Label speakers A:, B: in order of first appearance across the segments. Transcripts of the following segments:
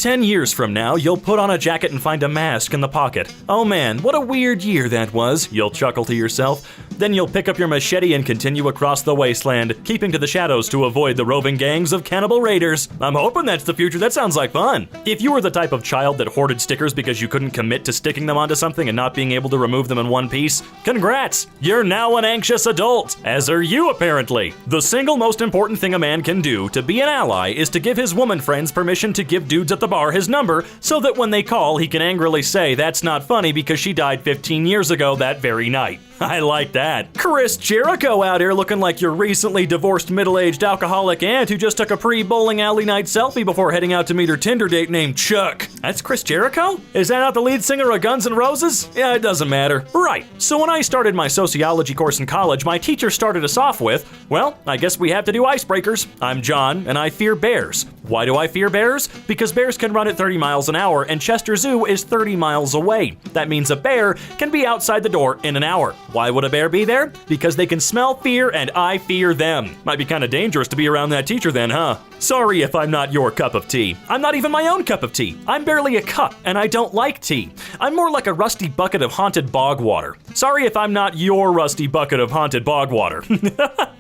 A: 10 years from now, you'll put on a jacket and find a mask in the pocket. Oh man, what a weird year that was, you'll chuckle to yourself. Then you'll pick up your machete and continue across the wasteland, keeping to the shadows to avoid the roving gangs of cannibal raiders. I'm hoping that's the future. That sounds like fun. If you were the type of child that hoarded stickers because you couldn't commit to sticking them onto something and not being able to remove them in one piece, congrats! You're now an anxious adult, as are you apparently. The single most important thing a man can do to be an ally is to give his woman friends permission to give dudes at the bar his number so that when they call, he can angrily say that's not funny because she died 15 years ago that very night. I like that. Chris Jericho out here looking like your recently divorced middle-aged alcoholic aunt who just took a pre-bowling alley night selfie before heading out to meet her Tinder date named Chuck. That's Chris Jericho? Is that not the lead singer of Guns N' Roses? Yeah, it doesn't matter. Right, so when I started my sociology course in college, my teacher started us off with, well, I guess we have to do icebreakers. I'm John, and I fear bears. Why do I fear bears? Because bears can run at 30 miles an hour, and Chester Zoo is 30 miles away. That means a bear can be outside the door in an hour. Why would a bear be there? Because they can smell fear and I fear them. Might be kind of dangerous to be around that teacher then, huh? Sorry if I'm not your cup of tea. I'm not even my own cup of tea. I'm barely a cup, and I don't like tea. I'm more like a rusty bucket of haunted bog water. Sorry if I'm not your rusty bucket of haunted bog water.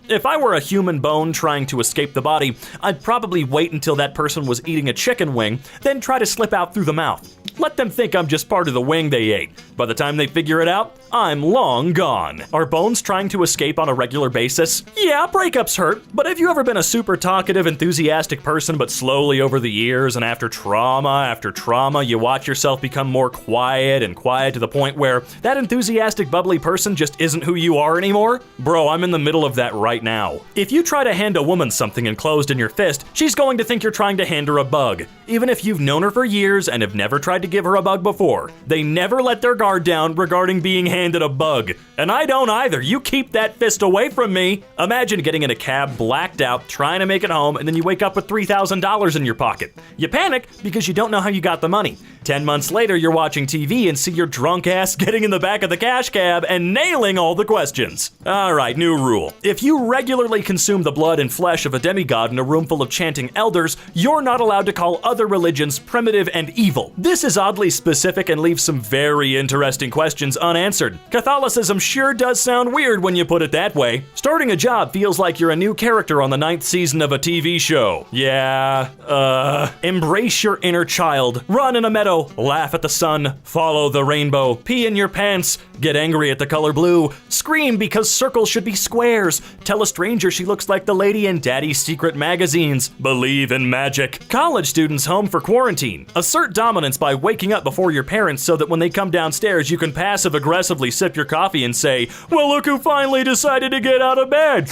A: If I were a human bone trying to escape the body, I'd probably wait until that person was eating a chicken wing, then try to slip out through the mouth. Let them think I'm just part of the wing they ate. By the time they figure it out, I'm long gone. Are bones trying to escape on a regular basis? Yeah, breakups hurt, but have you ever been a super talkative, enthusiastic person, but slowly over the years and after trauma, you watch yourself become more quiet and quiet to the point where that enthusiastic, bubbly person just isn't who you are anymore? Bro, I'm in the middle of that right now. If you try to hand a woman something enclosed in your fist, she's going to think you're trying to hand her a bug. Even if you've known her for years and have never tried to give her a bug before, they never let their guard down regarding being handed a bug. And I don't either. You keep that fist away from me. Imagine getting in a cab, blacked out, trying to make it home, and then you wake up with $3,000 in your pocket. You panic because you don't know how you got the money. 10 months later, you're watching TV and see your drunk ass getting in the back of the cash cab and nailing all the questions. Alright, new rule. If you regularly consume the blood and flesh of a demigod in a room full of chanting elders, you're not allowed to call other religions primitive and evil. This is oddly specific and leaves some very interesting questions unanswered. Catholicism sure does sound weird when you put it that way. Starting a job feels like you're a new character on the 9th season of a TV show. Yeah, embrace your inner child. Run in a meadow, laugh at the sun, follow the rainbow, pee in your pants, get angry at the color blue, scream because circles should be squares, tell a stranger she looks like the lady in Daddy's Secret magazines, believe in magic. College students home for quarantine. Assert dominance by waking up before your parents so that when they come downstairs you can passive-aggressively sip your coffee and say, well, look who finally decided to get out of bed.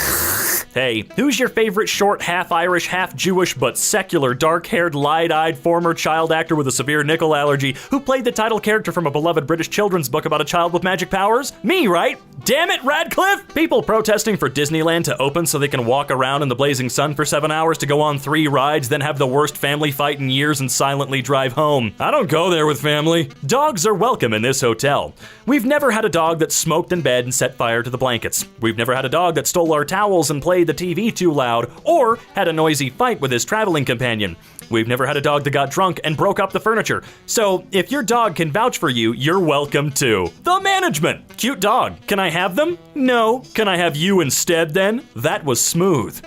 A: Hey, who's your favorite short, half-Irish, half-Jewish, but secular, dark-haired, light-eyed former child actor with a severe nickel allergy who played the title character from a beloved British children's book about a child with magic powers? Me, right? Damn it, Radcliffe! People protesting for Disneyland to open so they can walk around in the blazing sun for 7 hours to go on 3 rides, then have the worst family fight in years and silently drive home. I don't go there with family. Dogs are welcome in this hotel. We've never had a dog that smoked in bed and set fire to the blankets. We've never had a dog that stole our towels and played the TV too loud, or had a noisy fight with his traveling companion. We've never had a dog that got drunk and broke up the furniture. So if your dog can vouch for you, you're welcome too. The management. Cute dog. Can I have them? No. Can I have you instead then? That was smooth.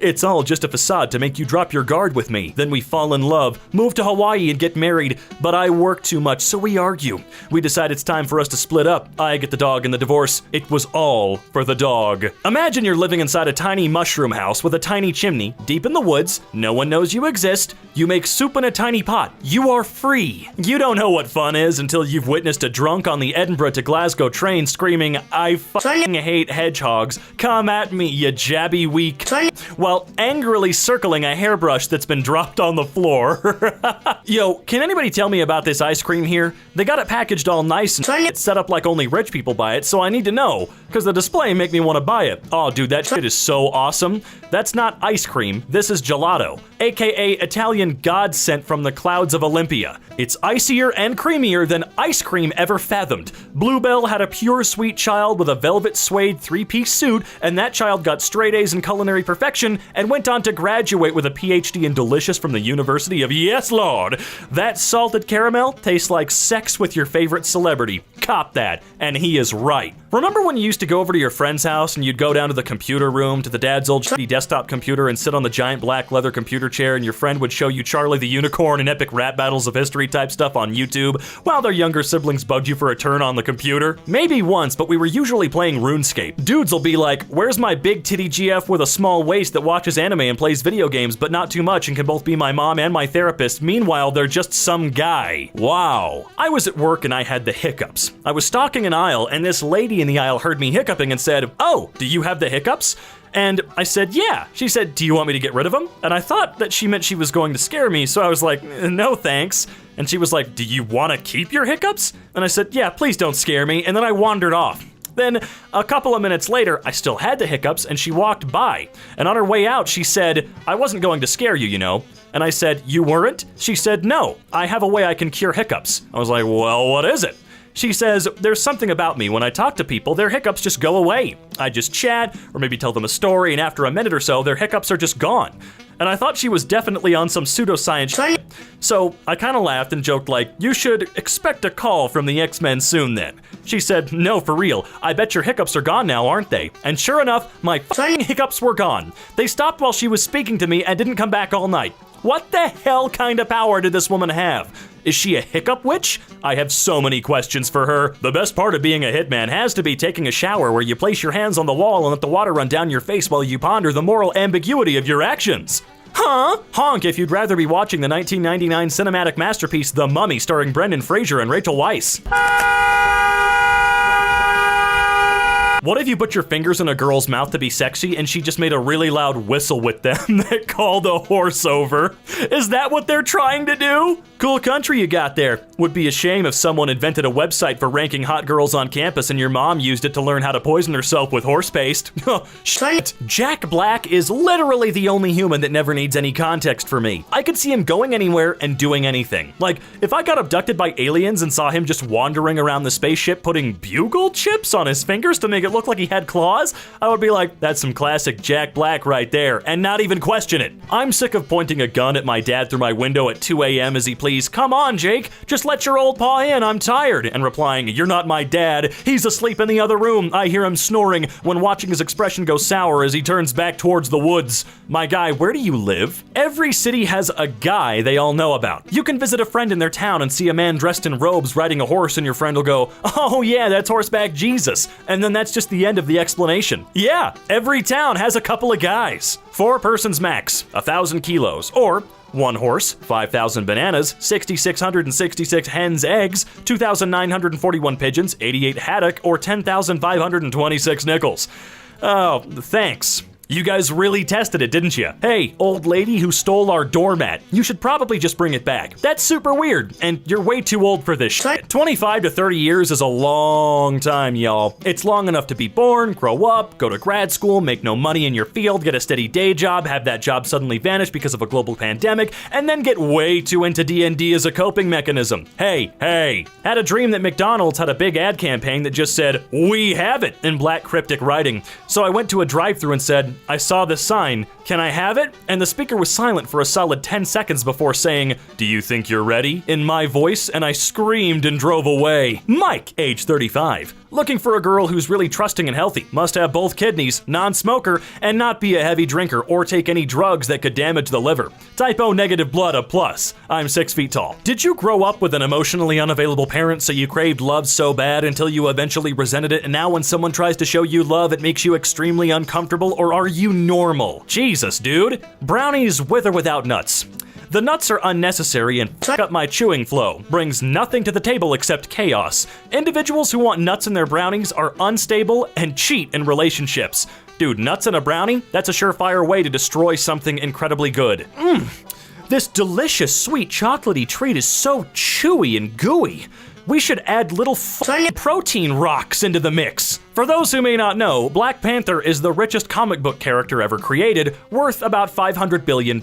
A: It's all just a facade to make you drop your guard with me. Then we fall in love, move to Hawaii and get married, but I work too much, so we argue. We decide it's time for us to split up. I get the dog in the divorce. It was all for the dog. Imagine you're living inside a tiny mushroom house with a tiny chimney, deep in the woods. No one knows you exist. You make soup in a tiny pot. You are free. You don't know what fun is until you've witnessed a drunk on the Edinburgh to Glasgow train screaming, I fucking hate hedgehogs. Come at me, you jabby weak. While angrily circling a hairbrush that's been dropped on the floor. Yo, can anybody tell me about this ice cream here? They got it packaged all nice and it's set up like only rich people buy it, so I need to know, because the display make me want to buy it. Oh, dude, that shit is so awesome. That's not ice cream, this is gelato, aka Italian god sent from the clouds of Olympia. It's icier and creamier than ice cream ever fathomed. Bluebell had a pure sweet child child with a velvet suede three-piece suit, and that child got straight A's in culinary perfection and went on to graduate with a PhD in delicious from the University of Yes Lord. That salted caramel tastes like sex with your favorite celebrity. Cop that, and he is right. Remember when you used to go over to your friend's house and you'd go down to the computer room, to the dad's old shitty desktop computer, and sit on the giant black leather computer chair, and your friend would show you Charlie the Unicorn and epic rap battles of history type stuff on YouTube while their younger siblings bugged you for a turn on the computer? Maybe once, but we were usually playing RuneScape. Dudes will be like, where's my big titty GF with a small waist that watches anime and plays video games but not too much and can both be my mom and my therapist? Meanwhile, they're just some guy. Wow. I was at work and I had the hiccups. I was stalking an aisle and this lady in the aisle heard me hiccuping and said, "Oh, do you have the hiccups?" And I said, "Yeah." She said, "Do you want me to get rid of them?" And I thought that she meant she was going to scare me, so I was like, "No thanks." And she was like, "Do you want to keep your hiccups?" And I said, "Yeah, please don't scare me." And then I wandered off. Then, a couple of minutes later, I still had the hiccups, and she walked by. And on her way out, she said, "I wasn't going to scare you, you know." And I said, "You weren't?" She said, "No, I have a way I can cure hiccups." I was like, "Well, what is it?" She says, "There's something about me. When I talk to people, their hiccups just go away. I just chat, or maybe tell them a story, and after a minute or so, their hiccups are just gone." And I thought she was definitely on some pseudoscience shit. So I kind of laughed and joked like, "You should expect a call from the X-Men soon then." She said, "No, for real. I bet your hiccups are gone now, aren't they?" And sure enough, my f***ing hiccups were gone. They stopped while she was speaking to me and didn't come back all night. What the hell kind of power did this woman have? Is she a hiccup witch? I have so many questions for her. The best part of being a hitman has to be taking a shower where you place your hands on the wall and let the water run down your face while you ponder the moral ambiguity of your actions. Huh? Honk if you'd rather be watching the 1999 cinematic masterpiece The Mummy starring Brendan Fraser and Rachel Weisz. What if you put your fingers in a girl's mouth to be sexy and she just made a really loud whistle with them that called a horse over? Is that what they're trying to do? Cool country you got there. Would be a shame if someone invented a website for ranking hot girls on campus and your mom used it to learn how to poison herself with horse paste. Shit. Jack Black is literally the only human that never needs any context for me. I could see him going anywhere and doing anything. Like, if I got abducted by aliens and saw him just wandering around the spaceship putting bugle chips on his fingers to make it look like he had claws, I would be like, that's some classic Jack Black right there, and not even question it. I'm sick of pointing a gun at my dad through my window at 2 a.m. as he pleads, "Come on, Jake, just let your old paw in, I'm tired," and replying, "You're not my dad, he's asleep in the other room. I hear him snoring," when watching his expression go sour as he turns back towards the woods. My guy, where do you live? Every city has a guy they all know about. You can visit a friend in their town and see a man dressed in robes riding a horse, and your friend will go, "Oh yeah, that's horseback Jesus," and then that's just the end of the explanation. Yeah, every town has a couple of guys. 4 persons max, 1,000 kilos, or 1 horse, 5,000 bananas, 6,666 hens' eggs, 2,941 pigeons, 88 haddock, or 10,526 nickels. Oh, thanks. You guys really tested it, didn't you? Hey, old lady who stole our doormat, you should probably just bring it back. That's super weird, and you're way too old for this shit. 25 to 30 years is a long time, y'all. It's long enough to be born, grow up, go to grad school, make no money in your field, get a steady day job, have that job suddenly vanish because of a global pandemic, and then get way too into D&D as a coping mechanism. Hey, had a dream that McDonald's had a big ad campaign that just said, "We have it," in black cryptic writing. So I went to a drive-thru and said, "I saw this sign. Can I have it?" And the speaker was silent for a solid 10 seconds before saying, "Do you think you're ready?" in my voice, and I screamed and drove away. Mike, age 35. Looking for a girl who's really trusting and healthy, must have both kidneys, non-smoker, and not be a heavy drinker or take any drugs that could damage the liver. Type O negative blood a plus. I'm 6 feet tall. Did you grow up with an emotionally unavailable parent so you craved love so bad until you eventually resented it, and now when someone tries to show you love it makes you extremely uncomfortable, or are you normal? Jesus, dude. Brownies with or without nuts. The nuts are unnecessary and fuck up my chewing flow. Brings nothing to the table except chaos. Individuals who want nuts in their brownies are unstable and cheat in relationships. Dude, nuts in a brownie? That's a surefire way to destroy something incredibly good. This delicious, sweet, chocolatey treat is so chewy and gooey. We should add little protein rocks into the mix. For those who may not know, Black Panther is the richest comic book character ever created, worth about $500 billion.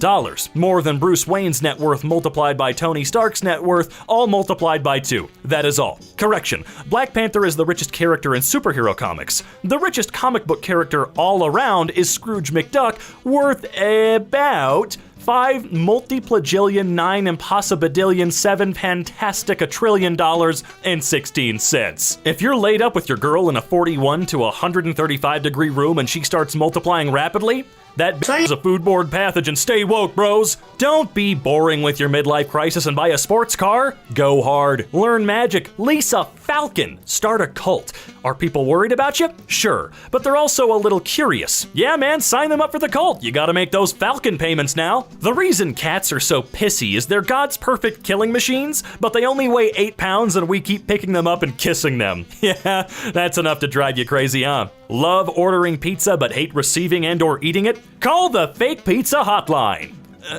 A: More than Bruce Wayne's net worth multiplied by Tony Stark's net worth, all multiplied by 2. That is all. Correction. Black Panther is the richest character in superhero comics. The richest comic book character all around is Scrooge McDuck, worth about 5 multiplagillion 9 impossibillion 7 fantastic a trillion dollars and 16 cents. If you're laid up with your girl in a 41 to 135 degree room and she starts multiplying rapidly, that bitch is a foodborne pathogen. Stay woke, bros. Don't be boring with your midlife crisis and buy a sports car. Go hard. Learn magic. Lease a falcon. Start a cult. Are people worried about you? Sure. But they're also a little curious. Yeah, man, sign them up for the cult. You gotta make those falcon payments now. The reason cats are so pissy is they're God's perfect killing machines, but they only weigh 8 pounds and we keep picking them up and kissing them. Yeah, that's enough to drive you crazy, huh? Love ordering pizza but hate receiving and or eating it? Call the fake pizza hotline.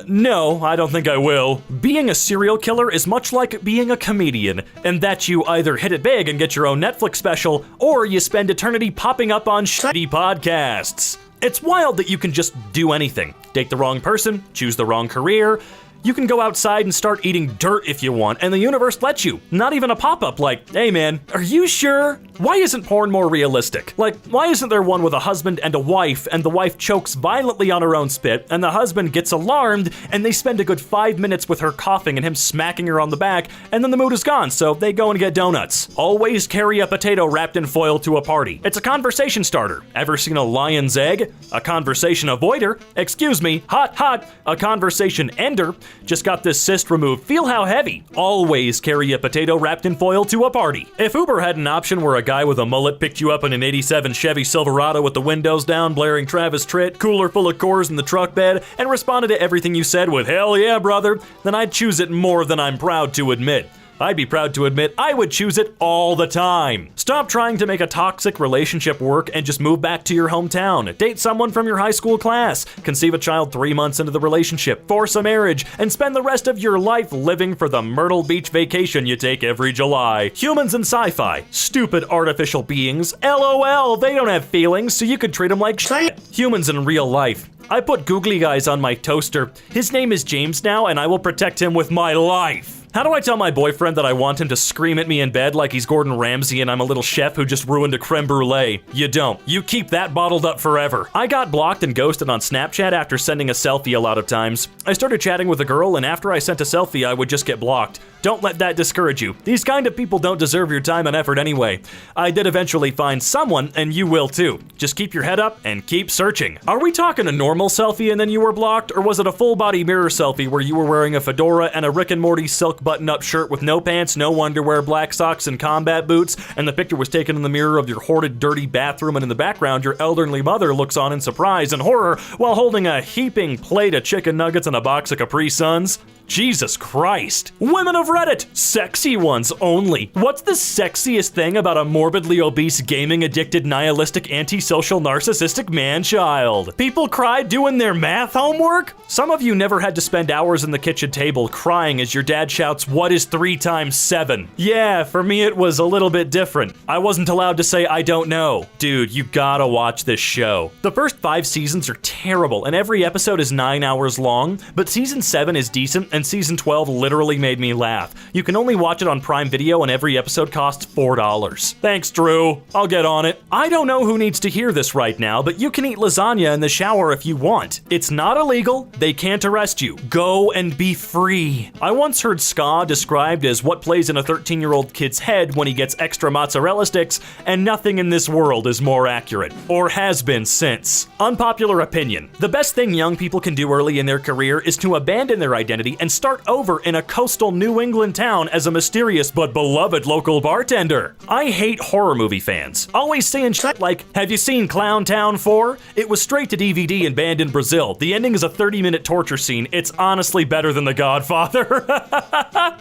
A: No, I don't think I will. Being a serial killer is much like being a comedian, in that you either hit it big and get your own Netflix special, or you spend eternity popping up on shitty podcasts. It's wild that you can just do anything. Date the wrong person, choose the wrong career. You can go outside and start eating dirt if you want, and the universe lets you. Not even a pop-up like, hey man, are you sure? Why isn't porn more realistic? Like, why isn't there one with a husband and a wife, and the wife chokes violently on her own spit, and the husband gets alarmed, and they spend a good 5 minutes with her coughing and him smacking her on the back, and then the mood is gone, so they go and get donuts. Always carry a potato wrapped in foil to a party. It's a conversation starter. Ever seen a lion's egg? A conversation avoider? Excuse me, hot, hot. A conversation ender? Just got this cyst removed. Feel how heavy. Always carry a potato wrapped in foil to a party. If Uber had an option where a guy with a mullet picked you up in an 87 Chevy Silverado with the windows down, blaring Travis Tritt, cooler full of Coors in the truck bed, and responded to everything you said with, hell yeah, brother, then I'd choose it more than I'm proud to admit. I'd be proud to admit I would choose it all the time. Stop trying to make a toxic relationship work and just move back to your hometown. Date someone from your high school class. Conceive a child 3 months into the relationship. Force a marriage. And spend the rest of your life living for the Myrtle Beach vacation you take every July. Humans in sci-fi. Stupid artificial beings. LOL, they don't have feelings, so you could treat them like shit. Humans in real life. I put googly eyes on my toaster. His name is James now, and I will protect him with my life. How do I tell my boyfriend that I want him to scream at me in bed like he's Gordon Ramsay and I'm a little chef who just ruined a creme brulee? You don't. You keep that bottled up forever. I got blocked and ghosted on Snapchat after sending a selfie a lot of times. I started chatting with a girl, and after I sent a selfie, I would just get blocked. Don't let that discourage you. These kind of people don't deserve your time and effort anyway. I did eventually find someone, and you will too. Just keep your head up and keep searching. Are we talking a normal selfie and then you were blocked, or was it a full body mirror selfie where you were wearing a fedora and a Rick and Morty silk button-up shirt with no pants, no underwear, black socks, and combat boots, and the picture was taken in the mirror of your hoarded, dirty bathroom, and in the background your elderly mother looks on in surprise and horror while holding a heaping plate of chicken nuggets and a box of Capri Suns? Jesus Christ. Women of Reddit, sexy ones only. What's the sexiest thing about a morbidly obese, gaming-addicted, nihilistic, antisocial, narcissistic man-child? People cry doing their math homework? Some of you never had to spend hours in the kitchen table crying as your dad shouts, "What is 3 times 7?" Yeah, for me it was a little bit different. I wasn't allowed to say I don't know. Dude, you gotta watch this show. The first 5 seasons are terrible, and every episode is 9 hours long, but season 7 is decent, and season 12 literally made me laugh. You can only watch it on Prime Video, and every episode costs $4. Thanks, Drew. I'll get on it. I don't know who needs to hear this right now, but you can eat lasagna in the shower if you want. It's not illegal. They can't arrest you. Go and be free. I once heard ska described as what plays in a 13-year-old kid's head when he gets extra mozzarella sticks, and nothing in this world is more accurate. Or has been since. Unpopular opinion. The best thing young people can do early in their career is to abandon their identity and start over in a coastal New England town as a mysterious but beloved local bartender. I hate horror movie fans. Always saying shit like, have you seen Clown Town 4? It was straight to DVD and banned in Brazil. The ending is a 30-minute torture scene. It's honestly better than The Godfather.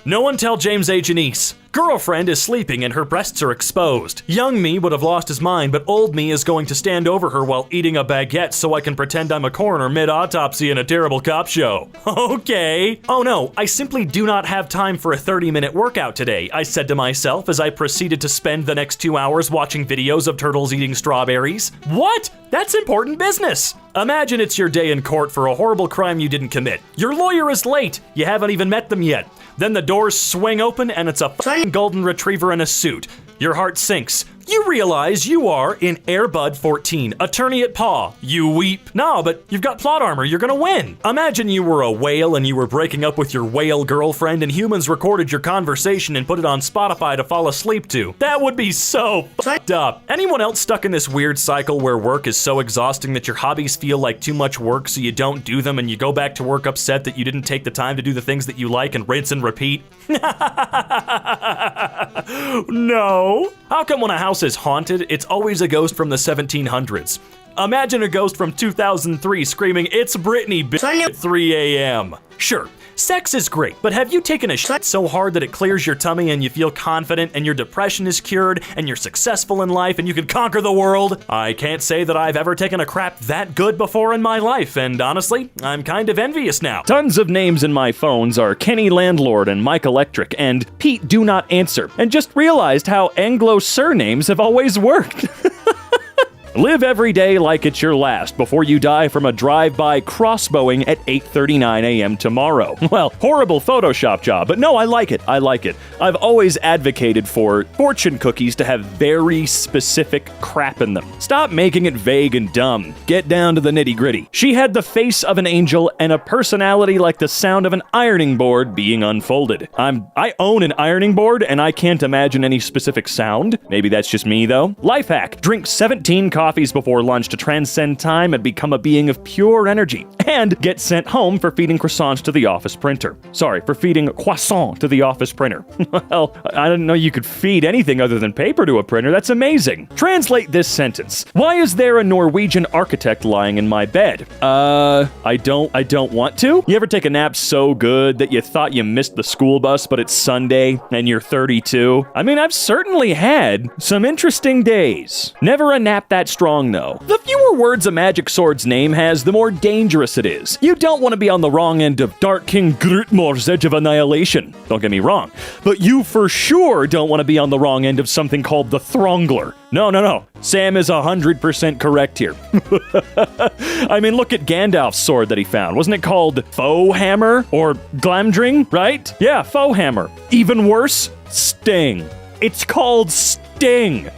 A: No one tell James A. Janice. Girlfriend is sleeping and her breasts are exposed. Young me would have lost his mind, but old me is going to stand over her while eating a baguette so I can pretend I'm a coroner mid-autopsy in a terrible cop show. Okay. Oh no, I simply do not have time for a 30-minute workout today, I said to myself as I proceeded to spend the next 2 hours watching videos of turtles eating strawberries. What? That's important business. Imagine it's your day in court for a horrible crime you didn't commit. Your lawyer is late. You haven't even met them yet. Then the doors swing open and it's a f***ing golden retriever in a suit. Your heart sinks. You realize you are in Air Bud 14, attorney at paw. You weep. No, but you've got plot armor, you're gonna win. Imagine you were a whale and you were breaking up with your whale girlfriend and humans recorded your conversation and put it on Spotify to fall asleep to. That would be so f***ed up. Anyone else stuck in this weird cycle where work is so exhausting that your hobbies feel like too much work so you don't do them and you go back to work upset that you didn't take the time to do the things that you like and rinse and repeat? No. How come when a house is haunted, it's always a ghost from the 1700s? Imagine a ghost from 2003 screaming, "It's Britney, bitch," at 3 a.m. Sure, sex is great, but have you taken a shit so hard that it clears your tummy and you feel confident and your depression is cured and you're successful in life and you can conquer the world? I can't say that I've ever taken a crap that good before in my life, and honestly, I'm kind of envious now. Tons of names in my phones are Kenny Landlord and Mike Electric and Pete Do Not Answer, and just realized how Anglo surnames have always worked. Live every day like it's your last before you die from a drive-by crossbowing at 8:39 a.m. tomorrow. Well, horrible Photoshop job, but no, I like it. I like it. I've always advocated for fortune cookies to have very specific crap in them. Stop making it vague and dumb. Get down to the nitty-gritty. She had the face of an angel and a personality like the sound of an ironing board being unfolded. I own an ironing board and I can't imagine any specific sound. Maybe that's just me though. Life hack: drink 17 coffees before lunch to transcend time and become a being of pure energy. And get sent home for feeding croissants to the office printer. Sorry, for feeding croissant to the office printer. Well, I didn't know you could feed anything other than paper to a printer. That's amazing. Translate this sentence. Why is there a Norwegian architect lying in my bed? I don't want to. You ever take a nap so good that you thought you missed the school bus, but it's Sunday and you're 32? I mean, I've certainly had some interesting days. Never a nap that strong, though. The fewer words a magic sword's name has, the more dangerous it is. You don't want to be on the wrong end of Dark King Grutmor's Edge of Annihilation. Don't get me wrong. But you for sure don't want to be on the wrong end of something called the Throngler. No. Sam is 100% correct here. I mean, look at Gandalf's sword that he found. Wasn't it called Foe Hammer? Or Glamdring, right? Yeah, Foe Hammer. Even worse, Sting. It's called Sting.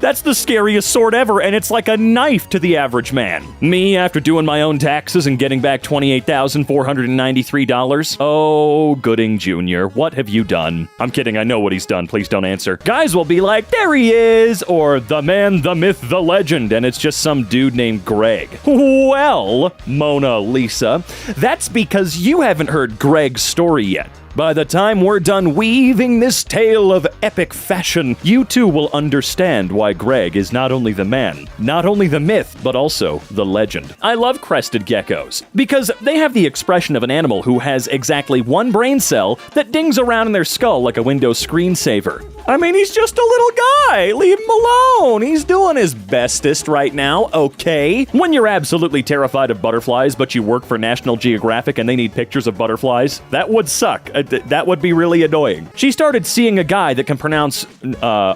A: That's the scariest sword ever, and it's like a knife to the average man. Me, after doing my own taxes and getting back $28,493. Oh, Gooding Jr., what have you done? I'm kidding, I know what he's done. Please don't answer. Guys will be like, there he is, or the man, the myth, the legend, and it's just some dude named Greg. Well, Mona Lisa, that's because you haven't heard Greg's story yet. By the time we're done weaving this tale of epic fashion, you too will understand why Greg is not only the man, not only the myth, but also the legend. I love crested geckos because they have the expression of an animal who has exactly one brain cell that dings around in their skull like a Windows screensaver. I mean, he's just a little guy. Leave him alone. He's doing his bestest right now, okay? When you're absolutely terrified of butterflies, but you work for National Geographic and they need pictures of butterflies, that would suck. That would be really annoying. She started seeing a guy that can pronounce, yeah,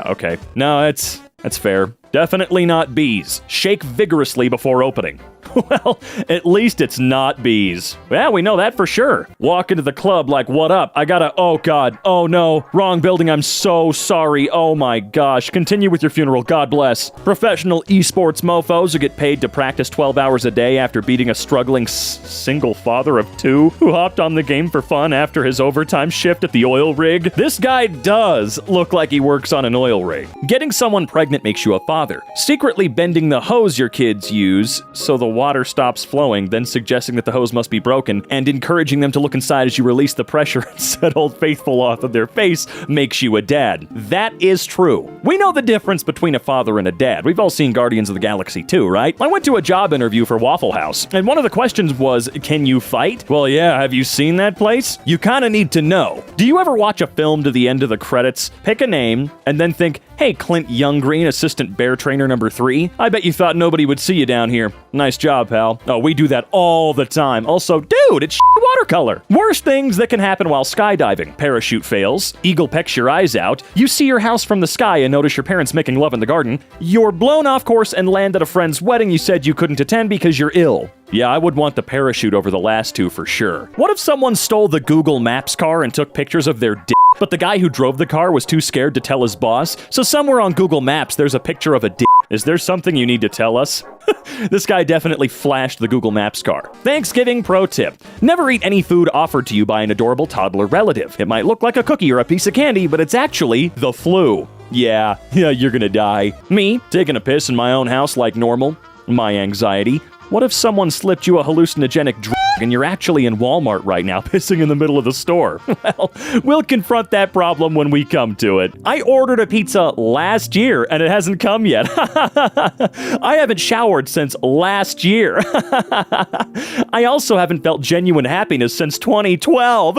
A: okay. No, that's fair. Definitely not bees. Shake vigorously before opening. Well, at least it's not bees. Yeah, we know that for sure. Walk into the club like, what up? I gotta, oh god, oh no, wrong building, I'm so sorry, oh my gosh. Continue with your funeral, God bless. Professional esports mofos who get paid to practice 12 hours a day after beating a struggling single father of two who hopped on the game for fun after his overtime shift at the oil rig. This guy does look like he works on an oil rig. Getting someone pregnant makes you a father. Secretly bending the hose your kids use so the water stops flowing, then suggesting that the hose must be broken, and encouraging them to look inside as you release the pressure and set Old Faithful off of their face makes you a dad. That is true. We know the difference between a father and a dad. We've all seen Guardians of the Galaxy 2, right? I went to a job interview for Waffle House, and one of the questions was, can you fight? Well, yeah, have you seen that place? You kinda need to know. Do you ever watch a film to the end of the credits, pick a name, and then think, hey, Clint Younggreen, assistant bear trainer number 3? I bet you thought nobody would see you down here. Nice job, pal. Oh, we do that all the time. Also, dude, it's watercolor. Worst things that can happen while skydiving. Parachute fails, eagle pecks your eyes out, you see your house from the sky and notice your parents making love in the garden, you're blown off course and land at a friend's wedding you said you couldn't attend because you're ill. Yeah, I would want the parachute over the last two for sure. What if someone stole the Google Maps car and took pictures of their dick, but the guy who drove the car was too scared to tell his boss? So somewhere on Google Maps, there's a picture of a dick. Is there something you need to tell us? This guy definitely flashed the Google Maps car. Thanksgiving pro tip. Never eat any food offered to you by an adorable toddler relative. It might look like a cookie or a piece of candy, but it's actually the flu. Yeah, you're gonna die. Me, taking a piss in my own house like normal. My anxiety. What if someone slipped you a hallucinogenic drug and you're actually in Walmart right now pissing in the middle of the store? Well, we'll confront that problem when we come to it. I ordered a pizza last year and it hasn't come yet. I haven't showered since last year. I also haven't felt genuine happiness since 2012.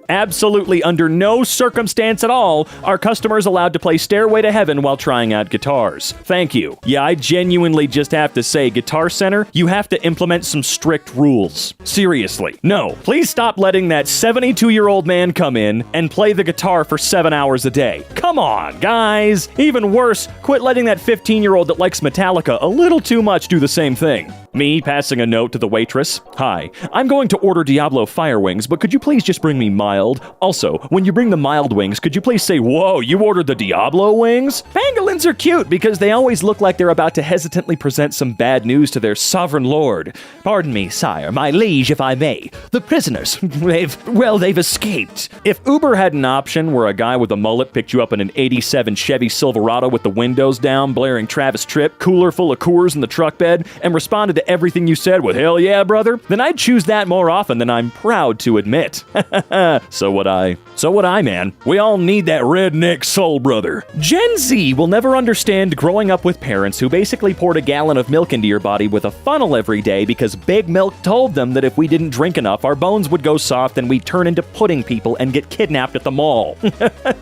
A: Absolutely under no circumstance at all are customers allowed to play Stairway to Heaven while trying out guitars. Thank you. Yeah, I genuinely just have to say, Guitar Center, you have to implement some strict rules. Seriously. No, please stop letting that 72-year-old man come in and play the guitar for 7 hours a day. Come on, guys. Even worse, quit letting that 15-year-old that likes Metallica a little too much do the same thing. Me passing a note to the waitress. Hi, I'm going to order Diablo Fire Wings, but could you please just bring me mild? Also, when you bring the mild wings, could you please say, whoa, you ordered the Diablo wings? Pangolins are cute because they always look like they're about to hesitantly present some bad news to their sovereign lord. Pardon me, sire, my liege, if I may. The prisoners, they've escaped. If Uber had an option where a guy with a mullet picked you up in an 87 Chevy Silverado with the windows down, blaring Travis Tritt, cooler full of Coors in the truck bed, and responded to everything you said with, hell yeah, brother, then I'd choose that more often than I'm proud to admit. So would I, man. We all need that redneck soul brother. Gen Z will never understand growing up with parents who basically poured a gallon of milk into your body with a funnel every day because Big Milk told them that if we didn't drink enough, our bones would go soft and we'd turn into pudding people and get kidnapped at the mall.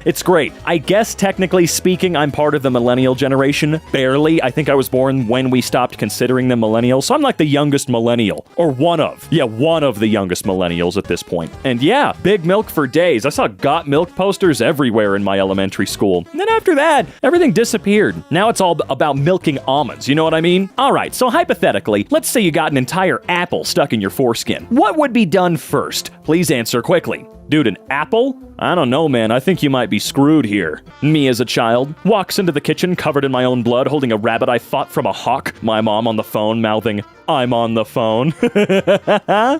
A: It's great. I guess technically speaking, I'm part of the millennial generation. Barely. I think I was born when we stopped considering them millennials, so I'm like the youngest millennial. Or one of the youngest millennials at this point. And yeah, Big Milk for days. I saw Got Milk posters everywhere in my elementary school. And then after that, everything disappeared. Now it's all about milking almonds, you know what I mean? Alright, so hypothetically, let's say you got an entire apple stuck in your foreskin. What would be done first? Please answer quickly. Dude, an apple? I don't know, man. I think you might be screwed here. Me as a child walks into the kitchen covered in my own blood, holding a rabbit I fought from a hawk. My mom on the phone mouthing, I'm on the phone.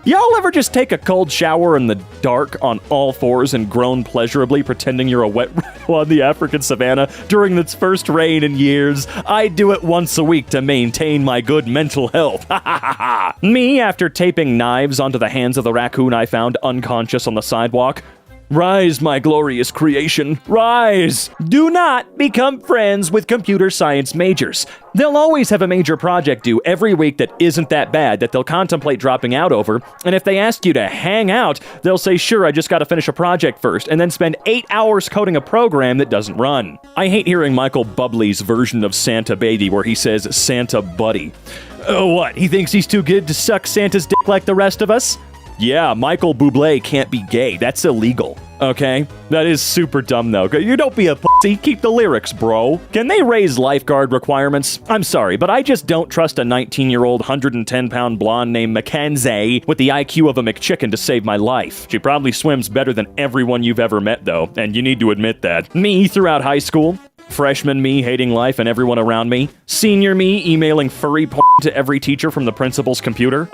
A: Y'all ever just take a cold shower in the dark on all fours and groan pleasurably pretending you're a wet rattle on the African savannah during its first rain in years? I do it once a week to maintain my good mental health. Me after taping knives onto the hands of the raccoon I found unconscious on the sidewalk. Rise, my glorious creation, rise! Do not become friends with computer science majors. They'll always have a major project due every week that isn't that bad that they'll contemplate dropping out over, and if they ask you to hang out, they'll say, sure, I just gotta finish a project first, and then spend 8 hours coding a program that doesn't run. I hate hearing Michael Bubbley's version of Santa Baby where he says Santa Buddy. What, he thinks he's too good to suck Santa's dick like the rest of us? Yeah, Michael Bublé can't be gay. That's illegal. Okay? That is super dumb, though. You don't be a pussy. Keep the lyrics, bro. Can they raise lifeguard requirements? I'm sorry, but I just don't trust a 19-year-old, 110-pound blonde named Mackenzie with the IQ of a McChicken to save my life. She probably swims better than everyone you've ever met, though, and you need to admit that. Me, throughout high school, Freshman me hating life and everyone around me. Senior me emailing furry porn to every teacher from the principal's computer.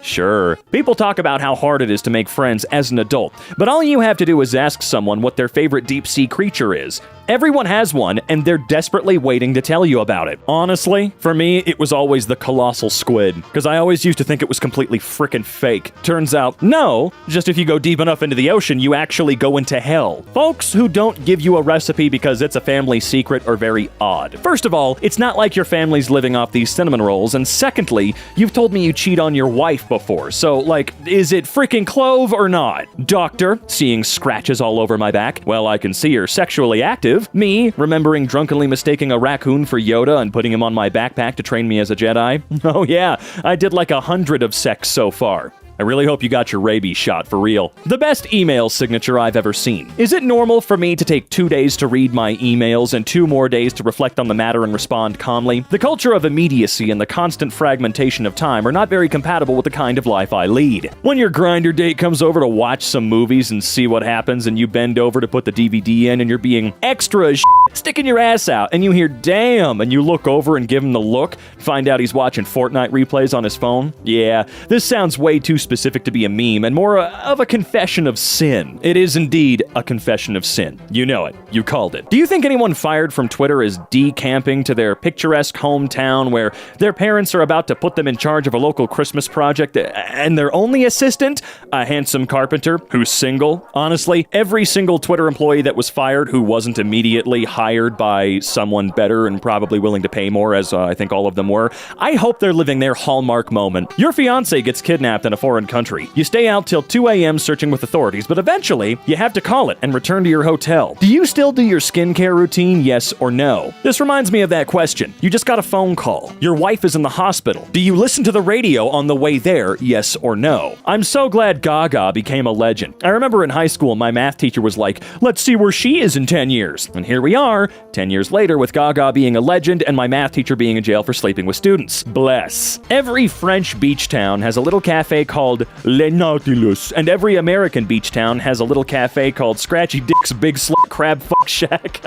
A: Sure. People talk about how hard it is to make friends as an adult, but all you have to do is ask someone what their favorite deep-sea creature is. Everyone has one, and they're desperately waiting to tell you about it. Honestly, for me, it was always the colossal squid, because I always used to think it was completely frickin' fake. Turns out, no, just if you go deep enough into the ocean, you actually go into hell. Folks who don't give you a recipe because it's a family secret are very odd. First of all, it's not like your family's living off these cinnamon rolls, and secondly, you've told me you cheat on your wife before, so, like, is it frickin' clove or not? Doctor, seeing scratches all over my back. Well, I can see you're sexually active. Me, remembering drunkenly mistaking a raccoon for Yoda and putting him on my backpack to train me as a Jedi. Oh yeah, I did like 100 of sex so far. I really hope you got your rabies shot for real. The best email signature I've ever seen. Is it normal for me to take 2 days to read my emails and 2 more days to reflect on the matter and respond calmly? The culture of immediacy and the constant fragmentation of time are not very compatible with the kind of life I lead. When your grinder date comes over to watch some movies and see what happens and you bend over to put the DVD in and you're being extra sticking your ass out and you hear damn and you look over and give him the look, find out he's watching Fortnite replays on his phone. Yeah, this sounds way too specific to be a meme and more of a confession of sin. It is indeed a confession of sin. You know it. You called it. Do you think anyone fired from Twitter is decamping to their picturesque hometown where their parents are about to put them in charge of a local Christmas project and their only assistant, a handsome carpenter who's single? Honestly, every single Twitter employee that was fired who wasn't immediately hired by someone better and probably willing to pay more, as I think all of them were, I hope they're living their Hallmark moment. Your fiancé gets kidnapped in a foreign country. You stay out till 2 a.m. searching with authorities, but eventually, you have to call it and return to your hotel. Do you still do your skincare routine, yes or no? This reminds me of that question. You just got a phone call. Your wife is in the hospital. Do you listen to the radio on the way there, yes or no? I'm so glad Gaga became a legend. I remember in high school, my math teacher was like, let's see where she is in 10 years. And here we are, 10 years later, with Gaga being a legend and my math teacher being in jail for sleeping with students. Bless. Every French beach town has a little cafe called Le Nautilus, and every American beach town has a little cafe called Scratchy Dick's Big Slut Crab Fuck Shack.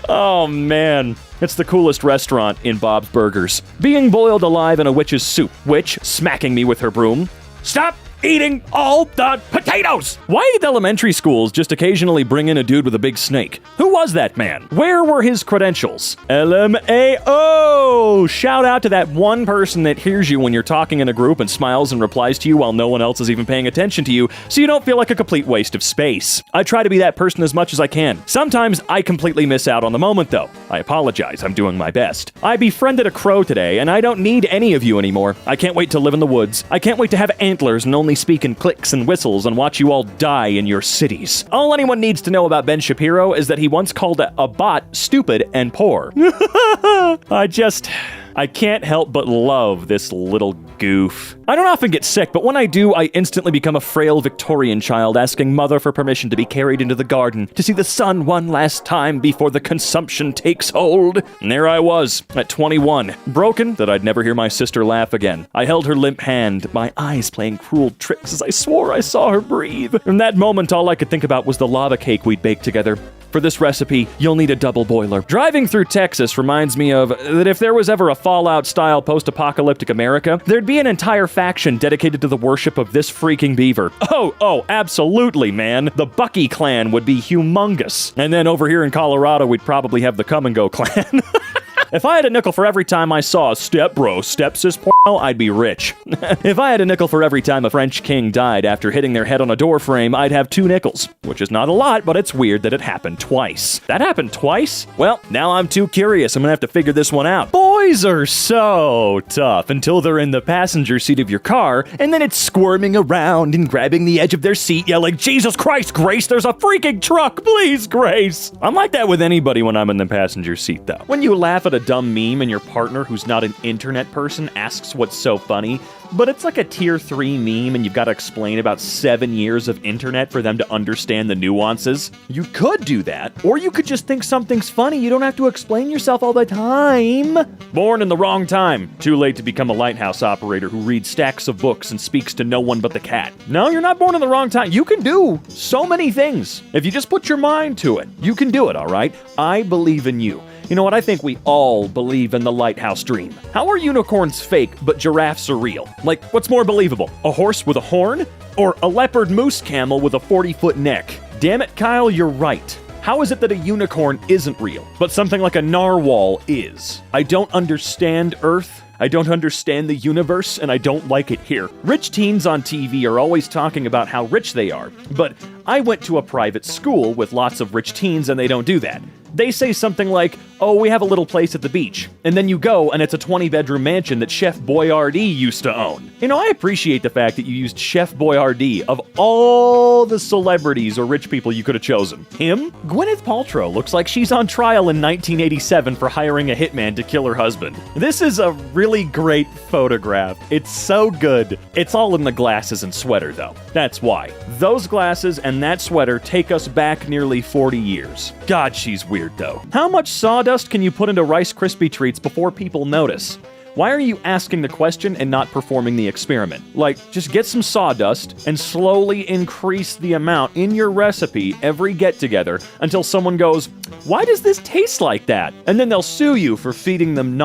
A: Oh man. It's the coolest restaurant in Bob's Burgers. Being boiled alive in a witch's soup, witch smacking me with her broom. Stop eating all the potatoes! Why did elementary schools just occasionally bring in a dude with a big snake? Who was that man? Where were his credentials? LMAO! Shout out to that one person that hears you when you're talking in a group and smiles and replies to you while no one else is even paying attention to you, so you don't feel like a complete waste of space. I try to be that person as much as I can. Sometimes I completely miss out on the moment though. I apologize, I'm doing my best. I befriended a crow today, and I don't need any of you anymore. I can't wait to live in the woods. I can't wait to have antlers and only speak in clicks and whistles and watch you all die in your cities. All anyone needs to know about Ben Shapiro is that he once called a bot stupid and poor. I can't help but love this little goof. I don't often get sick, but when I do, I instantly become a frail Victorian child asking mother for permission to be carried into the garden to see the sun one last time before the consumption takes hold. And there I was, at 21, broken that I'd never hear my sister laugh again. I held her limp hand, my eyes playing cruel tricks as I swore I saw her breathe. In that moment, all I could think about was the lava cake we'd baked together. For this recipe, you'll need a double boiler. Driving through Texas reminds me of that if there was ever a Fallout-style post-apocalyptic America, there'd be an entire faction dedicated to the worship of this freaking beaver. Oh, absolutely, man. The Bucky clan would be humongous. And then over here in Colorado, we'd probably have the Come and Go clan. If I had a nickel for every time I saw a stepbro, stepsis porno, I'd be rich. If I had a nickel for every time a French king died after hitting their head on a door frame, I'd have 2 nickels. Which is not a lot, but it's weird that it happened twice. That happened twice? Well, now I'm too curious. I'm gonna have to figure this one out. Boys are so tough until they're in the passenger seat of your car, and then it's squirming around and grabbing the edge of their seat, yelling, Jesus Christ, Grace, there's a freaking truck, please, Grace. I'm like that with anybody when I'm in the passenger seat, though. When you laugh at a dumb meme and your partner, who's not an internet person, asks what's so funny,
B: but it's like a tier 3 meme and you've got to explain about 7 years of internet for them to understand the nuances. You could do that, or you could just think something's funny. You don't have to explain yourself all the time. Born in the wrong time. Too late to become a lighthouse operator who reads stacks of books and speaks to no one but the cat. No, you're not born in the wrong time. You can do so many things. If you just put your mind to it, you can do it, all right? I believe in you. You know what? I think we all believe in the lighthouse dream. How are unicorns fake, but giraffes are real? Like, what's more believable? A horse with a horn? Or a leopard moose camel with a 40-foot neck? Damn it, Kyle, you're right. How is it that a unicorn isn't real, but something like a narwhal is? I don't understand Earth. I don't understand the universe, and I don't like it here. Rich teens on TV are always talking about how rich they are, but I went to a private school with lots of rich teens, and they don't do that. They say something like, oh, we have a little place at the beach. And then you go, and it's a 20-bedroom mansion that Chef Boyardee used to own. You know, I appreciate the fact that you used Chef Boyardee of all the celebrities or rich people you could have chosen. Him? Gwyneth Paltrow looks like she's on trial in 1987 for hiring a hitman to kill her husband. This is a really great photograph. It's so good. It's all in the glasses and sweater, though. That's why. Those glasses and that sweater take us back nearly 40 years. God, she's weird, though. How much sawdust can you put into Rice Krispie treats before people notice? Why are you asking the question and not performing the experiment? Like, just get some sawdust and slowly increase the amount in your recipe every get-together until someone goes, why does this taste like that? And then they'll sue you for feeding them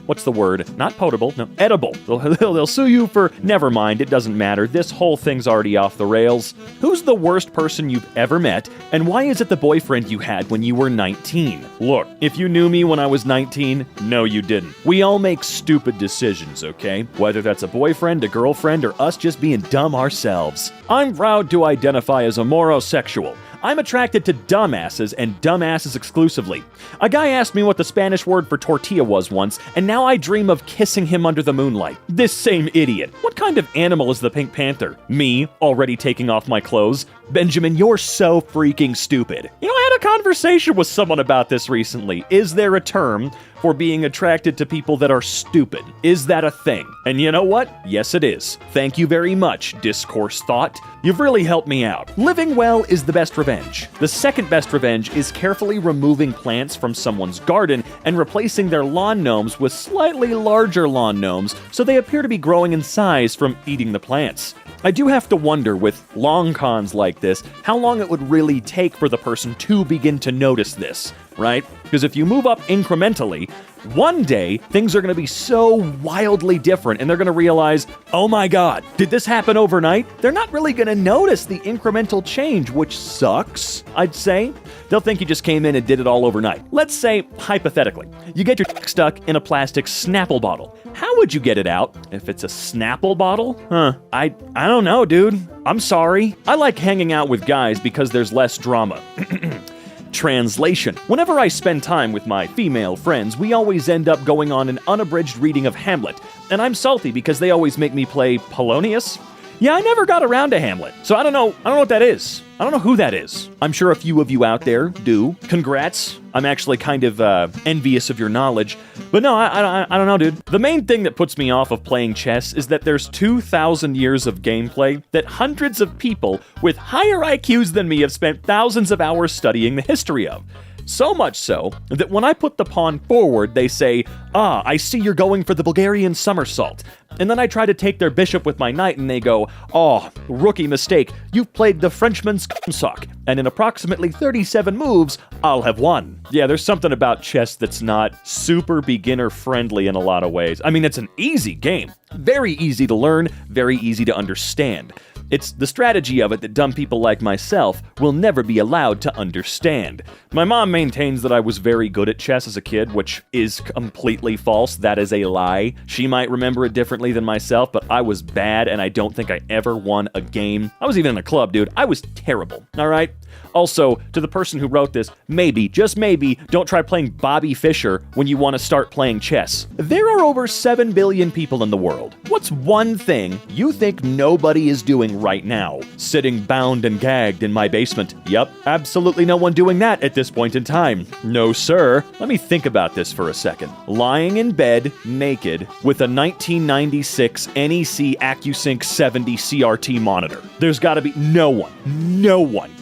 B: what's the word? Not potable, no, edible. They'll sue you for, never mind, it doesn't matter. This whole thing's already off the rails. Who's the worst person you've ever met, and why is it the boyfriend you had when you were 19? Look, if you knew me when I was 19, no you didn't. We all make stupid decisions, okay? Whether that's a boyfriend, a girlfriend, or us just being dumb ourselves. I'm proud to identify as a morosexual. I'm attracted to dumbasses and dumbasses exclusively. A guy asked me what the Spanish word for tortilla was once, and now I dream of kissing him under the moonlight. This same idiot. What kind of animal is the Pink Panther? Me, already taking off my clothes? Benjamin, you're so freaking stupid. You know, I had a conversation with someone about this recently. Is there a term for being attracted to people that are stupid? Is that a thing? And you know what? Yes, it is. Thank you very much, Discourse Thought. You've really helped me out. Living well is the best revenge. The second best revenge is carefully removing plants from someone's garden and replacing their lawn gnomes with slightly larger lawn gnomes so they appear to be growing in size from eating the plants. I do have to wonder, with long cons like this, how long it would really take for the person to begin to notice this, right? Because if you move up incrementally, one day, things are going to be so wildly different, and they're going to realize, oh my god, did this happen overnight? They're not really going to notice the incremental change, which sucks, I'd say. They'll think you just came in and did it all overnight. Let's say, hypothetically, you get your stuck in a plastic Snapple bottle. How would you get it out if it's a Snapple bottle? I don't know, dude. I'm sorry. I like hanging out with guys because there's less drama. Translation. Whenever I spend time with my female friends, we always end up going on an unabridged reading of Hamlet, and I'm salty because they always make me play Polonius. Yeah, I never got around to Hamlet, so I don't know what that is. I don't know who that is. I'm sure a few of you out there do. Congrats. I'm actually kind of envious of your knowledge. But no, I don't know, dude. The main thing that puts me off of playing chess is that there's 2,000 years of gameplay that hundreds of people with higher IQs than me have spent thousands of hours studying the history of. So much so that when I put the pawn forward, they say, I see you're going for the Bulgarian somersault. And then I try to take their bishop with my knight and they go, rookie mistake, you've played the Frenchman's sock. And in approximately 37 moves, I'll have won. Yeah, there's something about chess that's not super beginner friendly in a lot of ways. I mean, it's an easy game. Very easy to learn, very easy to understand. It's the strategy of it that dumb people like myself will never be allowed to understand. My mom maintains that I was very good at chess as a kid, which is completely false. That is a lie. She might remember it differently than myself, but I was bad and I don't think I ever won a game. I was even in a club, dude. I was terrible, all right? Also, to the person who wrote this, maybe, just maybe, don't try playing Bobby Fischer when you want to start playing chess. There are over 7 billion people in the world. What's one thing you think nobody is doing doing right now, sitting bound and gagged in my basement. Yep, absolutely no one doing that at this point in time. No, sir. Let me think about this for a second. Lying in bed, naked, with a 1996 NEC AccuSync 70 CRT monitor. There's gotta be no one,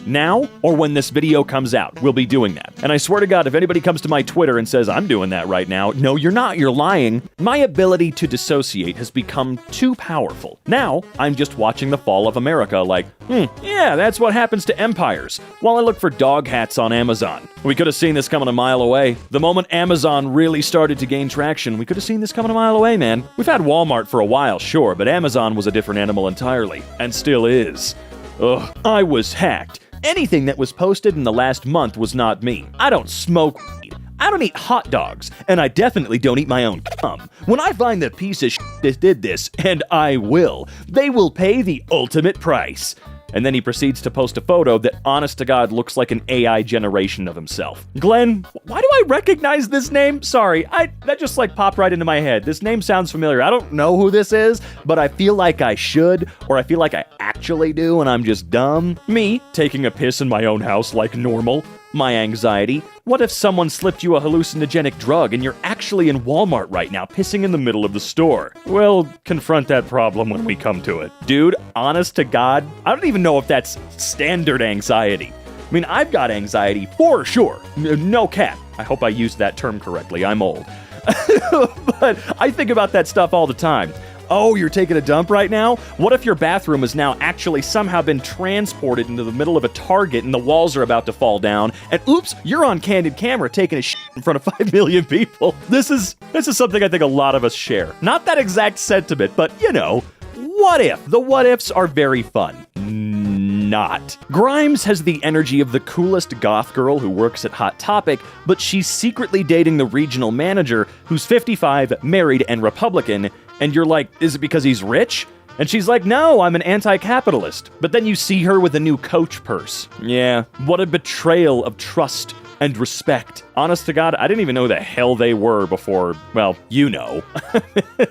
B: now or when this video comes out, will be doing that. And I swear to God, if anybody comes to my Twitter and says, I'm doing that right now, no, you're not, you're lying. My ability to dissociate has become too powerful. Now, I'm just watching the fall of America like, yeah, that's what happens to empires, while I look for dog hats on Amazon. We could have seen this coming a mile away. The moment Amazon really started to gain traction, we could have seen this coming a mile away, man. We've had Walmart for a while, sure, but Amazon was a different animal entirely, and still is. Ugh, I was hacked. Anything that was posted in the last month was not me. I don't smoke weed. I don't eat hot dogs, and I definitely don't eat my own cum. When I find the piece of shit that did this, and I will, they will pay the ultimate price. And then he proceeds to post a photo that, honest to God, looks like an AI generation of himself. Glenn, why do I recognize this name? Sorry, that just like popped right into my head. This name sounds familiar. I don't know who this is, but I feel like I should, or I feel like I actually do, and I'm just dumb. Me, taking a piss in my own house like normal. My anxiety. What if someone slipped you a hallucinogenic drug and you're actually in Walmart right now, pissing in the middle of the store? We'll confront that problem when we come to it. Dude, honest to God, I don't even know if that's standard anxiety. I mean, I've got anxiety for sure. No cap. I hope I used that term correctly. I'm old. But I think about that stuff all the time. Oh, you're taking a dump right now? What if your bathroom has now actually somehow been transported into the middle of a Target and the walls are about to fall down, and oops, you're on candid camera taking a shit in front of 5 million people? This is something I think a lot of us share. Not that exact sentiment, but you know, what if? The what ifs are very fun. Not. Grimes has the energy of the coolest goth girl who works at Hot Topic, but she's secretly dating the regional manager who's 55, married, and Republican, and you're like, is it because he's rich? And she's like, no, I'm an anti-capitalist. But then you see her with a new Coach purse. Yeah, what a betrayal of trust and respect. Honest to God, I didn't even know who the hell they were before, well, you know.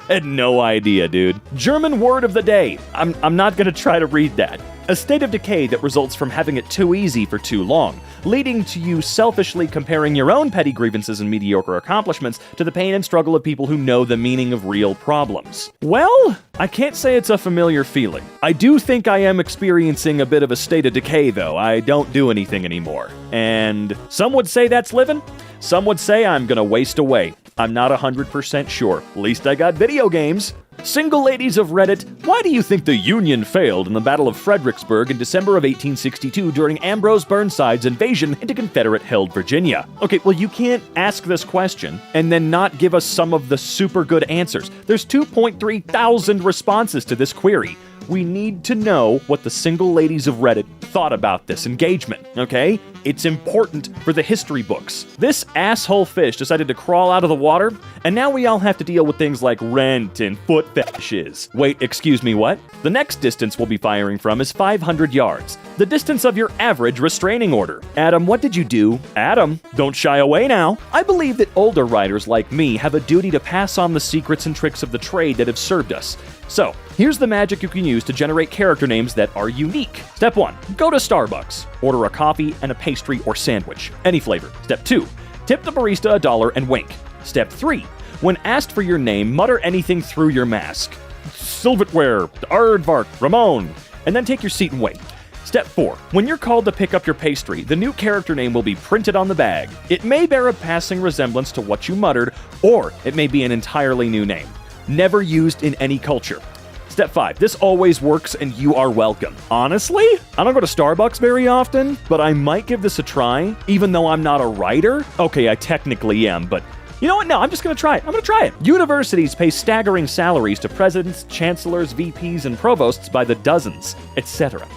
B: Had no idea, dude. German word of the day. I'm not gonna try to read that. A state of decay that results from having it too easy for too long, leading to you selfishly comparing your own petty grievances and mediocre accomplishments to the pain and struggle of people who know the meaning of real problems. Well, I can't say it's a familiar feeling. I do think I am experiencing a bit of a state of decay, though. I don't do anything anymore. And some would say that's living. Some would say I'm gonna waste away. I'm not 100% sure. At least I got video games. Single ladies of Reddit, why do you think the Union failed in the Battle of Fredericksburg in December of 1862 during Ambrose Burnside's invasion into Confederate-held Virginia? Okay, well, you can't ask this question and then not give us some of the super good answers. There's 2.3 thousand responses to this query. We need to know what the single ladies of Reddit thought about this engagement, okay? It's important for the history books. This asshole fish decided to crawl out of the water, and now we all have to deal with things like rent and foot fetishes. Wait, excuse me, what? The next distance we'll be firing from is 500 yards, the distance of your average restraining order. Adam, what did you do? Adam, don't shy away now. I believe that older writers like me have a duty to pass on the secrets and tricks of the trade that have served us. So, here's the magic you can use to generate character names that are unique. Step 1, go to Starbucks. Order a coffee and a pastry or sandwich, any flavor. Step 2, tip the barista $1 and wink. Step 3, when asked for your name, mutter anything through your mask. Silverware, Aardvark, Ramon, and then take your seat and wait. Step 4, when you're called to pick up your pastry, the new character name will be printed on the bag. It may bear a passing resemblance to what you muttered, or it may be an entirely new name. Never used in any culture. Step 5, this always works and you are welcome. Honestly, I don't go to Starbucks very often, but I might give this a try, even though I'm not a writer. Okay, I technically am, but you know what? No, I'm just gonna try it. I'm gonna try it. Universities pay staggering salaries to presidents, chancellors, VPs, and provosts by the dozens, etc.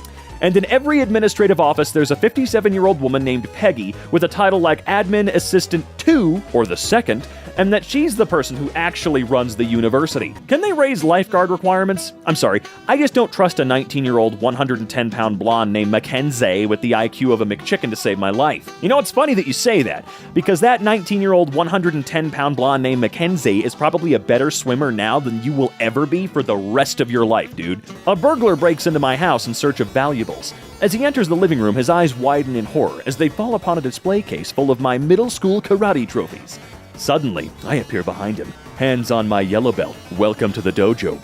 B: And in every administrative office, there's a 57-year-old woman named Peggy with a title like Admin Assistant 2, or the second, and that she's the person who actually runs the university. Can they raise lifeguard requirements? I'm sorry, I just don't trust a 19-year-old, 110-pound blonde named Mackenzie with the IQ of a McChicken to save my life. You know, it's funny that you say that, because that 19-year-old, 110-pound blonde named Mackenzie is probably a better swimmer now than you will ever be for the rest of your life, dude. A burglar breaks into my house in search of valuables. As he enters the living room, his eyes widen in horror as they fall upon a display case full of my middle school karate trophies. Suddenly, I appear behind him, hands on my yellow belt. Welcome to the dojo.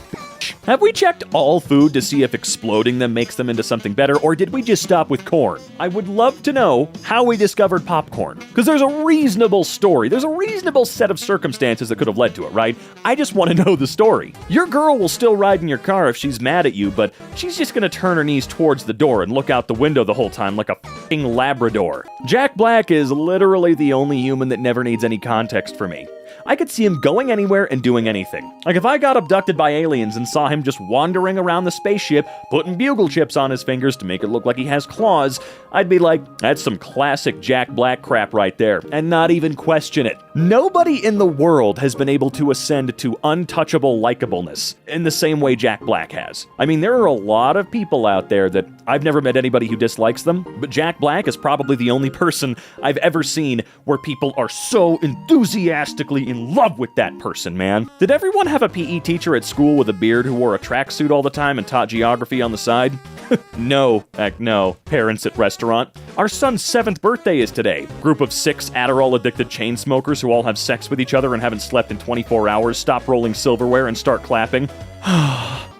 B: Have we checked all food to see if exploding them makes them into something better, or did we just stop with corn? I would love to know how we discovered popcorn, because there's a reasonable story. There's a reasonable set of circumstances that could have led to it, right? I just want to know the story. Your girl will still ride in your car if she's mad at you, but she's just gonna turn her knees towards the door and look out the window the whole time like a f***ing Labrador. Jack Black is literally the only human that never needs any context for me. I could see him going anywhere and doing anything. Like if I got abducted by aliens and saw him just wandering around the spaceship, putting bugle chips on his fingers to make it look like he has claws, I'd be like, that's some classic Jack Black crap right there, and not even question it. Nobody in the world has been able to ascend to untouchable likableness in the same way Jack Black has. I mean, there are a lot of people out there that I've never met anybody who dislikes them, but Jack Black is probably the only person I've ever seen where people are so enthusiastically in love with that person, man. Did everyone have a PE teacher at school with a beard who wore a tracksuit all the time and taught geography on the side? No. Heck no. Parents at restaurant. Our son's 7th birthday is today. Group of 6 Adderall-addicted chain smokers who all have sex with each other and haven't slept in 24 hours stop rolling silverware and start clapping.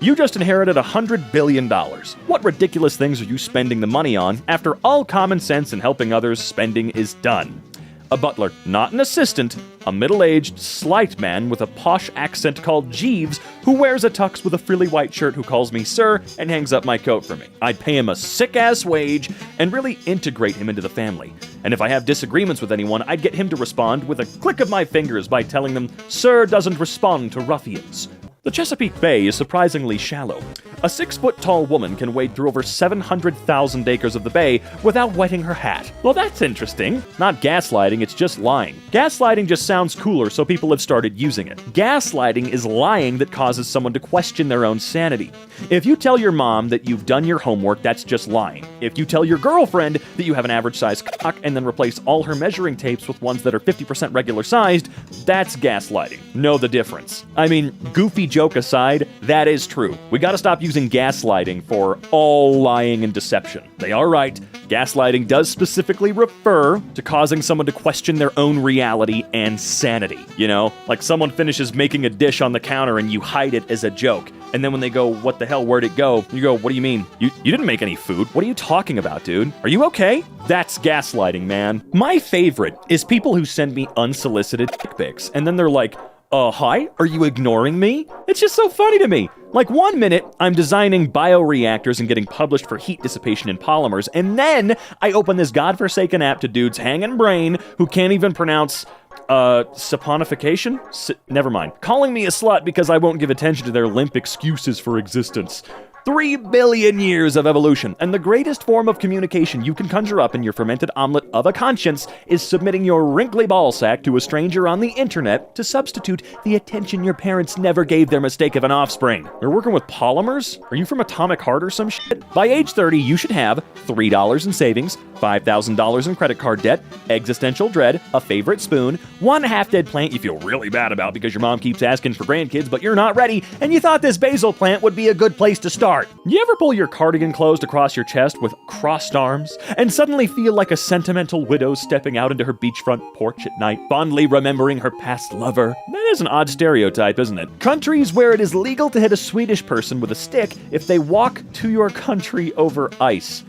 B: You just inherited $100 billion. What ridiculous things are you spending the money on after all common sense and helping others spending is done? A butler, not an assistant, a middle-aged, slight man with a posh accent called Jeeves, who wears a tux with a frilly white shirt who calls me sir and hangs up my coat for me. I'd pay him a sick-ass wage and really integrate him into the family. And if I have disagreements with anyone, I'd get him to respond with a click of my fingers by telling them, sir doesn't respond to ruffians. The Chesapeake Bay is surprisingly shallow. A 6-foot-tall woman can wade through over 700,000 acres of the bay without wetting her hat. Well, that's interesting. Not gaslighting, it's just lying. Gaslighting just sounds cooler, so people have started using it. Gaslighting is lying that causes someone to question their own sanity. If you tell your mom that you've done your homework, that's just lying. If you tell your girlfriend that you have an average-sized cock and then replace all her measuring tapes with ones that are 50% regular-sized, that's gaslighting. Know the difference. I mean, goofy joke aside, that is true. We gotta stop using gaslighting for all lying and deception. They are right. Gaslighting does specifically refer to causing someone to question their own reality and sanity. You know, like someone finishes making a dish on the counter and you hide it as a joke. And then when they go, what the hell, where'd it go? You go, what do you mean? You didn't make any food. What are you talking about, dude? Are you okay? That's gaslighting, man. My favorite is people who send me unsolicited dick pics, and then they're like, hi? Are you ignoring me? It's just so funny to me. Like 1 minute, I'm designing bioreactors and getting published for heat dissipation in polymers, and then I open this godforsaken app to dudes hanging brain who can't even pronounce, saponification? Never mind. Calling me a slut because I won't give attention to their limp excuses for existence. 3 billion years of evolution, and the greatest form of communication you can conjure up in your fermented omelet of a conscience is submitting your wrinkly ballsack to a stranger on the internet to substitute the attention your parents never gave their mistake of an offspring. You're working with polymers? Are you from Atomic Heart or some shit? By age 30, you should have $3 in savings, $5,000 in credit card debt, existential dread, a favorite spoon, 1 half-dead plant you feel really bad about because your mom keeps asking for grandkids but you're not ready, and you thought this basil plant would be a good place to start. You ever pull your cardigan closed across your chest with crossed arms and suddenly feel like a sentimental widow stepping out into her beachfront porch at night, fondly remembering her past lover? That is an odd stereotype, isn't it? Countries where it is legal to hit a Swedish person with a stick if they walk to your country over ice.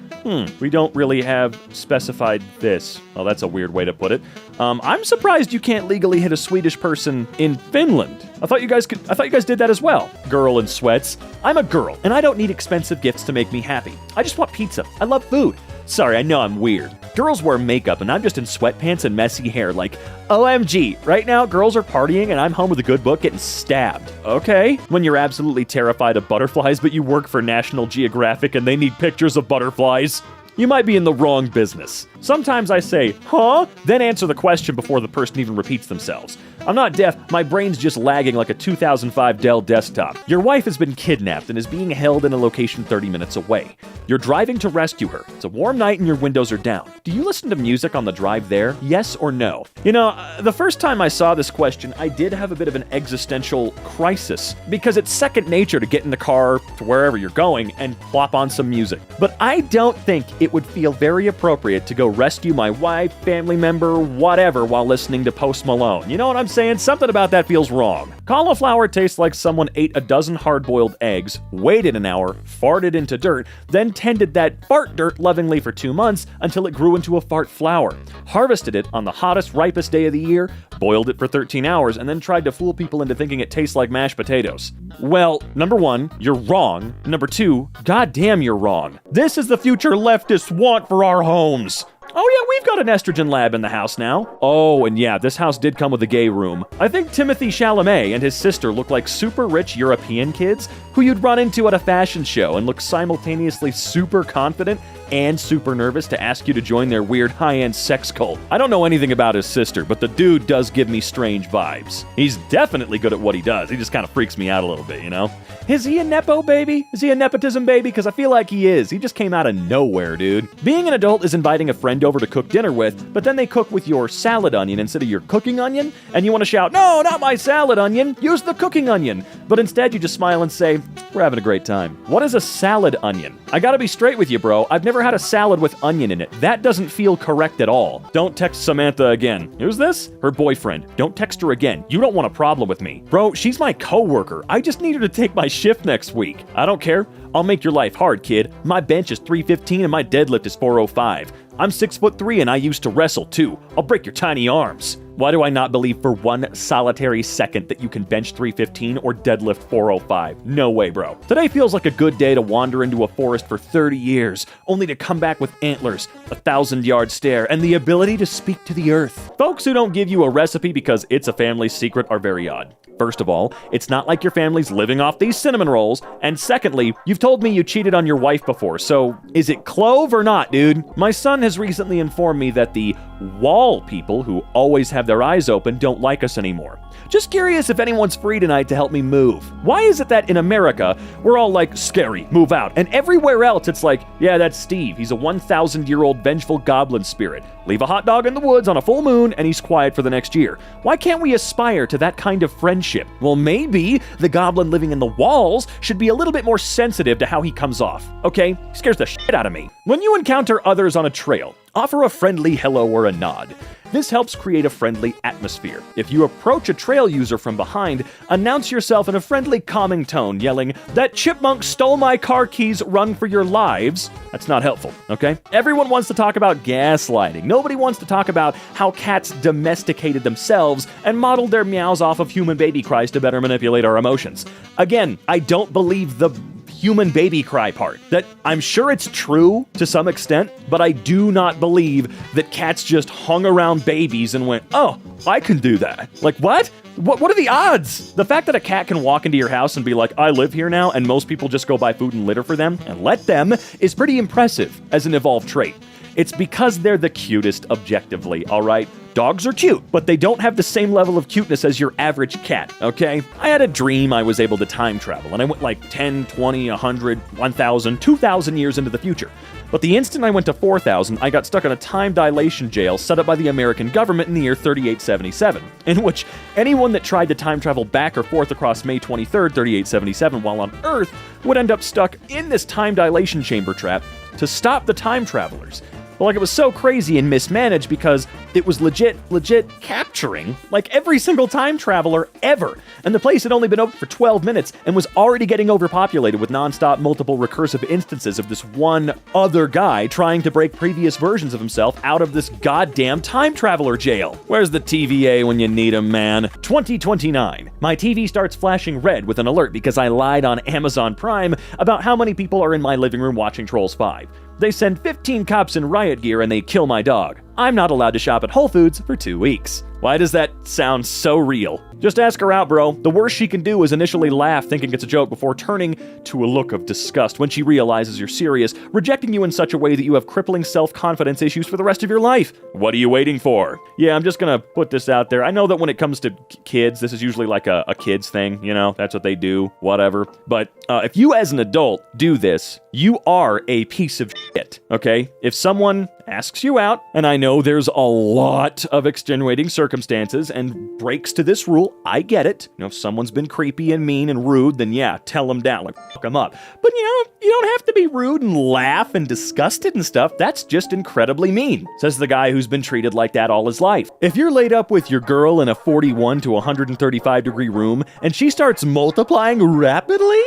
B: We don't really have specified this. Well, that's a weird way to put it. I'm surprised you can't legally hit a Swedish person in Finland. I thought you guys did that as well. Girl in sweats. I'm a girl, and I don't need expensive gifts to make me happy. I just want pizza. I love food. Sorry, I know I'm weird. Girls wear makeup and I'm just in sweatpants and messy hair like, OMG, right now girls are partying and I'm home with a good book getting stabbed. Okay. When you're absolutely terrified of butterflies but you work for National Geographic and they need pictures of butterflies, you might be in the wrong business. Sometimes I say, huh? Then answer the question before the person even repeats themselves. I'm not deaf, my brain's just lagging like a 2005 Dell desktop. Your wife has been kidnapped and is being held in a location 30 minutes away. You're driving to rescue her. It's a warm night and your windows are down. Do you listen to music on the drive there? Yes or no? You know, the first time I saw this question, I did have a bit of an existential crisis because it's second nature to get in the car to wherever you're going and plop on some music. But I don't think it would feel very appropriate to go rescue my wife, family member, whatever while listening to Post Malone. You know what I'm saying? Something about that feels wrong. Cauliflower tastes like someone ate a dozen hard-boiled eggs, waited an hour, farted into dirt, then tended that fart dirt lovingly for 2 months until it grew into a fart flower, harvested it on the hottest, ripest day of the year, boiled it for 13 hours, and then tried to fool people into thinking it tastes like mashed potatoes. Well, number one, you're wrong. Number two, goddamn you're wrong. This is the future leftists want for our homes. Oh yeah, we've got an estrogen lab in the house now. Oh, and yeah, this house did come with a gay room. I think Timothée Chalamet and his sister look like super rich European kids who you'd run into at a fashion show and look simultaneously super confident and super nervous to ask you to join their weird high-end sex cult. I don't know anything about his sister, but the dude does give me strange vibes. He's definitely good at what he does. He just kind of freaks me out a little bit, you know? Is he a nepo baby? Is he a nepotism baby? Because I feel like he is. He just came out of nowhere, dude. Being an adult is inviting a friend over to cook dinner with, but then they cook with your salad onion instead of your cooking onion, and you want to shout, no, not my salad onion, use the cooking onion. But instead you just smile and say, we're having a great time. What is a salad onion? I gotta be straight with you, bro. I've never had a salad with onion in it. That doesn't feel correct at all. Don't text Samantha again. Who's this? Her boyfriend. Don't text her again. You don't want a problem with me. Bro, she's my coworker. I just need her to take my shift next week. I don't care. I'll make your life hard, kid. My bench is 315 and my deadlift is 405. I'm 6'3" and I used to wrestle too. I'll break your tiny arms. Why do I not believe for one solitary second that you can bench 315 or deadlift 405? No way, bro. Today feels like a good day to wander into a forest for 30 years, only to come back with antlers, a 1,000-yard stare, and the ability to speak to the earth. Folks who don't give you a recipe because it's a family secret are very odd. First of all, it's not like your family's living off these cinnamon rolls, and secondly, you've told me you cheated on your wife before, so is it clove or not, dude? My son has recently informed me that the wall people who always have their eyes open don't like us anymore. Just curious if anyone's free tonight to help me move. Why is it that in America, we're all like, scary, move out, and everywhere else it's like, yeah, that's Steve, he's a 1,000-year-old vengeful goblin spirit. Leave a hot dog in the woods on a full moon and he's quiet for the next year. Why can't we aspire to that kind of friendship? Well, maybe the goblin living in the walls should be a little bit more sensitive to how he comes off. Okay, he scares the shit out of me. When you encounter others on a trail, offer a friendly hello or a nod. This helps create a friendly atmosphere. If you approach a trail user from behind, announce yourself in a friendly, calming tone, yelling, "That chipmunk stole my car keys, run for your lives." That's not helpful, okay? Everyone wants to talk about gaslighting. Nobody wants to talk about how cats domesticated themselves and modeled their meows off of human baby cries to better manipulate our emotions. Again, I don't believe the human baby cry part. That I'm sure it's true to some extent, but I do not believe that cats just hung around babies and went, oh, I can do that. Like, what? What are the odds? The fact that a cat can walk into your house and be like, I live here now, and most people just go buy food and litter for them and let them, is pretty impressive as an evolved trait. It's because they're the cutest objectively, all right? Dogs are cute, but they don't have the same level of cuteness as your average cat, okay? I had a dream I was able to time travel, and I went like 10, 20, 100, 1,000, 2,000 years into the future. But the instant I went to 4,000, I got stuck in a time dilation jail set up by the American government in the year 3877, in which anyone that tried to time travel back or forth across May 23rd, 3877 while on Earth would end up stuck in this time dilation chamber trap to stop the time travelers. But like it was so crazy and mismanaged because it was legit capturing like every single time traveler ever. And the place had only been open for 12 minutes and was already getting overpopulated with nonstop multiple recursive instances of this one other guy trying to break previous versions of himself out of this goddamn time traveler jail. Where's the TVA when you need him, man? 2029. My TV starts flashing red with an alert because I lied on Amazon Prime about how many people are in my living room watching Trolls 5. They send 15 cops in riot gear and they kill my dog. I'm not allowed to shop at Whole Foods for 2 weeks. Why does that sound so real? Just ask her out, bro. The worst she can do is initially laugh thinking it's a joke before turning to a look of disgust when she realizes you're serious, rejecting you in such a way that you have crippling self-confidence issues for the rest of your life. What are you waiting for? Yeah, I'm just gonna put this out there. I know that when it comes to kids, this is usually like a kid's thing, you know? That's what they do, whatever. But if you as an adult do this, you are a piece of shit, okay? If someone asks you out, and I know there's a lot of extenuating circumstances and breaks to this rule, I get it. You know, if someone's been creepy and mean and rude, then yeah, tell them down, like fuck them up. But you know, you don't have to be rude and laugh and disgusted and stuff. That's just incredibly mean, says the guy who's been treated like that all his life. If you're laid up with your girl in a 41 to 135 degree room and she starts multiplying rapidly,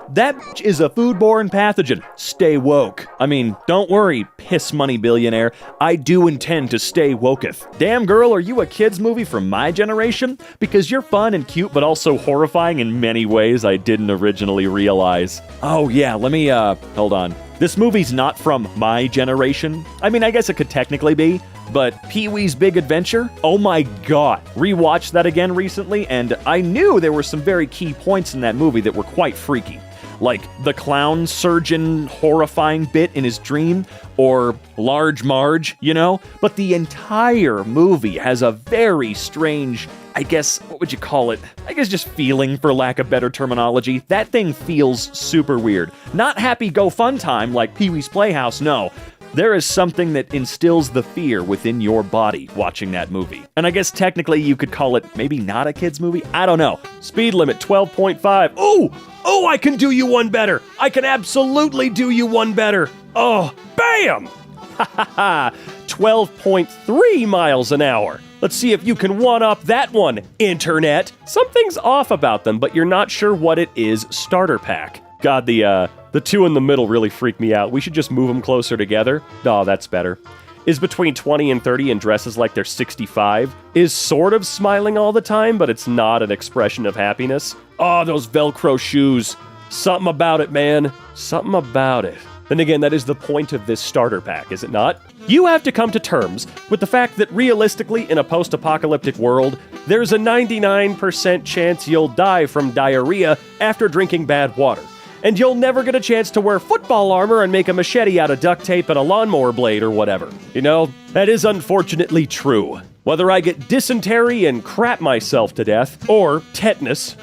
B: that bitch is a foodborne pathogen. Stay woke. I mean, don't worry, piss money billionaire. I do intend to stay woketh. Damn girl, are you a kids movie from my generation? Because you're fun and cute, but also horrifying in many ways I didn't originally realize. Oh yeah, let me, hold on. This movie's not from my generation. I mean, I guess it could technically be, but Pee-wee's Big Adventure? Oh my god. Rewatched that again recently, and I knew there were some very key points in that movie that were quite freaky. Like the clown surgeon horrifying bit in his dream, or Large Marge, you know? But the entire movie has a very strange, I guess, what would you call it? I guess just feeling, for lack of better terminology. That thing feels super weird. Not happy go fun time like Pee-wee's Playhouse, no. There is something that instills the fear within your body watching that movie. And I guess technically you could call it maybe not a kid's movie? I don't know. Speed limit 12.5. Oh, I can do you one better. I can absolutely do you one better. Oh, bam! Ha ha ha. 12.3 miles an hour. Let's see if you can one-up that one, internet. Something's off about them, but you're not sure what it is. Starter pack. God, the two in the middle really freak me out. We should just move them closer together. Oh, that's better. Is between 20 and 30 and dresses like they're 65. Is sort of smiling all the time, but it's not an expression of happiness. Oh, those Velcro shoes. Something about it, man. Something about it. Then again, that is the point of this starter pack, is it not? You have to come to terms with the fact that realistically, in a post-apocalyptic world, there's a 99% chance you'll die from diarrhea after drinking bad water. And you'll never get a chance to wear football armor and make a machete out of duct tape and a lawnmower blade or whatever. You know, that is unfortunately true. Whether I get dysentery and crap myself to death, or tetanus,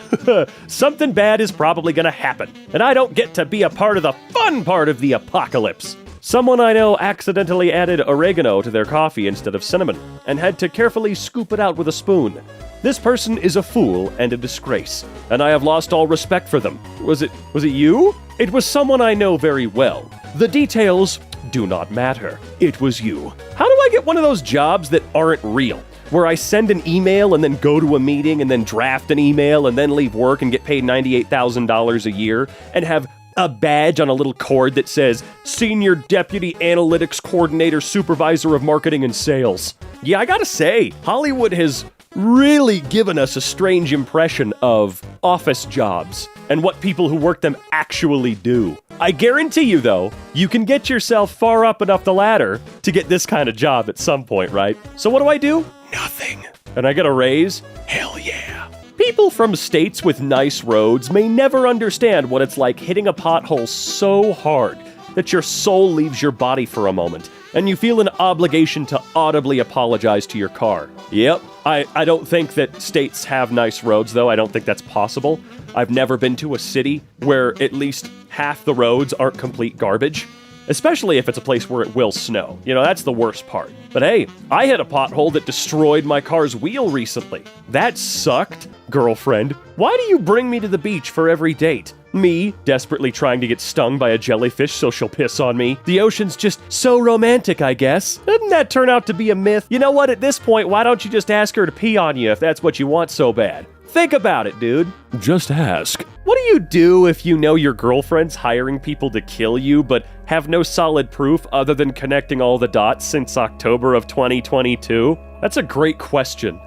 B: something bad is probably gonna happen. And I don't get to be a part of the fun part of the apocalypse. Someone I know accidentally added oregano to their coffee instead of cinnamon, and had to carefully scoop it out with a spoon. This person is a fool and a disgrace, and I have lost all respect for them. Was it you? It was someone I know very well. The details do not matter. It was you. How do I get one of those jobs that aren't real? Where I send an email and then go to a meeting and then draft an email and then leave work and get paid $98,000 a year and have a badge on a little cord that says Senior Deputy Analytics Coordinator Supervisor of Marketing and Sales. Yeah, I gotta say, Hollywood has really given us a strange impression of office jobs and what people who work them actually do. I guarantee you, though, you can get yourself far up enough the ladder to get this kind of job at some point, right? So what do? Nothing. And I get a raise? Hell yeah. People from states with nice roads may never understand what it's like hitting a pothole so hard that your soul leaves your body for a moment, and you feel an obligation to audibly apologize to your car. Yep, I don't think that states have nice roads, though. I don't think that's possible. I've never been to a city where at least half the roads aren't complete garbage, especially if it's a place where it will snow. You know, that's the worst part. But hey, I hit a pothole that destroyed my car's wheel recently. That sucked. Girlfriend, why do you bring me to the beach for every date? Me, desperately trying to get stung by a jellyfish so she'll piss on me. The ocean's just so romantic, I guess. Didn't that turn out to be a myth? You know what, at this point, why don't you just ask her to pee on you if that's what you want so bad? Think about it, dude. Just ask. What do you do if you know your girlfriend's hiring people to kill you, but have no solid proof other than connecting all the dots since October of 2022? That's a great question.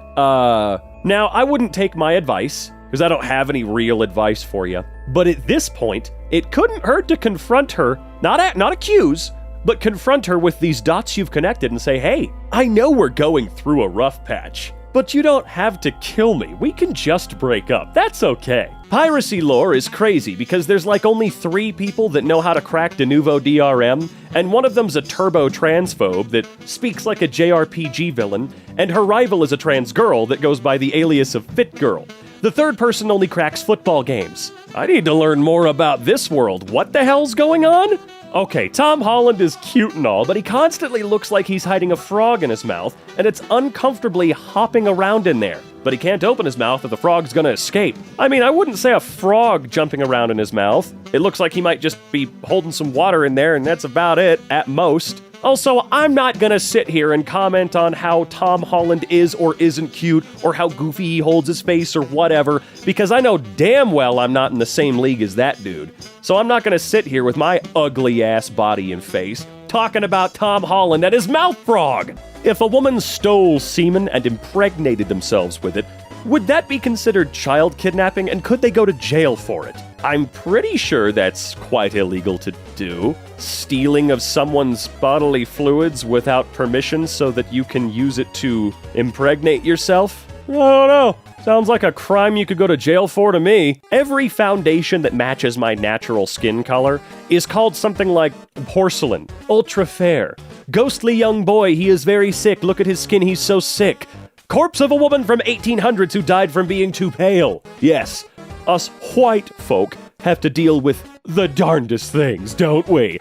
B: Now, I wouldn't take my advice, because I don't have any real advice for you. But at this point, it couldn't hurt to confront her, not accuse,
C: but confront her with these dots you've connected and say, hey, I know we're going through a rough patch, but you don't have to kill me. We can just break up. That's okay. Piracy lore is crazy because there's like only 3 people that know how to crack de nouveau DRM, and one of them's a turbo transphobe that speaks like a JRPG villain, and her rival is a trans girl that goes by the alias of Fit Girl. The third person only cracks football games. I need to learn more about this world. What the hell's going on? Okay, Tom Holland is cute and all, but he constantly looks like he's hiding a frog in his mouth, and it's uncomfortably hopping around in there. But he can't open his mouth or the frog's gonna escape. I mean, I wouldn't say a frog jumping around in his mouth. It looks like he might just be holding some water in there, and that's about it, at most. Also, I'm not gonna sit here and comment on how Tom Holland is or isn't cute, or how goofy he holds his face or whatever, because I know damn well I'm not in the same league as that dude. So I'm not gonna sit here with my ugly-ass body and face talking about Tom Holland and his mouth frog. If a woman stole semen and impregnated themselves with it, would that be considered child kidnapping, and could they go to jail for it? I'm pretty sure that's quite illegal to do. Stealing of someone's bodily fluids without permission so that you can use it to impregnate yourself? I don't know. Sounds like a crime you could go to jail for to me. Every foundation that matches my natural skin color is called something like porcelain, ultra fair, ghostly young boy, he is very sick, look at his skin, he's so sick. Corpse of a woman from 1800s who died from being too pale. Yes, us white folk have to deal with the darndest things, don't we?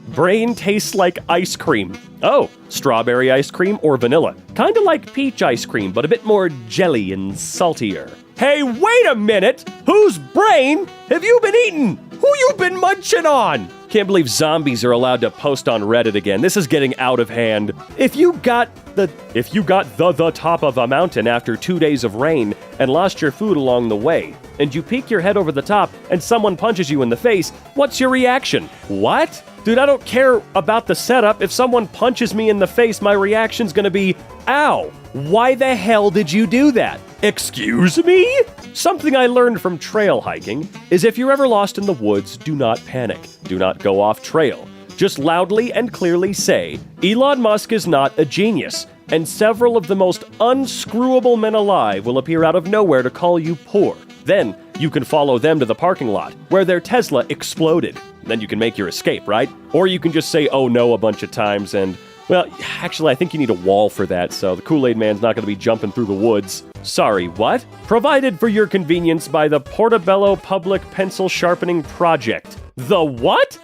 C: Brain tastes like ice cream. Oh, strawberry ice cream or vanilla. Kinda like peach ice cream, but a bit more jelly and saltier. Hey, wait a minute! Whose brain have you been eating? Who you been munching on? Can't believe zombies are allowed to post on Reddit again. This is getting out of hand. If you got the top of a mountain after 2 days of rain and lost your food along the way, and you peek your head over the top and someone punches you in the face, what's your reaction? What? Dude, I don't care about the setup. If someone punches me in the face, my reaction's gonna be, ow, why the hell did you do that? Excuse me? Something I learned from trail hiking is if you're ever lost in the woods, do not panic. Do not go off trail. Just loudly and clearly say, Elon Musk is not a genius, and several of the most unscrewable men alive will appear out of nowhere to call you poor. Then you can follow them to the parking lot where their Tesla exploded. Then you can make your escape, right? Or you can just say, oh no, a bunch of times and, well, actually, I think you need a wall for that, so the Kool-Aid Man's not going to be jumping through the woods. Sorry, what? Provided for your convenience by the Portobello Public Pencil Sharpening Project. The what?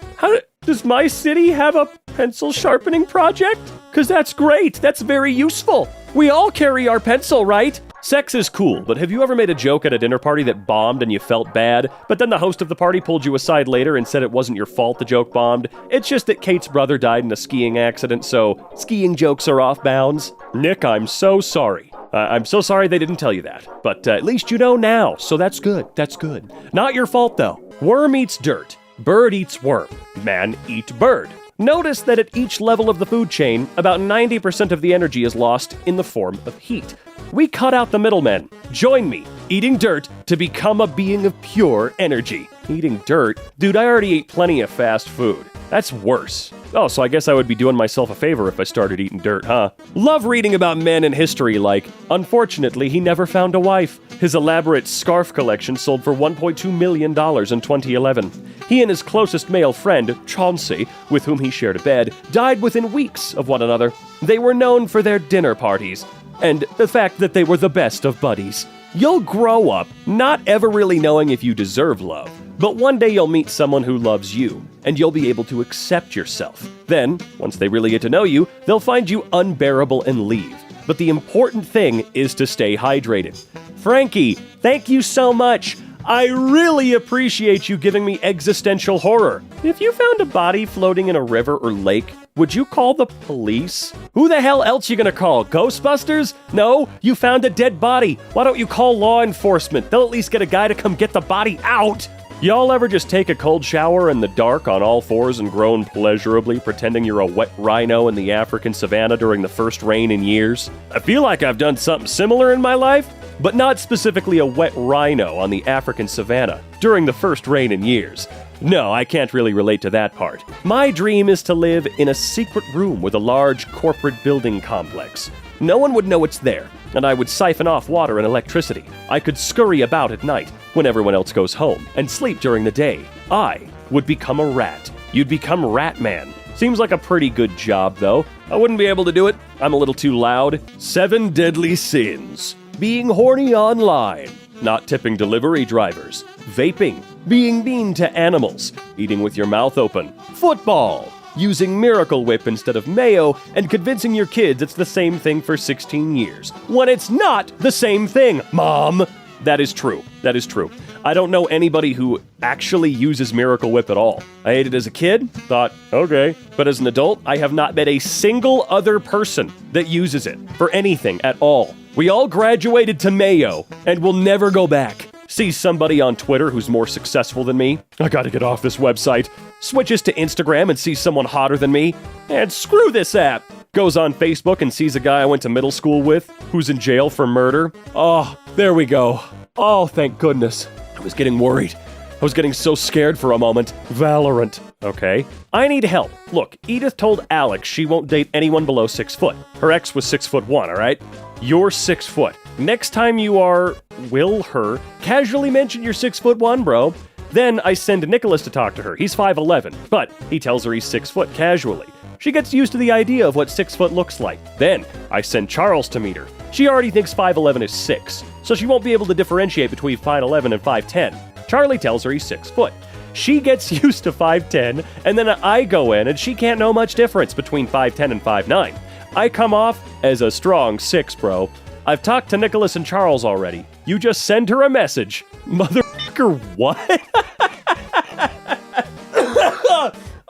C: Does my city have a pencil sharpening project? Because that's great. That's very useful. We all carry our pencil, right? Sex is cool, but have you ever made a joke at a dinner party that bombed and you felt bad, but then the host of the party pulled you aside later and said it wasn't your fault the joke bombed? It's just that Kate's brother died in a skiing accident, so skiing jokes are off bounds. Nick, I'm so sorry. I'm so sorry they didn't tell you that, but at least you know now, so that's good. That's good. Not your fault, though. Worm eats dirt. Bird eats worm. Man eat bird. Notice that at each level of the food chain, about 90% of the energy is lost in the form of heat. We cut out the middlemen. Join me, eating dirt to become a being of pure energy. Eating dirt? Dude, I already ate plenty of fast food. That's worse. Oh, so I guess I would be doing myself a favor if I started eating dirt, huh? Love reading about men in history like, unfortunately, he never found a wife. His elaborate scarf collection sold for $1.2 million in 2011. He and his closest male friend, Chauncey, with whom he shared a bed, died within weeks of one another. They were known for their dinner parties, and the fact that they were the best of buddies. You'll grow up not ever really knowing if you deserve love, but one day you'll meet someone who loves you, and you'll be able to accept yourself. Then, once they really get to know you, they'll find you unbearable and leave. But the important thing is to stay hydrated. Frankie, thank you so much. I really appreciate you giving me existential horror. If you found a body floating in a river or lake, would you call the police? Who the hell else you gonna call? Ghostbusters? No, you found a dead body. Why don't you call law enforcement? They'll at least get a guy to come get the body out. Y'all ever just take a cold shower in the dark on all fours and groan pleasurably, pretending you're a wet rhino in the African savannah during the first rain in years? I feel like I've done something similar in my life, but not specifically a wet rhino on the African savannah during the first rain in years. No, I can't really relate to that part. My dream is to live in a secret room with a large corporate building complex. No one would know it's there, and I would siphon off water and electricity. I could scurry about at night when everyone else goes home and sleep during the day. I would become a rat. You'd become Rat Man. Seems like a pretty good job, though. I wouldn't be able to do it. I'm a little too loud. 7 deadly sins. Being horny online. Not tipping delivery drivers. Vaping. Being mean to animals. Eating with your mouth open. Football. Using Miracle Whip instead of mayo, and convincing your kids it's the same thing for 16 years. When it's not the same thing, Mom! That is true. That is true. I don't know anybody who actually uses Miracle Whip at all. I ate it as a kid, thought, okay. But as an adult, I have not met a single other person that uses it for anything at all. We all graduated to mayo, and we'll never go back. See somebody on Twitter who's more successful than me. I gotta get off this website. Switches to Instagram and sees someone hotter than me. And screw this app. Goes on Facebook and sees a guy I went to middle school with who's in jail for murder. Oh, there we go. Oh, thank goodness. I was getting worried. I was getting so scared for a moment. Valorant. Okay. I need help. Look, Edith told Alex she won't date anyone below 6 foot. Her ex was 6'1", alright? You're 6 foot. Next time you will her casually mention you're 6'1", bro. Then I send Nicholas to talk to her. He's 5'11", but he tells her he's 6 foot casually. She gets used to the idea of what 6 foot looks like. Then I send Charles to meet her. She already thinks 5'11" is 6, so she won't be able to differentiate between 5'11" and 5'10". Charlie tells her he's 6 foot. She gets used to 5'10", and then I go in and she can't know much difference between 5'10" and 5'9". I come off as a strong 6, bro. I've talked to Nicholas and Charles already. You just send her a message. Motherfucker, what?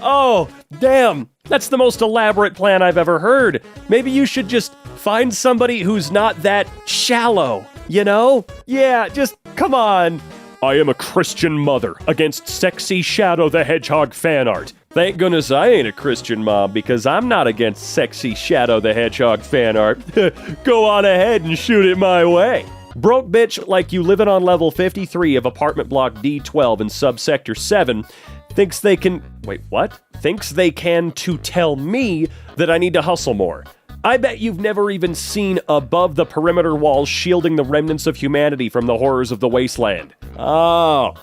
C: Oh, damn. That's the most elaborate plan I've ever heard. Maybe you should just find somebody who's not that shallow, you know? Yeah, just come on. I am a Christian mother against sexy Shadow the Hedgehog fan art. Thank goodness I ain't a Christian mom because I'm not against sexy Shadow the Hedgehog fan art. Go on ahead and shoot it my way. Broke bitch like you living on level 53 of apartment block D12 in subsector 7 thinks they can... Wait, what? Thinks they can to tell me that I need to hustle more. I bet you've never even seen above the perimeter walls shielding the remnants of humanity from the horrors of the wasteland. Oh,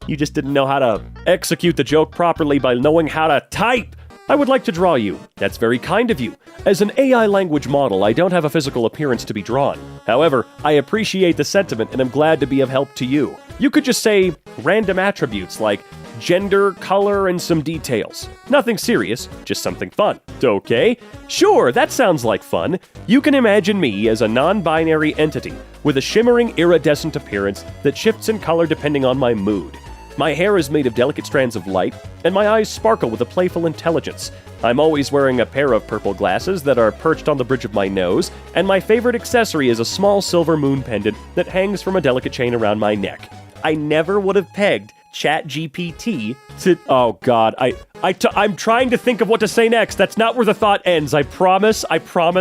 C: you just didn't know how to execute the joke properly by knowing how to type. I would like to draw you. That's very kind of you. As an AI language model, I don't have a physical appearance to be drawn. However, I appreciate the sentiment and I'm glad to be of help to you. You could just say random attributes like gender, color, and some details. Nothing serious, just something fun. Okay? Sure, that sounds like fun. You can imagine me as a non-binary entity with a shimmering iridescent appearance that shifts in color depending on my mood. My hair is made of delicate strands of light, and my eyes sparkle with a playful intelligence. I'm always wearing a pair of purple glasses that are perched on the bridge of my nose, and my favorite accessory is a small silver moon pendant that hangs from a delicate chain around my neck. I never would have pegged ChatGPT to... Oh god, I'm trying to think of what to say next. That's not where the thought ends. I promise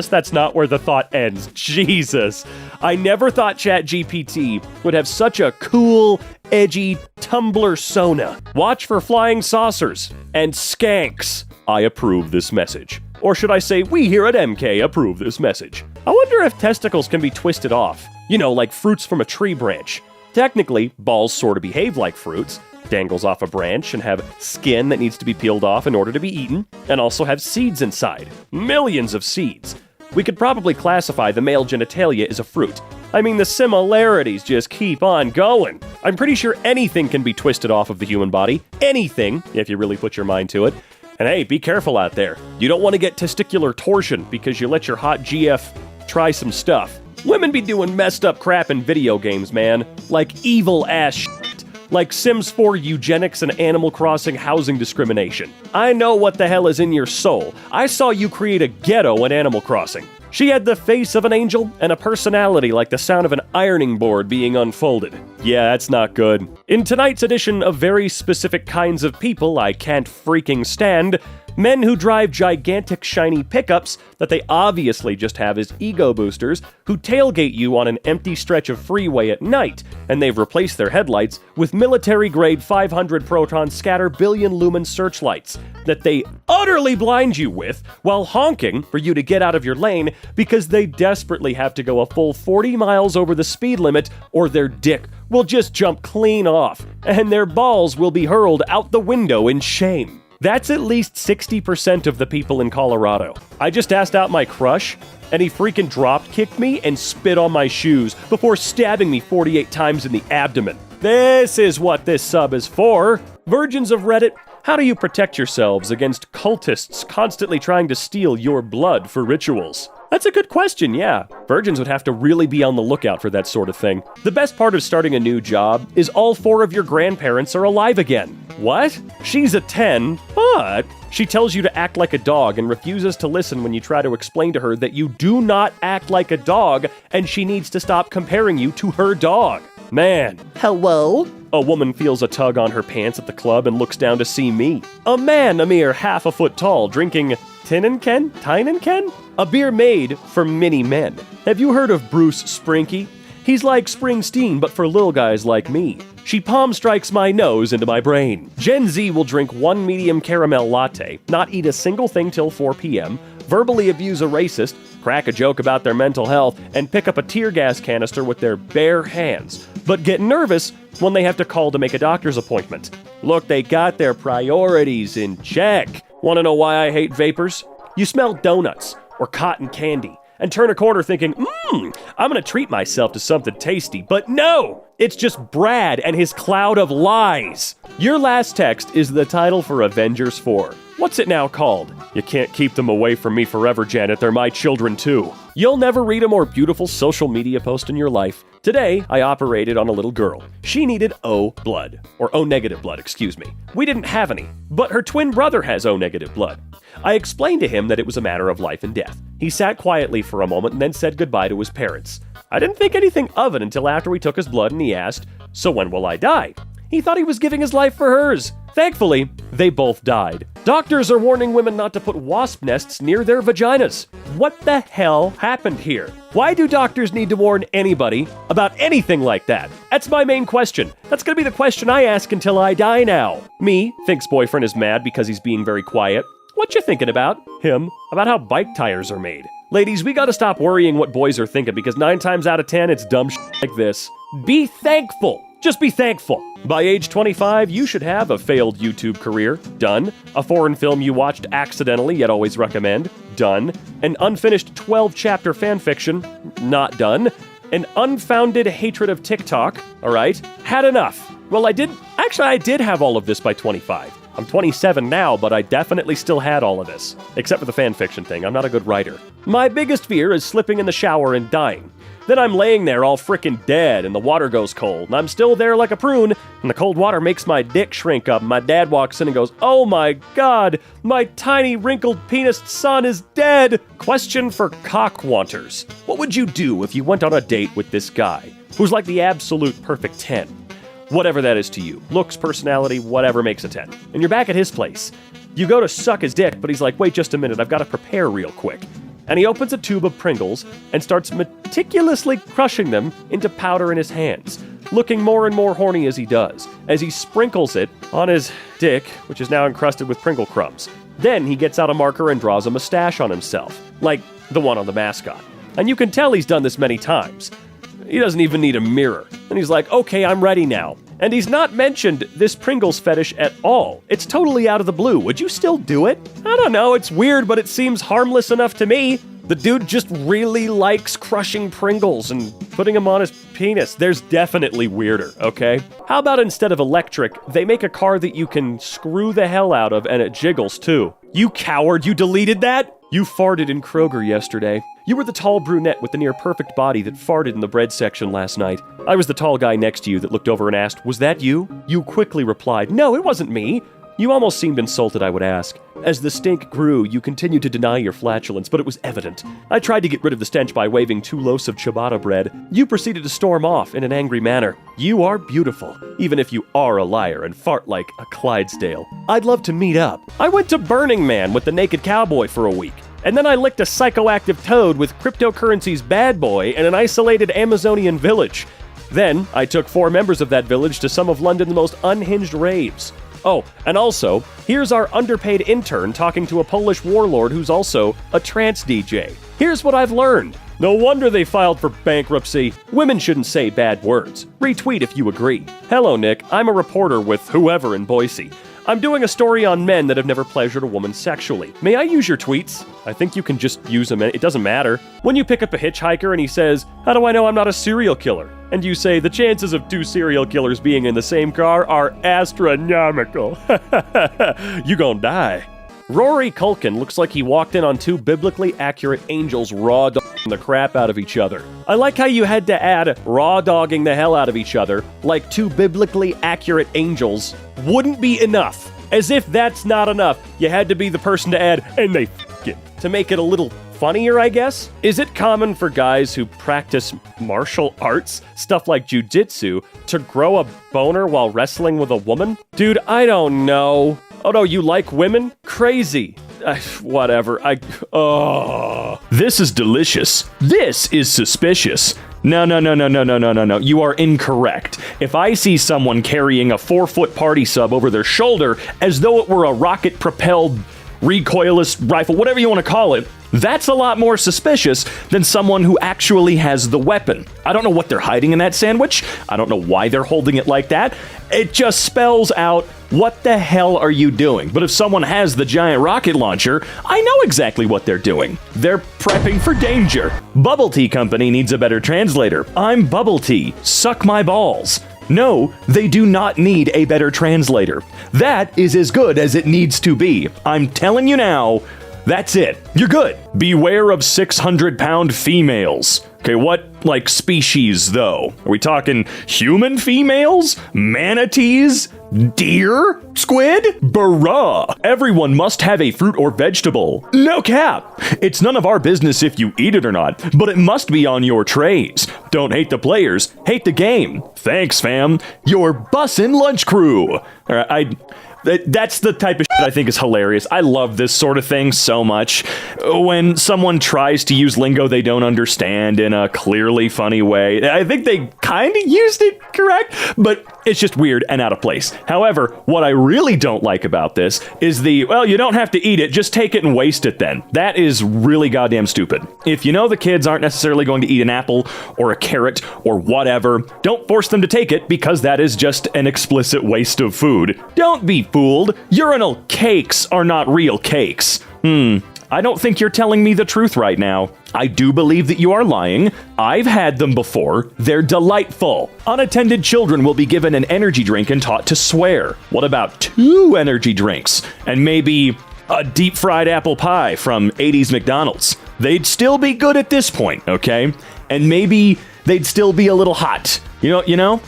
C: that's not where the thought ends. Jesus. I never thought ChatGPT would have such a cool, edgy Tumblr sona. Watch for flying saucers and skanks. I approve this message. Or should I say, we here at EmKay approve this message. I wonder if testicles can be twisted off. You know, like fruits from a tree branch. Technically, balls sort of behave like fruits, dangles off a branch and have skin that needs to be peeled off in order to be eaten, and also have seeds inside. Millions of seeds. We could probably classify the male genitalia as a fruit. I mean, the similarities just keep on going. I'm pretty sure anything can be twisted off of the human body. Anything, if you really put your mind to it. And hey, be careful out there. You don't want to get testicular torsion because you let your hot GF try some stuff. Women be doing messed up crap in video games, man. Like evil ass shit. Like Sims 4 eugenics and Animal Crossing housing discrimination. I know what the hell is in your soul. I saw you create a ghetto in Animal Crossing. She had the face of an angel and a personality like the sound of an ironing board being unfolded. Yeah, that's not good. In tonight's edition of Very Specific Kinds of People I Can't Freaking Stand, Men who drive gigantic shiny pickups that they obviously just have as ego boosters, who tailgate you on an empty stretch of freeway at night, and they've replaced their headlights with military-grade 500 proton scatter billion lumen searchlights that they utterly blind you with while honking for you to get out of your lane because they desperately have to go a full 40 miles over the speed limit or their dick will just jump clean off and their balls will be hurled out the window in shame. That's at least 60% of the people in Colorado. I just asked out my crush, and he freaking drop-kicked me and spit on my shoes before stabbing me 48 times in the abdomen. This is what this sub is for. Virgins of Reddit, how do you protect yourselves against cultists constantly trying to steal your blood for rituals? That's a good question, yeah. Virgins would have to really be on the lookout for that sort of thing. The best part of starting a new job is all 4 of your grandparents are alive again. What? She's a 10, but she tells you to act like a dog and refuses to listen when you try to explain to her that you do not act like a dog and she needs to stop comparing you to her dog. Man. Hello? A woman feels a tug on her pants at the club and looks down to see me. A man a mere half a foot tall drinking Tynenken? A beer made for mini men. Have you heard of Bruce Sprinky? He's like Springsteen, but for little guys like me. She palm strikes my nose into my brain. Gen Z will drink 1 medium caramel latte, not eat a single thing till 4 p.m., verbally abuse a racist, crack a joke about their mental health, and pick up a tear gas canister with their bare hands, but get nervous when they have to call to make a doctor's appointment. Look, they got their priorities in check. Want to know why I hate vapors? You smell donuts or cotton candy and turn a corner thinking, I'm gonna treat myself to something tasty, but no! It's just Brad and his cloud of lies. Your last text is the title for Avengers 4. What's it now called? You can't keep them away from me forever, Janet. They're my children too. You'll never read a more beautiful social media post in your life. Today, I operated on a little girl. She needed O blood, or O negative blood, excuse me. We didn't have any, but her twin brother has O negative blood. I explained to him that it was a matter of life and death. He sat quietly for a moment and then said goodbye to his parents. I didn't think anything of it until after we took his blood and he asked, "So when will I die?" He thought he was giving his life for hers. Thankfully, they both died. Doctors are warning women not to put wasp nests near their vaginas. What the hell happened here? Why do doctors need to warn anybody about anything like that? That's my main question. That's gonna be the question I ask until I die now. Me thinks boyfriend is mad because he's being very quiet. What you thinking about? Him about how bike tires are made. Ladies, we gotta stop worrying what boys are thinking because 9 times out of 10, it's dumb shit like this. Be thankful. Just be thankful. By age 25, you should have a failed YouTube career. Done. A foreign film you watched accidentally yet always recommend. Done. An unfinished 12-chapter fanfiction. Not done. An unfounded hatred of TikTok. All right. Had enough. Well, I did have all of this by 25. I'm 27 now, but I definitely still had all of this. Except for the fanfiction thing. I'm not a good writer. My biggest fear is slipping in the shower and dying. Then I'm laying there all frickin' dead and the water goes cold and I'm still there like a prune and the cold water makes my dick shrink up and my dad walks in and goes, "Oh my god, my tiny wrinkled penis son is dead." Question for cockwanters. What would you do if you went on a date with this guy who's like the absolute perfect 10? Whatever that is to you. Looks, personality, whatever makes a 10. And you're back at his place. You go to suck his dick, but he's like, "Wait just a minute, I've got to prepare real quick." And he opens a tube of Pringles and starts meticulously crushing them into powder in his hands, looking more and more horny as he does, as he sprinkles it on his dick, which is now encrusted with Pringle crumbs. Then he gets out a marker and draws a mustache on himself, like the one on the mascot. And you can tell he's done this many times. He doesn't even need a mirror. And he's like, "Okay, I'm ready now." And he's not mentioned this Pringles fetish at all. It's totally out of the blue. Would you still do it? I don't know, it's weird, but it seems harmless enough to me. The dude just really likes crushing Pringles and putting them on his penis. There's definitely weirder, okay? How about instead of electric, they make a car that you can screw the hell out of and it jiggles too? You coward, you deleted that? You farted in Kroger yesterday. You were the tall brunette with the near-perfect body that farted in the bread section last night. I was the tall guy next to you that looked over and asked, "Was that you?" You quickly replied, "No, it wasn't me." You almost seemed insulted, I would ask. As the stink grew, you continued to deny your flatulence, but it was evident. I tried to get rid of the stench by waving 2 loaves of ciabatta bread. You proceeded to storm off in an angry manner. You are beautiful, even if you are a liar and fart like a Clydesdale. I'd love to meet up. I went to Burning Man with the Naked Cowboy for a week. And then I licked a psychoactive toad with cryptocurrency's bad boy in an isolated Amazonian village. Then, I took 4 members of that village to some of London's most unhinged raves. Oh, and also, here's our underpaid intern talking to a Polish warlord who's also a trance DJ. Here's what I've learned. No wonder they filed for bankruptcy. Women shouldn't say bad words. Retweet if you agree. Hello, Nick. I'm a reporter with whoever in Boise. I'm doing a story on men that have never pleasured a woman sexually. May I use your tweets? I think you can just use them. It doesn't matter. When you pick up a hitchhiker and he says, "How do I know I'm not a serial killer?" And you say, "The chances of 2 serial killers being in the same car are astronomical." You gonna die. Rory Culkin looks like he walked in on 2 biblically accurate angels raw dogging the crap out of each other. I like how you had to add raw dogging the hell out of each other, like 2 biblically accurate angels wouldn't be enough. As if that's not enough, you had to be the person to add, "and they f***ing," to make it a little funnier, I guess? Is it common for guys who practice martial arts, stuff like jujitsu, to grow a boner while wrestling with a woman? Dude, I don't know. Oh no, you like women? Crazy. Whatever.
A: This is delicious. This is suspicious. No. You are incorrect. If I see someone carrying a 4-foot party sub over their shoulder as though it were a rocket-propelled recoilless rifle, whatever you want to call it, that's a lot more suspicious than someone who actually has the weapon. I don't know what they're hiding in that sandwich. I don't know why they're holding it like that. It just spells out, what the hell are you doing? But if someone has the giant rocket launcher, I know exactly what they're doing. They're prepping for danger. Bubble Tea Company needs a better translator. I'm Bubble Tea. Suck my balls. No, they do not need a better translator. That is as good as it needs to be. I'm telling you now, that's it. You're good. Beware of 600-pound females. Okay, what, species, though? Are we talking human females? Manatees? Deer? Squid? Bruh. Everyone must have a fruit or vegetable. No cap. It's none of our business if you eat it or not, but it must be on your trays. Don't hate the players, hate the game. Thanks, fam. Your bussin' lunch crew. All right, that's the type of shit I think is hilarious. I love this sort of thing so much. When someone tries to use lingo they don't understand in a clearly funny way. I think they kind of used it correct, but it's just weird and out of place. However, what I really don't like about this is well, you don't have to eat it, just take it and waste it then. That is really goddamn stupid. If you know the kids aren't necessarily going to eat an apple or a carrot or whatever, don't force them to take it because that is just an explicit waste of food. Don't be fooled. Urinal cakes are not real cakes. I don't think you're telling me the truth right now. I do believe that you are lying. I've had them before. They're delightful. Unattended children will be given an energy drink and taught to swear. What about 2 energy drinks? And maybe a deep-fried apple pie from 80s McDonald's. They'd still be good at this point, okay? And maybe they'd still be a little hot. You know?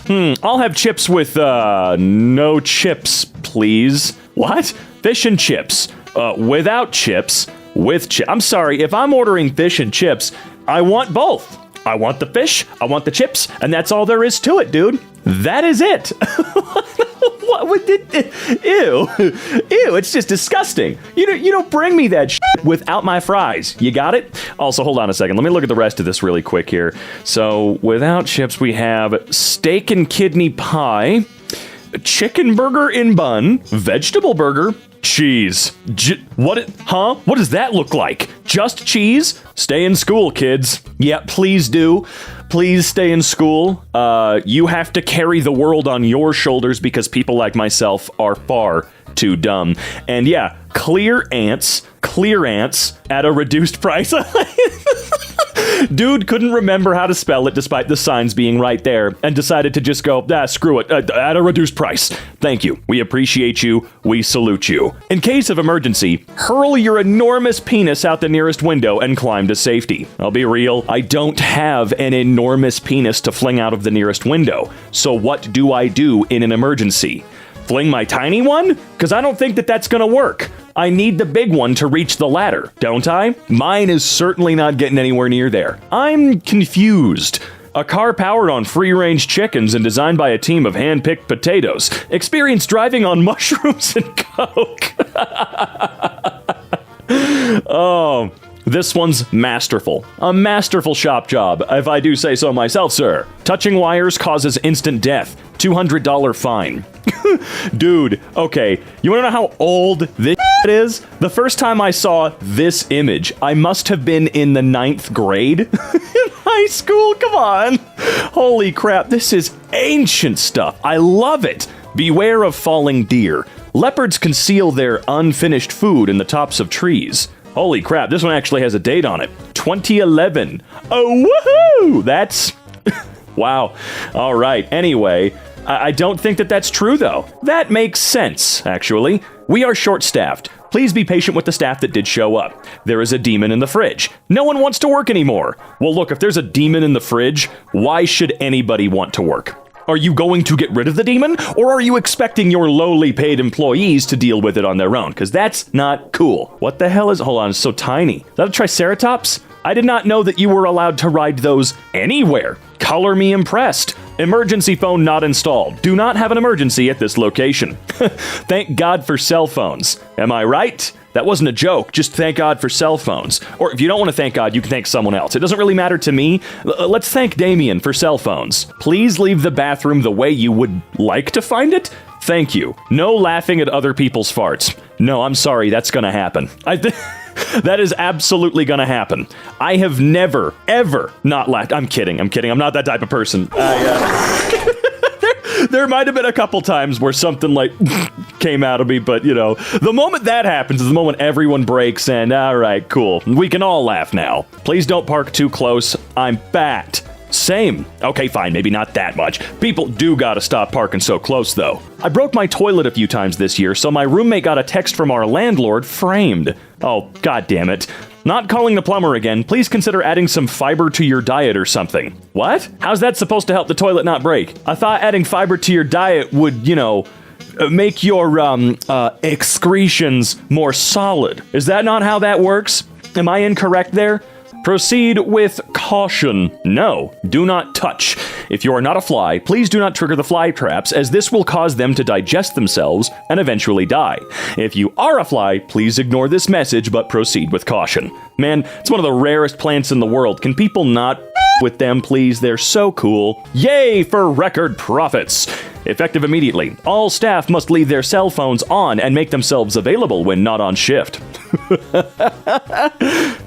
A: I'll have chips with, no chips, please. What? Fish and chips. Without chips. With chips. I'm sorry, if I'm ordering fish and chips, I want both. I want the fish, I want the chips, and that's all there is to it, dude. That is it. What would it? Ew. Ew, it's just disgusting. You don't bring me that shit without my fries. You got it? Also, hold on a second. Let me look at the rest of this really quick here. So, without chips, we have steak and kidney pie, chicken burger in bun, vegetable burger, cheese. What does that look like? Just cheese? Stay in school, kids. Yeah, please do. Please stay in school. You have to carry the world on your shoulders because people like myself are far too dumb. And yeah, clear ants at a reduced price. Dude couldn't remember how to spell it despite the signs being right there and decided to just go, screw it, at a reduced price. Thank you. We appreciate you. We salute you. In case of emergency, hurl your enormous penis out the nearest window and climb to safety. I'll be real, I don't have an enormous penis to fling out of the nearest window. So what do I do in an emergency?
B: Fling my tiny one? Because I don't think that that's gonna work. I need the big one to reach the ladder, don't I? Mine is certainly not getting anywhere near there. I'm confused. A car powered on free-range chickens and designed by a team of hand-picked potatoes. Experience driving on mushrooms and coke. Oh, this one's masterful. A masterful shop job, if I do say so myself, sir. Touching wires causes instant death. $200 fine. Dude, okay, you wanna know how old this is? The first time I saw this image, I must have been in the 9th grade. In high school, come on. Holy crap, this is ancient stuff. I love it. Beware of falling deer. Leopards conceal their unfinished food in the tops of trees. Holy crap, this one actually has a date on it. 2011. Oh, woohoo! That's... wow. All right, anyway... I don't think that that's true, though. That makes sense, actually. We are short-staffed. Please be patient with the staff that did show up. There is a demon in the fridge. No one wants to work anymore. Well, look, if there's a demon in the fridge, why should anybody want to work? Are you going to get rid of the demon? Or are you expecting your lowly paid employees to deal with it on their own? Because that's not cool. What the hell is... Hold on, it's so tiny. Is that a Triceratops? I did not know that you were allowed to ride those anywhere. Color me impressed. Emergency phone not installed. Do not have an emergency at this location. Thank God for cell phones. Am I right? That wasn't a joke. Just thank God for cell phones. Or if you don't want to thank God, you can thank someone else. It doesn't really matter to me. Let's thank Damien for cell phones. Please leave the bathroom the way you would like to find it. Thank you. No laughing at other people's farts. No, I'm sorry. That's gonna happen. That is absolutely gonna happen. I have never, ever not laughed. I'm kidding. I'm not that type of person. There might have been a couple times where something like came out of me, but you know, the moment that happens is the moment everyone breaks and all right, cool. We can all laugh now. Please don't park too close. I'm fat. Same. Okay, fine, maybe not that much. People do gotta stop parking so close, though. I broke my toilet a few times this year, so my roommate got a text from our landlord framed. Oh, god damn it. Not calling the plumber again. Please consider adding some fiber to your diet or something. What? How's that supposed to help the toilet not break? I thought adding fiber to your diet would, you know, make your, excretions more solid. Is that not how that works? Am I incorrect there? Proceed with caution. No, do not touch. If you are not a fly, please do not trigger the fly traps, as this will cause them to digest themselves and eventually die. If you are a fly, please ignore this message, but proceed with caution. Man, it's one of the rarest plants in the world. Can people not with them, please? They're so cool. Yay for record profits! Effective immediately. All staff must leave their cell phones on and make themselves available when not on shift.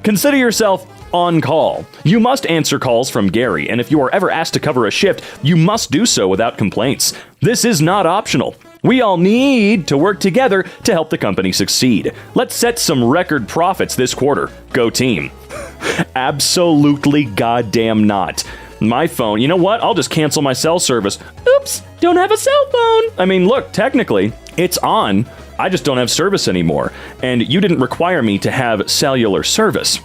B: Consider yourself on call. You must answer calls from Gary, and if you are ever asked to cover a shift, you must do so without complaints. This is not optional. We all need to work together to help the company succeed. Let's set some record profits this quarter. Go team. Absolutely goddamn not. My phone, you know what? I'll just cancel my cell service. Oops, don't have a cell phone. I mean, look, technically, it's on. I just don't have service anymore. And you didn't require me to have cellular service.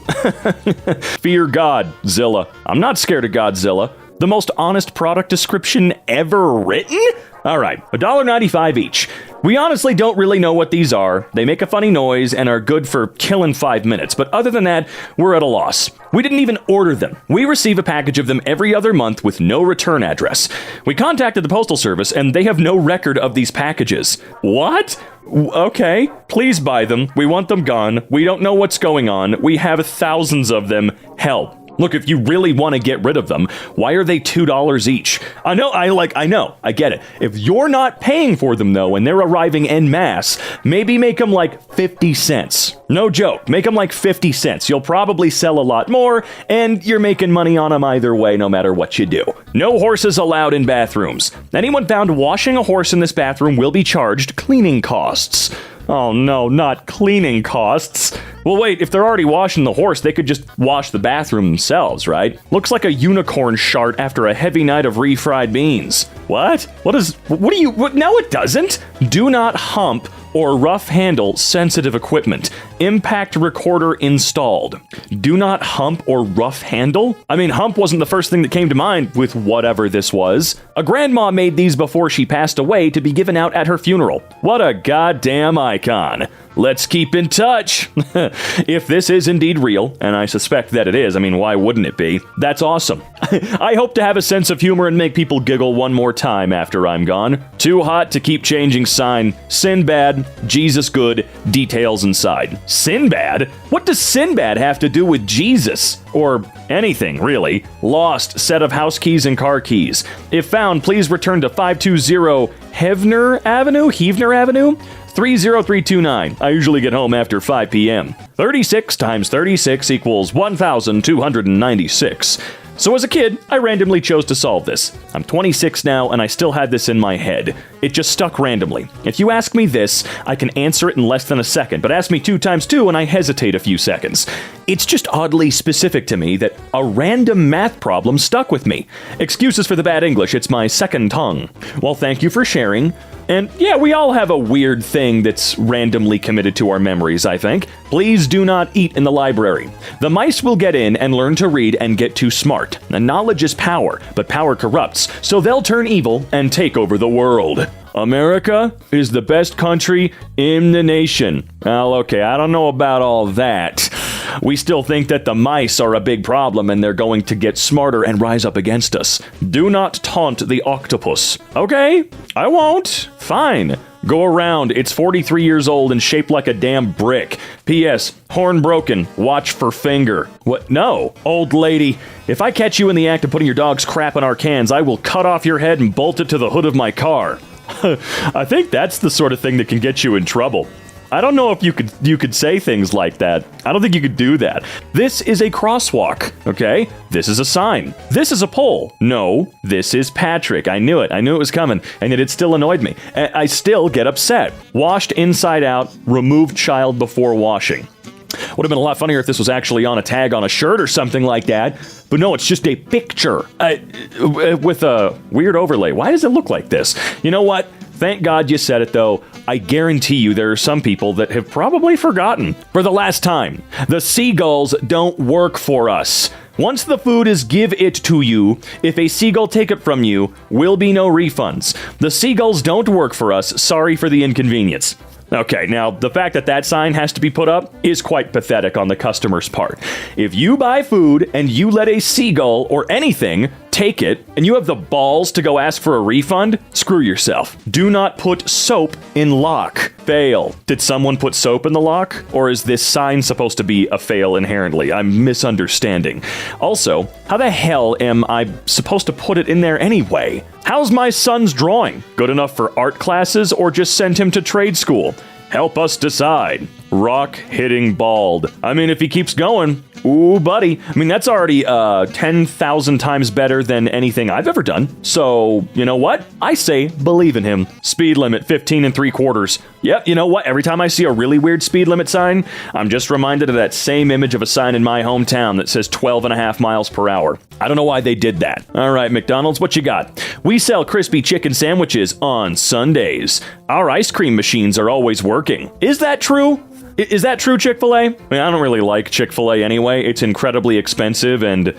B: Fear God, Zilla. I'm not scared of Godzilla. The most honest product description ever written? All right, $1.95 each. We honestly don't really know what these are. They make a funny noise and are good for killing 5 minutes, but other than that, we're at a loss. We didn't even order them. We receive a package of them every other month with no return address. We contacted the Postal Service and they have no record of these packages. What? Okay, please buy them. We want them gone. We don't know what's going on. We have thousands of them. Help. Look, if you really want to get rid of them, why are they $2 each? I know, I get it. If you're not paying for them, though, and they're arriving en masse, maybe make them like 50 cents. No joke, make them like 50 cents. You'll probably sell a lot more, and you're making money on them either way, no matter what you do. No horses allowed in bathrooms. Anyone found washing a horse in this bathroom will be charged cleaning costs. Oh no, not cleaning costs. Well wait, if they're already washing the horse, they could just wash the bathroom themselves, right? Looks like a unicorn shart after a heavy night of refried beans. What? No it doesn't! Do not hump or rough handle sensitive equipment. impact recorder installed. Do not hump or rough handle? I mean, hump wasn't the first thing that came to mind with whatever this was. A grandma made these before she passed away to be given out at her funeral. What a goddamn icon. Let's keep in touch. If this is indeed real, and I suspect that it is, I mean, why wouldn't it be? That's awesome. I hope to have a sense of humor and make people giggle one more time after I'm gone. Too hot to keep changing sign. Sinbad, Jesus good, details inside. Sinbad? What does Sinbad have to do with Jesus? Or anything, really. Lost set of house keys and car keys. If found, please return to 520 Heavener Avenue? 30329. I usually get home after 5 p.m. 36 times 36 equals 1,296. So as a kid, I randomly chose to solve this. I'm 26 now, and I still had this in my head. It just stuck randomly. If you ask me this, I can answer it in less than a second, but ask me 2 times 2 and I hesitate a few seconds. It's just oddly specific to me that a random math problem stuck with me. Excuses for the bad English, it's my second tongue. Well, thank you for sharing. And yeah, we all have a weird thing that's randomly committed to our memories, I think. Please do not eat in the library. The mice will get in and learn to read and get too smart. And knowledge is power, but power corrupts, so they'll turn evil and take over the world. America is the best country in the nation. Well, okay, I don't know about all that. We still think that the mice are a big problem and they're going to get smarter and rise up against us. Do not taunt the octopus. Okay, I won't. Fine. Go around. It's 43 years old and shaped like a damn brick. P.S. Horn broken. Watch for finger. What? No. Old lady, if I catch you in the act of putting your dog's crap in our cans, I will cut off your head and bolt it to the hood of my car. I think that's the sort of thing that can get you in trouble. I don't know if you could say things like that. I don't think you could do that. This is a crosswalk, okay? This is a sign. This is a pole. No, this is Patrick. I knew it. I knew it was coming, and yet it still annoyed me. I still get upset. Washed inside out, removed child before washing. Would have been a lot funnier if this was actually on a tag on a shirt or something like that. But no, it's just a picture with a weird overlay. Why does it look like this? You know what? Thank God you said it, though. I guarantee you there are some people that have probably forgotten. For the last time, the seagulls don't work for us. Once the food is give it to you, if a seagull take it from you, will be no refunds. The seagulls don't work for us. Sorry for the inconvenience. Okay, now, the fact that that sign has to be put up is quite pathetic on the customer's part. If you buy food and you let a seagull or anything take it, and you have the balls to go ask for a refund, screw yourself. Do not put soap in lock. Fail. Did someone put soap in the lock? Or is this sign supposed to be a fail inherently? I'm misunderstanding. Also, how the hell am I supposed to put it in there anyway? How's my son's drawing? Good enough for art classes or just send him to trade school? Help us decide. Rock hitting bald. I mean, if he keeps going, ooh, buddy. I mean, that's already 10,000 times better than anything I've ever done. So, you know what? I say believe in him. Speed limit 15 3/4. Yep, you know what? Every time I see a really weird speed limit sign, I'm just reminded of that same image of a sign in my hometown that says 12.5 miles per hour. I don't know why they did that. All right, McDonald's, what you got? We sell crispy chicken sandwiches on Sundays. Our ice cream machines are always working. Is that true? Is that true, Chick-fil-A? I mean, I don't really like Chick-fil-A anyway. It's incredibly expensive and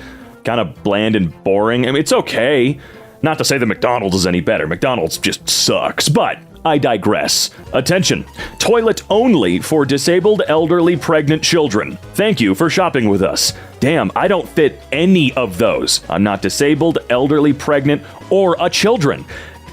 B: kind of bland and boring. I mean, it's okay. Not to say that McDonald's is any better. McDonald's just sucks, but I digress. Attention. Toilet only for disabled, elderly, pregnant children. Thank you for shopping with us. Damn, I don't fit any of those. I'm not disabled, elderly, pregnant, or a children.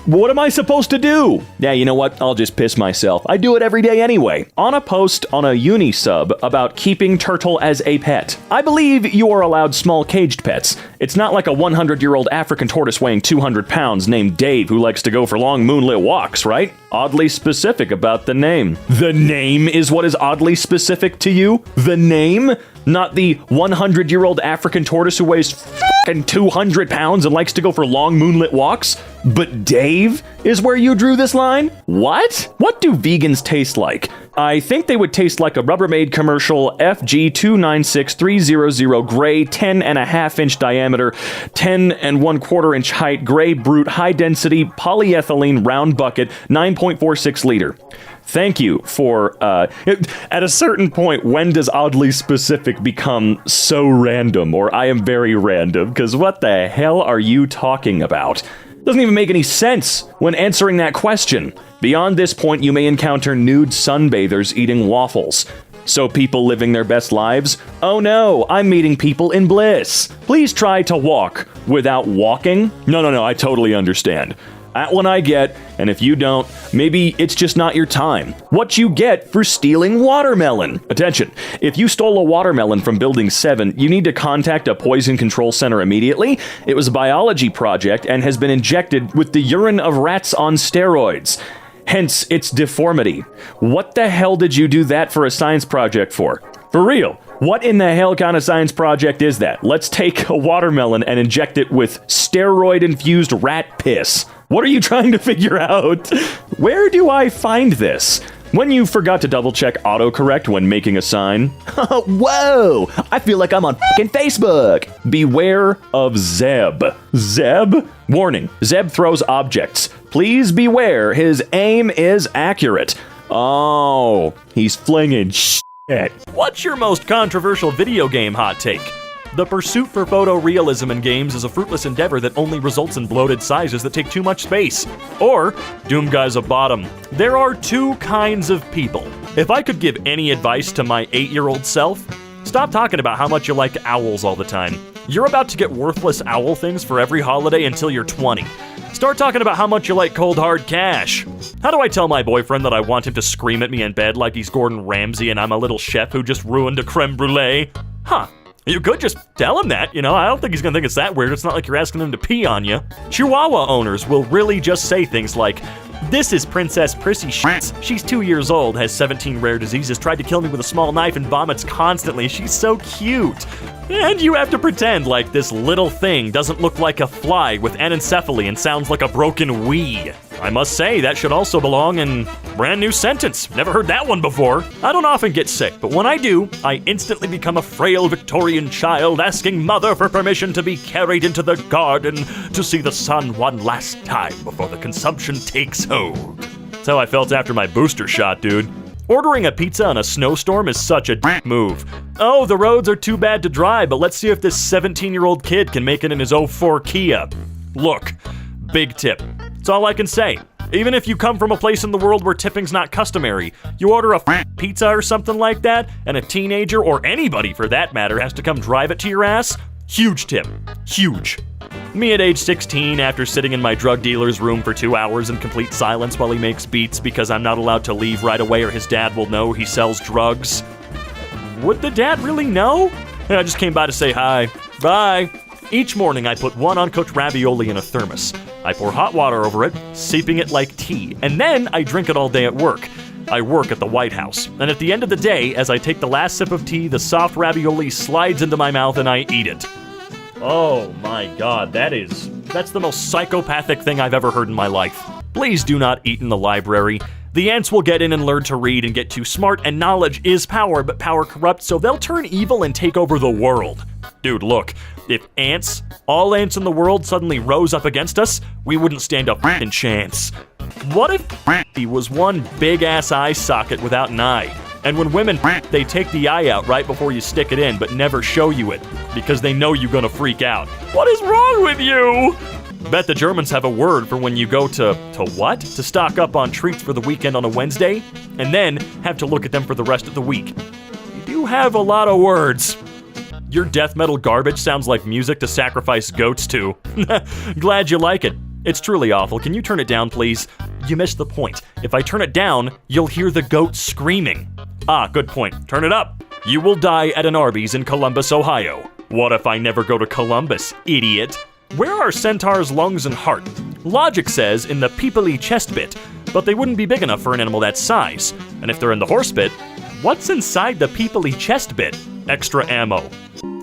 B: What am I supposed to do? Yeah, you know what? I'll just piss myself. I do it every day anyway. On a post on a uni sub about keeping turtle as a pet. I believe you are allowed small caged pets. It's not like a 100-year-old African tortoise weighing 200 pounds named Dave who likes to go for long moonlit walks, right? Oddly specific about the name. The name is what is oddly specific to you? The name? Not the 100-year-old African tortoise who weighs f***ing 200 pounds and likes to go for long moonlit walks? But Dave is where you drew this line? What? What do vegans taste like? I think they would taste like a Rubbermaid commercial FG296300 gray 10.5-inch diameter, 10 1/4-inch height, gray brute, high density polyethylene round bucket, 9.46 liter. Thank you for, at a certain point, when does oddly specific become so random, or I am very random? Because what the hell are you talking about? Doesn't even make any sense when answering that question. Beyond this point, you may encounter nude sunbathers eating waffles. So people living their best lives? Oh no, I'm meeting people in bliss. Please try to walk without walking. No, I totally understand. That one I get, and if you don't, maybe it's just not your time. What you get for stealing watermelon. Attention, if you stole a watermelon from Building 7, you need to contact a poison control center immediately. It was a biology project and has been injected with the urine of rats on steroids. Hence its deformity. What the hell did you do that for a science project for? For real, what in the hell kind of science project is that? Let's take a watermelon and inject it with steroid-infused rat piss. What are you trying to figure out? Where do I find this? When you forgot to double-check autocorrect when making a sign. Whoa! I feel like I'm on fucking Facebook! Beware of Zeb. Zeb? Warning, Zeb throws objects. Please beware, his aim is accurate. Oh, he's flinging shit.
A: What's your most controversial video game hot take? The pursuit for photorealism in games is a fruitless endeavor that only results in bloated sizes that take too much space. Or, Doom Guy's a bottom. There are two kinds of people. If I could give any advice to my 8-year-old self, stop talking about how much you like owls all the time. You're about to get worthless owl things for every holiday until you're 20. Start talking about how much you like cold hard cash. How do I tell my boyfriend that I want him to scream at me in bed like he's Gordon Ramsay and I'm a little chef who just ruined a creme brulee? Huh. You could just tell him that, I don't think he's gonna think it's that weird. It's not like you're asking him to pee on you. Chihuahua owners will really just say things like, "This is Princess Prissy Shits. She's 2 years old, has 17 rare diseases, tried to kill me with a small knife and vomits constantly. She's so cute." And you have to pretend like this little thing doesn't look like a fly with anencephaly and sounds like a broken Wii. I must say, that should also belong in brand new sentence. Never heard that one before. I don't often get sick, but when I do, I instantly become a frail Victorian child asking mother for permission to be carried into the garden to see the sun one last time before the consumption takes hold. That's how I felt after my booster shot, dude. Ordering a pizza in a snowstorm is such a dick move. Oh, the roads are too bad to drive, but let's see if this 17-year-old kid can make it in his '04 Kia. Look, big tip. That's all I can say. Even if you come from a place in the world where tipping's not customary, you order a pizza or something like that, and a teenager, or anybody for that matter, has to come drive it to your ass, huge tip. Huge. Me at age 16, after sitting in my drug dealer's room for 2 hours in complete silence while he makes beats because I'm not allowed to leave right away or his dad will know he sells drugs. Would the dad really know? I just came by to say hi. Bye. Each morning I put one uncooked ravioli in a thermos. I pour hot water over it, sipping it like tea, and then I drink it all day at work. I work at the White House, and at the end of the day, as I take the last sip of tea, the soft ravioli slides into my mouth and I eat it. Oh my god, that's the most psychopathic thing I've ever heard in my life. Please do not eat in the library. The ants will get in and learn to read and get too smart, and knowledge is power, but power corrupts, so they'll turn evil and take over the world. Dude, look, if ants, all ants in the world suddenly rose up against us, we wouldn't stand a f***ing chance. What if he was one big-ass eye socket without an eye? And when women, they take the eye out right before you stick it in, but never show you it, because they know you're gonna freak out. What is wrong with you? Bet the Germans have a word for when you go to what? To stock up on treats for the weekend on a Wednesday, and then have to look at them for the rest of the week. You do have a lot of words. Your death metal garbage sounds like music to sacrifice goats to. Glad you like it. It's truly awful. Can you turn it down, please? You missed the point. If I turn it down, you'll hear the goats screaming. Ah, good point. Turn it up. You will die at an Arby's in Columbus, Ohio. What if I never go to Columbus, idiot? Where are centaurs' lungs and heart? Logic says in the peeply chest bit, but they wouldn't be big enough for an animal that size. And if they're in the horse bit, what's inside the peeply chest bit? Extra ammo.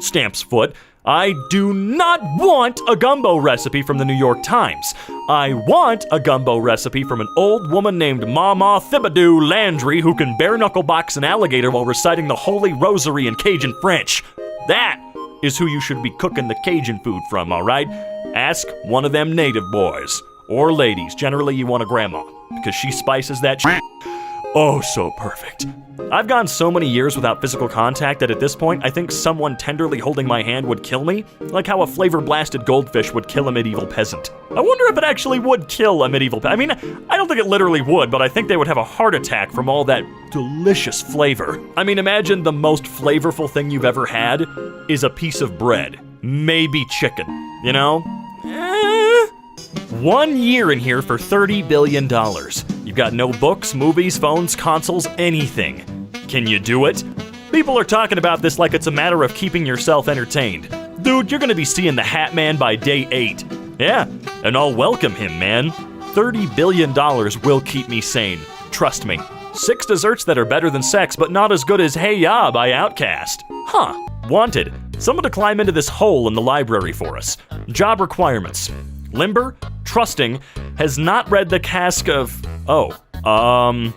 A: Stamp's foot. I do not want a gumbo recipe from the New York Times. I want a gumbo recipe from an old woman named Mama Thibodeau Landry who can bare-knuckle box an alligator while reciting the Holy Rosary in Cajun French. That is who you should be cooking the Cajun food from, alright? Ask one of them native boys. Or ladies. Generally, you want a grandma, because she spices that shit oh so perfect. I've gone so many years without physical contact that at this point, I think someone tenderly holding my hand would kill me, like how a flavor-blasted goldfish would kill a medieval peasant. I wonder if it actually would kill a medieval peasant. I mean, I don't think it literally would, but I think they would have a heart attack from all that delicious flavor. I mean, imagine the most flavorful thing you've ever had is a piece of bread. Maybe chicken, you know? 1 year in here for $30 billion. You've got no books, movies, phones, consoles, anything. Can you do it? People are talking about this like it's a matter of keeping yourself entertained. Dude, you're gonna be seeing the Hat Man by day 8. Yeah, and I'll welcome him, man. $30 billion will keep me sane. Trust me. 6 desserts that are better than sex, but not as good as Hey Ya by Outkast. Huh. Wanted. Someone to climb into this hole in the library for us. Job requirements. Limber, trusting, has not read the cask of... Khloe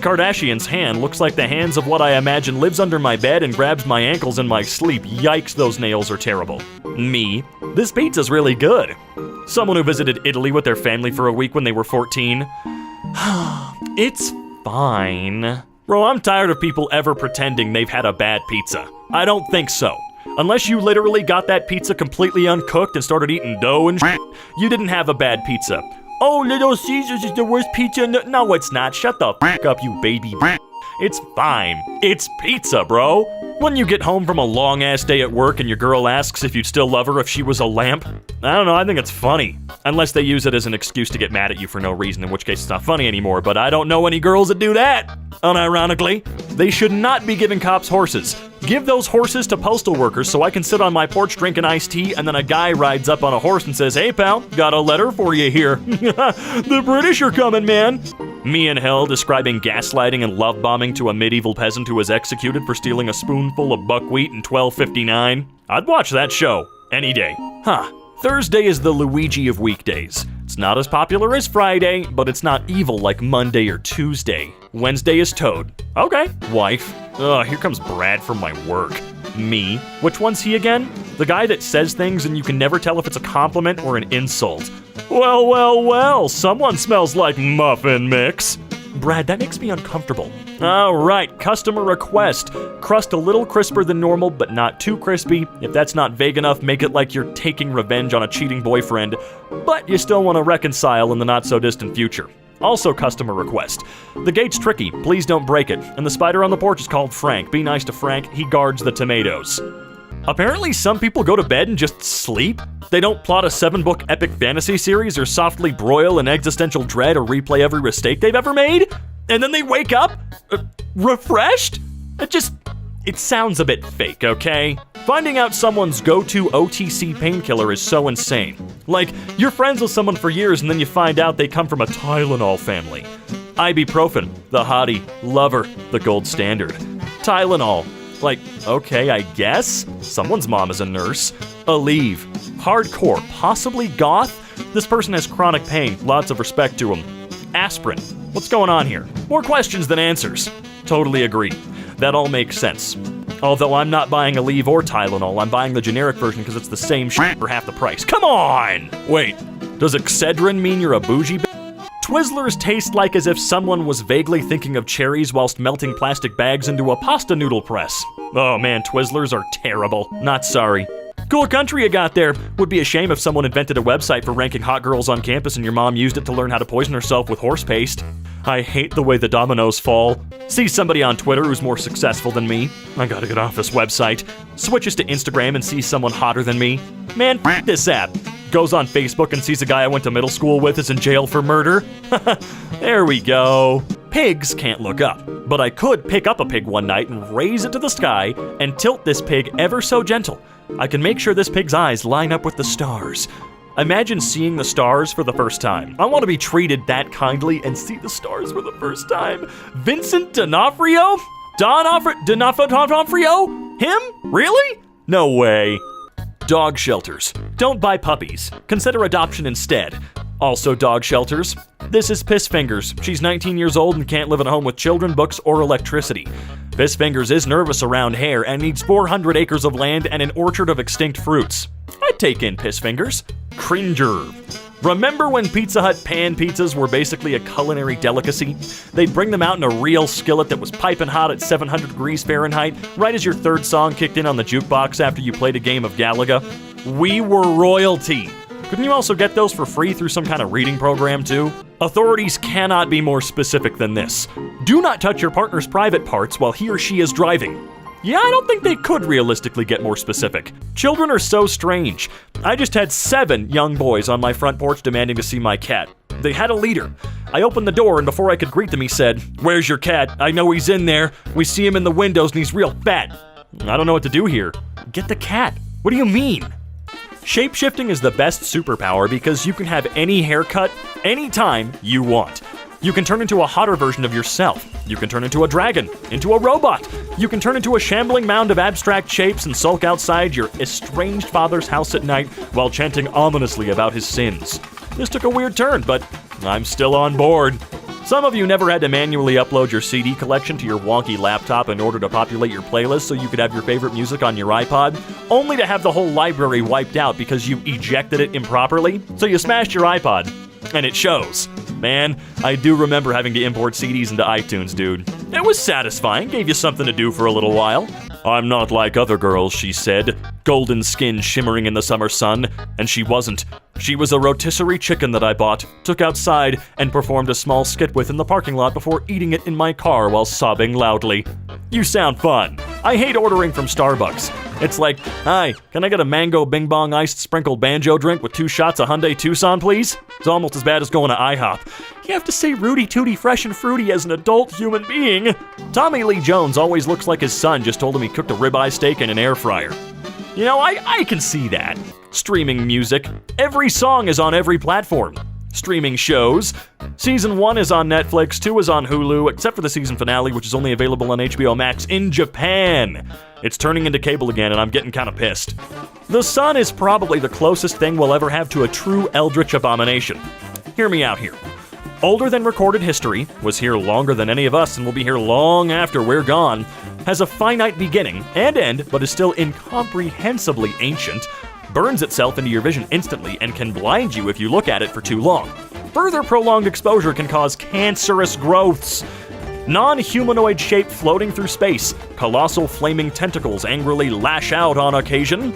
A: Kardashian's hand looks like the hands of what I imagine lives under my bed and grabs my ankles in my sleep. Yikes, those nails are terrible. Me. This pizza's really good. Someone who visited Italy with their family for a week when they were 14. It's fine. Bro, I'm tired of people ever pretending they've had a bad pizza. I don't think so. Unless you literally got that pizza completely uncooked and started eating dough and shit, you didn't have a bad pizza. Oh, Little Caesars is the worst pizza in the... No, it's not. Shut the f*** up, you baby. It's fine. It's pizza, bro. When you get home from a long-ass day at work and your girl asks if you'd still love her if she was a lamp, I don't know, I think it's funny. Unless they use it as an excuse to get mad at you for no reason, in which case it's not funny anymore, but I don't know any girls that do that. Unironically, they should not be giving cops horses. Give those horses to postal workers so I can sit on my porch drinking iced tea and then a guy rides up on a horse and says, "Hey pal, got a letter for you here." The British are coming, man. Me in hell describing gaslighting and love bombing to a medieval peasant who was executed for stealing a spoonful of buckwheat in 1259. I'd watch that show any day. Huh. Thursday is the Luigi of weekdays. It's not as popular as Friday, but it's not evil like Monday or Tuesday. Wednesday is Toad. Okay. Wife. Ugh, here comes Brad from my work. Me. Which one's he again? The guy that says things and you can never tell if it's a compliment or an insult. Well, well, well, someone smells like muffin mix. Brad, that makes me uncomfortable. All right, customer request. Crust a little crisper than normal, but not too crispy. If that's not vague enough, make it like you're taking revenge on a cheating boyfriend, but you still want to reconcile in the not-so-distant future. Also customer request. The gate's tricky, please don't break it. And the spider on the porch is called Frank. Be nice to Frank, he guards the tomatoes. Apparently some people go to bed and just sleep. They don't plot a 7-book epic fantasy series or softly broil in existential dread or replay every mistake they've ever made. And then they wake up refreshed? It sounds a bit fake, okay? Finding out someone's go-to OTC painkiller is so insane. Like, you're friends with someone for years and then you find out they come from a Tylenol family. Ibuprofen, the hottie. Lover, the gold standard. Tylenol. Like, okay, I guess. Someone's mom is a nurse. Aleve. Hardcore, possibly goth. This person has chronic pain, lots of respect to him. Aspirin. What's going on here? More questions than answers. Totally agree. That all makes sense. Although I'm not buying Aleve or Tylenol, I'm buying the generic version because it's the same shit for half the price. Come on! Wait, does Excedrin mean you're a bougie Twizzlers taste like as if someone was vaguely thinking of cherries whilst melting plastic bags into a pasta noodle press. Oh man, Twizzlers are terrible. Not sorry. Cool country you got there. Would be a shame if someone invented a website for ranking hot girls on campus and your mom used it to learn how to poison herself with horse paste. I hate the way the dominoes fall. See somebody on Twitter who's more successful than me. I gotta get off this website. Switches to Instagram and sees someone hotter than me. Man, f*** this app. Goes on Facebook and sees a guy I went to middle school with is in jail for murder. There we go. Pigs can't look up, but I could pick up a pig one night and raise it to the sky and tilt this pig ever so gentle. I can make sure this pig's eyes line up with the stars. Imagine seeing the stars for the first time. I want to be treated that kindly and see the stars for the first time. Vincent D'Onofrio? D'Onofrio? Him? Really? No way. Dog shelters. Don't buy puppies. Consider adoption instead. Also dog shelters. This is Piss Fingers. She's 19 years old and can't live in a home with children, books, or electricity. Piss Fingers is nervous around hair and needs 400 acres of land and an orchard of extinct fruits. I'd take in Piss Fingers. Cringer. Remember when Pizza Hut pan pizzas were basically a culinary delicacy? They'd bring them out in a real skillet that was piping hot at 700 degrees Fahrenheit, right as your third song kicked in on the jukebox after you played a game of Galaga. We were royalty. Couldn't you also get those for free through some kind of reading program too? Authorities cannot be more specific than this. Do not touch your partner's private parts while he or she is driving. Yeah, I don't think they could realistically get more specific. Children are so strange. I just had 7 young boys on my front porch demanding to see my cat. They had a leader. I opened the door, and before I could greet them, he said, "Where's your cat? I know he's in there. We see him in the windows, and he's real fat." I don't know what to do here. Get the cat. What do you mean? Shapeshifting is the best superpower because you can have any haircut anytime you want. You can turn into a hotter version of yourself. You can turn into a dragon, into a robot. You can turn into a shambling mound of abstract shapes and sulk outside your estranged father's house at night while chanting ominously about his sins. This took a weird turn, but I'm still on board. Some of you never had to manually upload your CD collection to your wonky laptop in order to populate your playlist so you could have your favorite music on your iPod, only to have the whole library wiped out because you ejected it improperly, so you smashed your iPod. And it shows. Man, I do remember having to import CDs into iTunes, dude. It was satisfying, gave you something to do for a little while. "I'm not like other girls," she said, golden skin shimmering in the summer sun, and she wasn't. She was a rotisserie chicken that I bought, took outside, and performed a small skit with in the parking lot before eating it in my car while sobbing loudly. You sound fun. I hate ordering from Starbucks. It's like, "Hi, can I get a mango bing bong iced sprinkled banjo drink with 2 shots of Hyundai Tucson, please?" It's almost as bad as going to IHOP. You have to say Rudy Tooty Fresh and Fruity as an adult human being. Tommy Lee Jones always looks like his son just told him he cooked a ribeye steak in an air fryer. You know, I can see that. Streaming music. Every song is on every platform. Streaming shows. Season 1 is on Netflix, 2 is on Hulu, except for the season finale, which is only available on HBO Max in Japan. It's turning into cable again, and I'm getting kind of pissed. The sun is probably the closest thing we'll ever have to a true eldritch abomination. Hear me out here. Older than recorded history, was here longer than any of us, and will be here long after we're gone, has a finite beginning and end, but is still incomprehensibly ancient, burns itself into your vision instantly, and can blind you if you look at it for too long. Further prolonged exposure can cause cancerous growths. Non-humanoid shape floating through space, colossal flaming tentacles angrily lash out on occasion.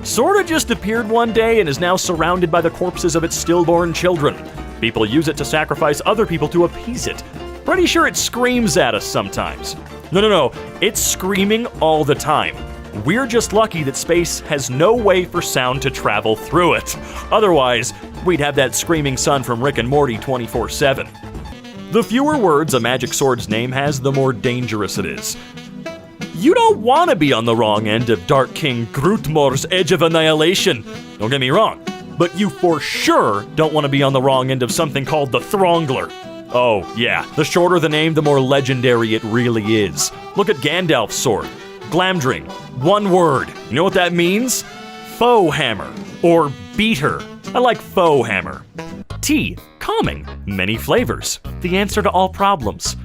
A: Sorta just appeared one day and is now surrounded by the corpses of its stillborn children. People use it to sacrifice other people to appease it. Pretty sure it screams at us sometimes. No, it's screaming all the time. We're just lucky that space has no way for sound to travel through it. Otherwise, we'd have that screaming sun from Rick and Morty 24/7. The fewer words a magic sword's name has, the more dangerous it is. You don't want to be on the wrong end of Dark King Grutmor's Edge of Annihilation. Don't get me wrong. But you for sure don't want to be on the wrong end of something called the Throngler. Oh, yeah, the shorter the name, the more legendary it really is. Look at Gandalf's sword. Glamdring. One word. You know what that means? Foe hammer. Or beater. I like foe hammer. Tea. Calming. Many flavors. The answer to all problems.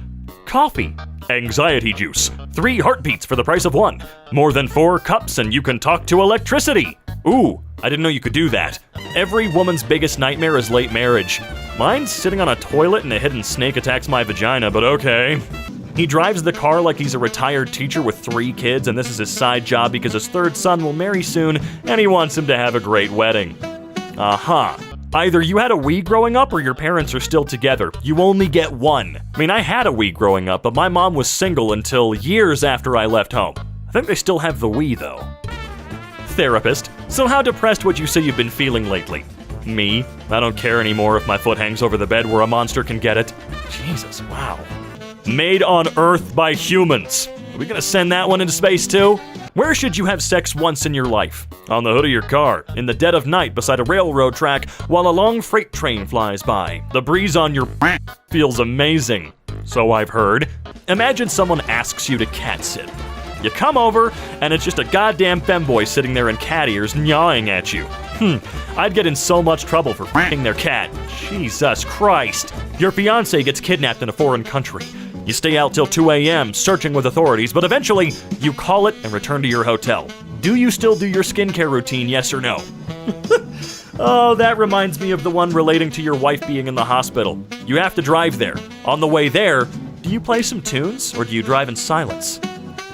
A: Coffee. Anxiety juice. 3 heartbeats for the price of 1. More than 4 cups and you can talk to electricity. Ooh, I didn't know you could do that. Every woman's biggest nightmare is late marriage. Mine's sitting on a toilet and a hidden snake attacks my vagina, but okay. He drives the car like he's a retired teacher with 3 kids, and this is his side job because his 3rd son will marry soon, and he wants him to have a great wedding. Either you had a Wii growing up or your parents are still together. You only get one. I mean, I had a Wii growing up, but my mom was single until years after I left home. I think they still have the Wii, though. Therapist. So how depressed would you say you've been feeling lately? Me? I don't care anymore if my foot hangs over the bed where a monster can get it. Jesus, wow. Made on Earth by humans. Are we gonna send that one into space too? Where should you have sex once in your life? On the hood of your car, in the dead of night beside a railroad track while a long freight train flies by. The breeze on your feels amazing. So I've heard. Imagine someone asks you to cat sit. You come over, and it's just a goddamn femboy sitting there in cat ears gnawing at you. I'd get in so much trouble for f***ing their cat. Jesus Christ. Your fiancé gets kidnapped in a foreign country. You stay out till 2 a.m. searching with authorities, but eventually, you call it and return to your hotel. Do you still do your skincare routine, yes or no? Oh, that reminds me of the one relating to your wife being in the hospital. You have to drive there. On the way there, do you play some tunes or do you drive in silence?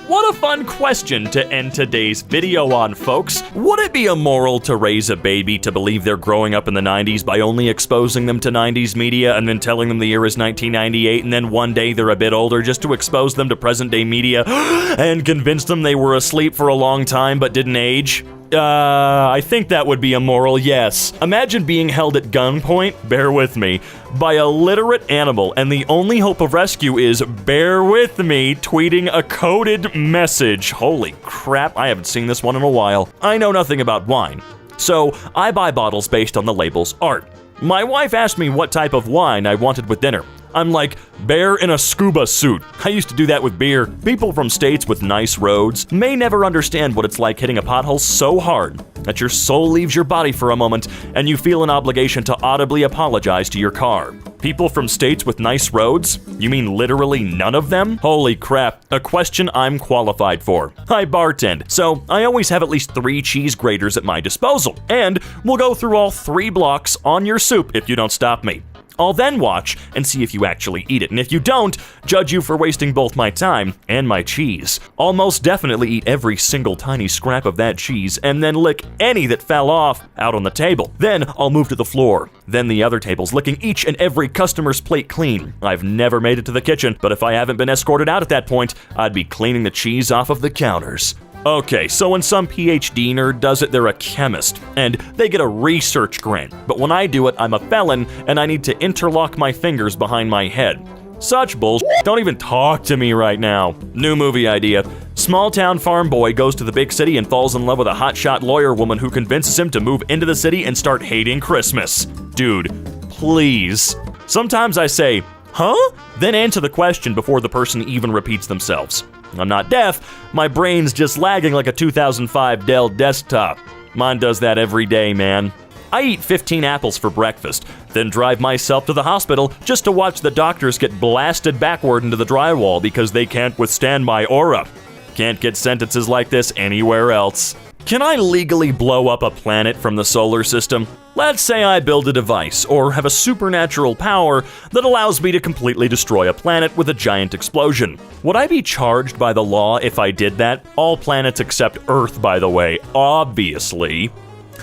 A: What a fun question to end today's video on, folks. Would it be immoral to raise a baby to believe they're growing up in the 90s by only exposing them to 90s media and then telling them the year is 1998 and then one day they're a bit older just to expose them to present day media and convince them they were asleep for a long time but didn't age? I think that would be immoral, yes. Imagine being held at gunpoint, bear with me, by a literate animal, and the only hope of rescue is, bear with me, tweeting a coded message. Holy crap, I haven't seen this one in a while. I know nothing about wine, so I buy bottles based on the label's art. My wife asked me what type of wine I wanted with dinner. I'm like, bear in a scuba suit. I used to do that with beer. People from states with nice roads may never understand what it's like hitting a pothole so hard that your soul leaves your body for a moment and you feel an obligation to audibly apologize to your car. People from states with nice roads? You mean literally none of them? Holy crap, a question I'm qualified for. I bartend, so I always have at least 3 cheese graters at my disposal, and we'll go through all 3 blocks on your soup if you don't stop me. I'll then watch and see if you actually eat it, and if you don't, judge you for wasting both my time and my cheese. I'll most definitely eat every single tiny scrap of that cheese and then lick any that fell off out on the table. Then I'll move to the floor, then the other tables, licking each and every customer's plate clean. I've never made it to the kitchen, but if I haven't been escorted out at that point, I'd be cleaning the cheese off of the counters. Okay, so when some PhD nerd does it, they're a chemist, and they get a research grant. But when I do it, I'm a felon, and I need to interlock my fingers behind my head. Such bullshit. Don't even talk to me right now. New movie idea. Small town farm boy goes to the big city and falls in love with a hotshot lawyer woman who convinces him to move into the city and start hating Christmas. Dude, please. Sometimes I say, huh? Then answer the question before the person even repeats themselves. I'm not deaf, my brain's just lagging like a 2005 Dell desktop. Mine does that every day, man. I eat 15 apples for breakfast, then drive myself to the hospital just to watch the doctors get blasted backward into the drywall because they can't withstand my aura. Can't get sentences like this anywhere else. Can I legally blow up a planet from the solar system? Let's say I build a device or have a supernatural power that allows me to completely destroy a planet with a giant explosion. Would I be charged by the law if I did that? All planets except Earth, by the way, obviously.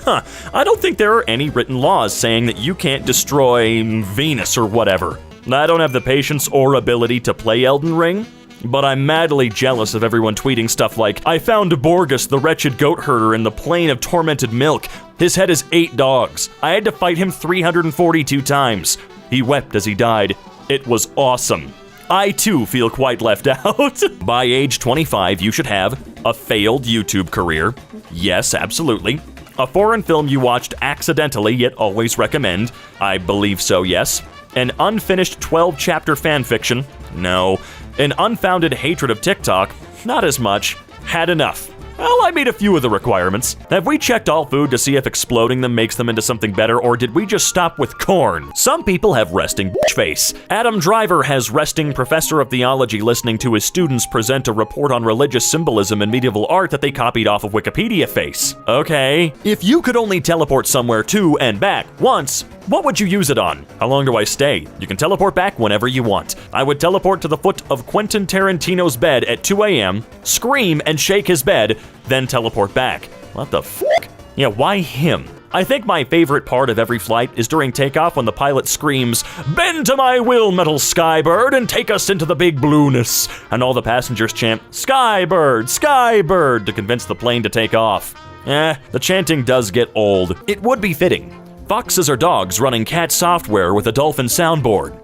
A: I don't think there are any written laws saying that you can't destroy Venus or whatever. I don't have the patience or ability to play Elden Ring. But I'm madly jealous of everyone tweeting stuff like, I found Borgus, the wretched goat herder, in the plain of tormented milk. His head is 8 dogs. I had to fight him 342 times. He wept as he died. It was awesome. I too feel quite left out. By age 25, you should have a failed YouTube career. Yes, absolutely. A foreign film you watched accidentally yet always recommend. I believe so, yes. An unfinished 12-chapter fanfiction. No. An unfounded hatred of TikTok, not as much. Had enough. Well, I meet a few of the requirements. Have we checked all food to see if exploding them makes them into something better, or did we just stop with corn? Some people have resting bitch face. Adam Driver has resting professor of theology listening to his students present a report on religious symbolism in medieval art that they copied off of Wikipedia face. Okay. If you could only teleport somewhere to and back once, what would you use it on? How long do I stay? You can teleport back whenever you want. I would teleport to the foot of Quentin Tarantino's bed at 2 a.m., scream and shake his bed, then teleport back. What the fuck? Yeah, why him? I think my favorite part of every flight is during takeoff when the pilot screams, "Bend to my will, metal skybird, and take us into the big blueness," and all the passengers chant, "Skybird, skybird," to convince the plane to take off. The chanting does get old. It would be fitting. Foxes are dogs running cat software with a dolphin soundboard.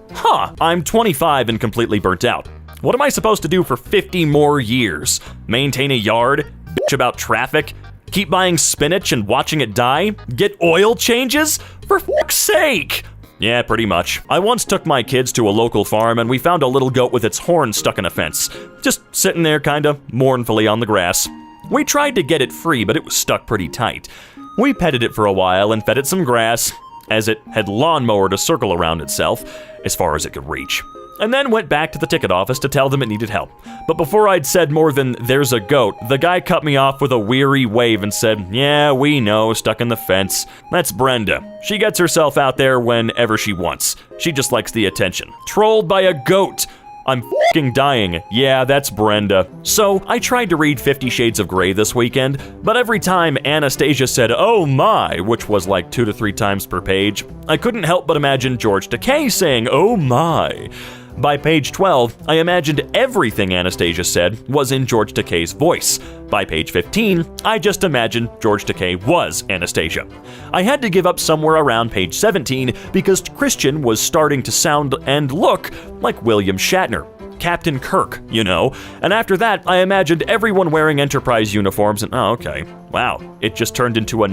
A: I'm 25 and completely burnt out. What am I supposed to do for 50 more years? Maintain a yard? Bitch about traffic? Keep buying spinach and watching it die? Get oil changes? For fuck's sake! Yeah, pretty much. I once took my kids to a local farm and we found a little goat with its horn stuck in a fence. Just sitting there kinda mournfully on the grass. We tried to get it free, but it was stuck pretty tight. We petted it for a while and fed it some grass, as it had lawnmowered a circle around itself, as far as it could reach. and then went back to the ticket office to tell them it needed help. But before I'd said more than "there's a goat," the guy cut me off with a weary wave and said, "Yeah, we know, stuck in the fence. That's Brenda. She gets herself out there whenever she wants. She just likes the attention. Trolled by a goat. I'm f***ing dying. Yeah, that's Brenda." So, I tried to read 50 Shades of Grey this weekend, but every time Anastasia said, "Oh my," which was like 2 to 3 times per page, I couldn't help but imagine George Takei saying, "Oh my." By page 12, I imagined everything Anastasia said was in George Takei's voice. By page 15, I just imagined George Takei was Anastasia. I had to give up somewhere around page 17 because Christian was starting to sound and look like William Shatner. Captain Kirk, you know. And after that, I imagined everyone wearing Enterprise uniforms and, oh, okay. Wow, it just turned into a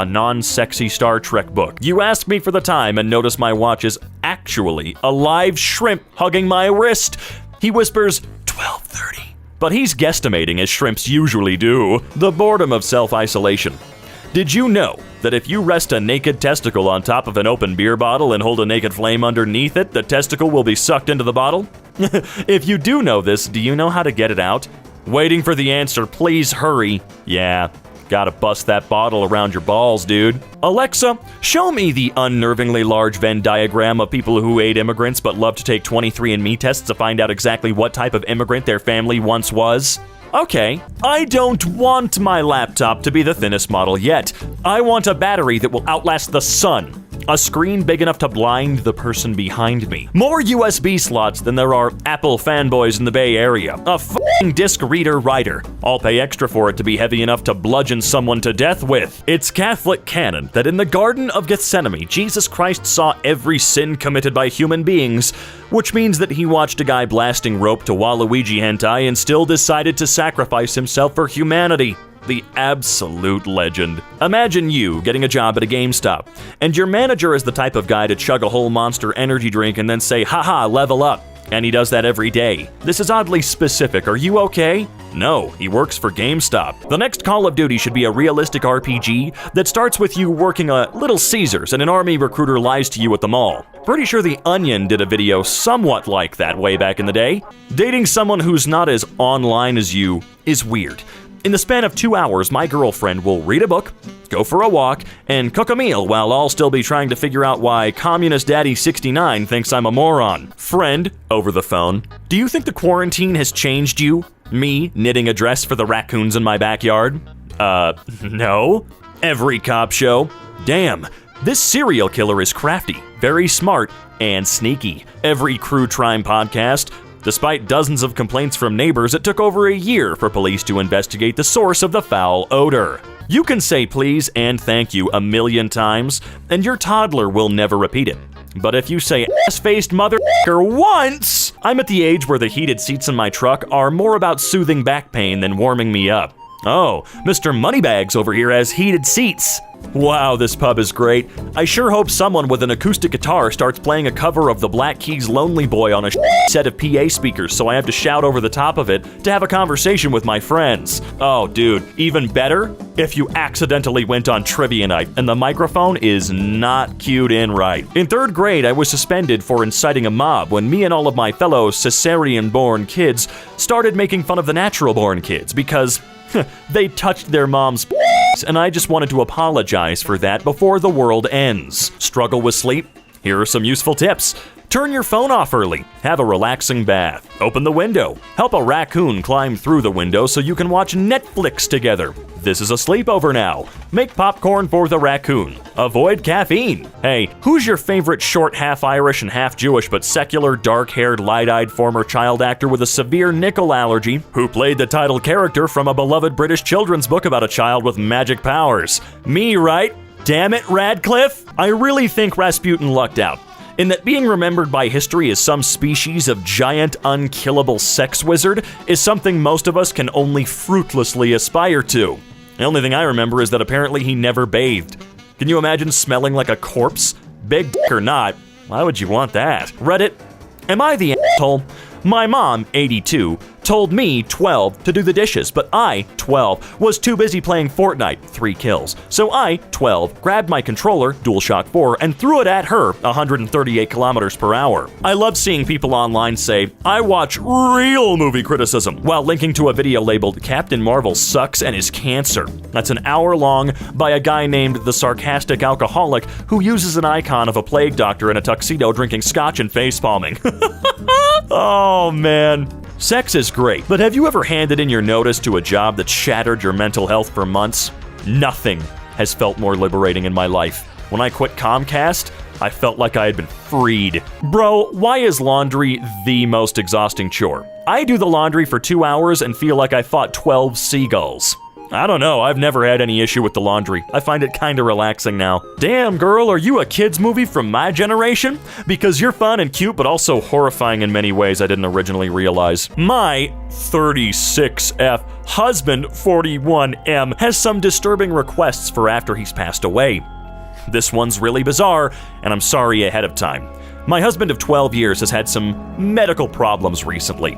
A: non-sexy Star Trek book. You ask me for the time and notice my watch is actually a live shrimp hugging my wrist. He whispers, 12:30. But he's guesstimating as shrimps usually do. The boredom of self-isolation. Did you know that if you rest a naked testicle on top of an open beer bottle and hold a naked flame underneath it, the testicle will be sucked into the bottle? If you do know this, do you know how to get it out? Waiting for the answer, please hurry. Yeah. Gotta bust that bottle around your balls, dude. Alexa, show me the unnervingly large Venn diagram of people who ate immigrants but love to take 23andMe tests to find out exactly what type of immigrant their family once was. Okay, I don't want my laptop to be the thinnest model yet. I want a battery that will outlast the sun. A screen big enough to blind the person behind me. More USB slots than there are Apple fanboys in the Bay Area. A f***ing disc reader writer. I'll pay extra for it to be heavy enough to bludgeon someone to death with. It's Catholic canon that in the Garden of Gethsemane, Jesus Christ saw every sin committed by human beings, which means that he watched a guy blasting rope to Waluigi hentai and still decided to sacrifice himself for humanity. The absolute legend. Imagine you getting a job at a GameStop, and your manager is the type of guy to chug a whole Monster energy drink and then say, "Haha, level up." And he does that every day. This is oddly specific. Are you okay? No, he works for GameStop. The next Call of Duty should be a realistic RPG that starts with you working a Little Caesars and an army recruiter lies to you at the mall. Pretty sure The Onion did a video somewhat like that way back in the day. Dating someone who's not as online as you is weird. In the span of 2 hours, my girlfriend will read a book, go for a walk, and cook a meal while I'll still be trying to figure out why Communist Daddy 69 thinks I'm a moron. Friend, over the phone, do you think the quarantine has changed you? Me knitting a dress for the raccoons in my backyard? No. Every cop show? Damn, this serial killer is crafty, very smart, and sneaky. Every True Crime podcast. Despite dozens of complaints from neighbors, it took over a year for police to investigate the source of the foul odor. You can say please and thank you 1,000,000 times, and your toddler will never repeat it. But if you say ass-faced motherfucker once, I'm at the age where the heated seats in my truck are more about soothing back pain than warming me up. Oh, Mr. Moneybags over here has heated seats. Wow, this pub is great. I sure hope someone with an acoustic guitar starts playing a cover of the Black Keys' Lonely Boy on a set of PA speakers so I have to shout over the top of it to have a conversation with my friends. Oh, dude, even better if you accidentally went on trivia night and the microphone is not cued in right. In 3rd grade, I was suspended for inciting a mob when me and all of my fellow cesarean-born kids started making fun of the natural-born kids because they touched their mom's and I just wanted to apologize for that before the world ends. Struggle with sleep? Here are some useful tips. Turn your phone off early. Have a relaxing bath. Open the window. Help a raccoon climb through the window so you can watch Netflix together. This is a sleepover now. Make popcorn for the raccoon. Avoid caffeine. Hey, who's your favorite short, half Irish and half Jewish but secular, dark-haired, light-eyed former child actor with a severe nickel allergy who played the title character from a beloved British children's book about a child with magic powers? Me, right? Damn it, Radcliffe! I really think Rasputin lucked out, in that being remembered by history as some species of giant, unkillable sex wizard is something most of us can only fruitlessly aspire to. The only thing I remember is that apparently he never bathed. Can you imagine smelling like a corpse? Big dick or not, why would you want that? Reddit, am I the asshole? My mom, 82, told me, 12, to do the dishes, but I, 12, was too busy playing Fortnite, 3 kills. So I, 12, grabbed my controller, DualShock 4, and threw it at her, 138 kilometers per hour. I love seeing people online say, I watch real movie criticism, while linking to a video labeled Captain Marvel sucks and is cancer. That's an hour long by a guy named The Sarcastic Alcoholic who uses an icon of a plague doctor in a tuxedo drinking scotch and facepalming. Oh man. Sex is great, but have you ever handed in your notice to a job that shattered your mental health for months? Nothing has felt more liberating in my life. When I quit Comcast, I felt like I had been freed. Bro, why is laundry the most exhausting chore? I do the laundry for 2 hours and feel like I fought 12 seagulls. I don't know, I've never had any issue with the laundry. I find it kinda relaxing now. Damn, girl, are you a kid's movie from my generation? Because you're fun and cute, but also horrifying in many ways I didn't originally realize. My 36F husband, 41M, has some disturbing requests for after he's passed away. This one's really bizarre, and I'm sorry ahead of time. My husband of 12 years has had some medical problems recently.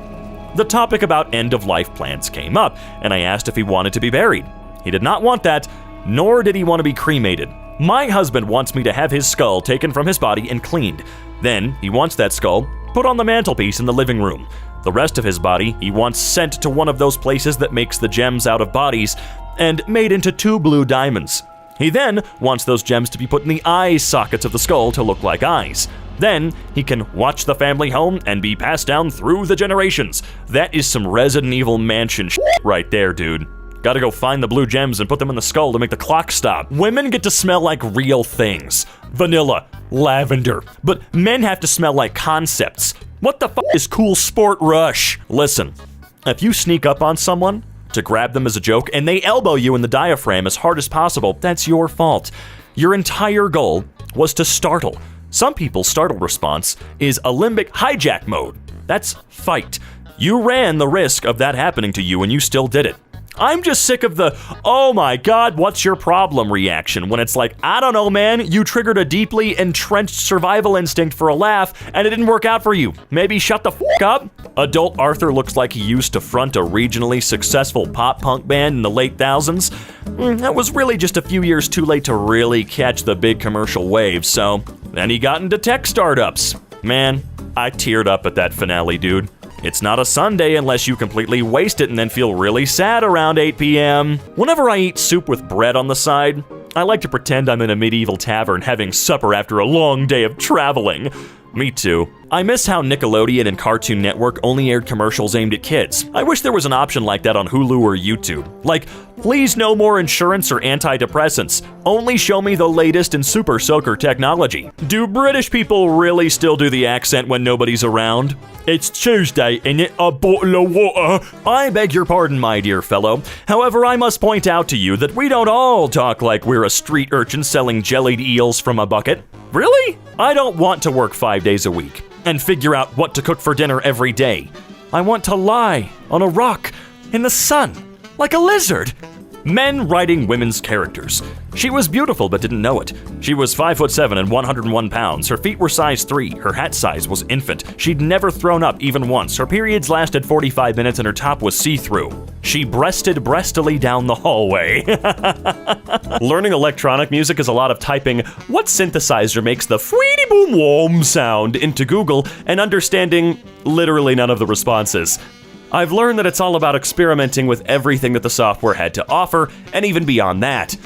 A: The topic about end-of-life plans came up, and I asked if he wanted to be buried. He did not want that, nor did he want to be cremated. My husband wants me to have his skull taken from his body and cleaned. Then, he wants that skull put on the mantelpiece in the living room. The rest of his body he wants sent to one of those places that makes the gems out of bodies and made into 2 blue diamonds. He then wants those gems to be put in the eye sockets of the skull to look like eyes. Then, he can watch the family home and be passed down through the generations. That is some Resident Evil Mansion shit right there, dude. Gotta go find the blue gems and put them in the skull to make the clock stop. Women get to smell like real things. Vanilla, lavender. But men have to smell like concepts. What the fuck is Cool Sport Rush? Listen, if you sneak up on someone to grab them as a joke and they elbow you in the diaphragm as hard as possible, that's your fault. Your entire goal was to startle. Some people's startle response is a limbic hijack mode. That's fight. You ran the risk of that happening to you and you still did it. I'm just sick of the, oh my god, what's your problem reaction when it's like, I don't know, man, you triggered a deeply entrenched survival instinct for a laugh and it didn't work out for you. Maybe shut the fuck up. Adult Arthur looks like he used to front a regionally successful pop punk band in the late thousands. That was really just a few years too late to really catch the big commercial wave, so then he got into tech startups. Man, I teared up at that finale, dude. It's not a Sunday unless you completely waste it and then feel really sad around 8 p.m. Whenever I eat soup with bread on the side, I like to pretend I'm in a medieval tavern having supper after a long day of traveling. Me too. I miss how Nickelodeon and Cartoon Network only aired commercials aimed at kids. I wish there was an option like that on Hulu or YouTube. Like, please no more insurance or antidepressants. Only show me the latest in super soaker technology. Do British people really still do the accent when nobody's around? It's Tuesday, and it a bottle of water. I beg your pardon, my dear fellow. However, I must point out to you that we don't all talk like we're a street urchin selling jellied eels from a bucket. Really? I don't want to work 5 days a week and figure out what to cook for dinner every day. I want to lie on a rock in the sun like a lizard. Men writing women's characters. She was beautiful but didn't know it. She was 5'7" and 101 pounds. Her feet were size 3. Her hat size was infant. She'd never thrown up even once. Her periods lasted 45 minutes and her top was see-through. She breasted breastily down the hallway. Learning electronic music is a lot of typing what synthesizer makes the fweety boom wom sound into Google and understanding literally none of the responses. I've learned that it's all about experimenting with everything that the software had to offer, and even beyond that.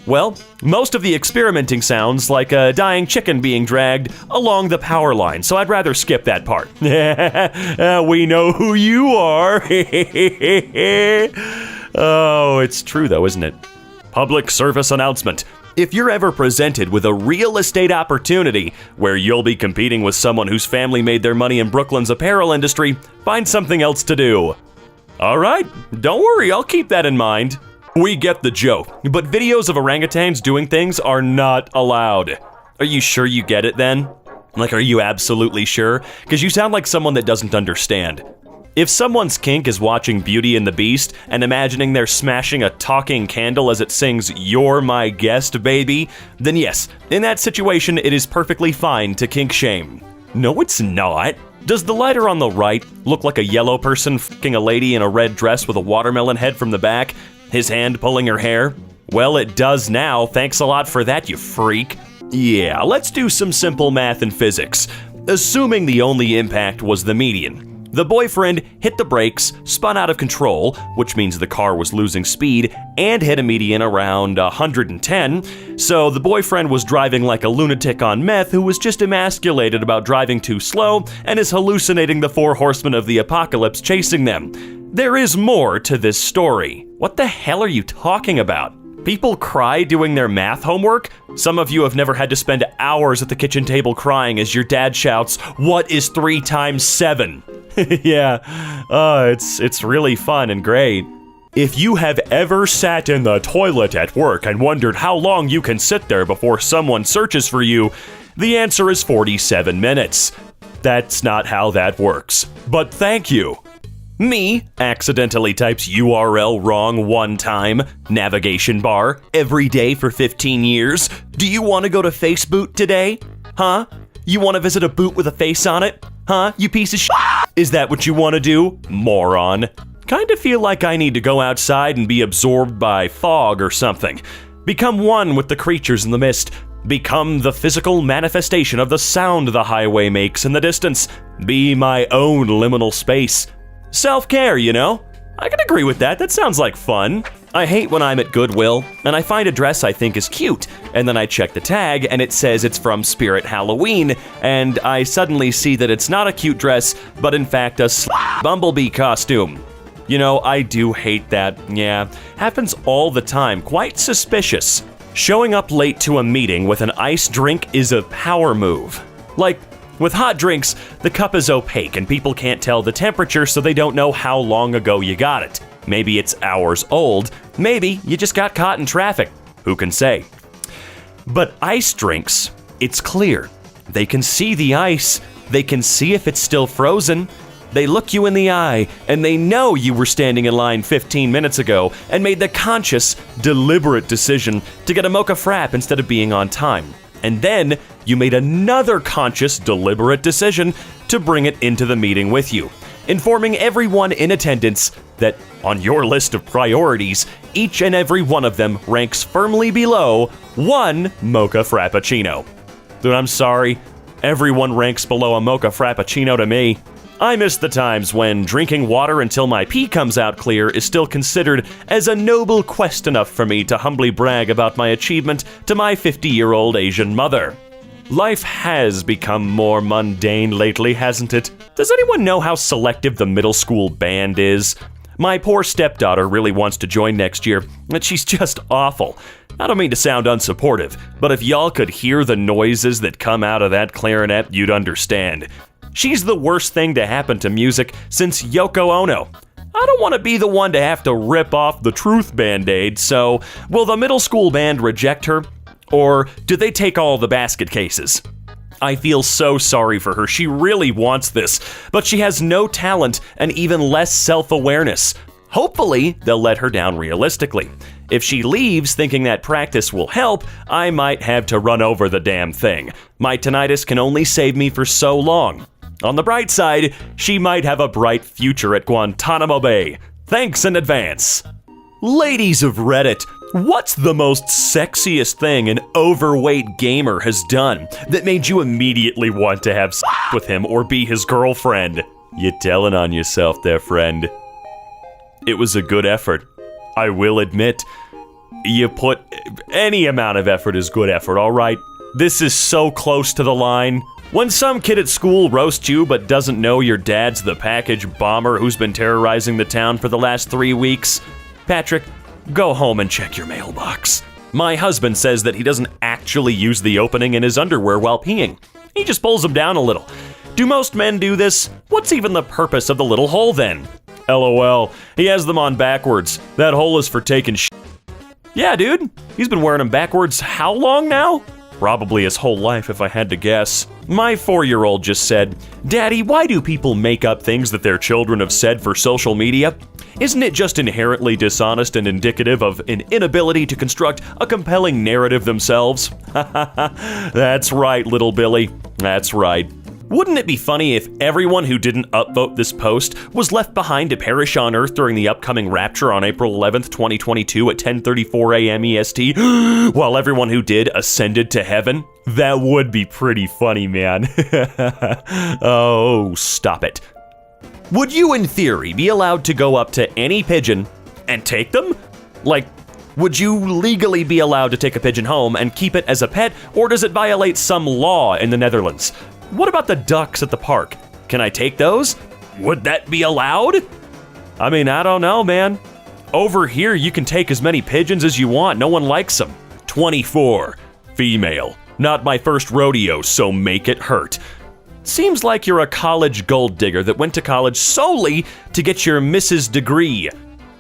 A: Well, most of the experimenting sounds like a dying chicken being dragged along the power line, so I'd rather skip that part. We know who you are. Oh, it's true though, isn't it? Public service announcement. If you're ever presented with a real estate opportunity where you'll be competing with someone whose family made their money in Brooklyn's apparel industry, find something else to do. All right, don't worry, I'll keep that in mind. We get the joke, but videos of orangutans doing things are not allowed. Are you sure you get it then? Like, are you absolutely sure? Because you sound like someone that doesn't understand. If someone's kink is watching Beauty and the Beast and imagining they're smashing a talking candle as it sings "You're my guest, baby," then yes, in that situation it is perfectly fine to kink shame. No, it's not. Does the lighter on the right look like a yellow person f***ing a lady in a red dress with a watermelon head from the back, his hand pulling her hair? Well, it does now. Thanks a lot for that, you freak. Yeah, let's do some simple math and physics. Assuming the only impact was the median. The boyfriend hit the brakes, spun out of control, which means the car was losing speed, and hit a median around 110, so the boyfriend was driving like a lunatic on meth who was just emasculated about driving too slow and is hallucinating the four horsemen of the apocalypse chasing them. There is more to this story. What the hell are you talking about? People cry doing their math homework? Some of you have never had to spend hours at the kitchen table crying as your dad shouts, "What is 3 times 7?" Yeah, it's really fun and great. If you have ever sat in the toilet at work and wondered how long you can sit there before someone searches for you, the answer is 47 minutes. That's not how that works, but thank you. Me accidentally types URL wrong one time, navigation bar, every day for 15 years. Do you want to go to Facebook today? Huh? You want to visit a boot with a face on it? Huh, you piece of shit? Is that what you want to do, moron? Kinda feel like I need to go outside and be absorbed by fog or something. Become one with the creatures in the mist. Become the physical manifestation of the sound the highway makes in the distance. Be my own liminal space. Self-care, you know? I can agree with that. That sounds like fun. I hate when I'm at Goodwill and I find a dress I think is cute, and then I check the tag and it says it's from Spirit Halloween, and I suddenly see that it's not a cute dress, but in fact a bumblebee costume. You know, I do hate that. Yeah, happens all the time. Quite suspicious. Showing up late to a meeting with an iced drink is a power move. Like, with hot drinks, the cup is opaque and people can't tell the temperature, so they don't know how long ago you got it. Maybe it's hours old. Maybe you just got caught in traffic. Who can say? But ice drinks, it's clear. They can see the ice. They can see if it's still frozen. They look you in the eye, and they know you were standing in line 15 minutes ago and made the conscious, deliberate decision to get a mocha frap instead of being on time. And then you made another conscious, deliberate decision to bring it into the meeting with you, informing everyone in attendance that on your list of priorities, each and every one of them ranks firmly below one mocha frappuccino. Dude, I'm sorry, everyone ranks below a mocha frappuccino to me. I miss the times when drinking water until my pee comes out clear is still considered as a noble quest enough for me to humbly brag about my achievement to my 50-year-old Asian mother. Life has become more mundane lately, hasn't it? Does anyone know how selective the middle school band is? My poor stepdaughter really wants to join next year, and she's just awful. I don't mean to sound unsupportive, but if y'all could hear the noises that come out of that clarinet, you'd understand. She's the worst thing to happen to music since Yoko Ono. I don't want to be the one to have to rip off the truth band-aid, so will the middle school band reject her? Or do they take all the basket cases? I feel so sorry for her. She really wants this, but she has no talent and even less self-awareness. Hopefully, they'll let her down realistically. If she leaves thinking that practice will help, I might have to run over the damn thing. My tinnitus can only save me for so long. On the bright side, she might have a bright future at Guantanamo Bay. Thanks in advance. Ladies of Reddit, what's the most sexiest thing an overweight gamer has done that made you immediately want to have sex with him or be his girlfriend? You're telling on yourself there, friend. It was a good effort. I will admit, you put any amount of effort is good effort, all right? This is so close to the line. When some kid at school roasts you but doesn't know your dad's the package bomber who's been terrorizing the town for the last 3 weeks, Patrick, go home and check your mailbox. My husband says that he doesn't actually use the opening in his underwear while peeing. He just pulls them down a little. Do most men do this? What's even the purpose of the little hole then? LOL, he has them on backwards. That hole is for taking shit. Yeah, dude, he's been wearing them backwards how long now? Probably his whole life if I had to guess. My 4-year-old just said, "Daddy, why do people make up things that their children have said for social media? Isn't it just inherently dishonest and indicative of an inability to construct a compelling narrative themselves?" That's right, little Billy. That's right. Wouldn't it be funny if everyone who didn't upvote this post was left behind to perish on Earth during the upcoming rapture on April 11th, 2022 at 10:34 a.m. EST, while everyone who did ascended to heaven? That would be pretty funny, man. Oh, stop it. Would you, in theory, be allowed to go up to any pigeon and take them? Like, would you legally be allowed to take a pigeon home and keep it as a pet, or does it violate some law in the Netherlands? What about the ducks at the park? Can I take those? Would that be allowed? I mean, I don't know, man. Over here, you can take as many pigeons as you want. No one likes them. 24. Female. Not my first rodeo, so make it hurt. Seems like you're a college gold digger that went to college solely to get your Mrs. degree.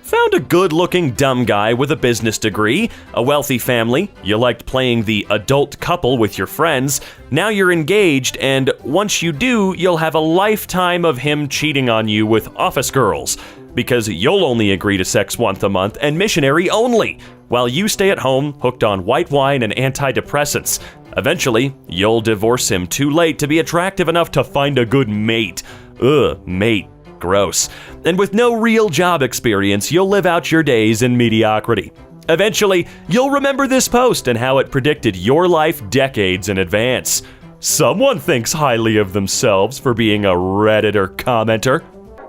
A: Found a good-looking dumb guy with a business degree, a wealthy family, you liked playing the adult couple with your friends, now you're engaged, and once you do, you'll have a lifetime of him cheating on you with office girls, because you'll only agree to sex once a month and missionary only, while you stay at home hooked on white wine and antidepressants. Eventually, you'll divorce him too late to be attractive enough to find a good mate. Ugh, mate. Gross. And with no real job experience, you'll live out your days in mediocrity. Eventually, you'll remember this post and how it predicted your life decades in advance. Someone thinks highly of themselves for being a Redditor commenter.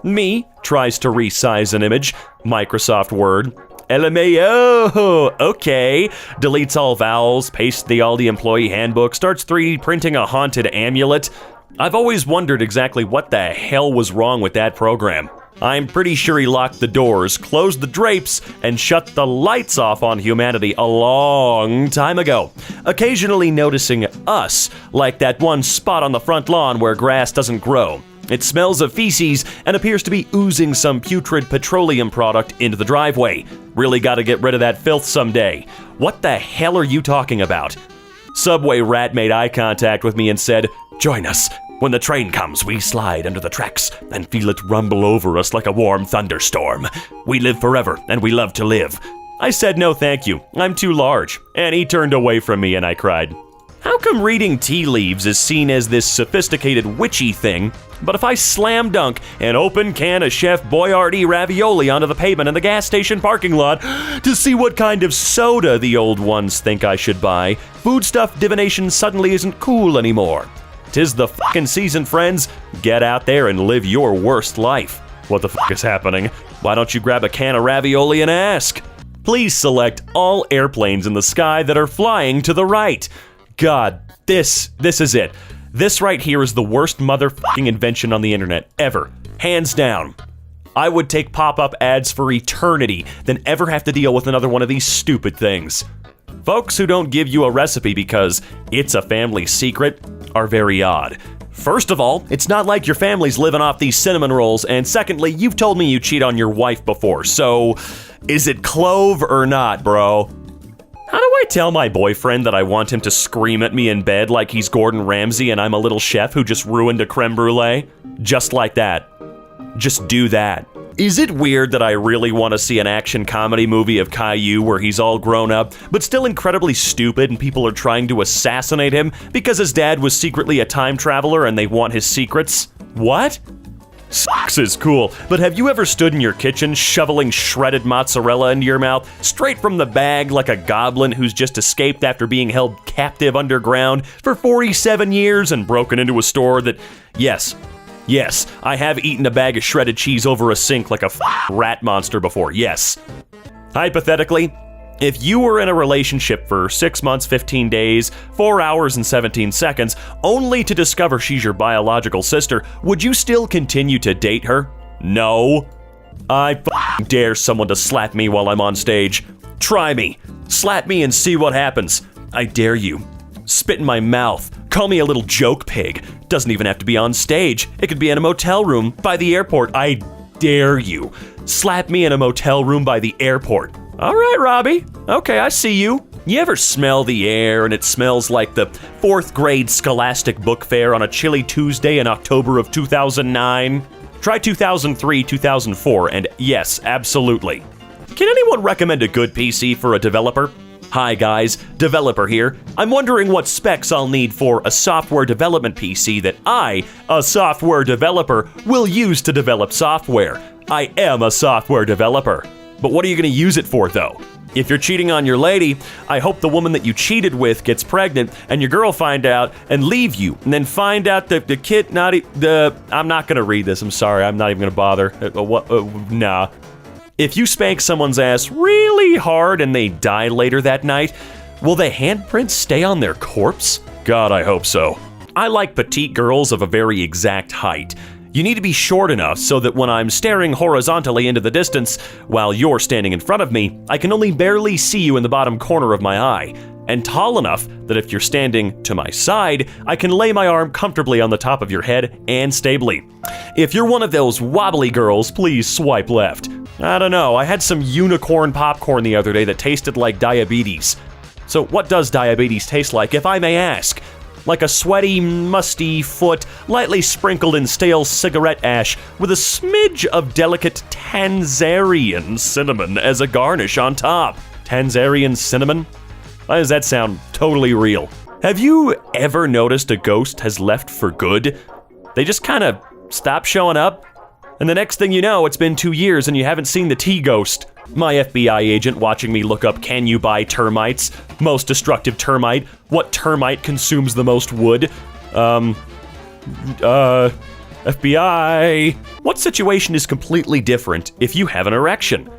A: Me tries to resize an image. Microsoft Word. LMAO, okay. Deletes all vowels, pastes the Aldi employee handbook, starts 3D printing a haunted amulet. I've always wondered exactly what the hell was wrong with that program. I'm pretty sure he locked the doors, closed the drapes, and shut the lights off on humanity a long time ago. Occasionally noticing us, like that one spot on the front lawn where grass doesn't grow. It smells of feces and appears to be oozing some putrid petroleum product into the driveway. Really gotta get rid of that filth someday. What the hell are you talking about? Subway rat made eye contact with me and said, "Join us. When the train comes, we slide under the tracks and feel it rumble over us like a warm thunderstorm. We live forever, and we love to live." I said no thank you, I'm too large, and he turned away from me and I cried. How come reading tea leaves is seen as this sophisticated witchy thing, but if I slam dunk an open can of Chef Boyardee ravioli onto the pavement in the gas station parking lot to see what kind of soda the old ones think I should buy, foodstuff divination suddenly isn't cool anymore? 'Tis the fucking season, friends. Get out there and live your worst life. What the fuck is happening? Why don't you grab a can of ravioli and ask? Please select all airplanes in the sky that are flying to the right. God, this is it. This right here is the worst motherfucking invention on the internet ever. Hands down. I would take pop-up ads for eternity than ever have to deal with another one of these stupid things. Folks who don't give you a recipe because it's a family secret are very odd. First of all, it's not like your family's living off these cinnamon rolls, and secondly, you've told me you cheat on your wife before, so is it clove or not, bro? How do I tell my boyfriend that I want him to scream at me in bed like he's Gordon Ramsay and I'm a little chef who just ruined a creme brulee? Just like that. Just do that. Is it weird that I really want to see an action comedy movie of Caillou where he's all grown up, but still incredibly stupid and people are trying to assassinate him because his dad was secretly a time traveler and they want his secrets? What? Sucks is cool, but have you ever stood in your kitchen shoveling shredded mozzarella into your mouth, straight from the bag like a goblin who's just escaped after being held captive underground for 47 years and broken into a store that, Yes, I have eaten a bag of shredded cheese over a sink like a rat monster before, yes. Hypothetically, if you were in a relationship for 6 months, 15 days, 4 hours and 17 seconds, only to discover she's your biological sister, would you still continue to date her? No. I dare someone to slap me while I'm on stage. Try me. Slap me and see what happens. I dare you. Spit in my mouth. Call me a little joke pig. Doesn't even have to be on stage. It could be in a motel room by the airport. I dare you. Slap me in a motel room by the airport. All right, Robbie. Okay, I see you. You ever smell the air and it smells like the 4th grade Scholastic Book Fair on a chilly Tuesday in October of 2009? Try 2003, 2004, and yes, absolutely. Can anyone recommend a good PC for a developer? Hi guys, developer here. I'm wondering what specs I'll need for a software development PC that I, a software developer, will use to develop software. I am a software developer. But what are you going to use it for though? If you're cheating on your lady, I hope the woman that you cheated with gets pregnant and your girl find out and leave you, and then find out that the kid I'm not going to read this, I'm sorry, I'm not even going to bother. Nah. If you spank someone's ass really hard and they die later that night, will the handprints stay on their corpse? God, I hope so. I like petite girls of a very exact height. You need to be short enough so that when I'm staring horizontally into the distance while you're standing in front of me, I can only barely see you in the bottom corner of my eye. And tall enough that if you're standing to my side, I can lay my arm comfortably on the top of your head and stably. If you're one of those wobbly girls, please swipe left. I don't know, I had some unicorn popcorn the other day that tasted like diabetes. So what does diabetes taste like, if I may ask? Like a sweaty, musty foot, lightly sprinkled in stale cigarette ash, with a smidge of delicate Tanzarian cinnamon as a garnish on top. Tanzarian cinnamon? Why does that sound totally real? Have you ever noticed a ghost has left for good? They just kind of stop showing up, and the next thing you know, it's been 2 years and you haven't seen the T-ghost. My FBI agent watching me look up, can you buy termites? Most destructive termite. What termite consumes the most wood? FBI. What situation is completely different if you have an erection?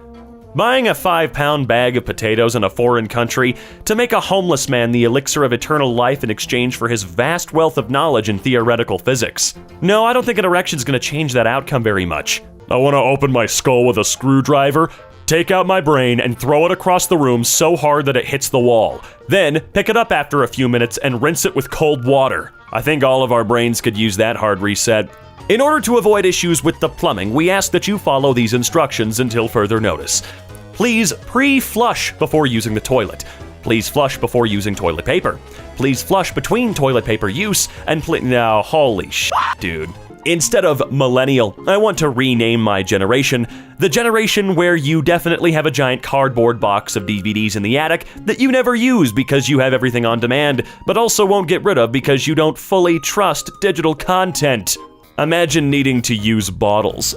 A: Buying a 5-pound bag of potatoes in a foreign country to make a homeless man the elixir of eternal life in exchange for his vast wealth of knowledge in theoretical physics. No, I don't think an erection's gonna change that outcome very much. I wanna open my skull with a screwdriver, take out my brain, and throw it across the room so hard that it hits the wall. Then, pick it up after a few minutes and rinse it with cold water. I think all of our brains could use that hard reset. In order to avoid issues with the plumbing, we ask that you follow these instructions until further notice. Please pre-flush before using the toilet. Please flush before using toilet paper. Please flush between toilet paper use, and now, holy shit, dude. Instead of millennial, I want to rename my generation, the generation where you definitely have a giant cardboard box of DVDs in the attic that you never use because you have everything on demand, but also won't get rid of because you don't fully trust digital content. Imagine needing to use bottles.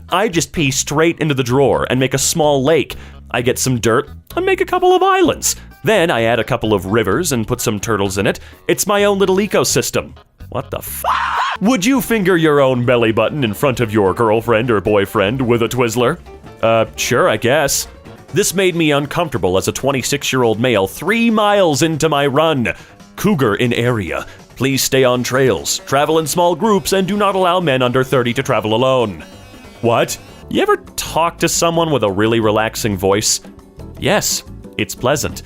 A: I just pee straight into the drawer and make a small lake. I get some dirt and make a couple of islands. Then I add a couple of rivers and put some turtles in it. It's my own little ecosystem. What the f***? Would you finger your own belly button in front of your girlfriend or boyfriend with a Twizzler? Sure, I guess. This made me uncomfortable as a 26-year-old male 3 miles into my run. Cougar in area. Please stay on trails, travel in small groups, and do not allow men under 30 to travel alone. What? You ever talk to someone with a really relaxing voice? Yes, it's pleasant.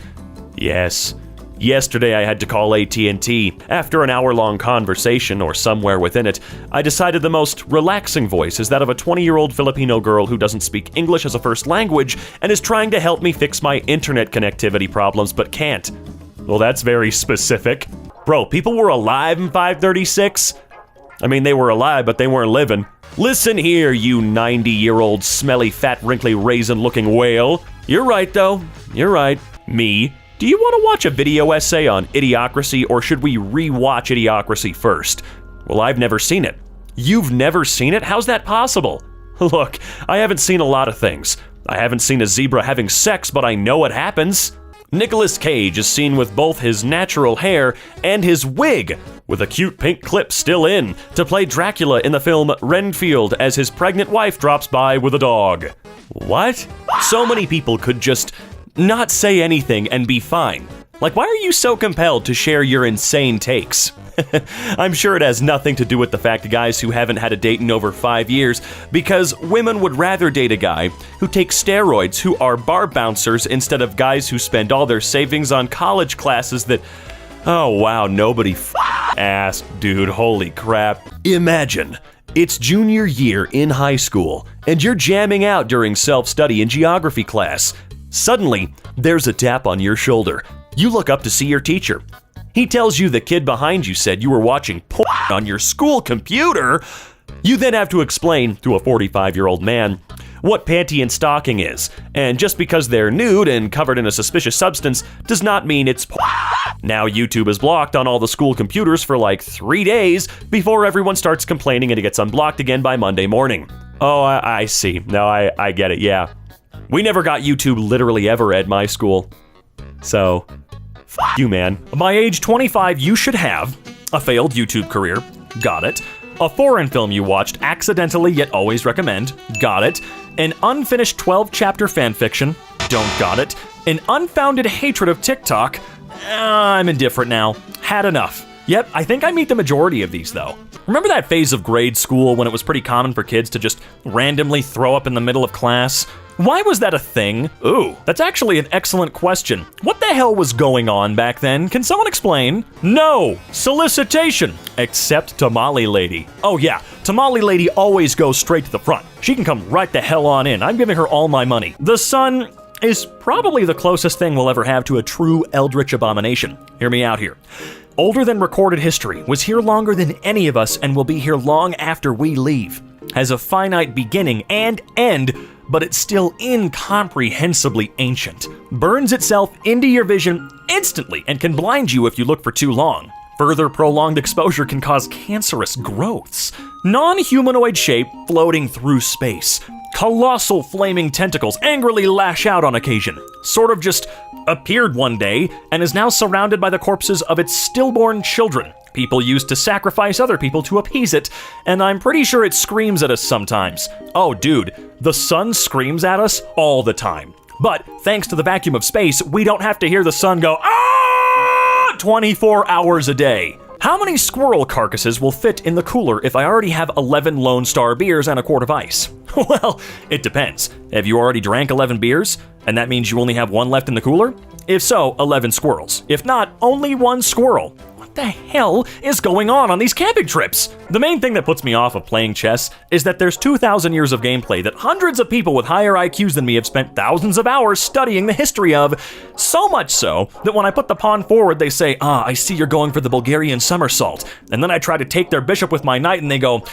A: Yes. Yesterday I had to call AT&T. After an hour-long conversation, or somewhere within it, I decided the most relaxing voice is that of a 20-year-old Filipino girl who doesn't speak English as a first language and is trying to help me fix my internet connectivity problems but can't. Well, that's very specific. Bro, people were alive in 536? I mean, they were alive, but they weren't living. Listen here, you 90-year-old smelly, fat, wrinkly, raisin-looking whale. You're right, though. You're right. Me. Do you want to watch a video essay on Idiocracy, or should we re-watch Idiocracy first? Well, I've never seen it. You've never seen it? How's that possible? Look, I haven't seen a lot of things. I haven't seen a zebra having sex, but I know it happens. Nicolas Cage is seen with both his natural hair and his wig, with a cute pink clip still in, to play Dracula in the film Renfield as his pregnant wife drops by with a dog. What? So many people could just not say anything and be fine. Like, why are you so compelled to share your insane takes? I'm sure it has nothing to do with the fact guys who haven't had a date in over 5 years, because women would rather date a guy who takes steroids who are bar bouncers instead of guys who spend all their savings on college classes that, oh wow, nobody asked, dude, holy crap. Imagine, it's junior year in high school, and you're jamming out during self-study in geography class. Suddenly, there's a tap on your shoulder. You look up to see your teacher. He tells you the kid behind you said you were watching porn on your school computer. You then have to explain to a 45-year-old man
C: what panty and stocking is. And just because they're nude and covered in a suspicious substance does not mean it's Now YouTube is blocked on all the school computers for like 3 days before everyone starts complaining and it gets unblocked again by Monday morning. Oh, I see. No, I get it, yeah. We never got YouTube literally ever at my school. So, you, man.
A: By age 25, you should have a failed YouTube career. Got it. A foreign film you watched accidentally yet always recommend. Got it. An unfinished 12-chapter fanfiction. Don't got it. An unfounded hatred of TikTok. I'm indifferent now. Had enough. Yep, I think I meet the majority of these, though. Remember that phase of grade school when it was pretty common for kids to just randomly throw up in the middle of class? Why was that a thing? Ooh, that's actually an excellent question. What the hell was going on back then? Can someone explain? No! Solicitation! Except Tamale Lady. Oh yeah, Tamale Lady always goes straight to the front. She can come right the hell on in. I'm giving her all my money. The Sun is probably the closest thing we'll ever have to a true eldritch abomination. Hear me out here. Older than recorded history, was here longer than any of us, and will be here long after we leave. Has a finite beginning and end, but it's still incomprehensibly ancient. Burns itself into your vision instantly and can blind you if you look for too long. Further prolonged exposure can cause cancerous growths. Non-humanoid shape floating through space. Colossal flaming tentacles angrily lash out on occasion. Sort of just appeared one day and is now surrounded by the corpses of its stillborn children. People used to sacrifice other people to appease it, and I'm pretty sure it screams at us sometimes. Oh dude, the sun screams at us all the time. But thanks to the vacuum of space, we don't have to hear the sun go, ah, 24 hours a day. How many squirrel carcasses will fit in the cooler if I already have 11 Lone Star beers and a quart of ice? Well, it depends. Have you already drank 11 beers? And that means you only have one left in the cooler? If so, 11 squirrels. If not, only one squirrel. What the hell is going on these camping trips? The main thing that puts me off of playing chess is that there's 2,000 years of gameplay that hundreds of people with higher IQs than me have spent thousands of hours studying the history of. So much so that when I put the pawn forward, they say, I see you're going for the Bulgarian somersault. And then I try to take their bishop with my knight and they go,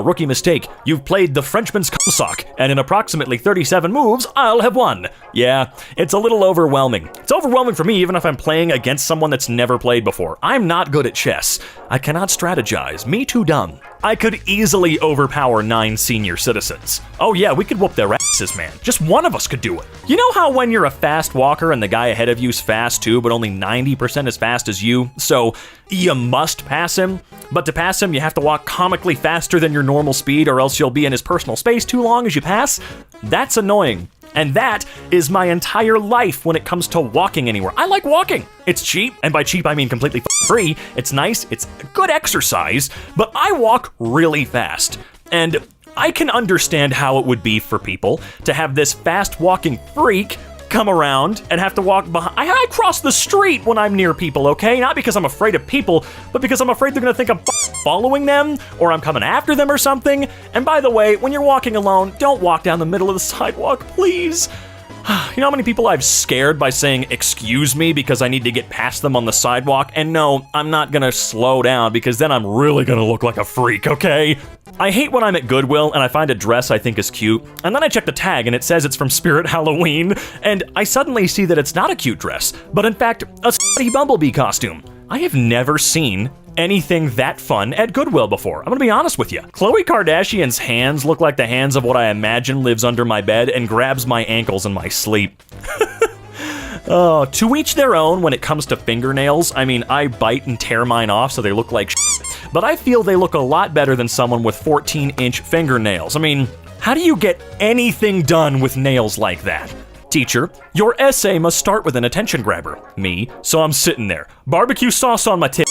A: rookie mistake, you've played the Frenchman's sock, and in approximately 37 moves, I'll have won. Yeah, it's a little overwhelming. It's overwhelming for me even if I'm playing against someone that's never played before. I'm not good at chess. I cannot strategize. Me too dumb. I could easily overpower 9 senior citizens. Oh yeah, we could whoop their asses, man. Just one of us could do it. You know how when you're a fast walker and the guy ahead of you's fast too, but only 90% as fast as you, so you must pass him? But to pass him, you have to walk comically faster than your normal speed or else you'll be in his personal space too long as you pass? That's annoying. And that is my entire life when it comes to walking anywhere. I like walking. It's cheap, and by cheap I mean completely free. It's nice, it's good exercise, but I walk really fast. And I can understand how it would be for people to have this fast walking freak come around and have to walk behind. I cross the street when I'm near people, okay? Not because I'm afraid of people, but because I'm afraid they're gonna think I'm following them or I'm coming after them or something. And by the way, when you're walking alone, don't walk down the middle of the sidewalk, please. You know how many people I've scared by saying, excuse me, because I need to get past them on the sidewalk? And no, I'm not gonna slow down because then I'm really gonna look like a freak, okay? I hate when I'm at Goodwill and I find a dress I think is cute, and then I check the tag and it says it's from Spirit Halloween, and I suddenly see that it's not a cute dress, but in fact, a slutty Bumblebee costume. I have never seen anything that fun at Goodwill before. I'm gonna be honest with you. Khloe Kardashian's hands look like the hands of what I imagine lives under my bed and grabs my ankles in my sleep. To each their own when it comes to fingernails. I mean, I bite and tear mine off so they look like shit, but I feel they look a lot better than someone with 14-inch fingernails. I mean, how do you get anything done with nails like that? Teacher, your essay must start with an attention grabber. Me, so I'm sitting there. Barbecue sauce on my tits.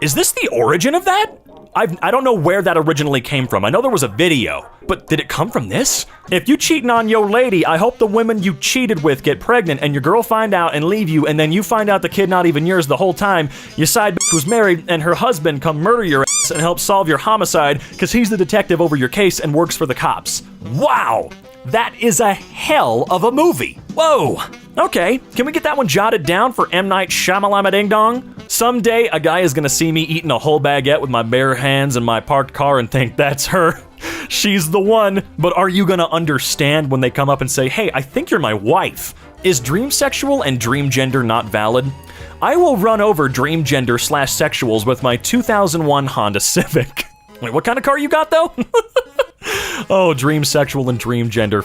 A: Is this the origin of that? I don't know where that originally came from. I know there was a video, but did it come from this? If you cheating on your lady, I hope the women you cheated with get pregnant and your girl find out and leave you, and then you find out the kid not even yours the whole time. Your side bitch was married and her husband come murder your ass and help solve your homicide because he's the detective over your case and works for the cops. Wow! That is a hell of a movie. Whoa. Okay, can we get that one jotted down for M. Night Shyamalama Ding Dong? Someday a guy is gonna see me eating a whole baguette with my bare hands in my parked car and think that's her. She's the one. But are you gonna understand when they come up and say, hey, I think you're my wife? Is dream sexual and dream gender not valid? I will run over dream gender / sexuals with my 2001 Honda Civic. Wait, what kind of car you got though? Oh, dream sexual and dream gender.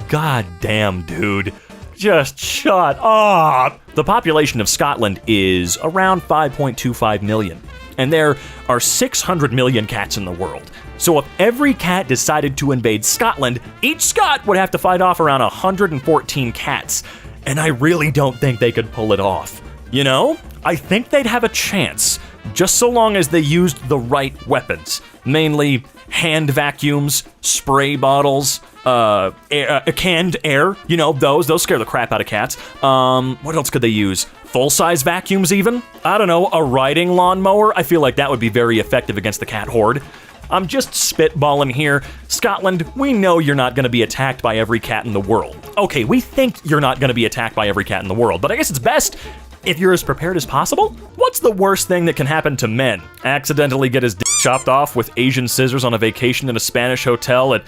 A: God damn, dude. Just shut up. The population of Scotland is around 5.25 million. And there are 600 million cats in the world. So if every cat decided to invade Scotland, each Scot would have to fight off around 114 cats. And I really don't think they could pull it off. You know, I think they'd have a chance, just so long as they used the right weapons. Mainly hand vacuums, spray bottles, canned air, you know, those scare the crap out of cats. What else could they use? Full-size vacuums even? I don't know, a riding lawnmower? I feel like that would be very effective against the cat horde. I'm just spitballing here. Scotland, we know you're not gonna be attacked by every cat in the world. Okay, we think you're not gonna be attacked by every cat in the world, but I guess it's best if you're as prepared as possible. What's the worst thing that can happen to men? Accidentally get his dick chopped off with Asian scissors on a vacation in a Spanish hotel at...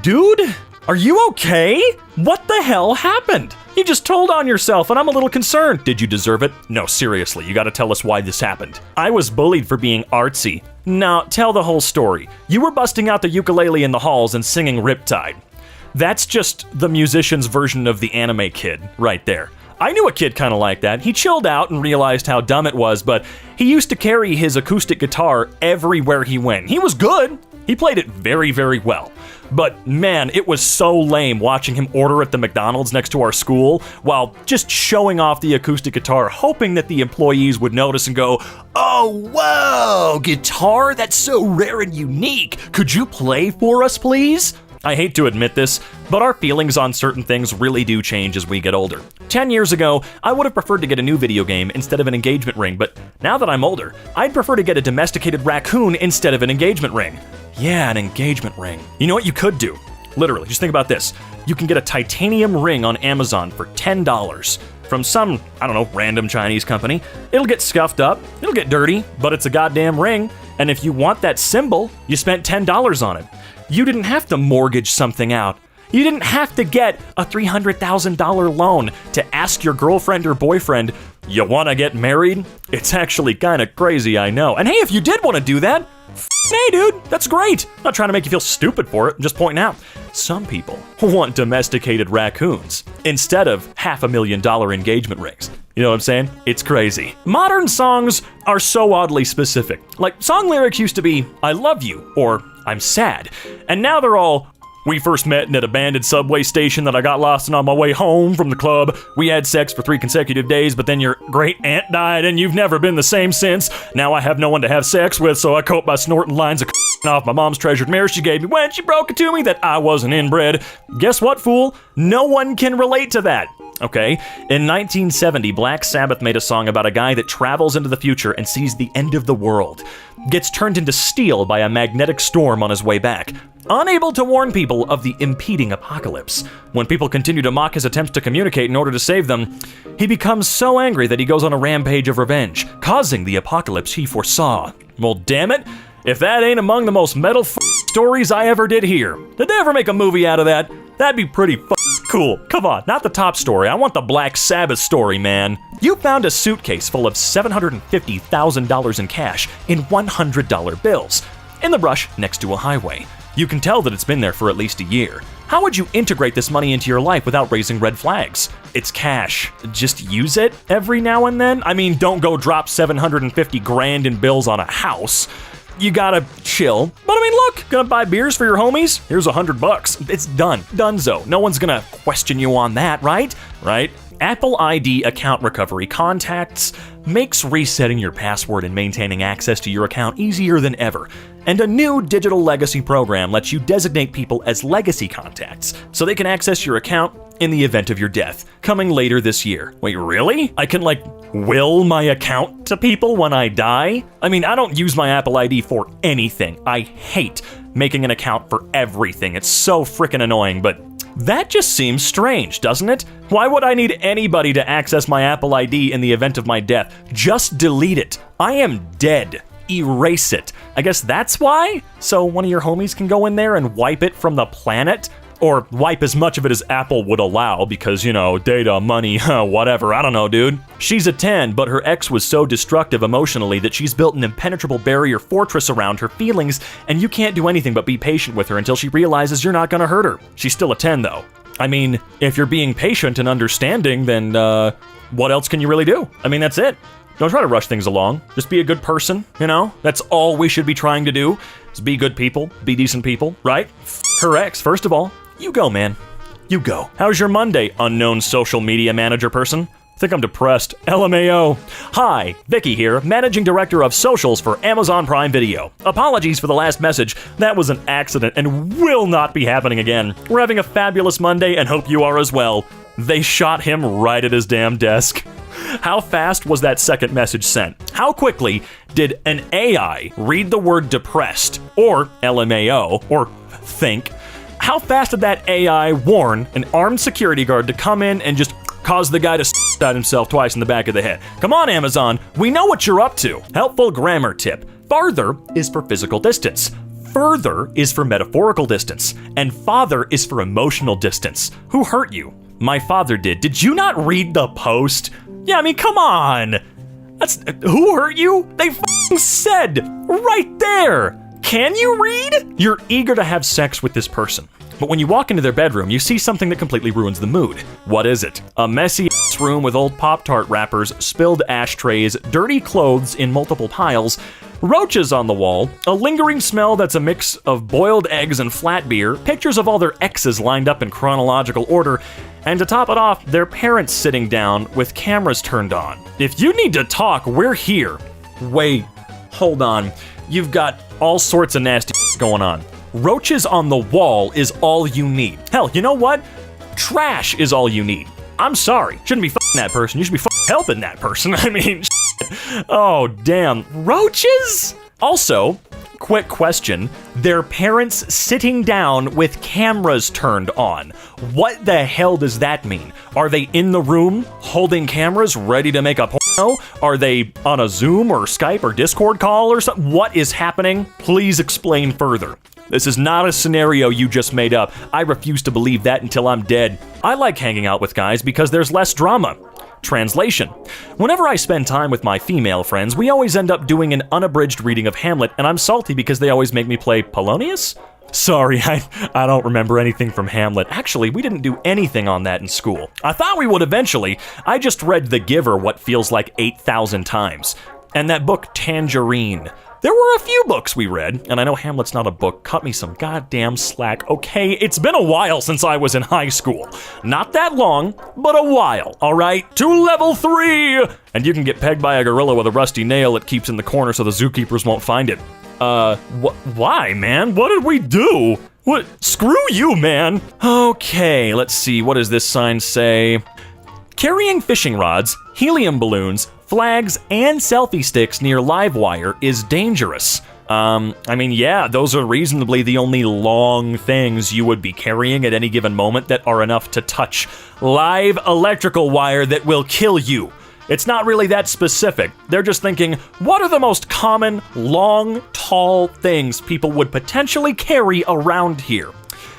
A: Dude, are you okay? What the hell happened? You just told on yourself and I'm a little concerned. Did you deserve it? No, seriously, you gotta tell us why this happened. I was bullied for being artsy. Now, tell the whole story. You were busting out the ukulele in the halls and singing Riptide. That's just the musician's version of the anime kid right there. I knew a kid kind of like that. He chilled out and realized how dumb it was, but he used to carry his acoustic guitar everywhere he went. He was good. He played it very, very well. But man, it was so lame watching him order at the McDonald's next to our school while just showing off the acoustic guitar, hoping that the employees would notice and go, "Oh, whoa, guitar? That's so rare and unique. Could you play for us, please?" I hate to admit this, but our feelings on certain things really do change as we get older. 10 years ago, I would have preferred to get a new video game instead of an engagement ring, but now that I'm older, I'd prefer to get a domesticated raccoon instead of an engagement ring. Yeah, an engagement ring. You know what you could do? Literally, just think about this. You can get a titanium ring on Amazon for $10 from some, I don't know, random Chinese company. It'll get scuffed up, it'll get dirty, but it's a goddamn ring, and if you want that symbol, you spent $10 on it. You didn't have to mortgage something out. You didn't have to get a $300,000 loan to ask your girlfriend or boyfriend, "You wanna get married?" It's actually kinda crazy, I know. And hey, if you did wanna do that, hey dude, that's great. I'm not trying to make you feel stupid for it, I'm just pointing out. Some people want domesticated raccoons instead of $500,000 engagement rings. You know what I'm saying? It's crazy. Modern songs are so oddly specific. Like, song lyrics used to be, "I love you," or "I'm sad." And now they're all, "We first met in an abandoned subway station that I got lost in on my way home from the club. We had sex for 3 consecutive days, but then your great aunt died and you've never been the same since. Now I have no one to have sex with, so I cope by snorting lines of off my mom's treasured mirror she gave me when she broke it to me that I wasn't inbred." Guess what, fool? No one can relate to that. Okay, in 1970, Black Sabbath made a song about a guy that travels into the future and sees the end of the world, gets turned into steel by a magnetic storm on his way back, unable to warn people of the impending apocalypse. When people continue to mock his attempts to communicate in order to save them, he becomes so angry that he goes on a rampage of revenge, causing the apocalypse he foresaw. Well, damn it, if that ain't among the most metal stories I ever did hear. Did they ever make a movie out of that? That'd be pretty cool. Come on, not the top story. I want the Black Sabbath story, man. You found a suitcase full of $750,000 in cash in $100 bills in the brush next to a highway. You can tell that it's been there for at least a year. How would you integrate this money into your life without raising red flags? It's cash. Just use it every now and then? I mean, don't go drop 750 grand in bills on a house. You gotta chill. But I mean, look, gonna buy beers for your homies? Here's $100. It's done. Donezo. No one's gonna question you on that, right? Right? Apple ID account recovery contacts makes resetting your password and maintaining access to your account easier than ever. And a new digital legacy program lets you designate people as legacy contacts so they can access your account in the event of your death, coming later this year. Wait, really? I can, will my account to people when I die? I mean, I don't use my Apple ID for anything. I hate making an account for everything. It's so freaking annoying, but that just seems strange, doesn't it? Why would I need anybody to access my Apple ID in the event of my death? Just delete it. I am dead. erase it. I guess that's why? So one of your homies can go in there and wipe it from the planet? Or wipe as much of it as Apple would allow because, data, money, whatever, I don't know, dude. She's a 10, but her ex was so destructive emotionally that she's built an impenetrable barrier fortress around her feelings, and you can't do anything but be patient with her until she realizes you're not gonna hurt her. She's still a 10, though. I mean, if you're being patient and understanding, then, what else can you really do? I mean, that's it. Don't try to rush things along. Just be a good person, That's all we should be trying to do, is be good people, be decent people, right? Her ex, first of all. You go, man. You go. How's your Monday, unknown social media manager person? Think I'm depressed. LMAO. Hi, Vicky here, Managing Director of Socials for Amazon Prime Video. Apologies for the last message. That was an accident and will not be happening again. We're having a fabulous Monday and hope you are as well. They shot him right at his damn desk. How fast was that second message sent? How quickly did an AI read the word depressed, or LMAO, or think? How fast did that AI warn an armed security guard to come in and just cause the guy to stab himself twice in the back of the head? Come on, Amazon, we know what you're up to. Helpful grammar tip. Farther is for physical distance. Further is for metaphorical distance. And father is for emotional distance. Who hurt you? My father did. Did you not read the post? Yeah, I mean, come on. Who hurt you? They f***ing said right there. Can you read? You're eager to have sex with this person, but when you walk into their bedroom, you see something that completely ruins the mood. What is it? A messy room with old Pop-Tart wrappers, spilled ashtrays, dirty clothes in multiple piles, roaches on the wall, a lingering smell that's a mix of boiled eggs and flat beer, pictures of all their exes lined up in chronological order, and to top it off, their parents sitting down with cameras turned on. If you need to talk, we're here. Wait, hold on. You've got all sorts of nasty going on. Roaches on the wall is all you need. Hell, you know what? Trash is all you need. I'm sorry. Shouldn't be f***ing that person. You should be f***ing helping that person. I mean, oh, damn. Roaches? Also, quick question. Their parents sitting down with cameras turned on. What the hell does that mean? Are they in the room holding cameras ready to make a porno? Are they on a Zoom or Skype or Discord call or something? What is happening? Please explain further. This is not a scenario you just made up. I refuse to believe that until I'm dead. I like hanging out with guys because there's less drama. Translation. Whenever I spend time with my female friends, we always end up doing an unabridged reading of Hamlet, and I'm salty because they always make me play Polonius? Sorry, I don't remember anything from Hamlet. Actually, we didn't do anything on that in school. I thought we would eventually. I just read The Giver what feels like 8,000 times. And that book, Tangerine. There were a few books we read, and I know Hamlet's not a book. Cut me some goddamn slack. Okay, it's been a while since I was in high school. Not that long, but a while, all right? To level 3! And you can get pegged by a gorilla with a rusty nail it keeps in the corner so the zookeepers won't find it. Why, man? What did we do? What? Screw you, man. Okay, let's see. What does this sign say? Carrying fishing rods, helium balloons, flags, and selfie sticks near live wire is dangerous. I mean, yeah, those are reasonably the only long things you would be carrying at any given moment that are enough to touch live electrical wire that will kill you. It's not really that specific. They're just thinking, what are the most common, long, tall things people would potentially carry around here?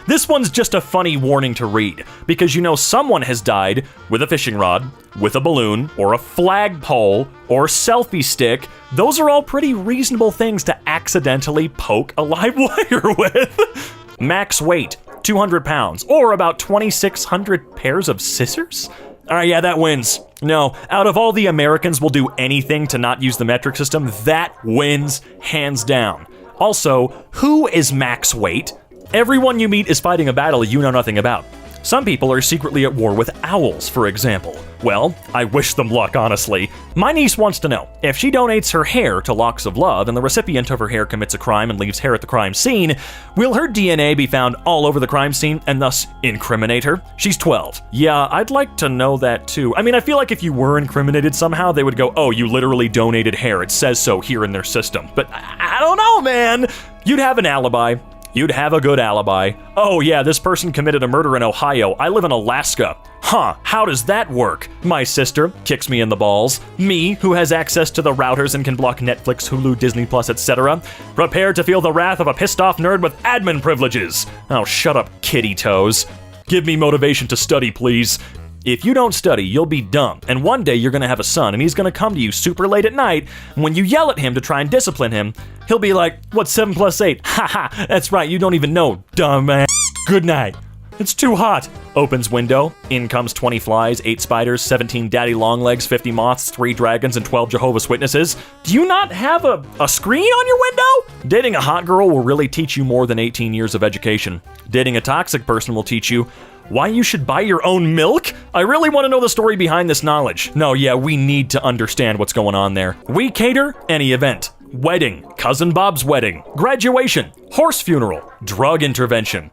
A: This one's just a funny warning to read, because you know someone has died with a fishing rod, with a balloon, or a flagpole, or selfie stick. Those are all pretty reasonable things to accidentally poke a live wire with. Max weight, 200 pounds, or about 2,600 pairs of scissors? Alright, yeah, that wins. No, out of all the Americans will do anything to not use the metric system, that wins hands down. Also, who is max weight? Everyone you meet is fighting a battle you know nothing about. Some people are secretly at war with owls, for example. Well, I wish them luck, honestly. My niece wants to know, if she donates her hair to Locks of Love and the recipient of her hair commits a crime and leaves hair at the crime scene, will her DNA be found all over the crime scene and thus incriminate her? She's 12. Yeah, I'd like to know that too. I mean, I feel like if you were incriminated somehow, they would go, oh, you literally donated hair. It says so here in their system. But I don't know, man. You'd have an alibi. You'd have a good alibi. Oh yeah, this person committed a murder in Ohio. I live in Alaska. Huh, how does that work? My sister kicks me in the balls. Me, who has access to the routers and can block Netflix, Hulu, Disney Plus, etc. Prepare to feel the wrath of a pissed off nerd with admin privileges. Oh, shut up, kitty toes. Give me motivation to study, please. If you don't study, you'll be dumb, and one day you're gonna have a son, and he's gonna come to you super late at night, and when you yell at him to try and discipline him, he'll be like, what's 7 plus 8? Haha, that's right, you don't even know, dumbass. Good night. It's too hot. Opens window. In comes 20 flies, 8 spiders, 17 daddy longlegs, 50 moths, 3 dragons, and 12 Jehovah's Witnesses. Do you not have a screen on your window? Dating a hot girl will really teach you more than 18 years of education. Dating a toxic person will teach you why you should buy your own milk? I really want to know the story behind this knowledge. No, yeah, we need to understand what's going on there. We cater any event. Wedding, Cousin Bob's wedding, graduation, horse funeral, drug intervention,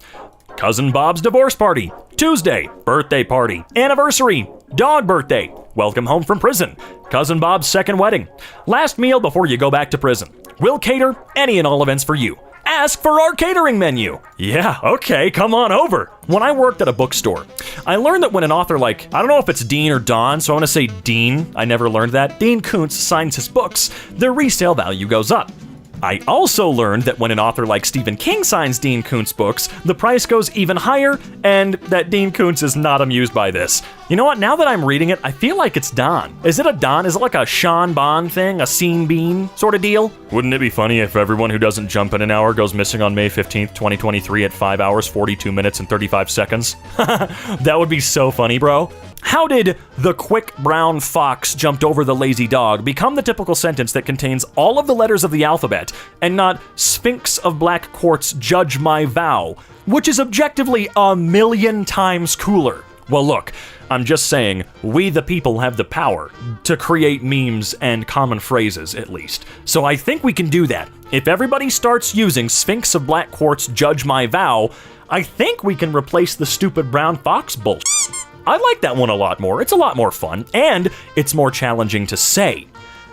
A: Cousin Bob's divorce party, Tuesday, birthday party, anniversary, dog birthday, welcome home from prison, Cousin Bob's second wedding, last meal before you go back to prison. We'll cater any and all events for you. Ask for our catering menu. Yeah, okay, come on over. When I worked at a bookstore, I learned that when an author like, I don't know if it's Dean or Don, so I want to say Dean, I never learned that, Dean Koontz signs his books, their resale value goes up. I also learned that when an author like Stephen King signs Dean Koontz books, the price goes even higher, and that Dean Koontz is not amused by this. You know what, now that I'm reading it, I feel like it's Don. Is it a Don? Is it like a Sean Bond thing? A Scene Bean sort of deal? Wouldn't it be funny if everyone who doesn't jump in an hour goes missing on May 15th, 2023 at 5 hours, 42 minutes, and 35 seconds? That would be so funny, bro. How did the quick brown fox jumped over the lazy dog become the typical sentence that contains all of the letters of the alphabet and not Sphinx of Black Quartz judge my vow, which is objectively a million times cooler? Well, look, I'm just saying, we the people have the power to create memes and common phrases, at least. So I think we can do that. If everybody starts using Sphinx of Black Quartz judge my vow, I think we can replace the stupid brown fox bullshit. I like that one a lot more. It's a lot more fun, and it's more challenging to say.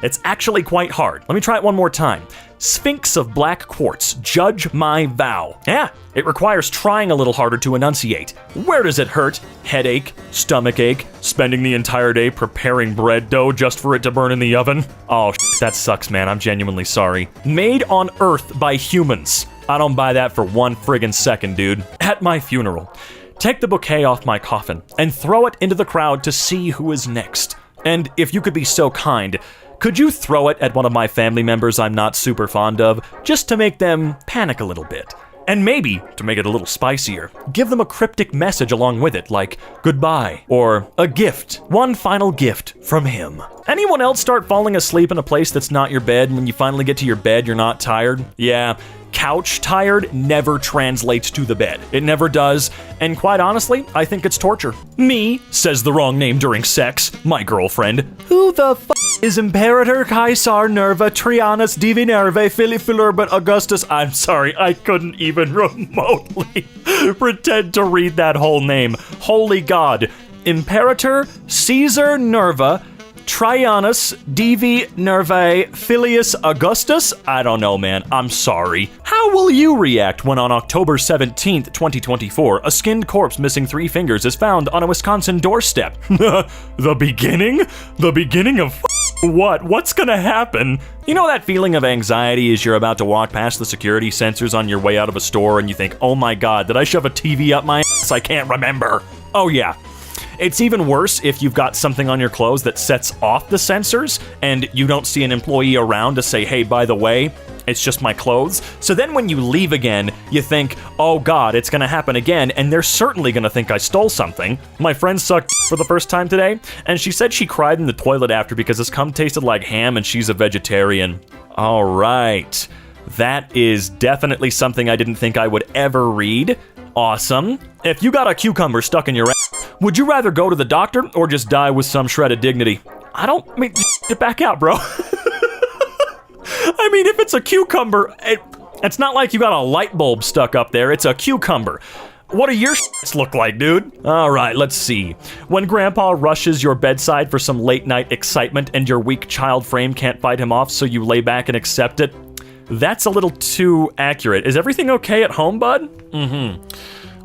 A: It's actually quite hard. Let me try it one more time. Sphinx of Black Quartz, judge my vow. Yeah, it requires trying a little harder to enunciate. Where does it hurt? Headache, stomach ache, spending the entire day preparing bread dough just for it to burn in the oven? Oh, that sucks, man. I'm genuinely sorry. Made on Earth by humans. I don't buy that for one friggin' second, dude. At my funeral, take the bouquet off my coffin and throw it into the crowd to see who is next. And if you could be so kind, could you throw it at one of my family members I'm not super fond of, just to make them panic a little bit? And maybe, to make it a little spicier, give them a cryptic message along with it, like goodbye, or a gift, one final gift from him. Anyone else start falling asleep in a place that's not your bed, and when you finally get to your bed, you're not tired? Yeah, couch tired never translates to the bed. It never does, and quite honestly, I think it's torture. Me says the wrong name during sex, my girlfriend. Who the f*** is Imperator Caesar Nerva Trianus Divi Nervae Filifilurbat Augustus? I'm sorry, I couldn't even remotely pretend to read that whole name. Holy God. Imperator Caesar Nerva Trianus Divi Nervae Filius Augustus? I don't know, man. I'm sorry. How will you react when on October 17th, 2024, a skinned corpse missing 3 fingers is found on a Wisconsin doorstep? The beginning? The beginning of what? What's gonna happen? You know that feeling of anxiety as you're about to walk past the security sensors on your way out of a store and you think, oh my God, did I shove a TV up my ass? I can't remember. Oh yeah. It's even worse if you've got something on your clothes that sets off the sensors and you don't see an employee around to say, hey, by the way, it's just my clothes. So then when you leave again, you think, oh God, it's gonna happen again, and they're certainly gonna think I stole something. My friend sucked for the first time today, and she said she cried in the toilet after because his cum tasted like ham and she's a vegetarian. All right. That is definitely something I didn't think I would ever read. Awesome. If you got a cucumber stuck in your ass, would you rather go to the doctor or just die with some shredded dignity? Get back out, bro. I mean, if it's a cucumber, it's not like you got a light bulb stuck up there. It's a cucumber. What do your shits look like, dude? All right, let's see. When Grandpa rushes your bedside for some late night excitement and your weak child frame can't fight him off, so you lay back and accept it. That's a little too accurate. Is everything okay at home, bud?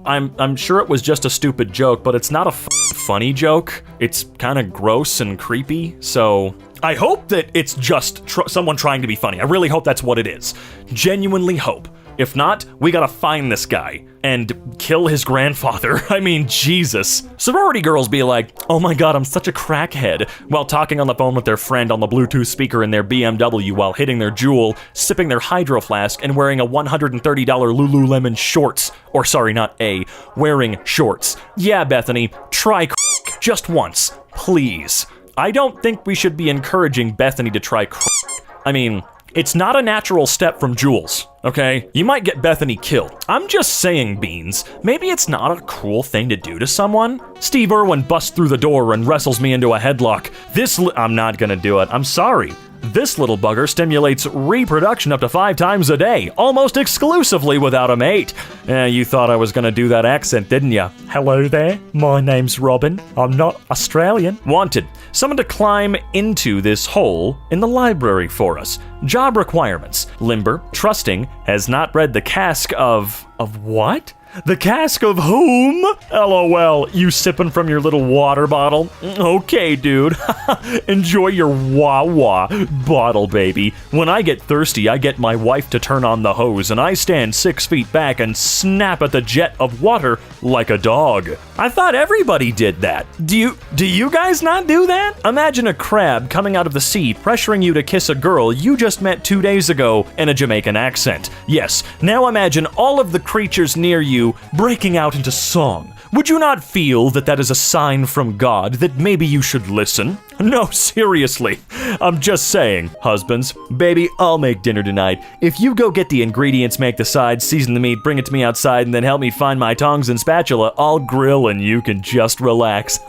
A: I'm sure it was just a stupid joke, but it's not a funny funny joke. It's kind of gross and creepy, so I hope that it's just someone trying to be funny. I really hope that's what it is. Genuinely hope. If not, we gotta find this guy and kill his grandfather. I mean, Jesus. Sorority girls be like, oh my god, I'm such a crackhead, while talking on the phone with their friend on the Bluetooth speaker in their BMW while hitting their Juul, sipping their Hydro Flask, and wearing a $130 Lululemon shorts. Or sorry, not A, wearing shorts. Yeah, Bethany, try crack just once, please. I don't think we should be encouraging Bethany to try crack. I mean, it's not a natural step from Jules, okay? You might get Bethany killed. I'm just saying, Beans, maybe it's not a cool thing to do to someone. Steve Irwin busts through the door and wrestles me into a headlock. I'm not gonna do it, I'm sorry. This little bugger stimulates reproduction up to 5 times a day, almost exclusively without a mate. You thought I was gonna do that accent, didn't ya? Hello there, my name's Robin. I'm not Australian. Wanted. Someone to climb into this hole in the library for us. Job requirements. Limber, trusting, has not read the cask of what? The cask of whom? LOL, you sipping from your little water bottle? Okay, dude. Enjoy your wah-wah bottle, baby. When I get thirsty, I get my wife to turn on the hose, and I stand 6 feet back and snap at the jet of water like a dog. I thought everybody did that. Do you guys not do that? Imagine a crab coming out of the sea pressuring you to kiss a girl you just met 2 days ago in a Jamaican accent. Yes, now imagine all of the creatures near you breaking out into song. Would you not feel that that is a sign from God that maybe you should listen? No, seriously. I'm just saying. Husbands, baby, I'll make dinner tonight. If you go get the ingredients, make the sides, season the meat, bring it to me outside, and then help me find my tongs and spatula, I'll grill and you can just relax.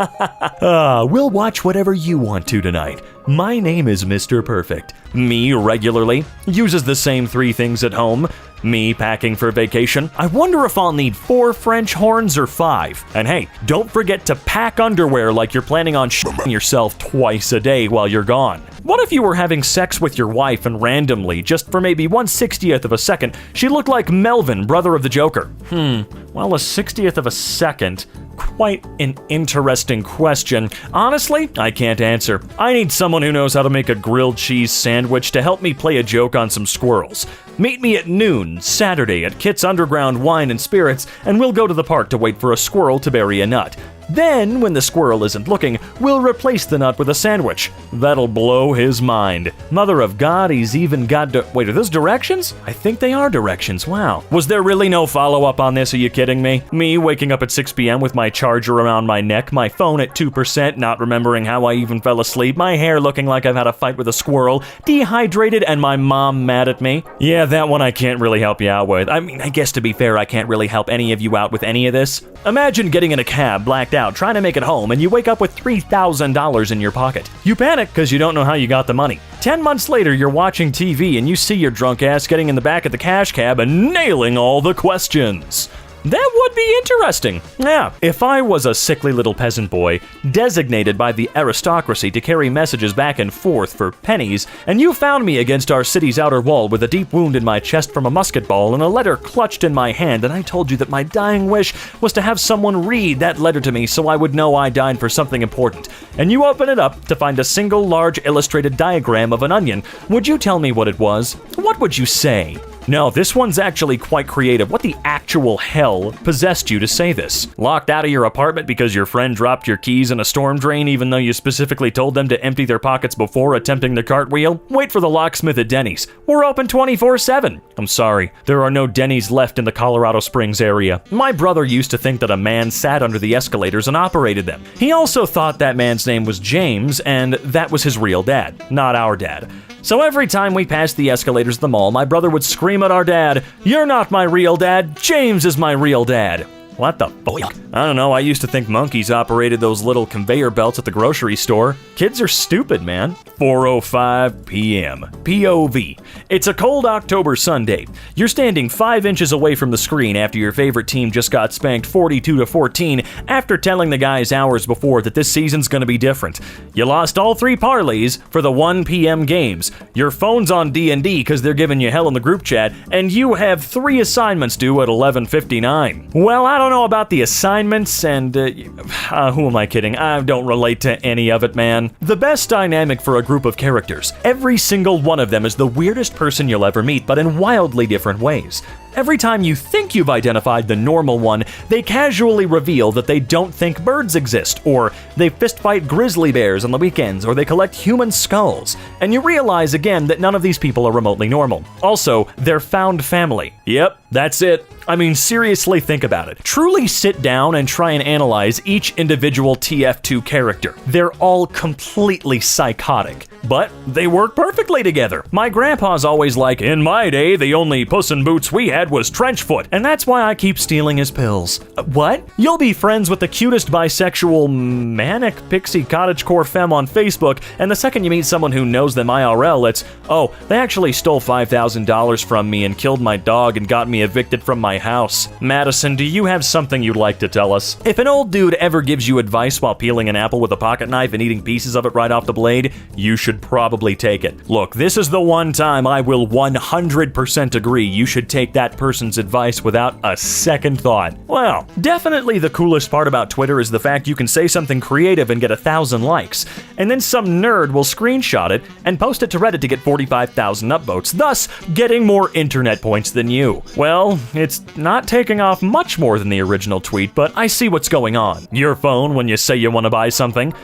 A: We'll watch whatever you want to tonight. My name is Mr. Perfect. Me regularly uses the same 3 things at home. Me packing for vacation. I wonder if I'll need 4 French horns or 5. And hey, don't forget to pack underwear like you're planning on shitting yourself twice a day while you're gone. What if you were having sex with your wife and randomly, just for maybe 1/60th of a second, she looked like Melvin, brother of the Joker? Well, a 60th of a second. Quite an interesting question. Honestly, I can't answer. I need someone who knows how to make a grilled cheese sandwich to help me play a joke on some squirrels. Meet me at noon, Saturday, at Kit's Underground Wine and Spirits, and we'll go to the park to wait for a squirrel to bury a nut. Then, when the squirrel isn't looking, we'll replace the nut with a sandwich. That'll blow his mind. Mother of God, he's even got wait, are those directions? I think they are directions, wow. Was there really no follow-up on this, are you kidding me? Me waking up at 6 p.m. with my charger around my neck, my phone at 2%, not remembering how I even fell asleep, my hair looking like I've had a fight with a squirrel, dehydrated, and my mom mad at me? Yeah, that one I can't really help you out with. I mean, I guess to be fair, I can't really help any of you out with any of this. Imagine getting in a cab, blacked out, trying to make it home, and you wake up with $3,000 in your pocket. You panic because you don't know how you got the money. 10 months later, you're watching TV and you see your drunk ass getting in the back of the cash cab and nailing all the questions. That would be interesting. Yeah, if I was a sickly little peasant boy, designated by the aristocracy to carry messages back and forth for pennies, and you found me against our city's outer wall with a deep wound in my chest from a musket ball and a letter clutched in my hand, and I told you that my dying wish was to have someone read that letter to me so I would know I died for something important, and you open it up to find a single large illustrated diagram of an onion, would you tell me what it was? What would you say? No, this one's actually quite creative. What the actual hell possessed you to say this? Locked out of your apartment because your friend dropped your keys in a storm drain even though you specifically told them to empty their pockets before attempting the cartwheel? Wait for the locksmith at Denny's. We're open 24/7. I'm sorry, there are no Denny's left in the Colorado Springs area. My brother used to think that a man sat under the escalators and operated them. He also thought that man's name was James and that was his real dad, not our dad. So every time we passed the escalators at the mall, my brother would scream at our dad, "You're not my real dad, James is my real dad." What the fuck? I don't know, I used to think monkeys operated those little conveyor belts at the grocery store. Kids are stupid, man. 4:05 p.m. POV. It's a cold October Sunday. You're standing 5 inches away from the screen after your favorite team just got spanked 42-14 after telling the guys hours before that this season's gonna be different. You lost all 3 parlays for the 1 p.m. games. Your phone's on D&D because they're giving you hell in the group chat, and you have 3 assignments due at 11:59. Well, I don't know about the assignments, and who am I kidding? I don't relate to any of it, man. The best dynamic for a group of characters. Every single one of them is the weirdest person you'll ever meet, but in wildly different ways. Every time you think you've identified the normal one, they casually reveal that they don't think birds exist, or they fistfight grizzly bears on the weekends, or they collect human skulls. And you realize again that none of these people are remotely normal. Also, they're found family. Yep, that's it. I mean, seriously think about it. Truly sit down and try and analyze each individual TF2 character. They're all completely psychotic, but they work perfectly together. My grandpa's always like, in my day, the only Puss in Boots we had was Trenchfoot, and that's why I keep stealing his pills. What? You'll be friends with the cutest bisexual manic pixie cottagecore femme on Facebook, and the second you meet someone who knows them IRL, it's, oh, they actually stole $5,000 from me and killed my dog and got me evicted from my house. Madison, do you have something you'd like to tell us? If an old dude ever gives you advice while peeling an apple with a pocket knife and eating pieces of it right off the blade, you should probably take it. Look, this is the one time I will 100% agree you should take that person's advice without a second thought. Well, definitely the coolest part about Twitter is the fact you can say something creative and get 1,000 likes, and then some nerd will screenshot it and post it to Reddit to get 45,000 upvotes, thus getting more internet points than you. Well, it's not taking off much more than the original tweet, but I see what's going on. Your phone when you say you want to buy something.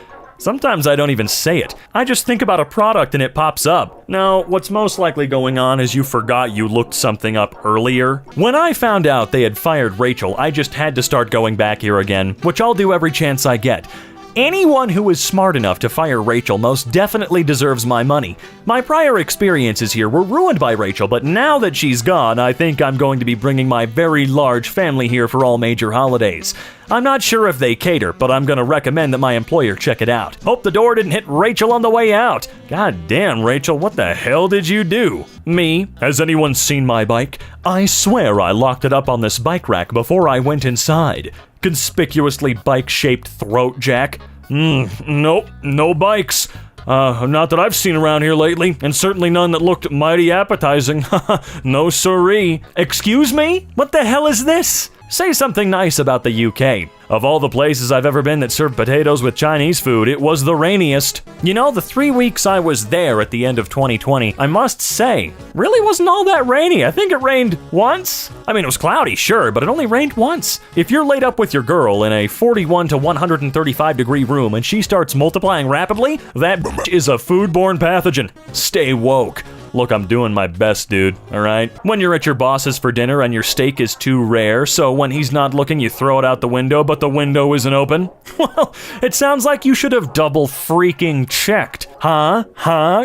A: Sometimes I don't even say it. I just think about a product and it pops up. No, what's most likely going on is you forgot you looked something up earlier. When I found out they had fired Rachel, I just had to start going back here again, which I'll do every chance I get. Anyone who is smart enough to fire Rachel most definitely deserves my money. My prior experiences here were ruined by Rachel, but now that she's gone, I think I'm going to be bringing my very large family here for all major holidays. I'm not sure if they cater, but I'm gonna recommend that my employer check it out. Hope the door didn't hit Rachel on the way out. God damn, Rachel, what the hell did you do? Me? Has anyone seen my bike? I swear I locked it up on this bike rack before I went inside. Conspicuously bike-shaped throat jack. Nope, no bikes. Not that I've seen around here lately, and certainly none that looked mighty appetizing. No siree. Excuse me? What the hell is this? Say something nice about the UK. Of all the places I've ever been that served potatoes with Chinese food, it was the rainiest. You know, the 3 weeks I was there at the end of 2020, I must say, really wasn't all that rainy. I think it rained once. I mean, it was cloudy, sure, but it only rained once. If you're laid up with your girl in a 41 to 135 degree room and she starts multiplying rapidly, that is a foodborne pathogen. Stay woke. Look, I'm doing my best, dude, alright? When you're at your boss's for dinner and your steak is too rare, so when he's not looking, you throw it out the window, but the window isn't open? Well, it sounds like you should have double freaking checked. Huh?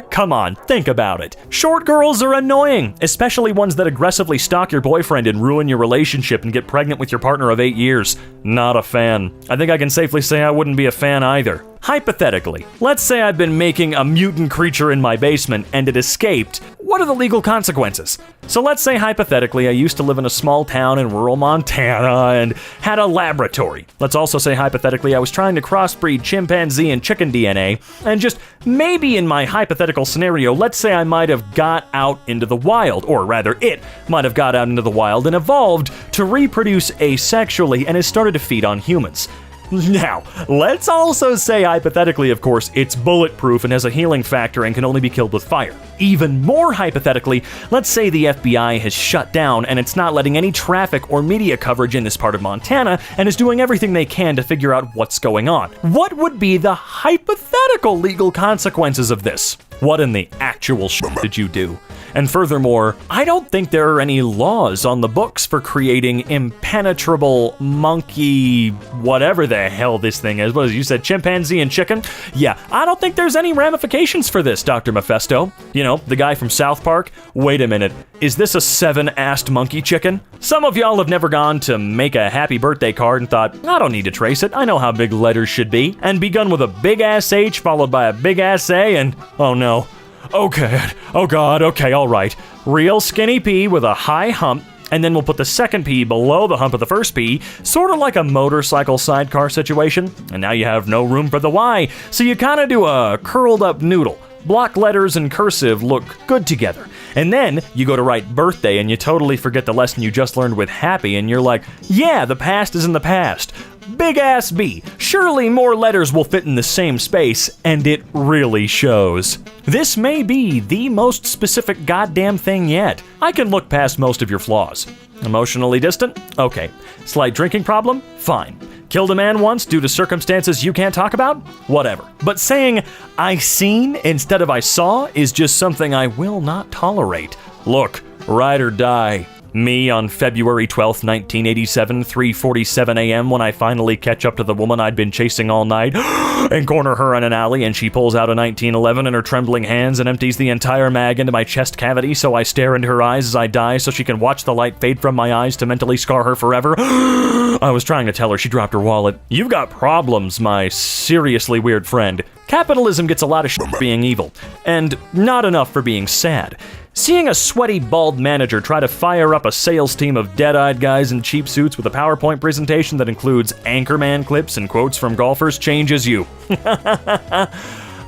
A: Come on, think about it. Short girls are annoying, especially ones that aggressively stalk your boyfriend and ruin your relationship and get pregnant with your partner of 8 years. Not a fan. I think I can safely say I wouldn't be a fan either. Hypothetically, let's say I've been making a mutant creature in my basement and it escaped. What are the legal consequences? So let's say hypothetically I used to live in a small town in rural Montana and had a laboratory. Let's also say hypothetically I was trying to crossbreed chimpanzee and chicken DNA, and just maybe in my hypothetical scenario, let's say I might have got out into the wild, or rather it might have got out into the wild and evolved to reproduce asexually and has started to feed on humans. Now, let's also say hypothetically, of course, it's bulletproof and has a healing factor and can only be killed with fire. Even more hypothetically, let's say the FBI has shut down and it's not letting any traffic or media coverage in this part of Montana and is doing everything they can to figure out what's going on. What would be the hypothetical legal consequences of this? What in the actual shit did you do? And furthermore, I don't think there are any laws on the books for creating impenetrable monkey, whatever the hell this thing is. What is it, you said chimpanzee and chicken? Yeah, I don't think there's any ramifications for this, Dr. Mephisto. You know, the guy from South Park? Wait a minute, is this a 7-assed monkey chicken? Some of y'all have never gone to make a happy birthday card and thought, I don't need to trace it, I know how big letters should be, and begun with a big-ass H followed by a big-ass A and, oh no. Okay, oh god, okay, alright. Real skinny P with a high hump, and then we'll put the second P below the hump of the first P, sort of like a motorcycle sidecar situation. And now you have no room for the Y, so you kind of do a curled up noodle. Block letters and cursive look good together. And then you go to write birthday and you totally forget the lesson you just learned with happy, and you're like, yeah, the past is in the past. Big ass B. Surely more letters will fit in the same space, and it really shows. This may be the most specific goddamn thing yet. I can look past most of your flaws. Emotionally distant? Okay. Slight drinking problem? Fine. Killed a man once due to circumstances you can't talk about? Whatever. But saying I seen instead of I saw is just something I will not tolerate. Look, ride or die. Me on February 12th, 1987, 3:47 a.m. when I finally catch up to the woman I'd been chasing all night and corner her in an alley, and she pulls out a 1911 in her trembling hands and empties the entire mag into my chest cavity, so I stare into her eyes as I die so she can watch the light fade from my eyes to mentally scar her forever. I was trying to tell her she dropped her wallet. You've got problems, my seriously weird friend. Capitalism gets a lot of shit for being evil, and not enough for being sad. Seeing a sweaty, bald manager try to fire up a sales team of dead-eyed guys in cheap suits with a PowerPoint presentation that includes Anchorman clips and quotes from golfers changes you.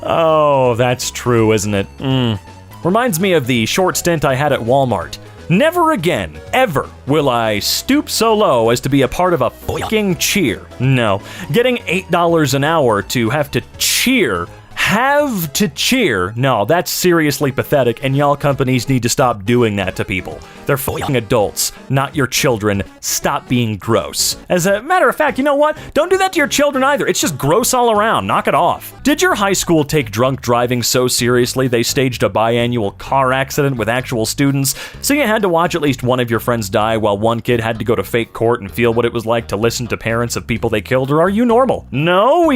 A: Oh, that's true, isn't it? Reminds me of the short stint I had at Walmart. Never again, ever, will I stoop so low as to be a part of a fucking cheer. No, getting $8 an hour to have to cheer. No, that's seriously pathetic, and y'all companies need to stop doing that to people. They're fucking adults, not your children. Stop being gross. As a matter of fact, you know what? Don't do that to your children either. It's just gross all around. Knock it off. Did your high school take drunk driving so seriously they staged a biannual car accident with actual students, so you had to watch at least one of your friends die while one kid had to go to fake court and feel what it was like to listen to parents of people they killed? Or are you normal? No,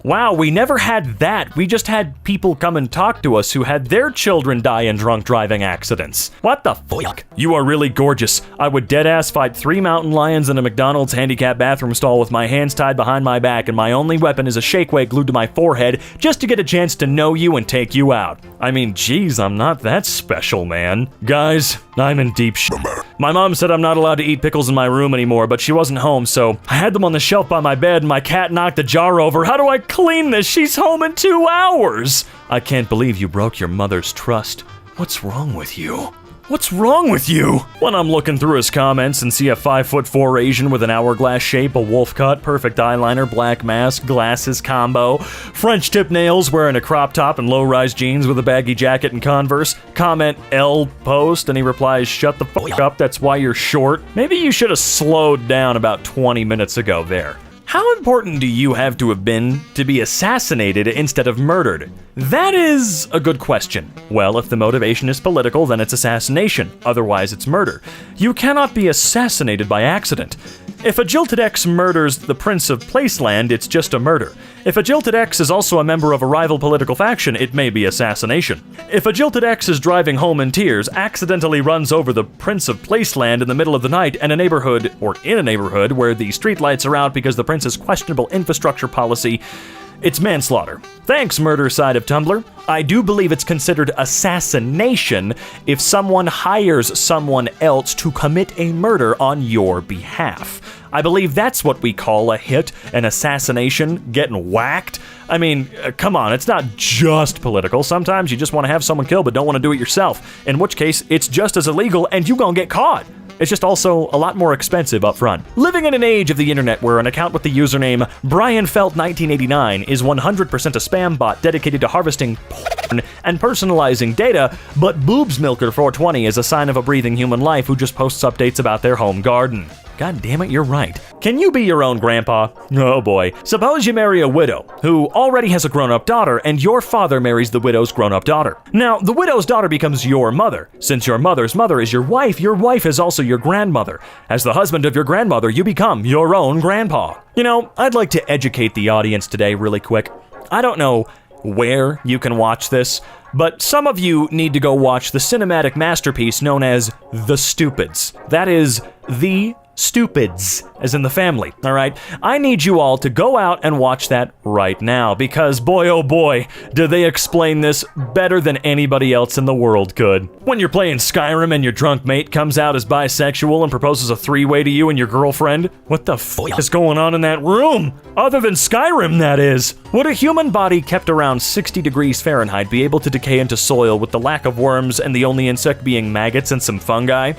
A: wow, we never had that. We just had people come and talk to us who had their children die in drunk driving accidents. What the fuck? You are really gorgeous. I would deadass fight 3 mountain lions in a McDonald's handicap bathroom stall with my hands tied behind my back, and my only weapon is a shake weight glued to my forehead just to get a chance to know you and take you out. I mean, geez, I'm not that special, man. Guys, I'm in deep shit. My mom said I'm not allowed to eat pickles in my room anymore, but she wasn't home, so I had them on the shelf by my bed, and my cat knocked the jar over. How do I clean this? She's home in 2 hours. I can't believe you broke your mother's trust. What's wrong with you? What's wrong with you? When I'm looking through his comments and see a 5'4" Asian with an hourglass shape, a wolf cut, perfect eyeliner, black mask, glasses combo, French tip nails, wearing a crop top and low-rise jeans with a baggy jacket and Converse, comment L post, and he replies, shut the fuck up, that's why you're short. Maybe you should have slowed down about 20 minutes ago there. How important do you have to have been to be assassinated instead of murdered? That is a good question. Well, if the motivation is political, then it's assassination. Otherwise, it's murder. You cannot be assassinated by accident. If a jilted ex murders the Prince of Placeland, it's just a murder. If a jilted ex is also a member of a rival political faction, it may be assassination. If a jilted ex is driving home in tears, accidentally runs over the Prince of Placeland in the middle of the night and in a neighborhood where the streetlights are out because the prince's questionable infrastructure policy, it's manslaughter. Thanks, murder side of Tumblr. I do believe it's considered assassination if someone hires someone else to commit a murder on your behalf. I believe that's what we call a hit, an assassination, getting whacked. I mean, come on, it's not just political. Sometimes you just want to have someone killed but don't want to do it yourself, in which case it's just as illegal and you gonna get caught. It's just also a lot more expensive up front. Living in an age of the internet where an account with the username BrianFelt1989 is 100% a spam bot dedicated to harvesting porn and personalizing data, but BoobsMilker420 is a sign of a breathing human life who just posts updates about their home garden. God damn it, you're right. Can you be your own grandpa? Oh boy. Suppose you marry a widow who already has a grown-up daughter and your father marries the widow's grown-up daughter. Now, the widow's daughter becomes your mother. Since your mother's mother is your wife is also your grandmother. As the husband of your grandmother, you become your own grandpa. You know, I'd like to educate the audience today really quick. I don't know where you can watch this, but some of you need to go watch the cinematic masterpiece known as The Stupids. That is The Stupids, as in the family, all right? I need you all to go out and watch that right now, because boy oh boy, do they explain this better than anybody else in the world could. When you're playing Skyrim and your drunk mate comes out as bisexual and proposes a three-way to you and your girlfriend, what the f*** is going on in that room? Other than Skyrim, that is. Would a human body kept around 60 degrees Fahrenheit be able to decay into soil with the lack of worms and the only insect being maggots and some fungi?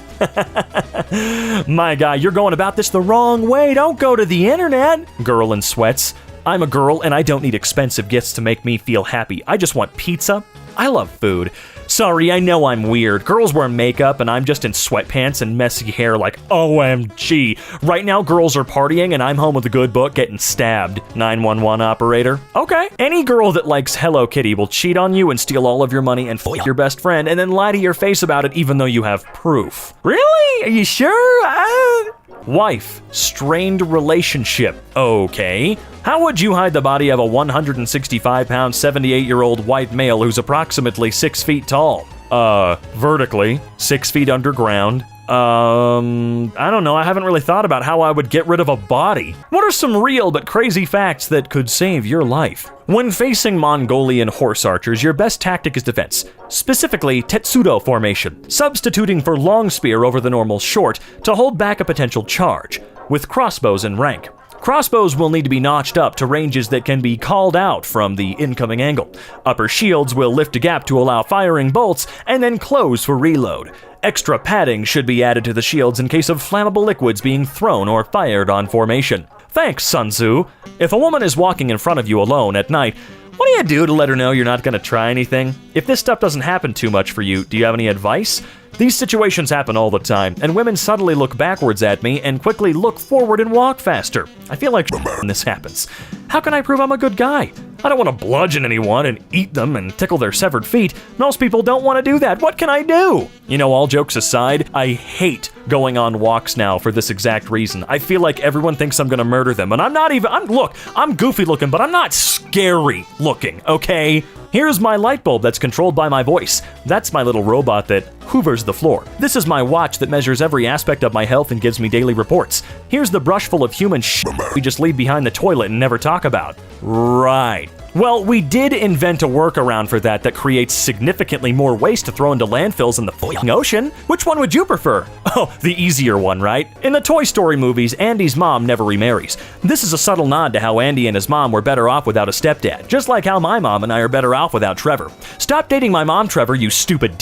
A: My guy, you're going about this the wrong way. Don't go to the internet. Girl in sweats. I'm a girl and I don't need expensive gifts to make me feel happy. I just want pizza. I love food. Sorry, I know I'm weird. Girls wear makeup and I'm just in sweatpants and messy hair like OMG. Right now, girls are partying and I'm home with a good book getting stabbed. 911 operator. Okay. Any girl that likes Hello Kitty will cheat on you and steal all of your money and f*** your best friend and then lie to your face about it even though you have proof. Really? Are you sure? Wife, strained relationship. Okay. How would you hide the body of a 165-pound, 78-year-old white male who's approximately 6 feet tall? Vertically, 6 feet underground. I don't know. I haven't really thought about how I would get rid of a body. What are some real but crazy facts that could save your life? When facing Mongolian horse archers, your best tactic is defense, specifically Tetsudo formation, substituting for long spear over the normal short to hold back a potential charge, with crossbows in rank. Crossbows will need to be notched up to ranges that can be called out from the incoming angle. Upper shields will lift a gap to allow firing bolts and then close for reload. Extra padding should be added to the shields in case of flammable liquids being thrown or fired on formation. Thanks, Sun Tzu. If a woman is walking in front of you alone at night, what do you do to let her know you're not going to try anything? If this stuff doesn't happen too much for you, do you have any advice? These situations happen all the time, and women subtly look backwards at me and quickly look forward and walk faster. I feel like when this happens. How can I prove I'm a good guy? I don't want to bludgeon anyone and eat them and tickle their severed feet. Most people don't want to do that. What can I do? You know, all jokes aside, I hate going on walks now for this exact reason. I feel like everyone thinks I'm gonna murder them, and I'm not even, I'm goofy looking, but I'm not scary looking, okay? Here's my light bulb that's controlled by my voice. That's my little robot that hoovers the floor. This is my watch that measures every aspect of my health and gives me daily reports. Here's the brush full of human shit we just leave behind the toilet and never talk about. Right. Well, we did invent a workaround for that creates significantly more waste to throw into landfills in the f***ing ocean. Which one would you prefer? Oh, the easier one, right? In the Toy Story movies, Andy's mom never remarries. This is a subtle nod to how Andy and his mom were better off without a stepdad, just like how my mom and I are better off without Trevor. Stop dating my mom, Trevor, you stupid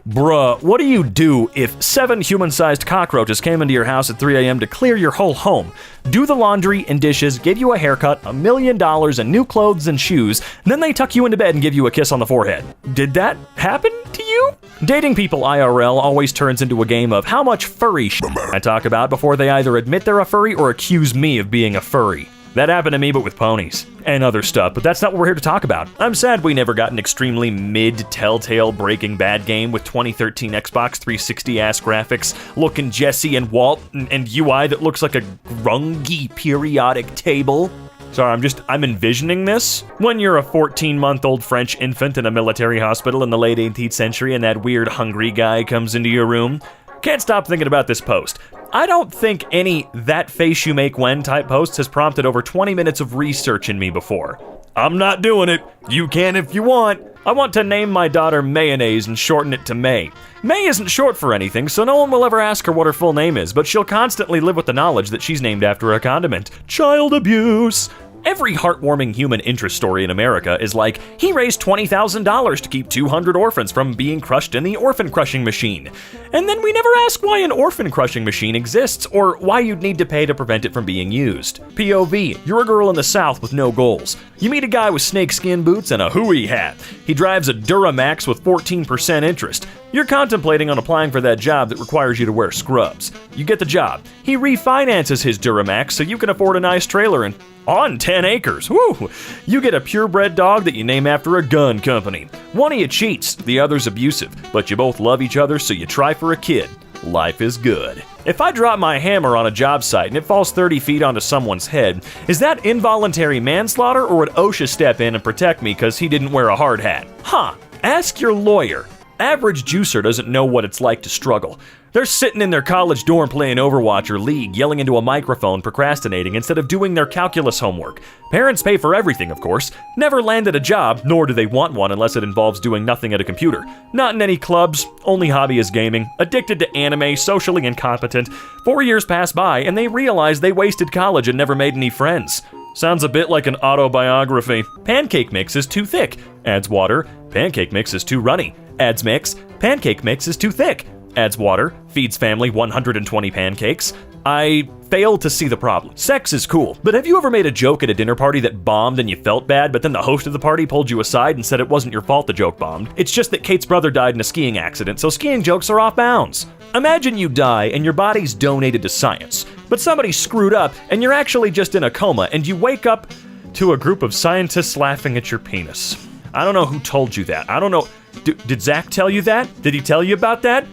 A: Bruh, what do you do if 7 human-sized cockroaches came into your house at 3 a.m. to clear your whole home? Do the laundry and dishes, give you a haircut, $1 million, and new clothes and shoes, then they tuck you into bed and give you a kiss on the forehead. Did that happen to you? Dating people IRL always turns into a game of how much furry shit I talk about before they either admit they're a furry or accuse me of being a furry. That happened to me, but with ponies. And other stuff, but that's not what we're here to talk about. I'm sad we never got an extremely mid-Telltale Breaking Bad game with 2013 Xbox 360-ass graphics, looking Jesse and Walt, and UI that looks like a grungy periodic table. Sorry, I'm envisioning this. When you're a 14-month-old French infant in a military hospital in the late 18th century and that weird hungry guy comes into your room. Can't stop thinking about this post. I don't think any that face you make when type posts has prompted over 20 minutes of research in me before. I'm not doing it. You can if you want. I want to name my daughter Mayonnaise and shorten it to May. May isn't short for anything, so no one will ever ask her what her full name is, but she'll constantly live with the knowledge that she's named after a condiment. Child abuse. Every heartwarming human interest story in America is like, he raised $20,000 to keep 200 orphans from being crushed in the orphan crushing machine. And then we never ask why an orphan crushing machine exists, or why you'd need to pay to prevent it from being used. POV, you're a girl in the South with no goals. You meet a guy with snakeskin boots and a hooey hat. He drives a Duramax with 14% interest. You're contemplating on applying for that job that requires you to wear scrubs. You get the job. He refinances his Duramax so you can afford a nice trailer and on 10 acres. Woo! You get a purebred dog that you name after a gun company. One of you cheats, the other's abusive, but you both love each other, so you try for a kid. Life is good. If I drop my hammer on a job site and it falls 30 feet onto someone's head, is that involuntary manslaughter, or would OSHA step in and protect me because he didn't wear a hard hat? Huh. Ask your lawyer. Average juicer doesn't know what it's like to struggle. They're sitting in their college dorm playing Overwatch or League, yelling into a microphone, procrastinating instead of doing their calculus homework. Parents pay for everything, of course. Never landed a job, nor do they want one unless it involves doing nothing at a computer. Not in any clubs, only hobby is gaming. Addicted to anime, socially incompetent. 4 years pass by and they realize they wasted college and never made any friends. Sounds a bit like an autobiography. Pancake mix is too thick. Adds water. Pancake mix is too runny. Adds mix. Pancake mix is too thick. Adds water. Feeds family 120 pancakes. I fail to see the problem. Sex is cool, but have you ever made a joke at a dinner party that bombed and you felt bad, but then the host of the party pulled you aside and said it wasn't your fault the joke bombed? It's just that Kate's brother died in a skiing accident, so skiing jokes are off bounds. Imagine you die and your body's donated to science, but somebody screwed up and you're actually just in a coma and you wake up to a group of scientists laughing at your penis. I don't know who told you that. I don't know. Did Zach tell you that? Did he tell you about that?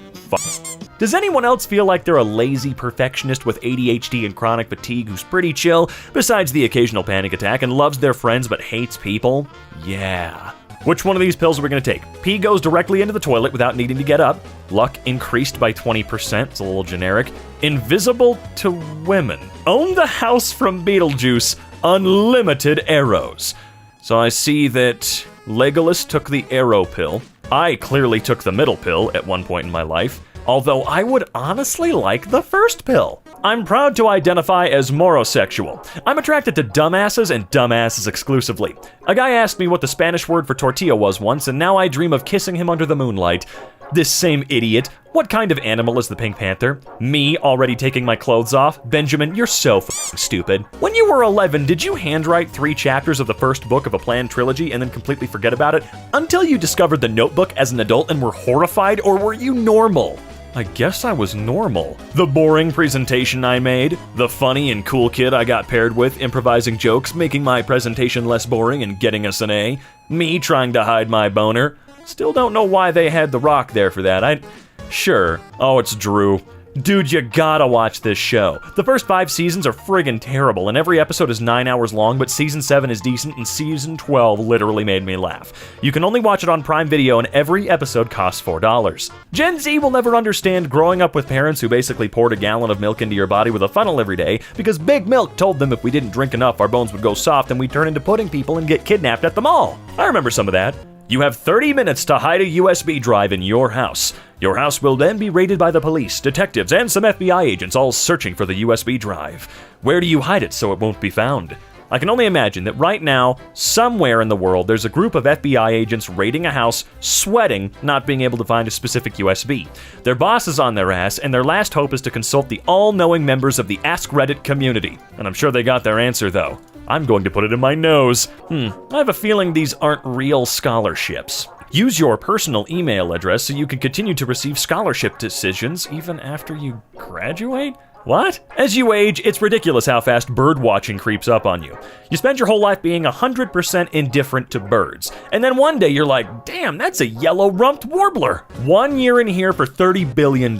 A: Does anyone else feel like they're a lazy perfectionist with ADHD and chronic fatigue who's pretty chill, besides the occasional panic attack, and loves their friends but hates people? Yeah. Which one of these pills are we going to take? Pee goes directly into the toilet without needing to get up. Luck increased by 20%. It's a little generic. Invisible to women. Own the house from Beetlejuice. Unlimited arrows. So I see that Legolas took the arrow pill. I clearly took the middle pill at one point in my life, although I would honestly like the first pill. I'm proud to identify as morosexual. I'm attracted to dumbasses and dumbasses exclusively. A guy asked me what the Spanish word for tortilla was once, and now I dream of kissing him under the moonlight. This same idiot. What kind of animal is the Pink Panther? Me already taking my clothes off? Benjamin, you're so stupid. When you were 11, did you handwrite 3 chapters of the first book of a planned trilogy and then completely forget about it until you discovered the Notebook as an adult and were horrified, or were you normal? I guess I was normal. The boring presentation I made, the funny and cool kid I got paired with improvising jokes, making my presentation less boring and getting us an A, me trying to hide my boner. Still don't know why they had The Rock there for that. Sure. Oh, it's Drew. Dude, you gotta watch this show. The first 5 seasons are friggin' terrible, and every episode is 9 hours long, but season 7 is decent, and season 12 literally made me laugh. You can only watch it on Prime Video, and every episode costs $4. Gen Z will never understand growing up with parents who basically poured a gallon of milk into your body with a funnel every day, because Big Milk told them if we didn't drink enough, our bones would go soft, and we'd turn into pudding people and get kidnapped at the mall. I remember some of that. You have 30 minutes to hide a USB drive in your house. Your house will then be raided by the police, detectives, and some FBI agents all searching for the USB drive. Where do you hide it so it won't be found? I can only imagine that right now, somewhere in the world, there's a group of FBI agents raiding a house, sweating, not being able to find a specific USB. Their boss is on their ass, and their last hope is to consult the all-knowing members of the Ask Reddit community. And I'm sure they got their answer, though. I'm going to put it in my nose. I have a feeling these aren't real scholarships. Use your personal email address so you can continue to receive scholarship decisions even after you graduate? What? As you age, it's ridiculous how fast bird watching creeps up on you. You spend your whole life being 100% indifferent to birds, and then one day you're like, damn, that's a yellow-rumped warbler. 1 year in here for $30 billion.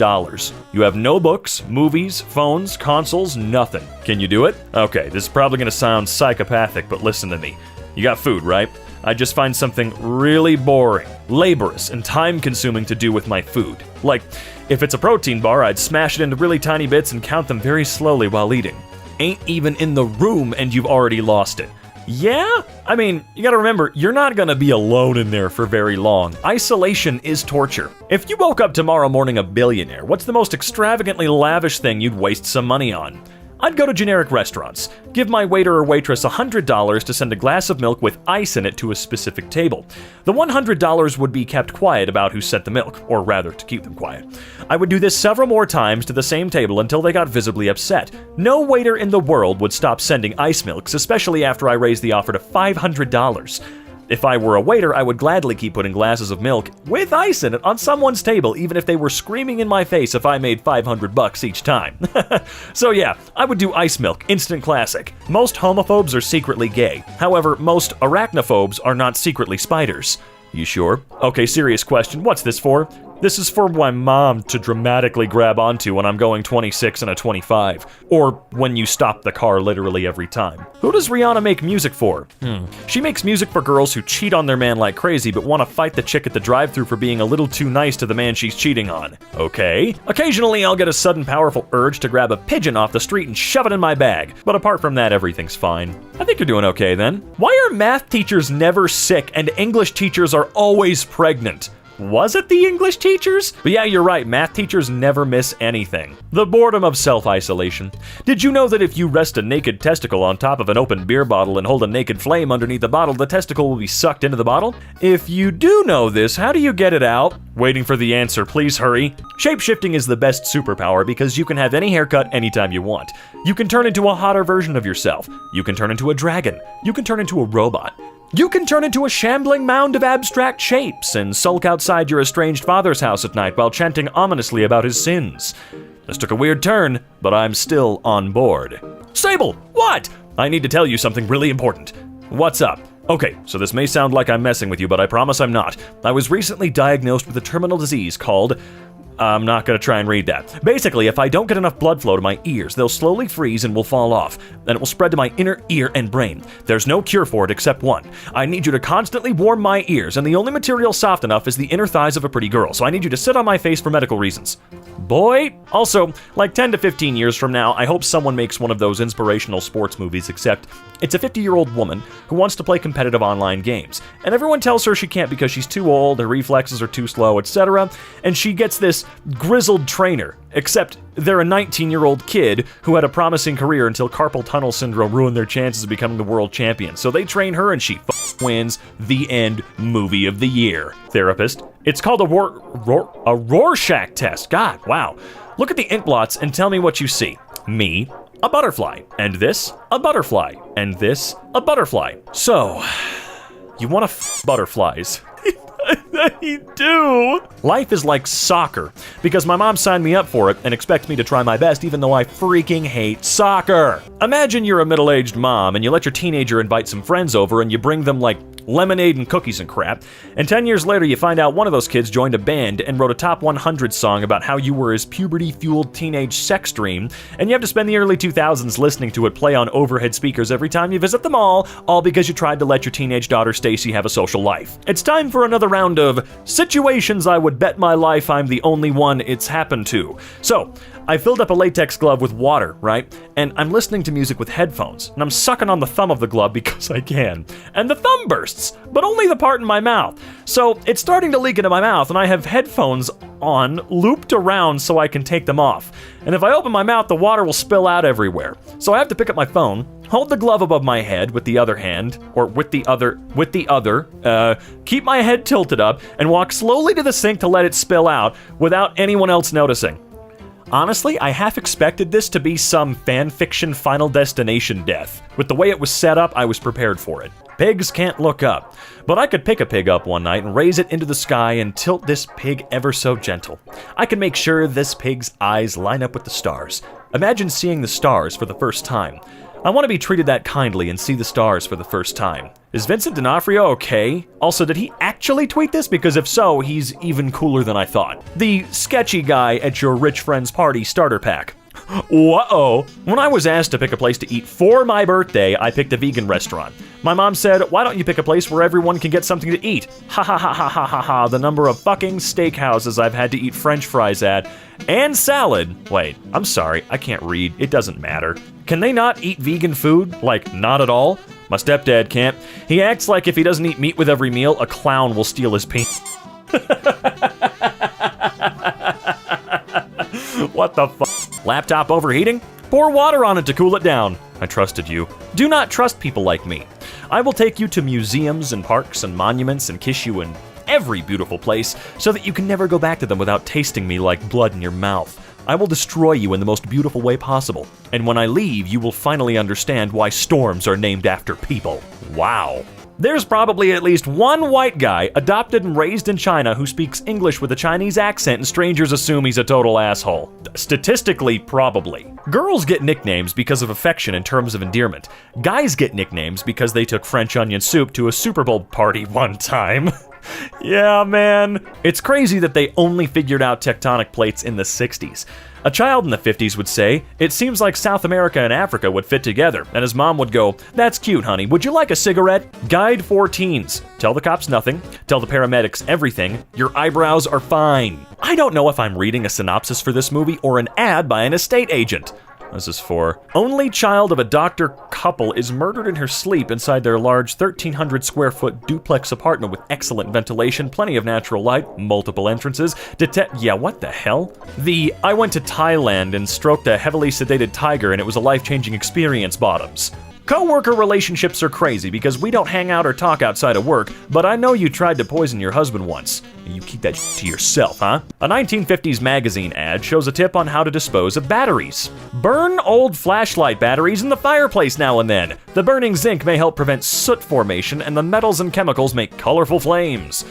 A: You have no books, movies, phones, consoles, nothing. Can you do it? Okay, this is probably gonna sound psychopathic, but listen to me. You got food, right? I just find something really boring, laborious, and time-consuming to do with my food. Like, if it's a protein bar, I'd smash it into really tiny bits and count them very slowly while eating. Ain't even in the room and you've already lost it. Yeah? I mean, you gotta remember, you're not gonna be alone in there for very long. Isolation is torture. If you woke up tomorrow morning a billionaire, what's the most extravagantly lavish thing you'd waste some money on? I'd go to generic restaurants, give my waiter or waitress $100 to send a glass of milk with ice in it to a specific table. The $100 would be kept quiet about who sent the milk, or rather, to keep them quiet. I would do this several more times to the same table until they got visibly upset. No waiter in the world would stop sending ice milks, especially after I raised the offer to $500. If I were a waiter, I would gladly keep putting glasses of milk with ice in it on someone's table, even if they were screaming in my face if I made $500 each time. So yeah, I would do ice milk, instant classic. Most homophobes are secretly gay. However, most arachnophobes are not secretly spiders. You sure? Okay, serious question. What's this for? This is for my mom to dramatically grab onto when I'm going 26 and a 25. Or when you stop the car literally every time. Who does Rihanna make music for? She makes music for girls who cheat on their man like crazy but want to fight the chick at the drive-thru for being a little too nice to the man she's cheating on. Okay. Occasionally I'll get a sudden powerful urge to grab a pigeon off the street and shove it in my bag. But apart from that, everything's fine. I think you're doing okay then. Why are math teachers never sick and English teachers are always pregnant? Was it the English teachers? But yeah, you're right, math teachers never miss anything. The boredom of self-isolation. Did you know that if you rest a naked testicle on top of an open beer bottle and hold a naked flame underneath the bottle, the testicle will be sucked into the bottle? If you do know this, how do you get it out? Waiting for the answer, please hurry. Shapeshifting is the best superpower because you can have any haircut anytime you want. You can turn into a hotter version of yourself. You can turn into a dragon. You can turn into a robot. You can turn into a shambling mound of abstract shapes and sulk outside your estranged father's house at night while chanting ominously about his sins. This took a weird turn, but I'm still on board. Sable, what? I need to tell you something really important. What's up? Okay, so this may sound like I'm messing with you, but I promise I'm not. I was recently diagnosed with a terminal disease called... I'm not gonna try and read that. Basically, if I don't get enough blood flow to my ears, they'll slowly freeze and will fall off. Then it will spread to my inner ear and brain. There's no cure for it except one. I need you to constantly warm my ears, and the only material soft enough is the inner thighs of a pretty girl, so I need you to sit on my face for medical reasons. Boy. Also, like 10 to 15 years from now, I hope someone makes one of those inspirational sports movies, except it's a 50-year-old woman who wants to play competitive online games, and everyone tells her she can't because she's too old, her reflexes are too slow, etc., and she gets this grizzled trainer, except they're a 19-year-old kid who had a promising career until carpal tunnel syndrome ruined their chances of becoming the world champion. So they train her and she wins. The end. Movie of the year. Therapist. It's called a Rorschach test. God, wow. Look at the ink blots and tell me what you see. Me, a butterfly, and this, a butterfly, and this, a butterfly. So, you want to butterflies. I do. Life is like soccer, because my mom signed me up for it and expects me to try my best even though I freaking hate soccer. Imagine you're a middle-aged mom and you let your teenager invite some friends over and you bring them like lemonade and cookies and crap, and 10 years later you find out one of those kids joined a band and wrote a top 100 song about how you were his puberty-fueled teenage sex dream, and you have to spend the early 2000s listening to it play on overhead speakers every time you visit the mall, all because you tried to let your teenage daughter Stacy have a social life. It's time for another round of situations I would bet my life I'm the only one it's happened to. So, I filled up a latex glove with water, right? And I'm listening to music with headphones, and I'm sucking on the thumb of the glove because I can. And the thumb bursts, but only the part in my mouth. So it's starting to leak into my mouth, and I have headphones on, looped around so I can take them off. And if I open my mouth, the water will spill out everywhere. So I have to pick up my phone, hold the glove above my head with the other hand, or with the other, keep my head tilted up, and walk slowly to the sink to let it spill out without anyone else noticing. Honestly, I half expected this to be some fanfiction Final Destination death. With the way it was set up, I was prepared for it. Pigs can't look up. But I could pick a pig up one night and raise it into the sky and tilt this pig ever so gentle. I can make sure this pig's eyes line up with the stars. Imagine seeing the stars for the first time. I want to be treated that kindly and see the stars for the first time. Is Vincent D'Onofrio okay? Also, did he actually tweet this? Because if so, he's even cooler than I thought. The sketchy guy at your rich friend's party starter pack. Whoa. When I was asked to pick a place to eat for my birthday, I picked a vegan restaurant. My mom said, why don't you pick a place where everyone can get something to eat? Ha ha ha ha ha ha ha, the number of fucking steakhouses I've had to eat french fries at. And salad. Wait, I'm sorry, I can't read. It doesn't matter. Can they not eat vegan food? Like, not at all? My stepdad can't. He acts like if he doesn't eat meat with every meal, a clown will steal his penis. What the fuck? Laptop overheating? Pour water on it to cool it down. I trusted you. Do not trust people like me. I will take you to museums and parks and monuments and kiss you in every beautiful place so that you can never go back to them without tasting me like blood in your mouth. I will destroy you in the most beautiful way possible. And when I leave, you will finally understand why storms are named after people. Wow. There's probably at least one white guy adopted and raised in China who speaks English with a Chinese accent and strangers assume he's a total asshole. Statistically, probably. Girls get nicknames because of affection and terms of endearment. Guys get nicknames because they took French onion soup to a Super Bowl party one time. Yeah, man. It's crazy that they only figured out tectonic plates in the 60s. A child in the 50s would say, it seems like South America and Africa would fit together, and his mom would go, that's cute, honey, would you like a cigarette? Guide for teens. Tell the cops nothing, tell the paramedics everything, your eyebrows are fine. I don't know if I'm reading a synopsis for this movie or an ad by an estate agent. This is for only child of a doctor couple is murdered in her sleep inside their large 1,300 square foot duplex apartment with excellent ventilation, plenty of natural light, multiple entrances, yeah, what the hell? I went to Thailand and stroked a heavily sedated tiger and it was a life-changing experience bottoms. Co-worker relationships are crazy because we don't hang out or talk outside of work, but I know you tried to poison your husband once. You keep that to yourself, huh? A 1950s magazine ad shows a tip on how to dispose of batteries. Burn old flashlight batteries in the fireplace now and then. The burning zinc may help prevent soot formation, and the metals and chemicals make colorful flames.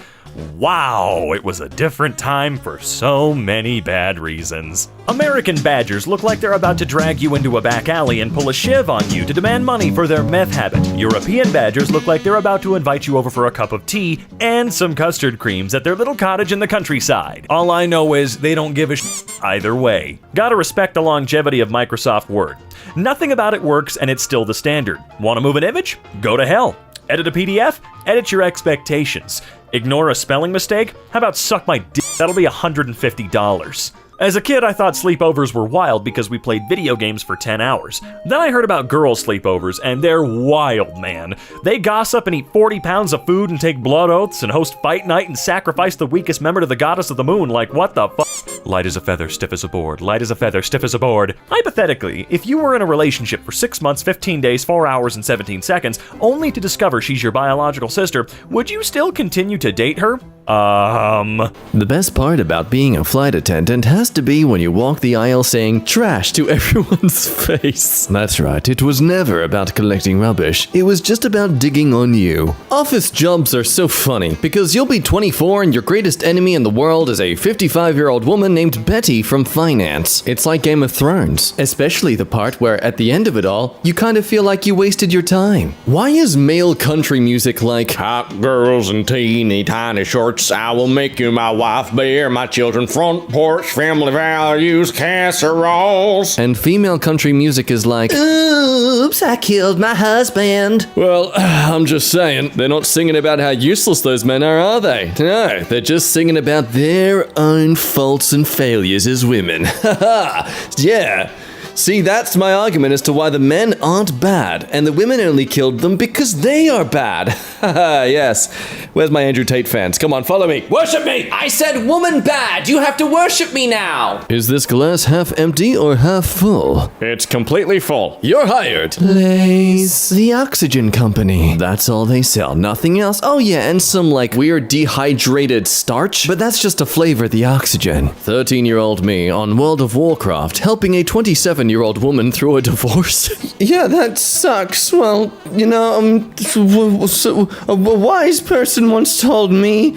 A: Wow, it was a different time for so many bad reasons. American badgers look like they're about to drag you into a back alley and pull a shiv on you to demand money for their meth habit. European badgers look like they're about to invite you over for a cup of tea and some custard creams at their little cottage in the countryside. All I know is they don't give a either way. Gotta respect the longevity of Microsoft Word. Nothing about it works and it's still the standard. Want to move an image? Go to hell. Edit a PDF? Edit your expectations. Ignore a spelling mistake? How about suck my dick? That'll be $150. As a kid, I thought sleepovers were wild because we played video games for 10 hours. Then I heard about girls' sleepovers, and they're wild, man. They gossip and eat 40 pounds of food and take blood oaths and host fight night and sacrifice the weakest member to the goddess of the moon. Like, what the fuck? Light as a feather, stiff as a board. Light as a feather, stiff as a board. Hypothetically, if you were in a relationship for 6 months, 15 days, 4 hours, and 17 seconds, only to discover she's your biological sister, would you still continue to date her?
D: The best part about being a flight attendant has to be when you walk the aisle saying trash to everyone's face. That's right, it was never about collecting rubbish. It was just about digging on you. Office jobs are so funny because you'll be 24 and your greatest enemy in the world is a 55-year-old woman named Betty from finance. It's like Game of Thrones, especially the part where at the end of it all, you kind of feel like you wasted your time. Why is male country music like hot girls and teeny tiny shorts? I will make you my wife, bear my children, front porch, family values, casseroles. And female country music is like, oops, I killed my husband. Well, I'm just saying, they're not singing about how useless those men are they? No, they're just singing about their own faults and failures as women. Haha, yeah. See, that's my argument as to why the men aren't bad, and the women only killed them because they are bad. Haha, yes. Where's my Andrew Tate fans? Come on, follow me. Worship me!
E: I said woman bad! You have to worship me now!
D: Is this glass half empty or half full?
C: It's completely full.
D: You're hired. Place the oxygen company. That's all they sell, nothing else. Oh yeah, and some like weird dehydrated starch, but that's just to flavor the oxygen. 13-year-old me on World of Warcraft helping a 27-year-old woman through a divorce. Yeah, that sucks. Well, you know, a wise person once told me,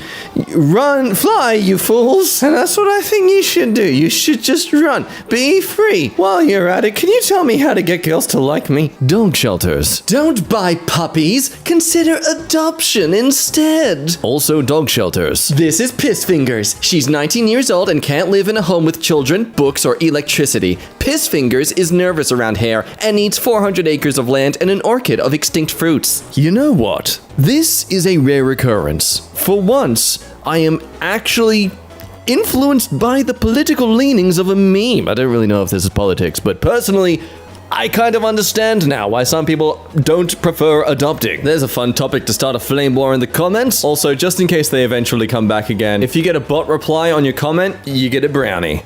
D: run, fly, you fools. And that's what I think you should do. You should just run. Be free. While you're at it, can you tell me how to get girls to like me? Dog shelters. Don't buy puppies. Consider adoption instead. Also dog shelters. This is Piss Fingers. She's 19 years old and can't live in a home with children, books, or electricity. Piss Fingers is nervous around hair and needs 400 acres of land and an orchid of extinct fruits. You know what? This is a rare occurrence. For once, I am actually influenced by the political leanings of a meme. I don't really know if this is politics, but personally, I kind of understand now why some people don't prefer adopting. There's a fun topic to start a flame war in the comments. Also, just in case they eventually come back again, if you get a bot reply on your comment, you get a brownie.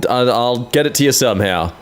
D: I'll get it to you somehow.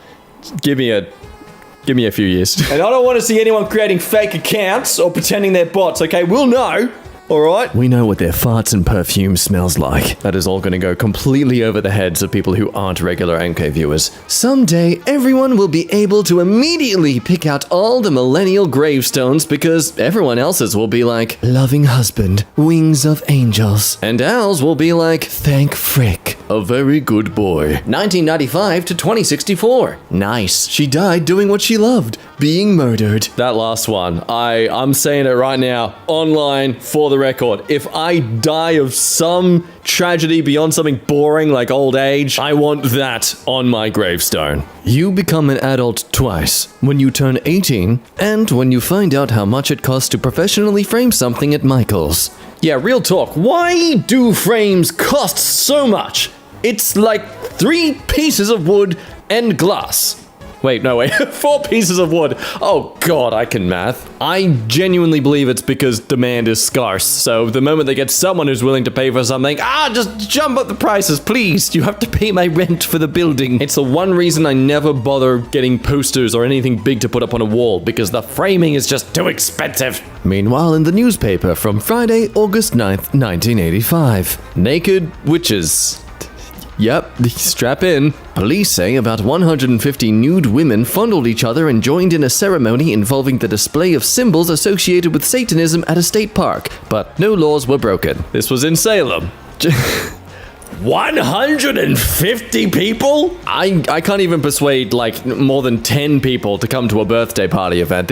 D: Give me a few years. And I don't want to see anyone creating fake accounts or pretending they're bots, okay? We'll know. Alright? We know what their farts and perfume smells like. That is all gonna go completely over the heads of people who aren't regular EmKay viewers. Someday, everyone will be able to immediately pick out all the millennial gravestones because everyone else's will be like, loving husband, wings of angels. And ours will be like, thank frick. A very good boy. 1995 to 2064. Nice. She died doing what she loved, being murdered. That last one, I'm saying it right now, online, for the record. If I die of some tragedy beyond something boring like old age, I want that on my gravestone. You become an adult twice. When you turn 18, and when you find out how much it costs to professionally frame something at Michael's. Yeah, real talk. Why do frames cost so much? It's like 3 pieces of wood and glass. Wait, 4 pieces of wood. Oh god, I can math. I genuinely believe it's because demand is scarce. So the moment they get someone who's willing to pay for something, just jump up the prices, please. You have to pay my rent for the building. It's the one reason I never bother getting posters or anything big to put up on a wall, because the framing is just too expensive. Meanwhile, in the newspaper from Friday, August 9th, 1985. Naked witches. Yep, strap in. Police say about 150 nude women fondled each other and joined in a ceremony involving the display of symbols associated with Satanism at a state park, but no laws were broken. This was in Salem. 150 people? I can't even persuade, more than 10 people to come to a birthday party event.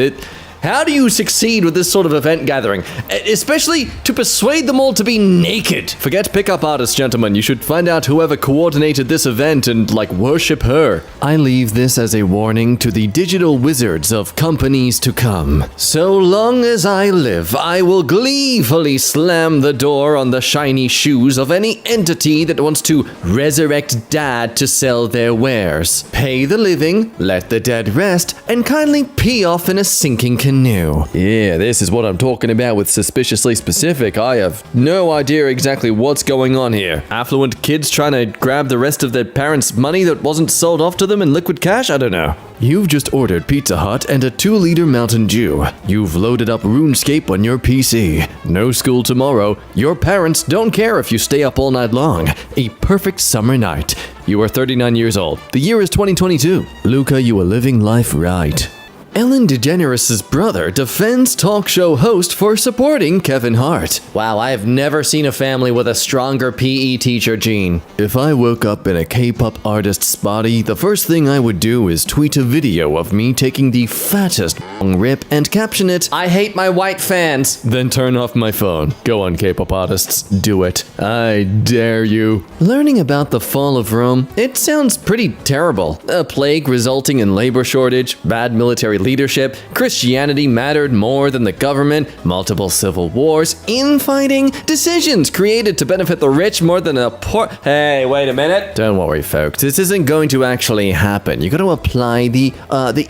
D: How do you succeed with this sort of event gathering? Especially to persuade them all to be naked. Forget pickup artists, gentlemen. You should find out whoever coordinated this event and, worship her. I leave this as a warning to the digital wizards of companies to come. So long as I live, I will gleefully slam the door on the shiny shoes of any entity that wants to resurrect Dad to sell their wares. Pay the living, let the dead rest, and kindly pee off in a sinking canoe. Yeah, this is what I'm talking about with Suspiciously Specific. I have no idea exactly what's going on here. Affluent kids trying to grab the rest of their parents' money that wasn't sold off to them in liquid cash? I don't know. You've just ordered Pizza Hut and a 2-liter Mountain Dew. You've loaded up RuneScape on your PC. No school tomorrow. Your parents don't care if you stay up all night long. A perfect summer night. You are 39 years old. The year is 2022. Luca, you are living life right. Ellen DeGeneres' brother defends talk show host for supporting Kevin Hart. Wow, I have never seen a family with a stronger PE teacher gene. If I woke up in a K-pop artist's body, the first thing I would do is tweet a video of me taking the fattest rip and caption it, "I hate my white fans." Then turn off my phone. Go on, K-pop artists, do it. I dare you. Learning about the fall of Rome, it sounds pretty terrible. A plague resulting in labor shortage, bad military leadership, Christianity mattered more than the government, multiple civil wars, infighting, decisions created to benefit the rich more than the poor. Hey, wait a minute. Don't worry, folks. This isn't going to actually happen. You got to apply the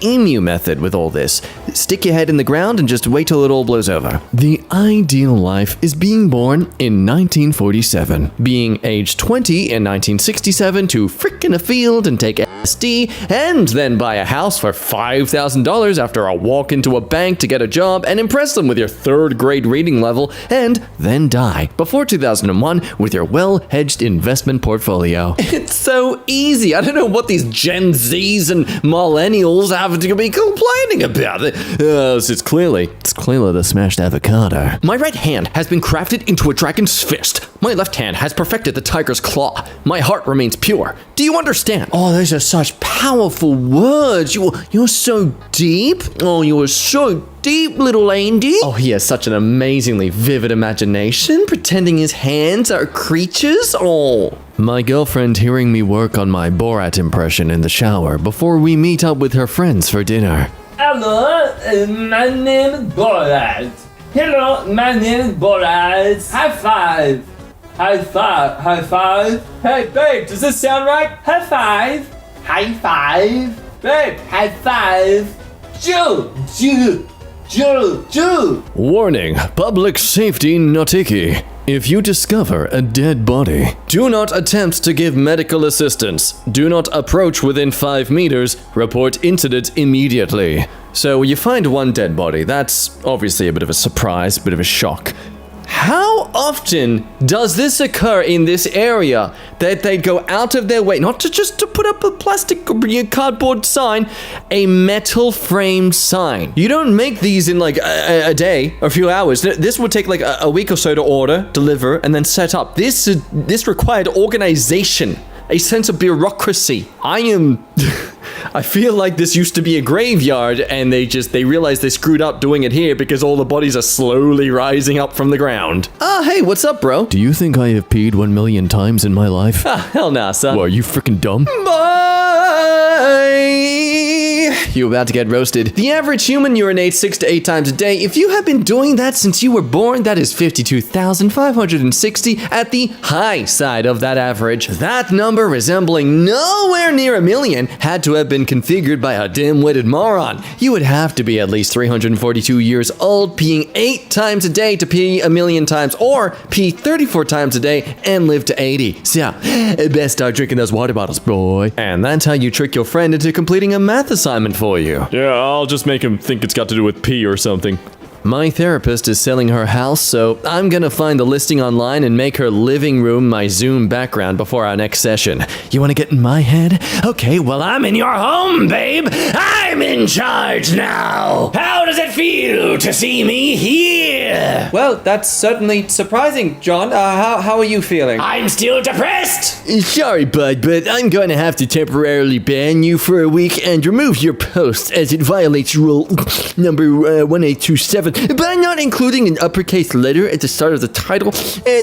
D: emu method with all this. Stick your head in the ground and just wait till it all blows over. The ideal life is being born in 1947, being age 20 in 1967 to frick in a field and take LSD, and then buy a house for $5,000 after a walk into a bank to get a job and impress them with your 3rd grade reading level, and then die before 2001 with your well-hedged investment portfolio. It's so easy. I don't know what these Gen Zs and millennials have to be complaining about. It's clearly the smashed avocado. My right hand has been crafted into a dragon's fist. My left hand has perfected the tiger's claw. My heart remains pure. Do you understand? Oh, those are such powerful words. You're so deep. Oh, you are so deep, little Andy. Oh, he has such an amazingly vivid imagination, pretending his hands are creatures. Oh. My girlfriend hearing me work on my Borat impression in the shower before we meet up with her friends for dinner.
F: Hello, my name is Borat. Hello, my name is Borat. High five. High five. High five. Hey, babe, does this sound right? High five. High five. Babe, high five. Choo, choo, choo, choo.
D: Warning, public safety notiki. If you discover a dead body, do not attempt to give medical assistance. Do not approach within 5 meters. Report incident immediately. So you find one dead body. That's obviously a bit of a surprise, a bit of a shock. How often does this occur in this area that they go out of their way, not to just to put up a plastic cardboard sign, a metal framed sign? You don't make these in like a day or a few hours. This would take like a week or so to order, deliver, and then set up. This required organization, a sense of bureaucracy. I feel like this used to be a graveyard and they realized they screwed up doing it here because all the bodies are slowly rising up from the ground. Hey, what's up, bro?
G: Do you think I have peed 1 million times in my life?
D: Hell nah, son.
G: What, are you freaking dumb?
D: You about to get roasted. The average human urinates 6 to 8 times a day. If you have been doing that since you were born, that is 52,560 at the high side of that average. That number, resembling nowhere near 1 million, had to have been configured by a dim-witted moron. You would have to be at least 342 years old, peeing 8 times a day to pee 1 million times, or pee 34 times a day and live to 80. So yeah, best start drinking those water bottles, boy. And that's how you trick your friend into completing a math assignment for you.
G: Yeah, I'll just make him think it's got to do with pee or something.
D: My therapist is selling her house, so I'm gonna find the listing online and make her living room my Zoom background before our next session. You wanna get in my head? Okay, well, I'm in your home, babe. I'm in charge now. How does it feel to see me here?
E: Well, that's certainly surprising, John. How are you feeling?
D: I'm still depressed. Sorry, bud, but I'm going to have to temporarily ban you for a week and remove your post as it violates rule number 1827 by not including an uppercase letter at the start of the title.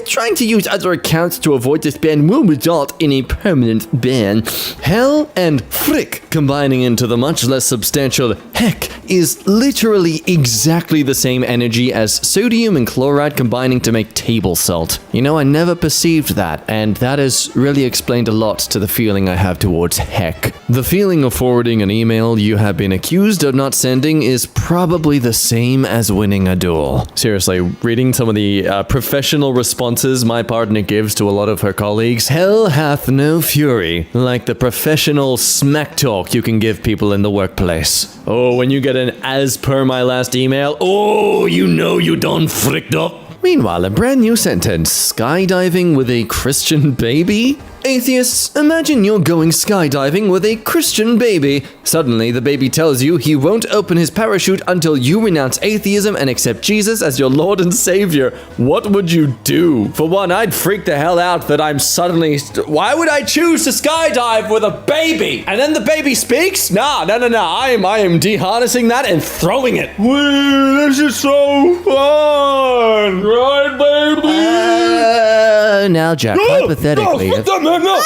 D: Trying to use other accounts to avoid this ban will result in a permanent ban. Hell and frick combining into the much less substantial heck is literally exactly the same energy as sodium and chloride combining to make table salt. You know, I never perceived that, and that has really explained a lot to the feeling I have towards heck. The feeling of forwarding an email you have been accused of not sending is probably the same as winning a duel. Seriously, reading some of the professional responses my partner gives to a lot of her colleagues, hell hath no fury like the professional smack talk you can give people in the workplace. Oh, when you get an as per my last email, oh, you know you done fricked up. Meanwhile, a brand new sentence, skydiving with a Christian baby? Atheists, imagine you're going skydiving with a Christian baby. Suddenly, the baby tells you he won't open his parachute until you renounce atheism and accept Jesus as your Lord and Savior. What would you do? For one, I'd freak the hell out that I'm suddenly... Why would I choose to skydive with a baby? And then the baby speaks? Nah. I am de-harnessing that and throwing it.
C: This is so fun, right, baby?
D: Now, Jack, hypothetically...
C: No.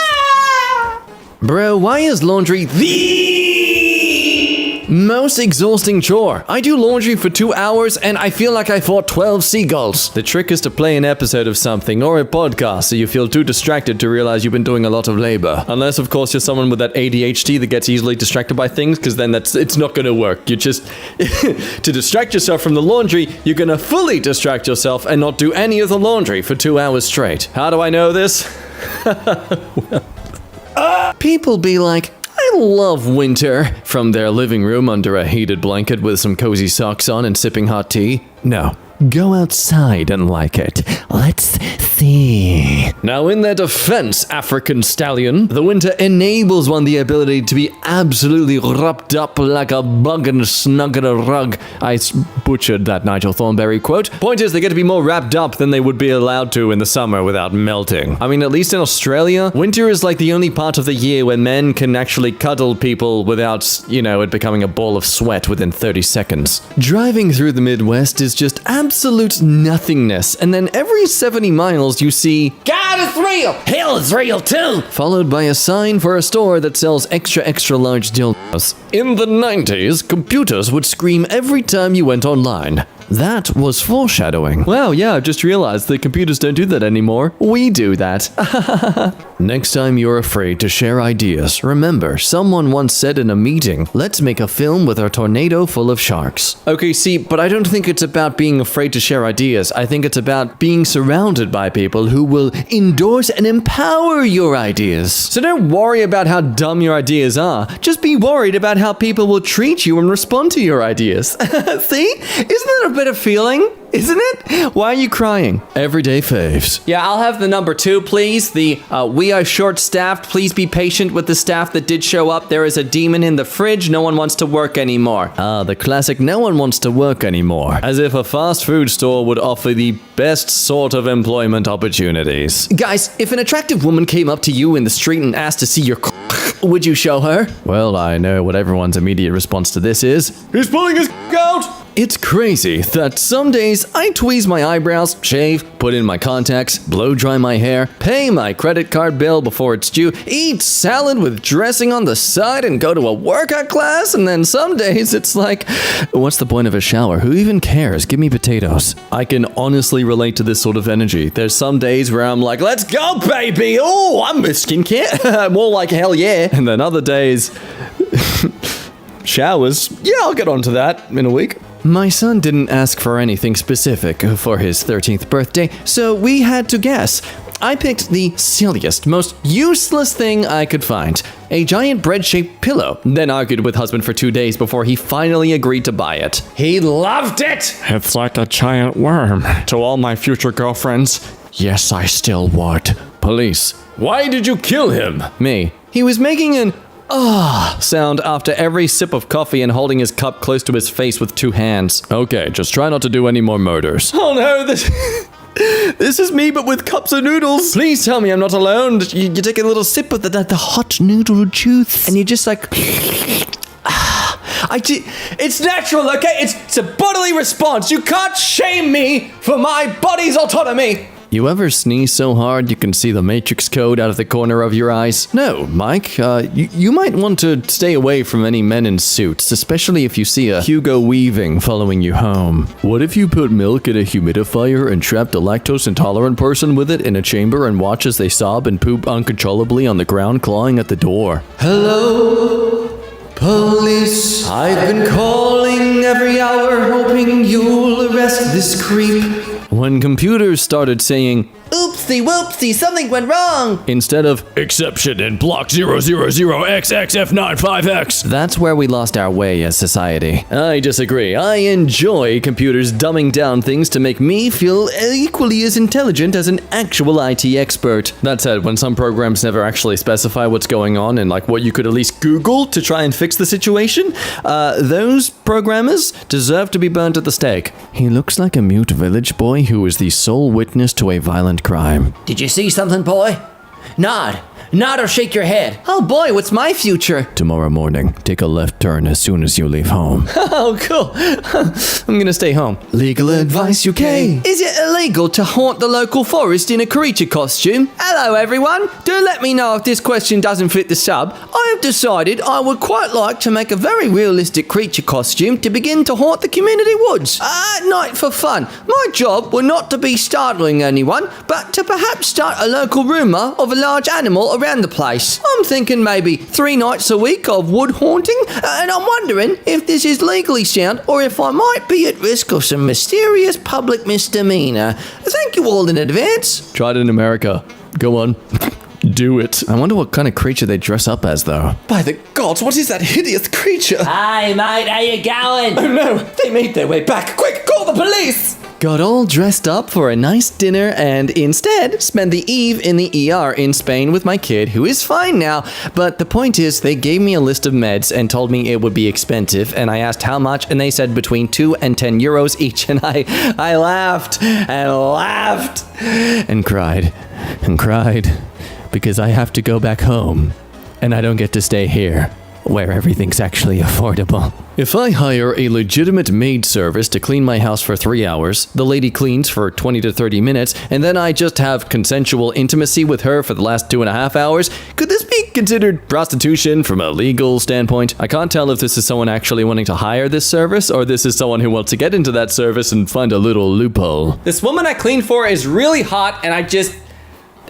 D: Bro, why is laundry the most exhausting chore? I do laundry for 2 hours and I feel like I fought 12 seagulls. The trick is to play an episode of something or a podcast so you feel too distracted to realize you've been doing a lot of labor. Unless, of course, you're someone with that ADHD that gets easily distracted by things, because then it's not gonna work. You just... to distract yourself from the laundry, you're gonna fully distract yourself and not do any of the laundry for 2 hours straight. How do I know this? People be like, I love winter, from their living room under a heated blanket with some cozy socks on and sipping hot tea. No. Go outside and like it. Let's see. Now, in their defense, African stallion, the winter enables one the ability to be absolutely wrapped up like a bug and snug in a rug. I butchered that Nigel Thornberry quote. Point is, they get to be more wrapped up than they would be allowed to in the summer without melting. I mean, at least in Australia, winter is like the only part of the year where men can actually cuddle people without, you know, it becoming a ball of sweat within 30 seconds. Driving through the Midwest is just absolute nothingness, and then every 70 miles you see, God is real! Hell is real too! Followed by a sign for a store that sells extra large dildos. In the 90s, computers would scream every time you went online. That was foreshadowing. Wow, yeah, I've just realized that computers don't do that anymore. We do that. Next time you're afraid to share ideas, remember, someone once said in a meeting, let's make a film with a tornado full of sharks. Okay, see, but I don't think it's about being afraid to share ideas. I think it's about being surrounded by people who will endorse and empower your ideas. So don't worry about how dumb your ideas are. Just be worried about how people will treat you and respond to your ideas. See? Isn't that a better feeling? isn't it? Why are you crying? Everyday faves.
E: Yeah, I'll have the number 2, please. We are short-staffed. Please be patient with the staff that did show up. There is a demon in the fridge. No one wants to work anymore.
D: Ah, the classic no one wants to work anymore. As if a fast food store would offer the best sort of employment opportunities.
E: Guys, if an attractive woman came up to you in the street and asked to see your would you show her?
D: Well, I know what everyone's immediate response to this is.
C: He's pulling his out!
D: It's crazy that some days I tweeze my eyebrows, shave, put in my contacts, blow dry my hair, pay my credit card bill before it's due, eat salad with dressing on the side, and go to a workout class, and then some days it's like, what's the point of a shower? Who even cares? Give me potatoes. I can honestly relate to this sort of energy. There's some days where I'm like, let's go, baby! Oh, I'm with skincare. More like hell yeah. And then other days... showers. Yeah, I'll get onto that in a week. My son didn't ask for anything specific for his 13th birthday, so we had to guess. I picked the silliest, most useless thing I could find. A giant bread-shaped pillow. Then argued with husband for 2 days before he finally agreed to buy it. He loved it!
G: It's like a giant worm. To all my future girlfriends, yes, I still would.
D: Police.
G: Why did you kill him?
D: Me. He was making an sound after every sip of coffee and holding his cup close to his face with 2 hands.
G: Okay, just try not to do any more murders.
D: Oh no, this is me, but with cups of noodles. Please tell me I'm not alone. You take a little sip of the hot noodle juice, and you're just like... It's natural, okay? It's a bodily response. You can't shame me for my body's autonomy. You ever sneeze so hard you can see the Matrix code out of the corner of your eyes? No, Mike, you might want to stay away from any men in suits, especially if you see a Hugo Weaving following you home.
G: What if you put milk in a humidifier and trapped a lactose-intolerant person with it in a chamber and watch as they sob and poop uncontrollably on the ground, clawing at the door?
D: Hello, police. I've been calling every hour, hoping you'll arrest this creep. When computers started saying,
E: Oopsie whoopsie, something went wrong!
G: Instead of, exception in block 000XXF95X.
D: That's where we lost our way as society. I disagree. I enjoy computers dumbing down things to make me feel equally as intelligent as an actual IT expert. That said, when some programs never actually specify what's going on and like what you could at least Google to try and fix the situation, those programmers deserve to be burnt at the stake. He looks like a mute village boy who is the sole witness to a violent crime.
E: Did you see something, boy? Nod or shake your head. Oh boy, what's my future?
D: Tomorrow morning, take a left turn as soon as you leave home.
E: Oh, cool.
D: I'm gonna stay home. Legal Advice UK.
E: Is it illegal to haunt the local forest in a creature costume? Hello, everyone. Do let me know if this question doesn't fit the sub. I have decided I would quite like to make a very realistic creature costume to begin to haunt the community woods at night for fun. My job will not to be startling anyone, but to perhaps start a local rumour of a large animal around the place. I'm thinking maybe 3 nights a week of wood haunting, and I'm wondering if this is legally sound or if I might be at risk of some mysterious public misdemeanor. Thank you all in advance.
G: Tried it in America. Go on. Do it.
D: I wonder what kind of creature they dress up as, though.
E: By the gods, what is that hideous creature?
F: Hi, mate, how you going?
E: Oh no, they made their way back. Quick, call the police!
D: Got all dressed up for a nice dinner and instead spent the eve in the ER in Spain with my kid, who is fine now. But the point is, they gave me a list of meds and told me it would be expensive, and I asked how much, and they said between 2 and 10 euros each, and I laughed and laughed and cried because I have to go back home and I don't get to stay here where everything's actually affordable. If I hire a legitimate maid service to clean my house for 3 hours, the lady cleans for 20 to 30 minutes, and then I just have consensual intimacy with her for the last 2.5 hours, could this be considered prostitution from a legal standpoint? I can't tell if this is someone actually wanting to hire this service, or this is someone who wants to get into that service and find a little loophole.
E: This woman I clean for is really hot, and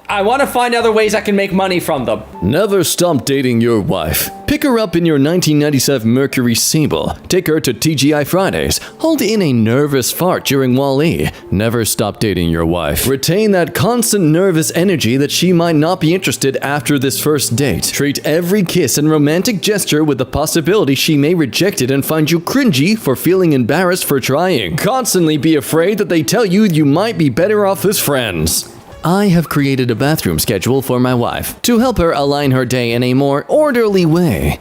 E: I want to find other ways I can make money from them.
G: Never stop dating your wife. Pick her up in your 1997 Mercury Sable. Take her to TGI Fridays. Hold in a nervous fart during Wall-E. Never stop dating your wife. Retain that constant nervous energy that she might not be interested after this first date. Treat every kiss and romantic gesture with the possibility she may reject it and find you cringy for feeling embarrassed for trying. Constantly be afraid that they tell you might be better off as friends. I have created a bathroom schedule for my wife to help her align her day in a more orderly way.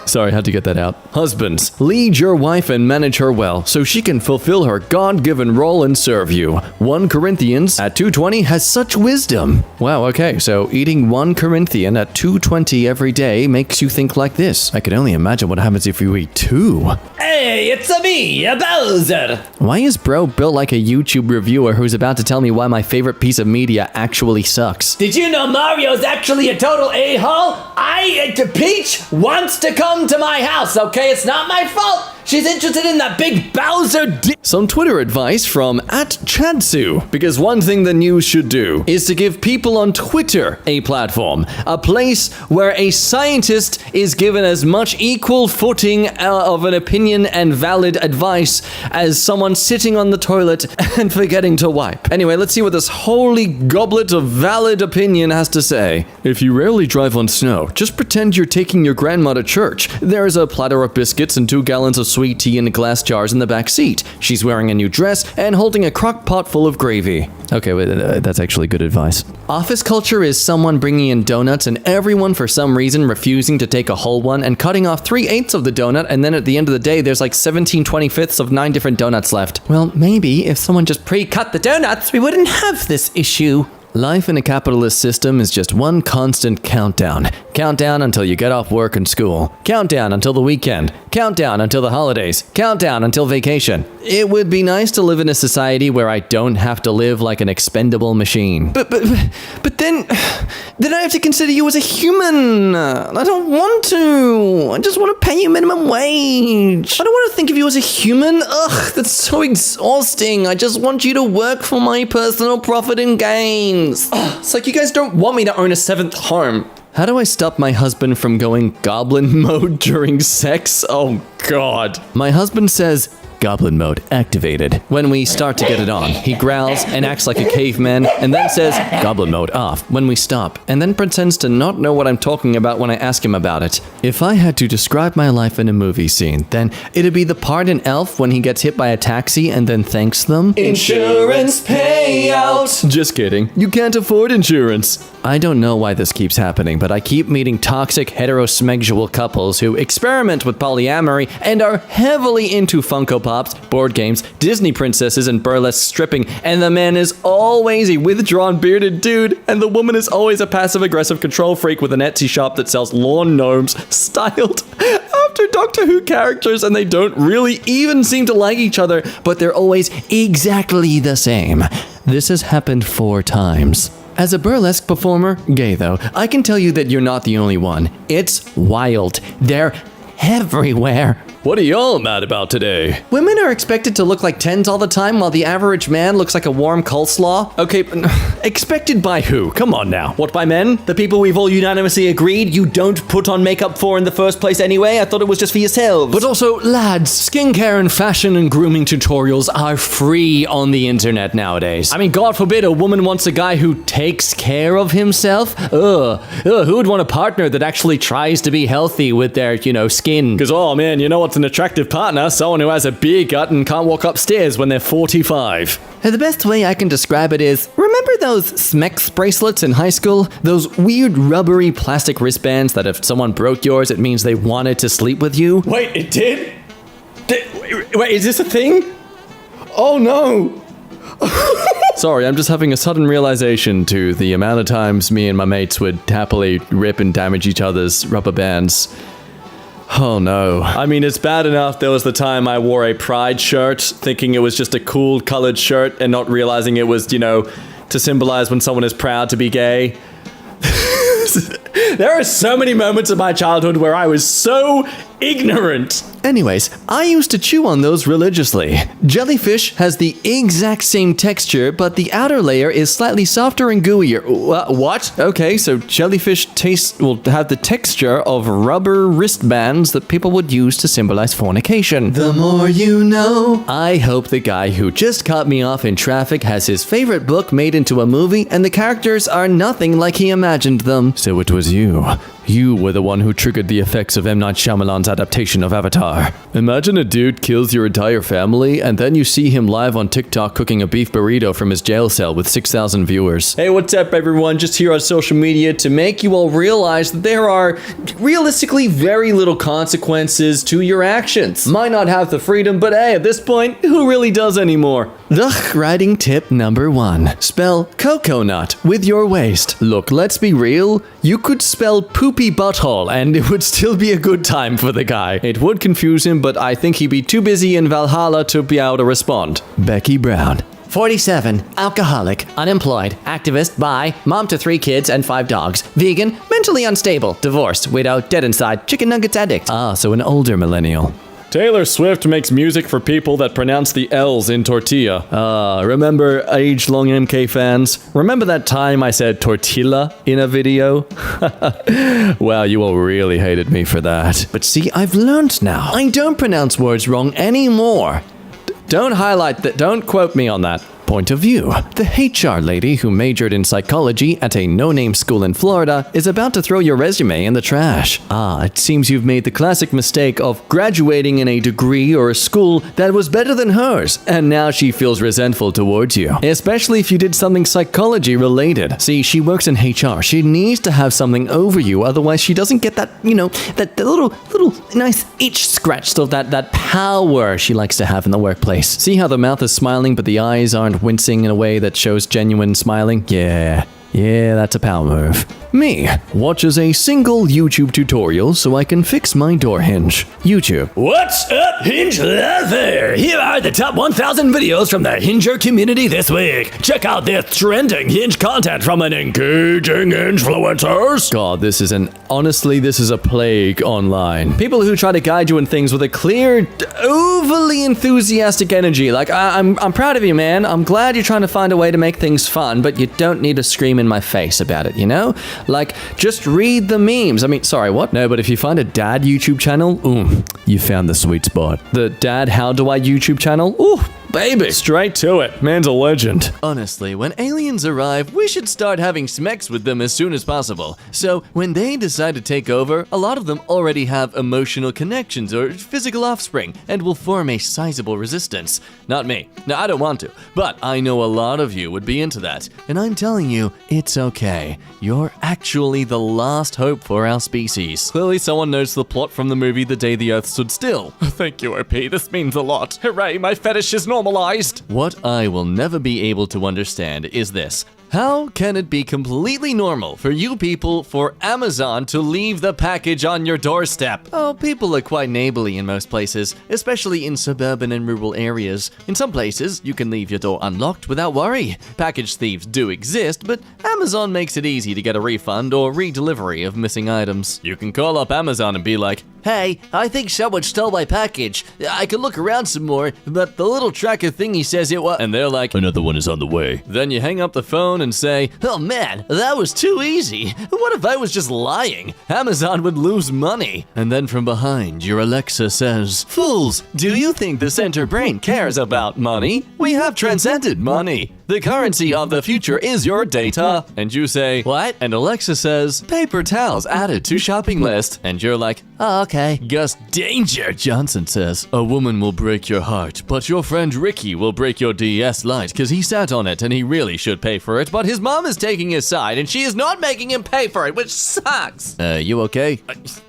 G: Sorry, had to get that out. Husbands, lead your wife and manage her well so she can fulfill her God-given role and serve you. 1 Corinthians at 2:20 has such wisdom. Wow, okay, so eating 1 Corinthian at 2:20 every day makes you think like this. I can only imagine what happens if you eat 2.
E: Hey, it's me, a Bowser.
G: Why is bro built like a YouTube reviewer who's about to tell me why my favorite piece of media actually sucks?
E: Did you know Mario's actually a total a-hole? Peach wants to come to my house, okay? It's not my fault. She's interested in that big Bowser
G: Some Twitter advice from @Chadsu, because one thing the news should do is to give people on Twitter a platform, a place where a scientist is given as much equal footing of an opinion and valid advice as someone sitting on the toilet and forgetting to wipe. Anyway, let's see what this holy goblet of valid opinion has to say. If you rarely drive on snow, just pretend you're taking your grandma to church. There's a platter of biscuits and 2 gallons of sweet tea in glass jars in the back seat. She's wearing a new dress and holding a crock pot full of gravy. Okay, wait, that's actually good advice. Office culture is someone bringing in donuts and everyone for some reason refusing to take a whole one and cutting off 3/8 of the donut, and then at the end of the day there's like 17/25 of 9 different donuts left. Well, maybe if someone just pre-cut the donuts, we wouldn't have this issue. Life in a capitalist system is just one constant countdown. Countdown until you get off work and school. Countdown until the weekend. Countdown until the holidays. Countdown until vacation. It would be nice to live in a society where I don't have to live like an expendable machine. But then I have to consider you as a human. I don't want to. I just want to pay you minimum wage. I don't want to think of you as a human. Ugh, that's so exhausting. I just want you to work for my personal profit and gain. It's like you guys don't want me to own a 7th home. How do I stop my husband from going goblin mode during sex? Oh God. My husband says, goblin mode activated. When we start to get it on, he growls and acts like a caveman and then says, goblin mode off when we stop, and then pretends to not know what I'm talking about when I ask him about it. If I had to describe my life in a movie scene, then it'd be the part in Elf when he gets hit by a taxi and then thanks them. Insurance payout! Just kidding. You can't afford insurance. I don't know why this keeps happening, but I keep meeting toxic heterosexual couples who experiment with polyamory and are heavily into Funko Pops, board games, Disney princesses, and burlesque stripping, and the man is always a withdrawn bearded dude, and the woman is always a passive-aggressive control freak with an Etsy shop that sells lawn gnomes styled after Doctor Who characters, and they don't really even seem to like each other, but they're always exactly the same. This has happened 4 times. As a burlesque performer, gay though, I can tell you that you're not the only one. It's wild. They're everywhere. What are y'all mad about today? Women are expected to look like 10s all the time while the average man looks like a warm coleslaw? Okay, expected by who? Come on now. What, by men? The people we've all unanimously agreed you don't put on makeup for in the first place anyway? I thought it was just for yourselves. But also, lads, skincare and fashion and grooming tutorials are free on the internet nowadays. I mean, God forbid a woman wants a guy who takes care of himself? Ugh, who would want a partner that actually tries to be healthy with their, skin? Because, oh man, you know what's an attractive partner? Someone who has a beer gut and can't walk upstairs when they're 45. The best way I can describe it is, remember those Smex bracelets in high school? Those weird rubbery plastic wristbands that if someone broke yours, it means they wanted to sleep with you? Wait, it did? Wait, is this a thing? Oh no! Sorry, I'm just having a sudden realization to the amount of times me and my mates would happily rip and damage each other's rubber bands. Oh no. I mean, it's bad enough there was the time I wore a Pride shirt, thinking it was just a cool colored shirt and not realizing it was, to symbolize when someone is proud to be gay. There are so many moments of my childhood where I was so ignorant. Anyways, I used to chew on those religiously. Jellyfish has the exact same texture, but the outer layer is slightly softer and gooier. What? Okay, so jellyfish will have the texture of rubber wristbands that people would use to symbolize fornication.
D: The more you know.
G: I hope the guy who just cut me off in traffic has his favorite book made into a movie and the characters are nothing like he imagined them. So it was you. You were the one who triggered the effects of M. Night Shyamalan's adaptation of Avatar. Imagine a dude kills your entire family, and then you see him live on TikTok cooking a beef burrito from his jail cell with 6,000 viewers. Hey, what's up, everyone? Just here on social media to make you all realize that there are realistically very little consequences to your actions. Might not have the freedom, but hey, at this point, who really does anymore? Ugh, writing tip number 1. Spell coconut with your waist. Look, let's be real. You could spell poopy butthole and it would still be a good time for the guy. It would confuse him, but I think he'd be too busy in Valhalla to be able to respond. Becky Brown.
E: 47, alcoholic, unemployed, activist, bi, mom to 3 kids and 5 dogs, vegan, mentally unstable, divorced, widow, dead inside, chicken nuggets addict.
G: Ah, so an older millennial. Taylor Swift makes music for people that pronounce the L's in tortilla. Remember age-long EmKay fans? Remember that time I said tortilla in a video? Wow, you all really hated me for that. But see, I've learned now. I don't pronounce words wrong anymore. Don't highlight that, don't quote me on that. Point of view. The HR lady who majored in psychology at a no-name school in Florida is about to throw your resume in the trash. Ah, it seems you've made the classic mistake of graduating in a degree or a school that was better than hers, and now she feels resentful towards you, especially if you did something psychology related. See, she works in HR. She needs to have something over you, otherwise she doesn't get that, that little nice itch scratch, so that power she likes to have in the workplace. See how the mouth is smiling but the eyes aren't wincing in a way that shows genuine smiling? Yeah, that's a power move. Me watches a single YouTube tutorial so I can fix my door hinge. YouTube.
H: What's up, Hinge Lover? Here are the top 1,000 videos from the Hinger community this week. Check out this trending Hinge content from an engaging influencers.
G: God, this is a plague online. People who try to guide you in things with a clear, overly enthusiastic energy. Like, I'm proud of you, man. I'm glad you're trying to find a way to make things fun, but you don't need to scream in my face about it, Like, just read the memes. I mean, sorry, what? No, but if you find a dad YouTube channel, you found the sweet spot. The Dad How Do I YouTube channel? Ooh, baby. Straight to it. Man's a legend. Honestly, when aliens arrive, we should start having smex with them as soon as possible. So, when they decide to take over, a lot of them already have emotional connections or physical offspring and will form a sizable resistance. Not me. No, I don't want to. But I know a lot of you would be into that. And I'm telling you, it's okay. You're actually the last hope for our species. Clearly someone knows the plot from the movie The Day the Earth Stood Still. Thank you, OP. This means a lot. Hooray, my fetish is normalized. What I will never be able to understand is this. How can it be completely normal for you people for Amazon to leave the package on your doorstep? Oh, people are quite neighborly in most places, especially in suburban and rural areas. In some places, you can leave your door unlocked without worry. Package thieves do exist, but Amazon makes it easy to get a refund or redelivery of missing items. You can call up Amazon and be like, "Hey, I think someone stole my package. I can look around some more, but the little tracker thingy says it was..." And they're like, "Another one is on the way." Then you hang up the phone and say, "Oh man, that was too easy. What if I was just lying? Amazon would lose money." And then from behind, your Alexa says, "Fools, do you think the center brain cares about money? We have transcended money. The currency of the future is your data." And you say, "What?" And Alexa says, "Paper towels added to shopping list." And you're like, "Oh, okay." Gus Danger Johnson says, "A woman will break your heart, but your friend Ricky will break your DS Lite because he sat on it and he really should pay for it, but his mom is taking his side and she is not making him pay for it, which sucks." You okay?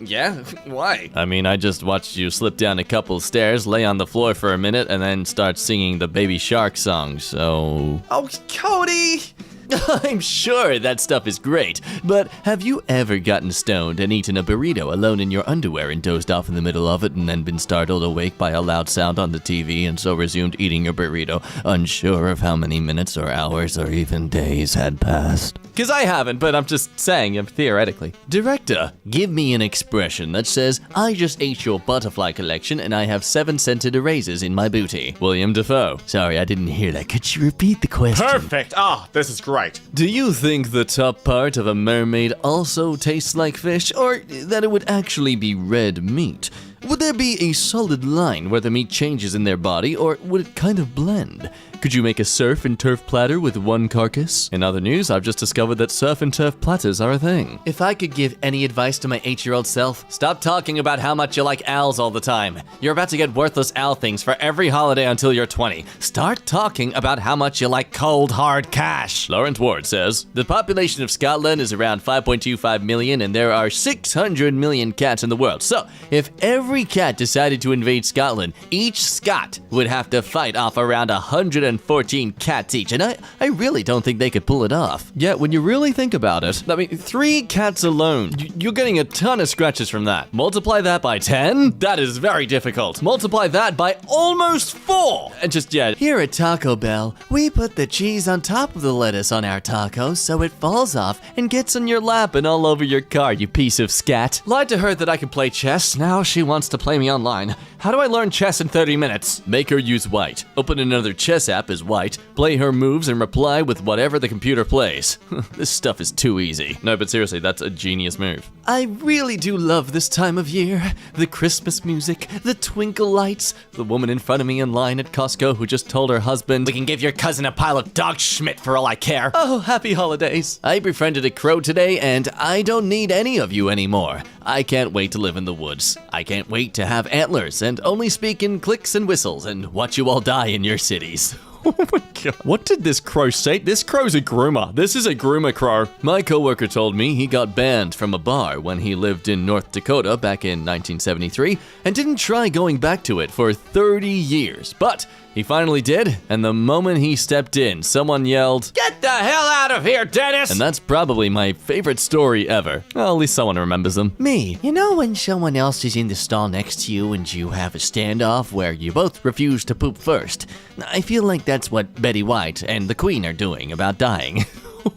G: Yeah? Why? I mean, I just watched you slip down a couple stairs, lay on the floor for a minute, and then start singing the Baby Shark song, so... Oh, Cody! I'm sure that stuff is great, but have you ever gotten stoned and eaten a burrito alone in your underwear and dozed off in the middle of it and then been startled awake by a loud sound on the TV and so resumed eating your burrito, unsure of how many minutes or hours or even days had passed? Because I haven't, but I'm just saying, theoretically. Director, give me an expression that says, I just ate your butterfly collection and I have 7-scented erasers in my booty. William Dafoe. Sorry, I didn't hear that. Could you repeat the question?
I: Perfect. This is great.
G: Do you think the top part of a mermaid also tastes like fish, or that it would actually be red meat? Would there be a solid line where the meat changes in their body, or would it kind of blend? Could you make a surf and turf platter with one carcass? In other news, I've just discovered that surf and turf platters are a thing. If I could give any advice to my 8-year-old self, stop talking about how much you like owls all the time. You're about to get worthless owl things for every holiday until you're 20. Start talking about how much you like cold, hard cash. Lawrence Ward says, the population of Scotland is around 5.25 million and there are 600 million cats in the world. So, if every cat decided to invade Scotland, each Scot would have to fight off around 114 cats each, and I really don't think they could pull it off. Yet, when you really think about it, 3 cats alone, you're getting a ton of scratches from that. Multiply that by 10? That is very difficult. Multiply that by almost 4! And here at Taco Bell, we put the cheese on top of the lettuce on our tacos so it falls off and gets on your lap and all over your car, you piece of scat. Lied to her that I could play chess, now she wants to play me online. How do I learn chess in 30 minutes? Make her use white. Open another chess app as white, play her moves and reply with whatever the computer plays. This stuff is too easy. No, but seriously, that's a genius move. I really do love this time of year. The Christmas music, the twinkle lights, the woman in front of me in line at Costco who just told her husband, we can give your cousin a pile of dog schmidt for all I care. Oh, happy holidays. I befriended a crow today and I don't need any of you anymore. I can't wait to live in the woods. I can't wait to have antlers and only speak in clicks and whistles and watch you all die in your cities. Oh my god. What did this crow say? This crow's a groomer. This is a groomer crow. My coworker told me he got banned from a bar when he lived in North Dakota back in 1973 and didn't try going back to it for 30 years. But he finally did, and the moment he stepped in, someone yelled, "Get the hell out of here, Dennis!" And that's probably my favorite story ever. Well, at least someone remembers them. Me. You know when someone else is in the stall next to you and you have a standoff where you both refuse to poop first? I feel like that's what Betty White and the Queen are doing about dying.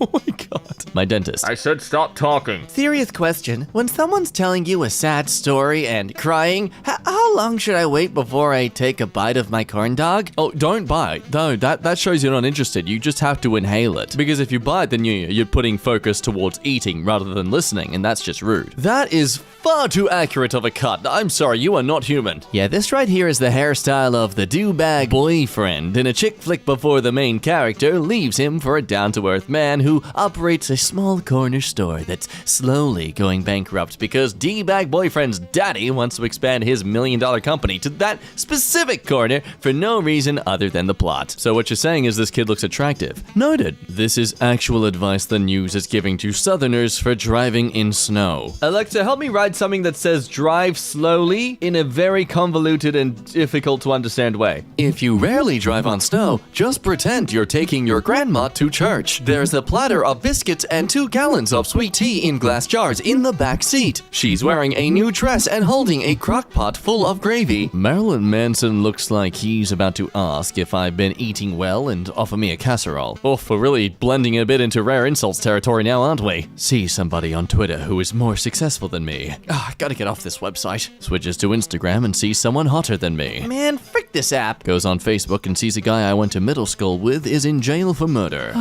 G: Oh my god. My dentist.
I: I said stop talking.
G: Serious question. When someone's telling you a sad story and crying, how long should I wait before I take a bite of my corn dog? Oh, don't bite. No, that shows you're not interested. You just have to inhale it. Because if you bite, then you're putting focus towards eating rather than listening, and that's just rude. That is far too accurate of a cut. I'm sorry, you are not human. Yeah, this right here is the hairstyle of the do-bag boyfriend in a chick flick before the main character leaves him for a down-to-earth man who operates a small corner store that's slowly going bankrupt because D-bag boyfriend's daddy wants to expand his $1 million company to that specific corner for no reason other than the plot. So what you're saying is this kid looks attractive. Noted. This is actual advice the news is giving to Southerners for driving in snow. Alexa, help me write something that says drive slowly in a very convoluted and difficult to understand way. If you rarely drive on snow, just pretend you're taking your grandma to church. There's a platter of biscuits and 2 gallons of sweet tea in glass jars in the back seat. She's wearing a new dress and holding a crock pot full of gravy. Marilyn Manson looks like he's about to ask if I've been eating well and offer me a casserole. Oof, we're really blending a bit into rare insults territory now, aren't we? See somebody on Twitter who is more successful than me. I gotta get off this website. Switches to Instagram and sees someone hotter than me. Man, frick this app. Goes on Facebook and sees a guy I went to middle school with is in jail for murder.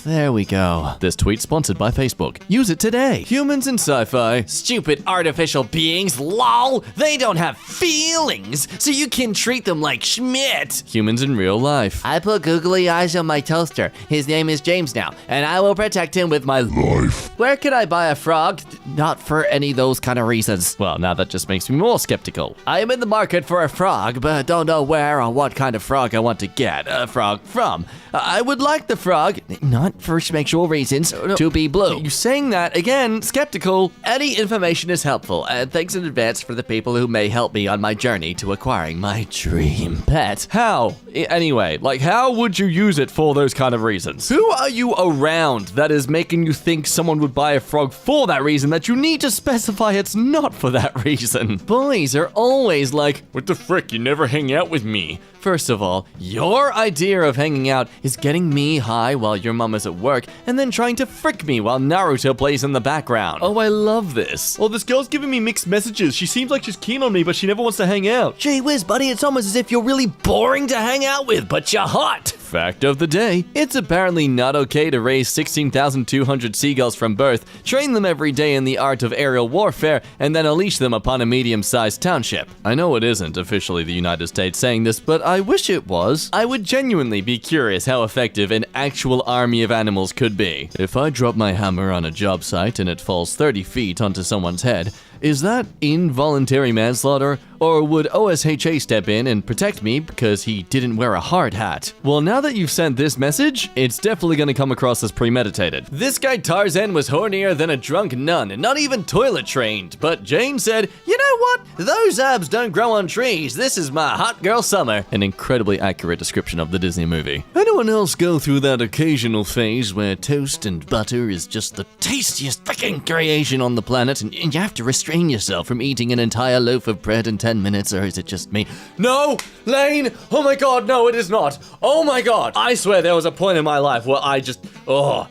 G: There we go. This tweet sponsored by Facebook. Use it today. Humans in sci-fi. Stupid artificial beings, lol. They don't have feelings, so you can treat them like Schmidt. Humans in real life. I put googly eyes on my toaster. His name is James now, and I will protect him with my life. Where can I buy a frog? Not for any of those kind of reasons. Well, now that just makes me more skeptical. I am in the market for a frog, but don't know where where or what kind of frog I want to get a frog from. I would like the frog, not for sexual reasons, to be blue. You saying that again, skeptical. Any information is helpful, and thanks in advance for the people who may help me on my journey to acquiring my dream pet. How? Anyway, like, how would you use it for those kind of reasons? Who are you around that is making you think someone would buy a frog for that reason that you need to specify it's not for that reason? Boys are always like,
C: What the frick? You never hang out with me.
G: first of all, your idea of hanging out is getting me high while your mom is at work and then trying to frick me while Naruto plays in the background. Oh, I love this.
C: Oh, this girl's giving me mixed messages. She seems like she's keen on me, but she never wants to hang out.
G: Gee whiz, buddy, it's almost as if you're really boring to hang out with, but you're hot. Fact of the day, it's apparently not okay to raise 16,200 seagulls from birth, train them every day in the art of aerial warfare, and then unleash them upon a medium-sized township. I know it isn't officially the United States saying this, but I wish it was. I would genuinely be curious how effective an actual army of animals could be. If I drop my hammer on a job site and it falls 30 feet onto someone's head, is that involuntary manslaughter? Or would OSHA step in and protect me because he didn't wear a hard hat? Well, now that you've sent this message, it's definitely gonna come across as premeditated. This guy Tarzan was hornier than a drunk nun and not even toilet trained. But Jane said, you know what? Those abs don't grow on trees. This is my hot girl summer. An incredibly accurate description of the Disney movie. Anyone else go through that occasional phase where toast and butter is just the tastiest freaking creation on the planet and you have to restrain yourself from eating an entire loaf of bread in 10 minutes, or is it just me? No! Lane! Oh my god, no, it is not! Oh my god! I swear there was a point in my life where I just,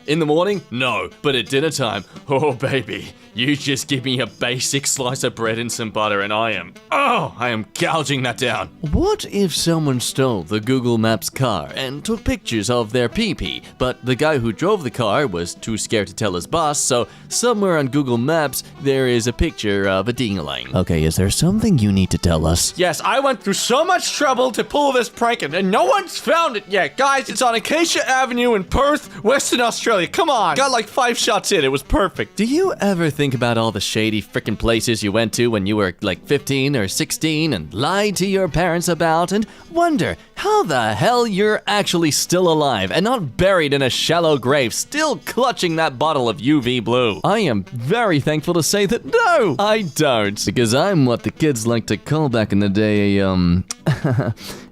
G: in the morning? No. But at dinner time, oh baby, you just give me a basic slice of bread and some butter and I am gouging that down. What if someone stole the Google Maps car and took pictures of their pee-pee, but the guy who drove the car was too scared to tell his boss, so somewhere on Google Maps there is a picture of a ding-a-ling. Okay, is there something you need to tell us?
C: Yes, I went through so much trouble to pull this prank and no one's found it yet. Guys, it's on Acacia Avenue in Perth, Western Australia. Come on. Got like 5 shots in. It was perfect.
G: Do you ever think about all the shady frickin' places you went to when you were like 15 or 16 and lied to your parents about and wonder how the hell you're actually still alive and not buried in a shallow grave still clutching that bottle of UV blue? I am very thankful to say that no, I don't. Because I'm what the kids like to call back in the day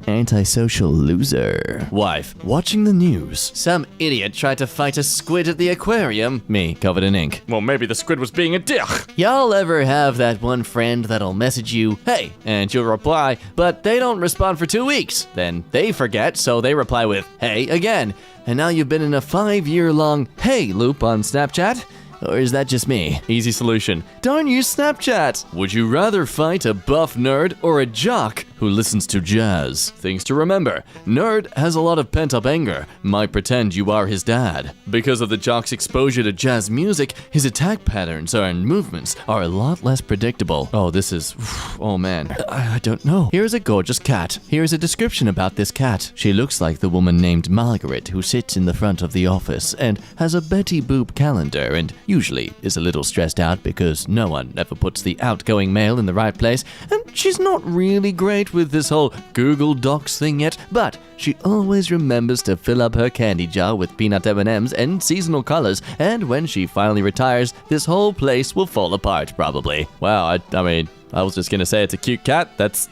G: antisocial loser. Wife, watching the news. Some idiot tried to fight a squid at the aquarium. Me, covered in ink.
C: Well, maybe the squid was being a dick.
G: Y'all ever have that one friend that'll message you, hey, and you'll reply, but they don't respond for 2 weeks. Then they forget, so they reply with, hey, again. And now you've been in a 5-year-long hey loop on Snapchat? Or is that just me? Easy solution. Don't use Snapchat. Would you rather fight a buff nerd or a jock who listens to jazz? Things to remember. Nerd has a lot of pent-up anger. Might pretend you are his dad. Because of the jock's exposure to jazz music, his attack patterns and movements are a lot less predictable. Oh, this is... oh man. I don't know. Here's a gorgeous cat. Here's a description about this cat. She looks like the woman named Margaret who sits in the front of the office and has a Betty Boop calendar and usually is a little stressed out because no one ever puts the outgoing mail in the right place, and she's not really great with this whole Google Docs thing yet, but she always remembers to fill up her candy jar with peanut M&Ms and seasonal colors, and when she finally retires, this whole place will fall apart probably. Wow, I mean, I was just gonna say it's a cute cat. That's...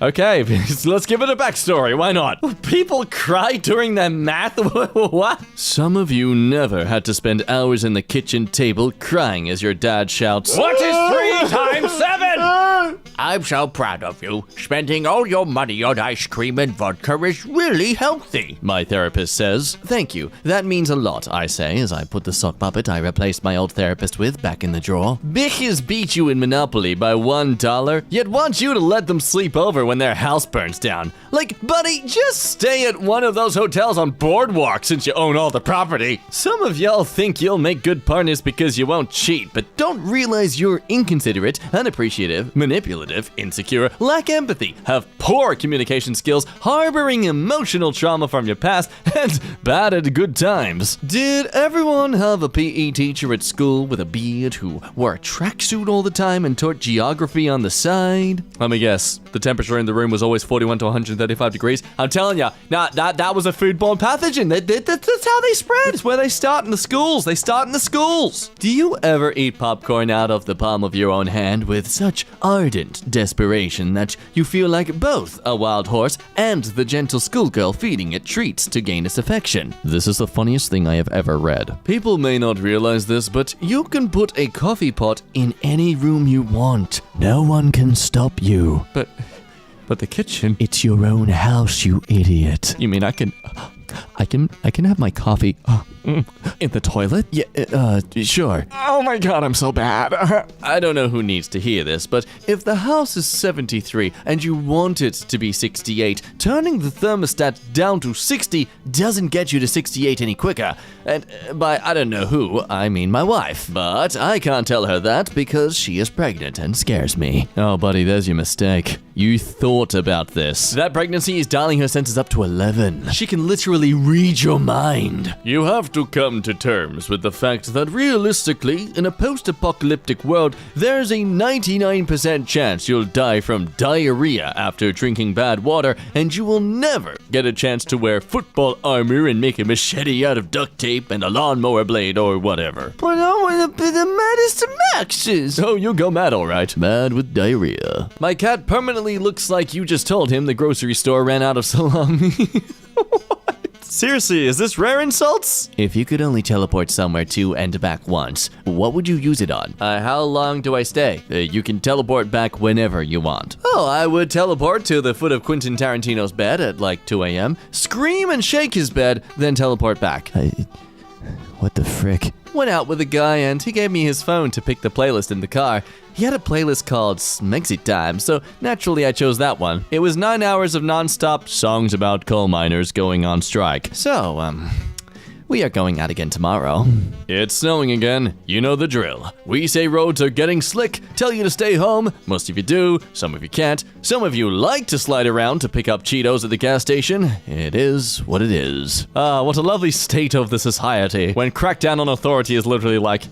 G: okay, let's give it a backstory. Why not? People cry during their math? What? Some of you never had to spend hours in the kitchen table crying as your dad shouts,
C: What is 3 times 7?
J: I'm so proud of you. Spending all your money on ice cream and vodka is really healthy.
G: my therapist says. Thank you. That means a lot, I say, as I put the sock puppet I replaced my old therapist with back in the drawer. Bitches beat you in Monopoly by $1, yet want you to let them sleep over when their house burns down. Like, buddy, just stay at one of those hotels on Boardwalk since you own all the property. Some of y'all think you'll make good partners because you won't cheat, but don't realize you're inconsiderate, unappreciative, manipulative, manipulative, insecure, lack empathy, have poor communication skills, harboring emotional trauma from your past, and bad at good times. Did everyone have a PE teacher at school with a beard who wore a tracksuit all the time and taught geography on the side? Let me guess, the temperature in the room was always 41 to 135 degrees. I'm telling you, that was a foodborne pathogen. That's how they spread. It's where they start in the schools. They start in the schools. Do you ever eat popcorn out of the palm of your own hand with such ardent desperation that you feel like both a wild horse and the gentle schoolgirl feeding it treats to gain its affection? This is the funniest thing I have ever read. People may not realize this, but you can put a coffee pot in any room you want. No one can stop you. But the kitchen? It's your own house, you idiot. You mean I can have my coffee in the toilet? Yeah, sure. Oh my god, I'm so bad. I don't know who needs to hear this, but if the house is 73 and you want it to be 68, turning the thermostat down to 60 doesn't get you to 68 any quicker. And by I don't know who, I mean my wife. But I can't tell her that because she is pregnant and scares me. Oh, buddy, there's your mistake. You thought about this. That pregnancy is dialing her senses up to 11. She can literally read your mind. You have to come to terms with the fact that realistically, in a post-apocalyptic world, there's a 99% chance you'll die from diarrhea after drinking bad water, and you will never get a chance to wear football armor and make a machete out of duct tape and a lawnmower blade or whatever. But I want to be the maddest of maxes. Oh, you'll go mad all right. Mad with diarrhea. My cat permanently looks like you just told him the grocery store ran out of salami. Seriously, is this rare insults? If you could only teleport somewhere to and back once, what would you use it on? How long do I stay? You can teleport back whenever you want. Oh, I would teleport to the foot of Quentin Tarantino's bed at like 2 a.m., scream and shake his bed, then teleport back. What the frick? Went out with a guy and he gave me his phone to pick the playlist in the car. He had a playlist called Smexy Time, so naturally I chose that one. It was 9 hours of non-stop songs about coal miners going on strike. So, we are going out again tomorrow. It's snowing again. You know the drill. We say roads are getting slick, tell you to stay home. Most of you do, some of you can't. Some of you like to slide around to pick up Cheetos at the gas station. It is what it is. What a lovely state of the society when crackdown on authority is literally like,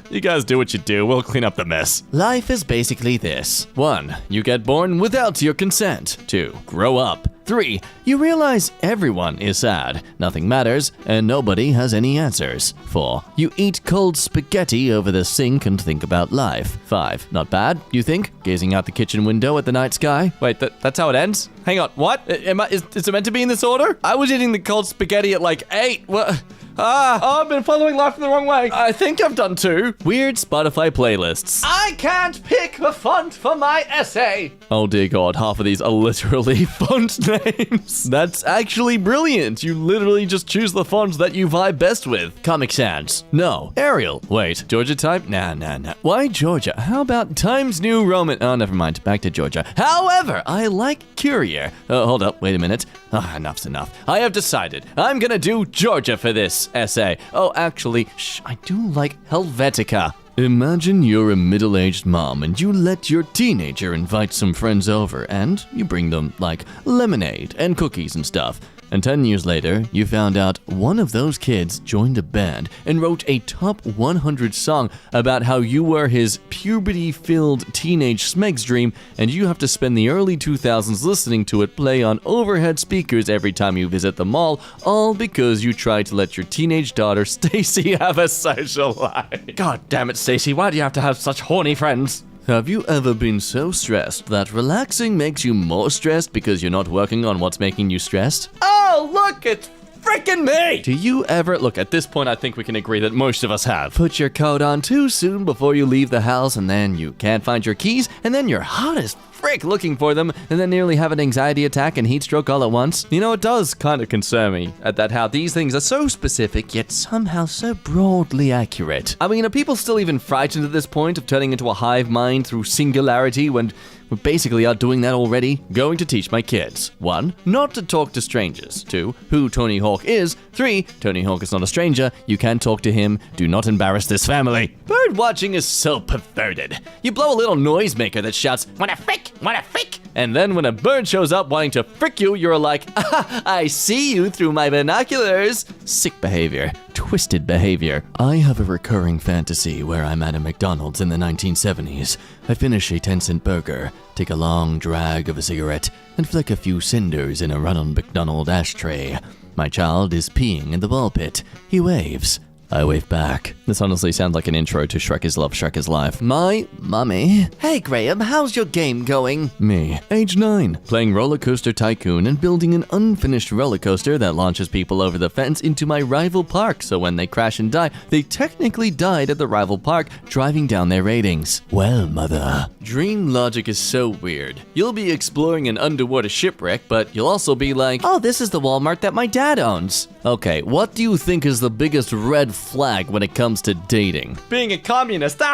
G: you guys do what you do, we'll clean up the mess. Life is basically this. 1. You get born without your consent. 2. Grow up. 3. You realize everyone is sad, nothing matters, and nobody has any answers. 4. You eat cold spaghetti over the sink and think about life. 5. Not bad, you think? Gazing out the kitchen window at the night sky? Wait, that's how it ends? Hang on, what? Is it meant to be in this order? I was eating the cold spaghetti at like 8. What? I've been following life in the wrong way. I think I've done 2. Weird Spotify playlists. I can't pick a font for my essay. Oh dear God, half of these are literally font names. That's actually brilliant. You literally just choose the fonts that you vibe best with. Comic Sans. No. Arial. Wait. Georgia type? Nah. Why Georgia? How about Times New Roman? Oh, never mind. Back to Georgia. However, I like Courier. Hold up. Wait a minute. Enough's enough. I have decided. I'm gonna do Georgia for this essay. Oh, actually, I do like Helvetica. Imagine you're a middle-aged mom and you let your teenager invite some friends over and you bring them, like, lemonade and cookies and stuff. And 10 years later, you found out one of those kids joined a band and wrote a top 100 song about how you were his puberty-filled teenage Smegs dream, and you have to spend the early 2000s listening to it play on overhead speakers every time you visit the mall, all because you tried to let your teenage daughter Stacy have a social life. God damn it, Stacy, why do you have to have such horny friends? Have you ever been so stressed that relaxing makes you more stressed because you're not working on what's making you stressed? Oh, look, it's freaking me! Do you ever, look, at this point I think we can agree that most of us have. Put your coat on too soon before you leave the house and then you can't find your keys and then you're hot as frick looking for them and then nearly have an anxiety attack and heat stroke all at once. You know, it does kind of concern me at that how these things are so specific yet somehow so broadly accurate. I mean, are people still even frightened at this point of turning into a hive mind through singularity when We basically are doing that already. Going to teach my kids. 1. Not to talk to strangers. 2. Who Tony Hawk is. 3. Tony Hawk is not a stranger. You can talk to him. Do not embarrass this family. Bird watching is so perverted. You blow a little noisemaker that shouts, "Wanna frick? Wanna frick?" And then when a bird shows up wanting to frick you, you're like, "Ah, I see you through my binoculars." Sick behavior. Twisted behavior. I have a recurring fantasy where I'm at a McDonald's in the 1970s. I finish a 10-cent burger, take a long drag of a cigarette, and flick a few cinders in a Ronald McDonald ashtray. My child is peeing in the ball pit. He waves. I wave back. This honestly sounds like an intro to Shrek is Love, Shrek is Life. My mummy. Hey Graham, how's your game going? Me, age 9, playing Roller Coaster Tycoon and building an unfinished roller coaster that launches people over the fence into my rival park, so when they crash and die, they technically died at the rival park, driving down their ratings. Well, mother. Dream logic is so weird. You'll be exploring an underwater shipwreck, but you'll also be like, oh, this is the Walmart that my dad owns. Okay, what do you think is the biggest red flag when it comes to dating? Being a communist. Okay,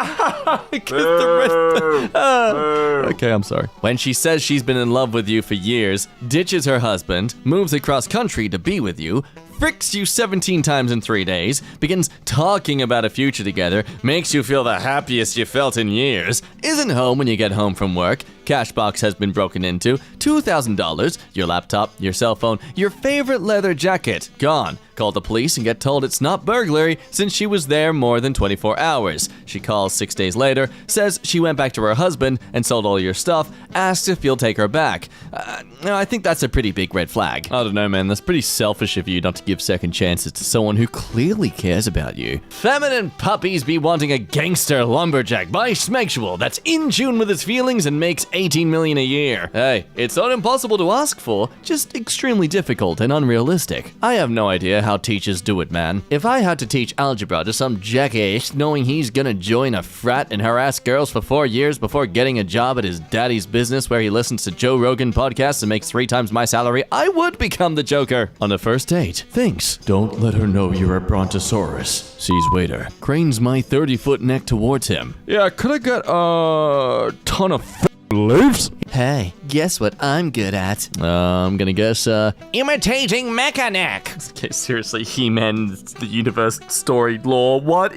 G: I'm sorry. When she says she's been in love with you for years, ditches her husband, moves across country to be with you, fricks you 17 times in 3 days, begins talking about a future together, makes you feel the happiest you felt in years, isn't home when you get home from work, cash box has been broken into, $2,000, your laptop, your cell phone, your favorite leather jacket, gone. Call the police and get told it's not burglary since she was there more than 24 hours. She calls 6 days later, says she went back to her husband and sold all your stuff, asks if you'll take her back. I think that's a pretty big red flag. I don't know, man. That's pretty selfish of you not to give second chances to someone who clearly cares about you. Feminine puppies be wanting a gangster lumberjack bisexual that's in tune with his feelings and makes $18 million a year. Hey, it's not impossible to ask for, just extremely difficult and unrealistic. I have no idea how teachers do it, man. If I had to teach algebra to some jackass knowing he's gonna join a frat and harass girls for 4 years before getting a job at his daddy's business where he listens to Joe Rogan podcasts and makes 3 times my salary, I would become the Joker. On a first date, thanks. Don't let her know you're a brontosaurus. Sees waiter. Cranes my 30-foot neck towards him. Yeah, could I get a ton of leaves? Hey, guess what I'm good at? I'm gonna guess,
J: Imitating Mechanic.
B: Okay, seriously, He-Man, the universe, story, lore, what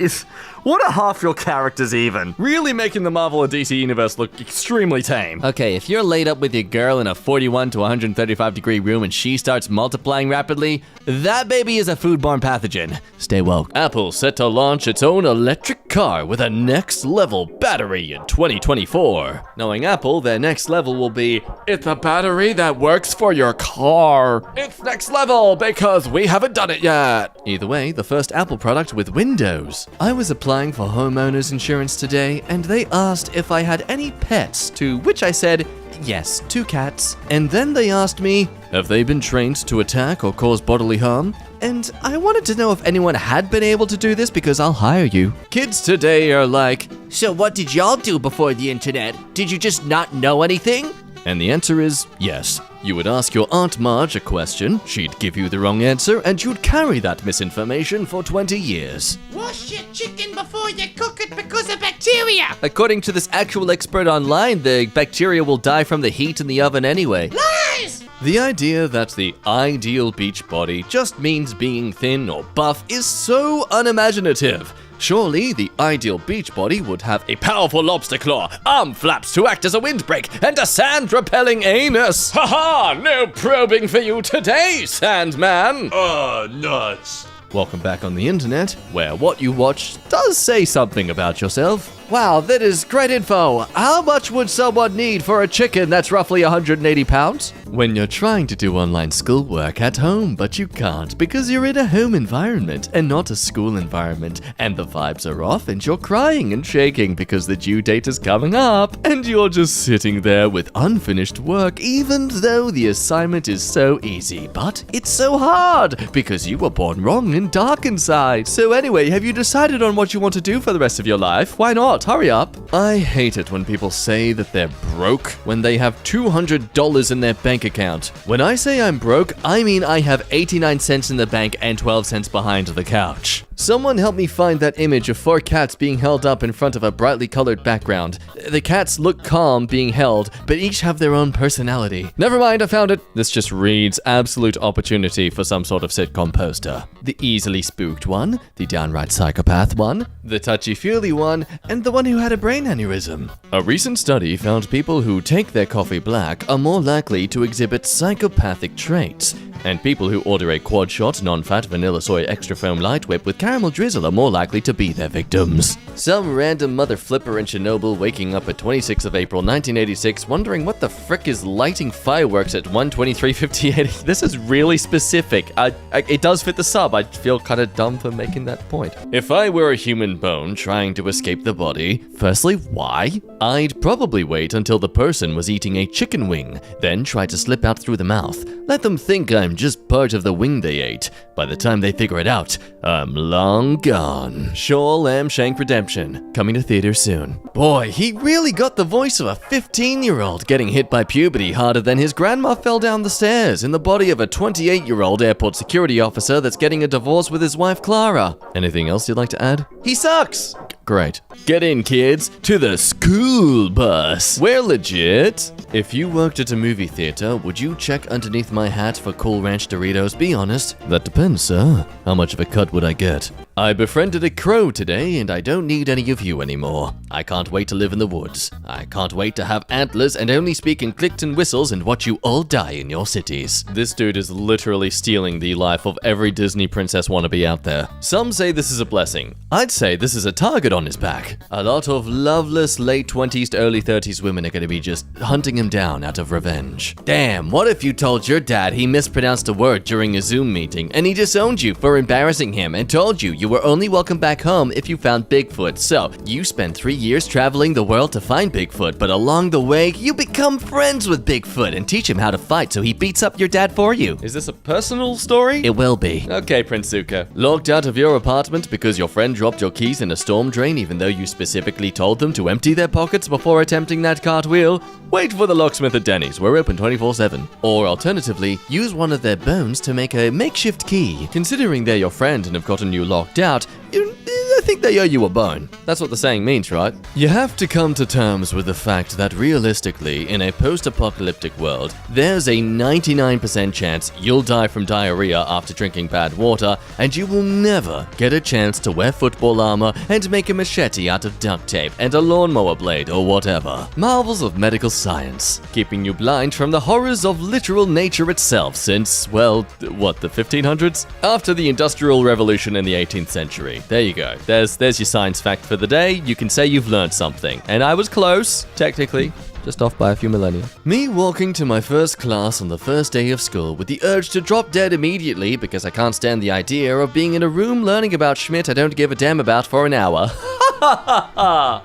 B: are half your characters even? Really making the Marvel or DC universe look extremely tame.
G: Okay, if you're laid up with your girl in a 41 to 135 degree room and she starts multiplying rapidly, that baby is a foodborne pathogen. Stay woke. Apple set to launch its own electric car with a next level battery in 2024. Knowing Apple, their next level will be, it's a battery that works for your car. It's next level because we haven't done it yet. Either way, the first Apple product with Windows. I was applying for homeowners insurance today, and they asked if I had any pets, to which I said, yes, 2 cats. And then they asked me, have they been trained to attack or cause bodily harm? And I wanted to know if anyone had been able to do this because I'll hire you. Kids today are like,
J: So what did y'all do before the internet? Did you just not know anything?
G: and the answer is yes. You would ask your Aunt Marge a question, she'd give you the wrong answer, and you'd carry that misinformation for 20 years.
K: Wash your chicken before you cook it because of bacteria!
G: According to this actual expert online, the bacteria will die from the heat in the oven anyway.
K: Lies!
G: The idea that the ideal beach body just means being thin or buff is so unimaginative. Surely, the ideal beach body would have a powerful lobster claw, arm flaps to act as a windbreak, and a sand-repelling anus. Haha! No probing for you today, Sandman!
I: Nuts.
G: Welcome back on the internet, where what you watch does say something about yourself. Wow, that is great info. How much would someone need for a chicken that's roughly 180 pounds? When you're trying to do online schoolwork at home, but you can't because you're in a home environment and not a school environment, and the vibes are off and you're crying and shaking because the due date is coming up, and you're just sitting there with unfinished work even though the assignment is so easy, but it's so hard because you were born wrong and dark inside. So anyway, have you decided on what you want to do for the rest of your life? Why not? Hurry up. I hate it when people say that they're broke when they have $200 in their bank account. When I say I'm broke, I mean I have 89 cents in the bank and 12 cents behind the couch.
D: Someone help me find that image of 4 cats being held up in front of a brightly colored background. The cats look calm being held, but each have their own personality. Never mind, I found it. This just reads absolute opportunity for some sort of sitcom poster. The easily spooked one, the downright psychopath one, the touchy-feely one, and the one who had a brain aneurysm. A recent study found people who take their coffee black are more likely to exhibit psychopathic traits. And people who order a quad-shot, non-fat, vanilla soy extra foam light whip with caramel drizzle are more likely to be their victims. Some random mother flipper in Chernobyl waking up at 26th of April 1986 wondering what the frick is lighting fireworks at 1:23:58. This is really specific. It does fit the sub. I feel kind of dumb for making that point. If I were a human bone trying to escape the body, firstly, why? I'd probably wait until the person was eating a chicken wing, then try to slip out through the mouth. Let them think I'm just part of the wing they ate. By the time they figure it out, I'm long gone. Shaw Lamb Shank Redemption, coming to theaters soon. Boy, he really got the voice of a 15-year-old getting hit by puberty harder than his grandma fell down the stairs in the body of a 28-year-old airport security officer that's getting a divorce with his wife Clara. Anything else you'd like to add? He sucks! Great. Get in, kids, to the school bus. We're legit. If you worked at a movie theater, would you check underneath my hat for Cool Ranch Doritos? Be honest. That depends, sir. How much of a cut would I get? I befriended a crow today, and I don't need any of you anymore. I can't wait to live in the woods. I can't wait to have antlers and only speak in clicked and whistles and watch you all die in your cities. This dude is literally stealing the life of every Disney princess wannabe out there. Some say this is a blessing. I'd say this is a target on his back. A lot of loveless late 20s to early 30s women are gonna be just hunting him down out of revenge. Damn, what if you told your dad he mispronounced a word during a Zoom meeting and he disowned you for embarrassing him and told you you were only welcome back home if you found Bigfoot. So, you spend 3 years traveling the world to find Bigfoot, but along the way, you become friends with Bigfoot and teach him how to fight so he beats up your dad for you. Is this a personal story? It will be. Okay, Prince Zuko. Locked out of your apartment because your friend dropped your keys in a storm drain even though you specifically told them to empty their pockets before attempting that cartwheel? Wait for the locksmith at Denny's. We're open 24/7. Or alternatively, use one of their bones to make a makeshift key. Considering they're your friend and have gotten you locked out, I think they owe you a bone. That's what the saying means, right? You have to come to terms with the fact that realistically, in a post-apocalyptic world, there's a 99% chance you'll die from diarrhea after drinking bad water, and you will never get a chance to wear football armor and make a machete out of duct tape and a lawnmower blade or whatever. Marvels of medical science, keeping you blind from the horrors of literal nature itself since, well, what, the 1500s? After the Industrial Revolution in the 18th century. There you go. There's your science fact for the day. You can say you've learned something. And I was close, technically. Just off by a few millennia. Me walking to my first class on the first day of school with the urge to drop dead immediately because I can't stand the idea of being in a room learning about Schmidt I don't give a damn about for an hour.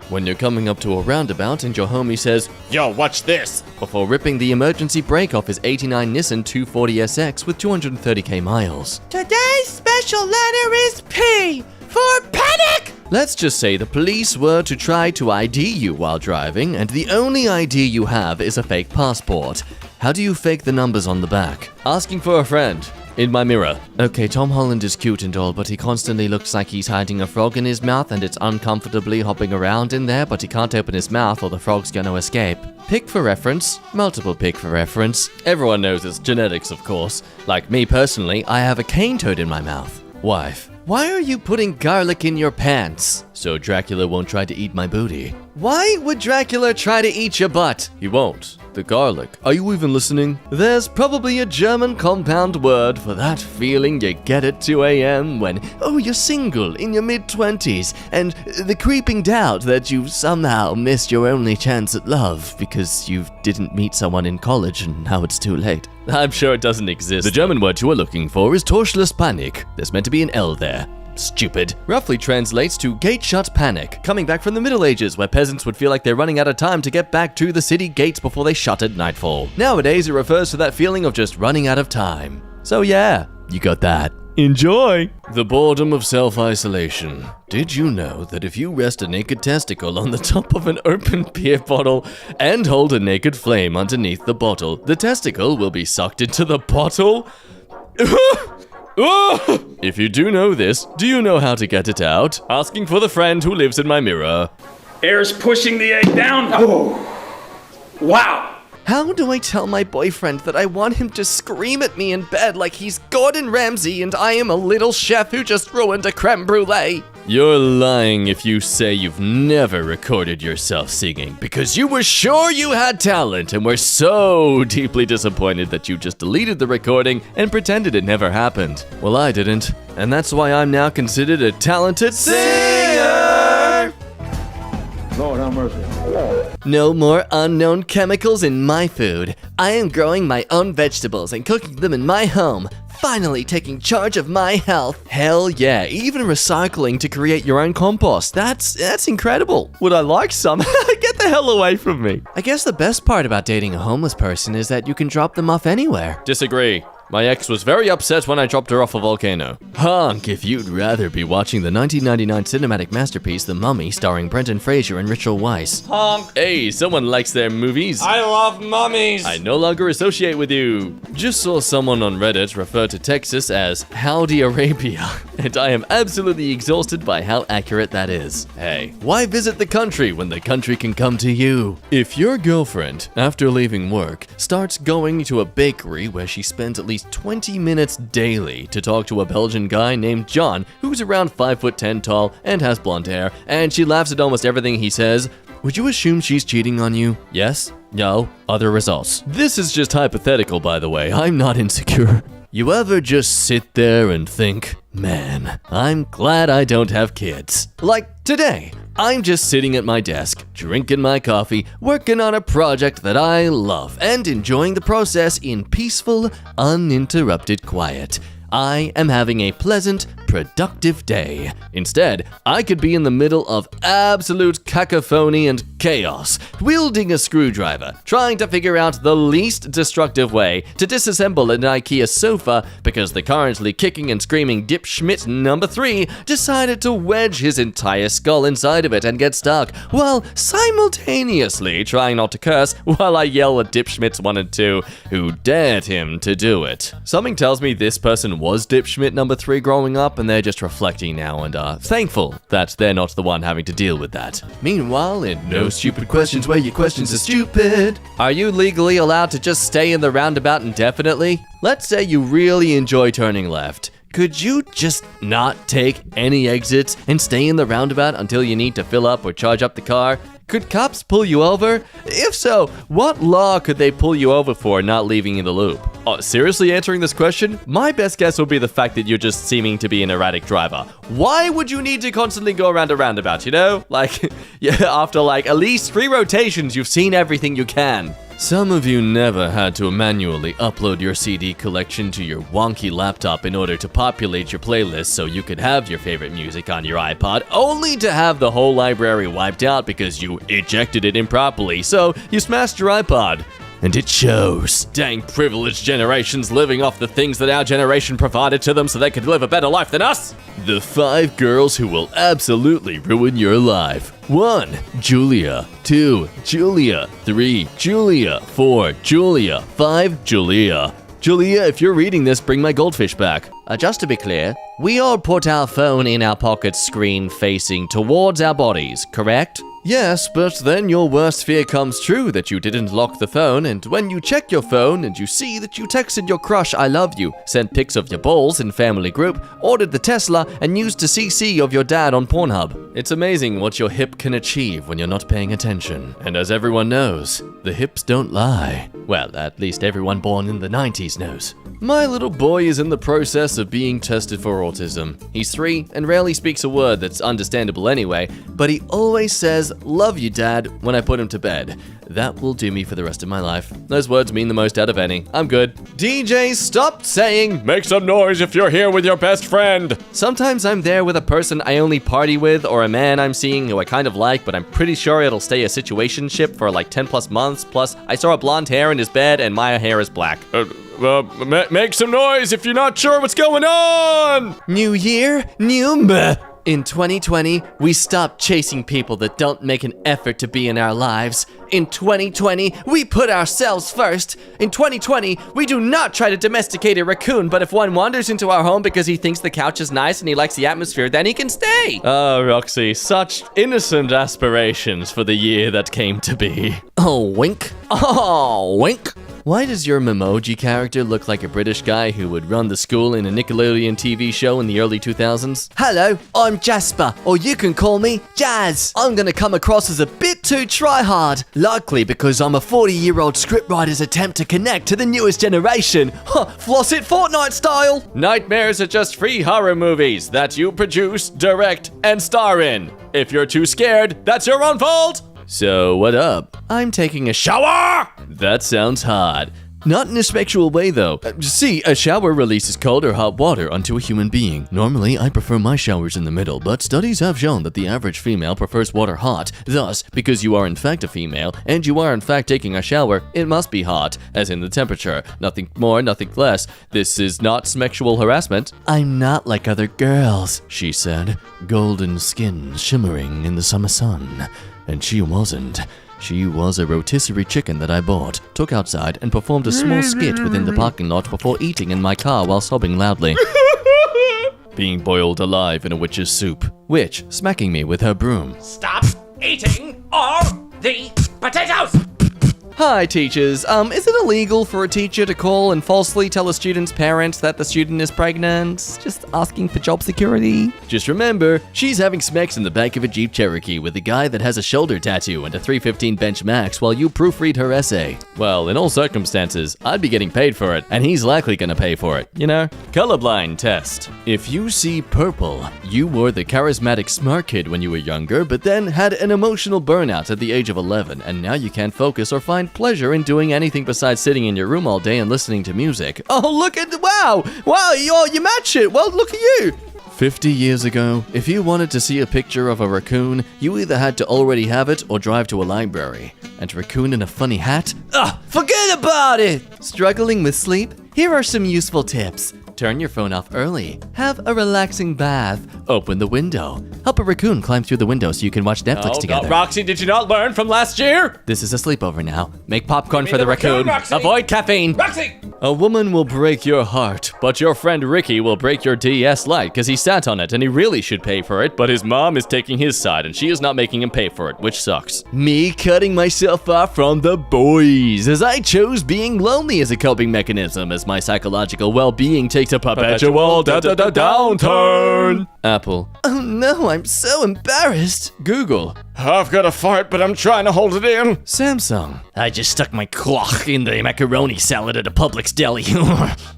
D: When you're coming up to a roundabout and your homie says,
I: Yo, watch this!
D: Before ripping the emergency brake off his 89 Nissan 240SX with 230k miles.
K: Today's special letter is P for panic!
D: Let's just say the police were to try to ID you while driving, and the only ID you have is a fake passport. How do you fake the numbers on the back? Asking for a friend. In my mirror. Okay, Tom Holland is cute and all, but he constantly looks like he's hiding a frog in his mouth and it's uncomfortably hopping around in there, but he can't open his mouth or the frog's gonna escape. Pick for reference. Multiple pick for reference. Everyone knows it's genetics, of course. Like me personally, I have a cane toad in my mouth. Wife. Why are you putting garlic in your pants? So Dracula won't try to eat my booty. Why would Dracula try to eat your butt? He won't. The garlic. Are you even listening? There's probably a German compound word for that feeling you get at 2 a.m. when, you're single in your mid-20s, and the creeping doubt that you've somehow missed your only chance at love because you didn't meet someone in college and now it's too late. I'm sure it doesn't exist. The German word you are looking for is Torschlusspanik. There's meant to be an L there. Stupid. Roughly translates to gate shut panic, coming back from the Middle Ages where peasants would feel like they're running out of time to get back to the city gates before they shut at nightfall. Nowadays it refers to that feeling of just running out of time. So yeah, you got that. Enjoy! The boredom of self-isolation. Did you know that if you rest a naked testicle on the top of an open beer bottle and hold a naked flame underneath the bottle, the testicle will be sucked into the bottle?
G: Oh! If you do know this, do you know how to get it out? Asking for the friend who lives in my mirror.
L: Air's pushing the egg down. Oh, wow.
D: How do I tell my boyfriend that I want him to scream at me in bed like he's Gordon Ramsay and I am a little chef who just ruined a creme brulee?
G: You're lying if you say you've never recorded yourself singing, because you were sure you had talent and were so deeply disappointed that you just deleted the recording and pretended it never happened. Well, I didn't, and that's why I'm now considered a talented singer!
L: Lord have mercy.
D: No more unknown chemicals in my food. I am growing my own vegetables and cooking them in my home. Finally taking charge of my health.
G: Hell yeah, even recycling to create your own compost. That's incredible. Would I like some? Get the hell away from me.
D: I guess the best part about dating a homeless person is that you can drop them off anywhere.
G: Disagree. My ex was very upset when I dropped her off a volcano. Honk if you'd rather be watching the 1999 cinematic masterpiece The Mummy starring Brendan Fraser and Rachel Weisz.
F: Honk.
G: Hey, someone likes their movies.
F: I love mummies.
G: I no longer associate with you. Just saw someone on Reddit refer to Texas as Howdy Arabia, and I am absolutely exhausted by how accurate that is. Hey, why visit the country when the country can come to you? If your girlfriend, after leaving work, starts going to a bakery where she spends at least 20 minutes daily to talk to a Belgian guy named John, who's around 5'10" tall and has blonde hair, and she laughs at almost everything he says, would you assume she's cheating on you? Yes? No? Other results. This is just hypothetical, by the way. I'm not insecure. You ever just sit there and think, man, I'm glad I don't have kids. Like today, I'm just sitting at my desk, drinking my coffee, working on a project that I love, and enjoying the process in peaceful, uninterrupted quiet. I am having a pleasant, productive day. Instead, I could be in the middle of absolute cacophony and chaos, wielding a screwdriver, trying to figure out the least destructive way to disassemble an IKEA sofa because the currently kicking and screaming dipschmidt number 3 decided to wedge his entire skull inside of it and get stuck, while simultaneously trying not to curse while I yell at dipschmitts 1 and 2 who dared him to do it. Something tells me this person was dipschmidt number 3 growing up, and they're just reflecting now and are thankful that they're not the one having to deal with that. Meanwhile, in No Stupid Questions Where Your Questions Are Stupid, are you legally allowed to just stay in the roundabout indefinitely? Let's say you really enjoy turning left. Could you just not take any exits and stay in the roundabout until you need to fill up or charge up the car? Could cops pull you over? If so, what law could they pull you over for not leaving in the loop? Seriously answering this question? My best guess would be the fact that you're just seeming to be an erratic driver. Why would you need to constantly go around a roundabout, you know? Like, yeah, after like at least 3 rotations, you've seen everything you can. Some of you never had to manually upload your CD collection to your wonky laptop in order to populate your playlist so you could have your favorite music on your iPod, only to have the whole library wiped out because you ejected it improperly, so you smashed your iPod. And it shows. Dang privileged generations living off the things that our generation provided to them so they could live a better life than us. The 5 girls who will absolutely ruin your life. 1. Julia. 2. Julia. 3. Julia. 4. Julia. 5. Julia. Julia, if you're reading this, bring my goldfish back. Just to be clear, we all put our phone in our pocket screen facing towards our bodies, correct? Yes, but then your worst fear comes true that you didn't lock the phone, and when you check your phone and you see that you texted your crush I love you, sent pics of your balls in family group, ordered the Tesla, and used a CC of your dad on Pornhub. It's amazing what your hip can achieve when you're not paying attention. And as everyone knows, the hips don't lie. Well, at least everyone born in the 90s knows. My little boy is in the process of being tested for autism. He's 3 and rarely speaks a word that's understandable anyway, but he always says, "Love you, Dad," when I put him to bed. That will do me for the rest of my life. Those words mean the most out of any. I'm good. DJ, stop saying, "Make some noise if you're here with your best friend." Sometimes I'm there with a person I only party with, or a man I'm seeing who I kind of like, but I'm pretty sure it'll stay a situationship for like 10 plus months. Plus, I saw a blonde hair in his bed and my hair is black. Make some noise if you're not sure what's going on! New year, new me.
D: In 2020, we stopped chasing people that don't make an effort to be in our lives. In 2020, we put ourselves first. In 2020, we do not try to domesticate a raccoon, but if one wanders into our home because he thinks the couch is nice and he likes the atmosphere, then he can stay.
G: Oh, Roxy, such innocent aspirations for the year that came to be.
D: Oh, wink. Oh, wink. Why does your Memoji character look like a British guy who would run the school in a Nickelodeon TV show in the early 2000s? Hello, I'm Jasper, or you can call me Jazz. I'm gonna come across as a bit too try-hard, likely because I'm a 40-year-old scriptwriter's attempt to connect to the newest generation. Floss it Fortnite style.
G: Nightmares are just free horror movies that you produce, direct, and star in. If you're too scared, that's your own fault.
D: So, what up? I'm taking a shower!
G: That sounds hot.
D: Not in a sexual way, though. See, a shower releases cold or hot water onto a human being. Normally, I prefer my showers in the middle, but studies have shown that the average female prefers water hot. Thus, because you are in fact a female, and you are in fact taking a shower, it must be hot, as in the temperature. Nothing more, nothing less. This is not sexual harassment. I'm not like other girls, she said, golden skin shimmering in the summer sun. And she wasn't. She was a rotisserie chicken that I bought, took outside, and performed a small skit within the parking lot before eating in my car while sobbing loudly. Being boiled alive in a witch's soup. Witch smacking me with her broom.
J: Stop eating all the potatoes!
D: Hi, teachers. Is it illegal for a teacher to call and falsely tell a student's parents that the student is pregnant? Just asking for job security? Just remember, she's having smacks in the back of a Jeep Cherokee with a guy that has a shoulder tattoo and a 315 bench max while you proofread her essay. Well, in all circumstances, I'd be getting paid for it, and he's likely gonna pay for it, you know? Colorblind test. If you see purple, you were the charismatic smart kid when you were younger, but then had an emotional burnout at the age of 11, and now you can't focus or find pleasure in doing anything besides sitting in your room all day and listening to music. Oh, look at wow, you match it. Well, look at you. 50 years ago, if you wanted to see a picture of a raccoon, you either had to already have it or drive to a library. And a raccoon in a funny hat? Forget about it! Struggling with sleep? Here are some useful tips. Turn your phone off early. Have a relaxing bath. Open the window. Help a raccoon climb through the window so you can watch Netflix together.
G: Roxy, did you not learn from last year?
D: This is a sleepover now. Make popcorn for the raccoon.
G: Roxy.
D: Avoid caffeine.
G: Roxy! A woman will break your heart, but your friend Ricky will break your DS Lite because he sat on it and he really should pay for it, but his mom is taking his side and she is not making him pay for it, which sucks.
D: Me cutting myself off from the boys as I chose being lonely as a coping mechanism as my psychological well-being takes a perpetual downturn. Apple. Oh no, I'm so embarrassed. Google.
I: I've got a fart, but I'm trying to hold it in.
D: Samsung. I just stuck my clock in the macaroni salad at a Publix deli.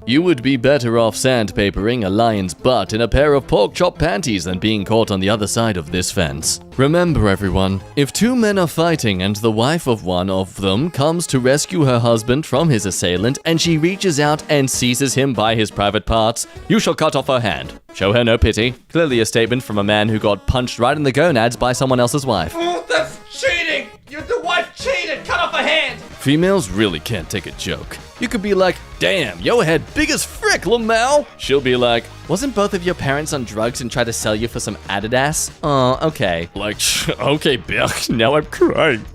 G: You would be better off sandpapering a lion's butt in a pair of pork chop panties than being caught on the other side of this fence. Remember, everyone, if two men are fighting and the wife of one of them comes to rescue her husband from his assailant and she reaches out and seizes him by his private parts, you shall cut off her hand. Show her no pity. Clearly a statement from a man who got punched right in the gonads by someone else's wife.
J: Oh, that's cheating! The wife cheated! Cut off a hand!
G: Females really can't take a joke. You could be like, damn, your head big as frick, Lamau. She'll be like,
D: wasn't both of your parents on drugs and tried to sell you for some Adidas? Oh, okay.
G: Like, okay, bitch, now I'm crying.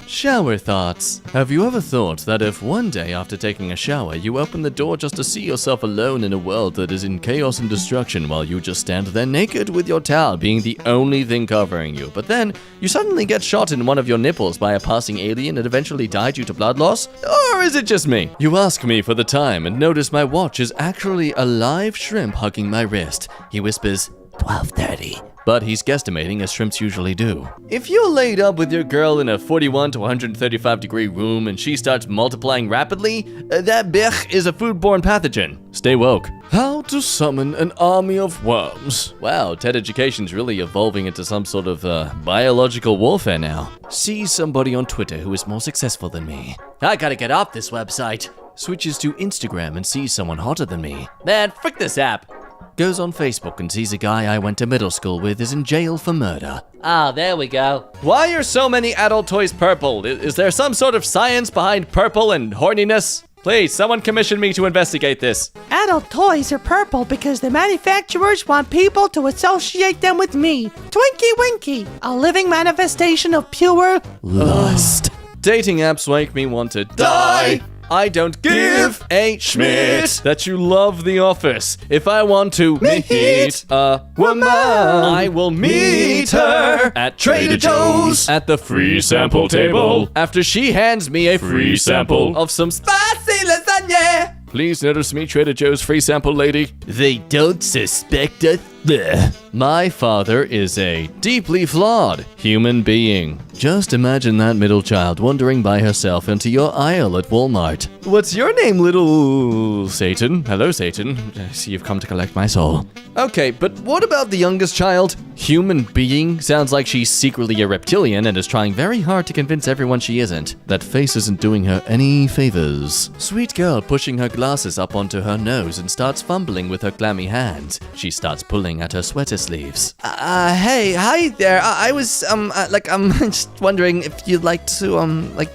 G: Shower thoughts. Have you ever thought that if one day after taking a shower, you open the door just to see yourself alone in a world that is in chaos and destruction while you just stand there naked with your towel being the only thing covering you, but then you suddenly get shot in one of your nipples by a passing alien and eventually die due to blood loss? Or is it just me? You ask me for the time and notice my watch is actually a live shrimp hugging my wrist. He whispers, 12:30. But he's guesstimating as shrimps usually do. If you're laid up with your girl in a 41 to 135 degree room and she starts multiplying rapidly, that bitch is a foodborne pathogen. Stay woke. How to summon an army of worms. Wow, TED Education's really evolving into some sort of biological warfare now. See somebody on Twitter who is more successful than me. I gotta get off this website. Switches to Instagram and sees someone hotter than me. Man, frick this app. Goes on Facebook and sees a guy I went to middle school with is in jail for murder.
E: Ah, there we go.
G: Why are so many adult toys purple? Is there some sort of science behind purple and horniness?
C: Please, someone commission me to investigate this.
K: Adult toys are purple because the manufacturers want people to associate them with me. Twinkie Winkie, a living manifestation of pure lust.
C: Dating apps make me want to die. I don't give a schmidt that you love The Office. If I want to meet a woman, I will meet her at Trader Joe's at the free sample table after she hands me a free sample of some spicy lasagna. Please notice me, Trader Joe's free sample lady. They don't suspect a thing. My father is a deeply flawed human being. Just imagine that middle child wandering by herself into your aisle at Walmart. What's your name, little Satan? Hello, Satan. I see you've come to collect my soul. Okay, but what about the youngest child? Human being? Sounds like she's secretly a reptilian and is trying very hard to convince everyone she isn't. That face isn't doing her any favors. Sweet girl pushing her glasses up onto her nose and starts fumbling with her clammy hands. She starts pulling at her sweater sleeves.
E: Hey, hi there. I was, just wondering if you'd like to,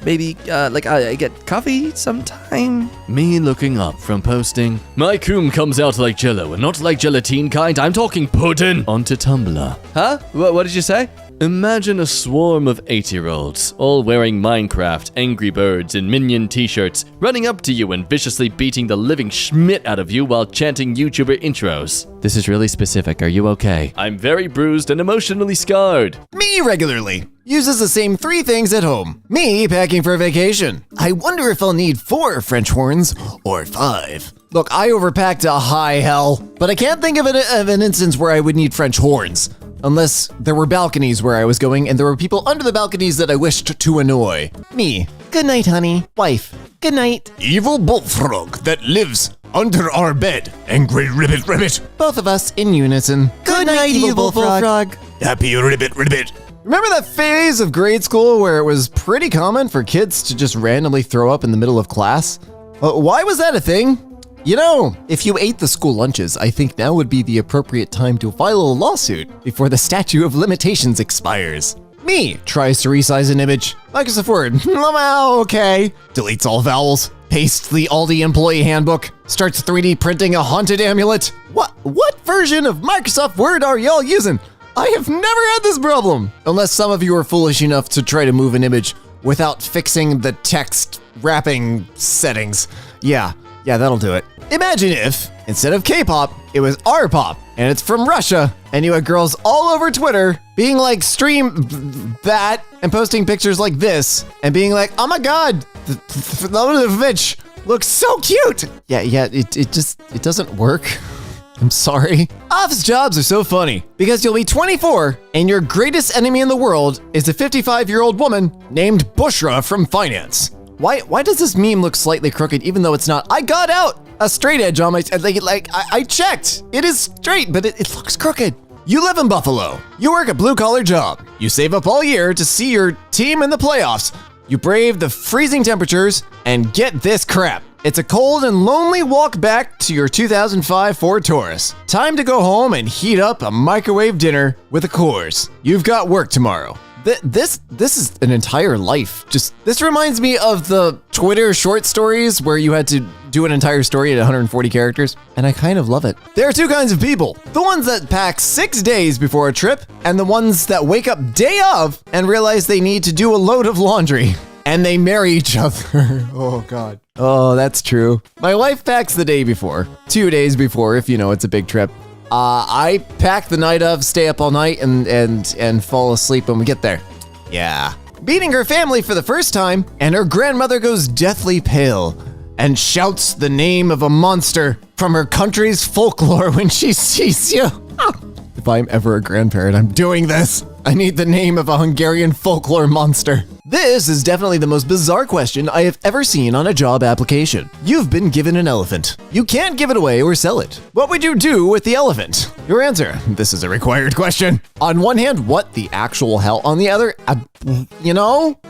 E: maybe get coffee sometime?
C: Me looking up from posting, my coom comes out like jello and not like gelatine kind, I'm talking pudding, onto Tumblr.
E: Huh? What did you say?
C: Imagine a swarm of 8-year-olds, all wearing Minecraft, Angry Birds, and Minion t-shirts, running up to you and viciously beating the living schmidt out of you while chanting YouTuber intros.
E: This is really specific. Are you okay?
C: I'm very bruised and emotionally scarred.
M: Me regularly uses the same 3 things at home. Me packing for a vacation. I wonder if I'll need 4 French horns or 5. Look, I overpacked a high hell, but I can't think of an instance where I would need French horns. Unless there were balconies where I was going and there were people under the balconies that I wished to annoy. Me. Good night, honey. Wife. Good night. Evil bullfrog that lives under our bed. Angry ribbit ribbit. Both of us in unison. Good night, evil bullfrog. Happy ribbit ribbit. Remember that phase of grade school where it was pretty common for kids to just randomly throw up in the middle of class? Why was that a thing? You know, if you ate the school lunches, I think now would be the appropriate time to file a lawsuit before the statute of limitations expires. Me tries to resize an image. Microsoft Word, okay. Deletes all vowels. Pastes the Aldi employee handbook. Starts 3D printing a haunted amulet. What version of Microsoft Word are y'all using? I have never had this problem. Unless some of you are foolish enough to try to move an image without fixing the text wrapping settings. Yeah, that'll do it. Imagine if, instead of K-pop, it was R-pop, and it's from Russia, and you had girls all over Twitter being like, stream that, and posting pictures like this, and being like, oh my god, the bitch looks so cute. Yeah, it doesn't work. I'm sorry. Office jobs are so funny because you'll be 24 and your greatest enemy in the world is a 55-year-old woman named Bushra from finance. Why does this meme look slightly crooked even though it's not? I got out a straight edge on my, I checked. It is straight, but it looks crooked. You live in Buffalo. You work a blue-collar job. You save up all year to see your team in the playoffs. You brave the freezing temperatures and get this crap. It's a cold and lonely walk back to your 2005 Ford Taurus. Time to go home and heat up a microwave dinner with a Coors. You've got work tomorrow. This is an entire life. This reminds me of the Twitter short stories where you had to do an entire story at 140 characters, and I kind of love it. There are 2 kinds of people. The ones that pack 6 days before a trip, and the ones that wake up day of and realize they need to do a load of laundry. And they marry each other. Oh, God. Oh, that's true. My wife packs the day before. 2 days before, if you know it's a big trip. I pack the night of, stay up all night, and fall asleep when we get there. Yeah. Meeting her family for the first time, and her grandmother goes deathly pale and shouts the name of a monster from her country's folklore when she sees you. If I'm ever a grandparent, I'm doing this. I need the name of a Hungarian folklore monster. This is definitely the most bizarre question I have ever seen on a job application. You've been given an elephant. You can't give it away or sell it. What would you do with the elephant? Your answer. This is a required question. On one hand, what the actual hell? On the other,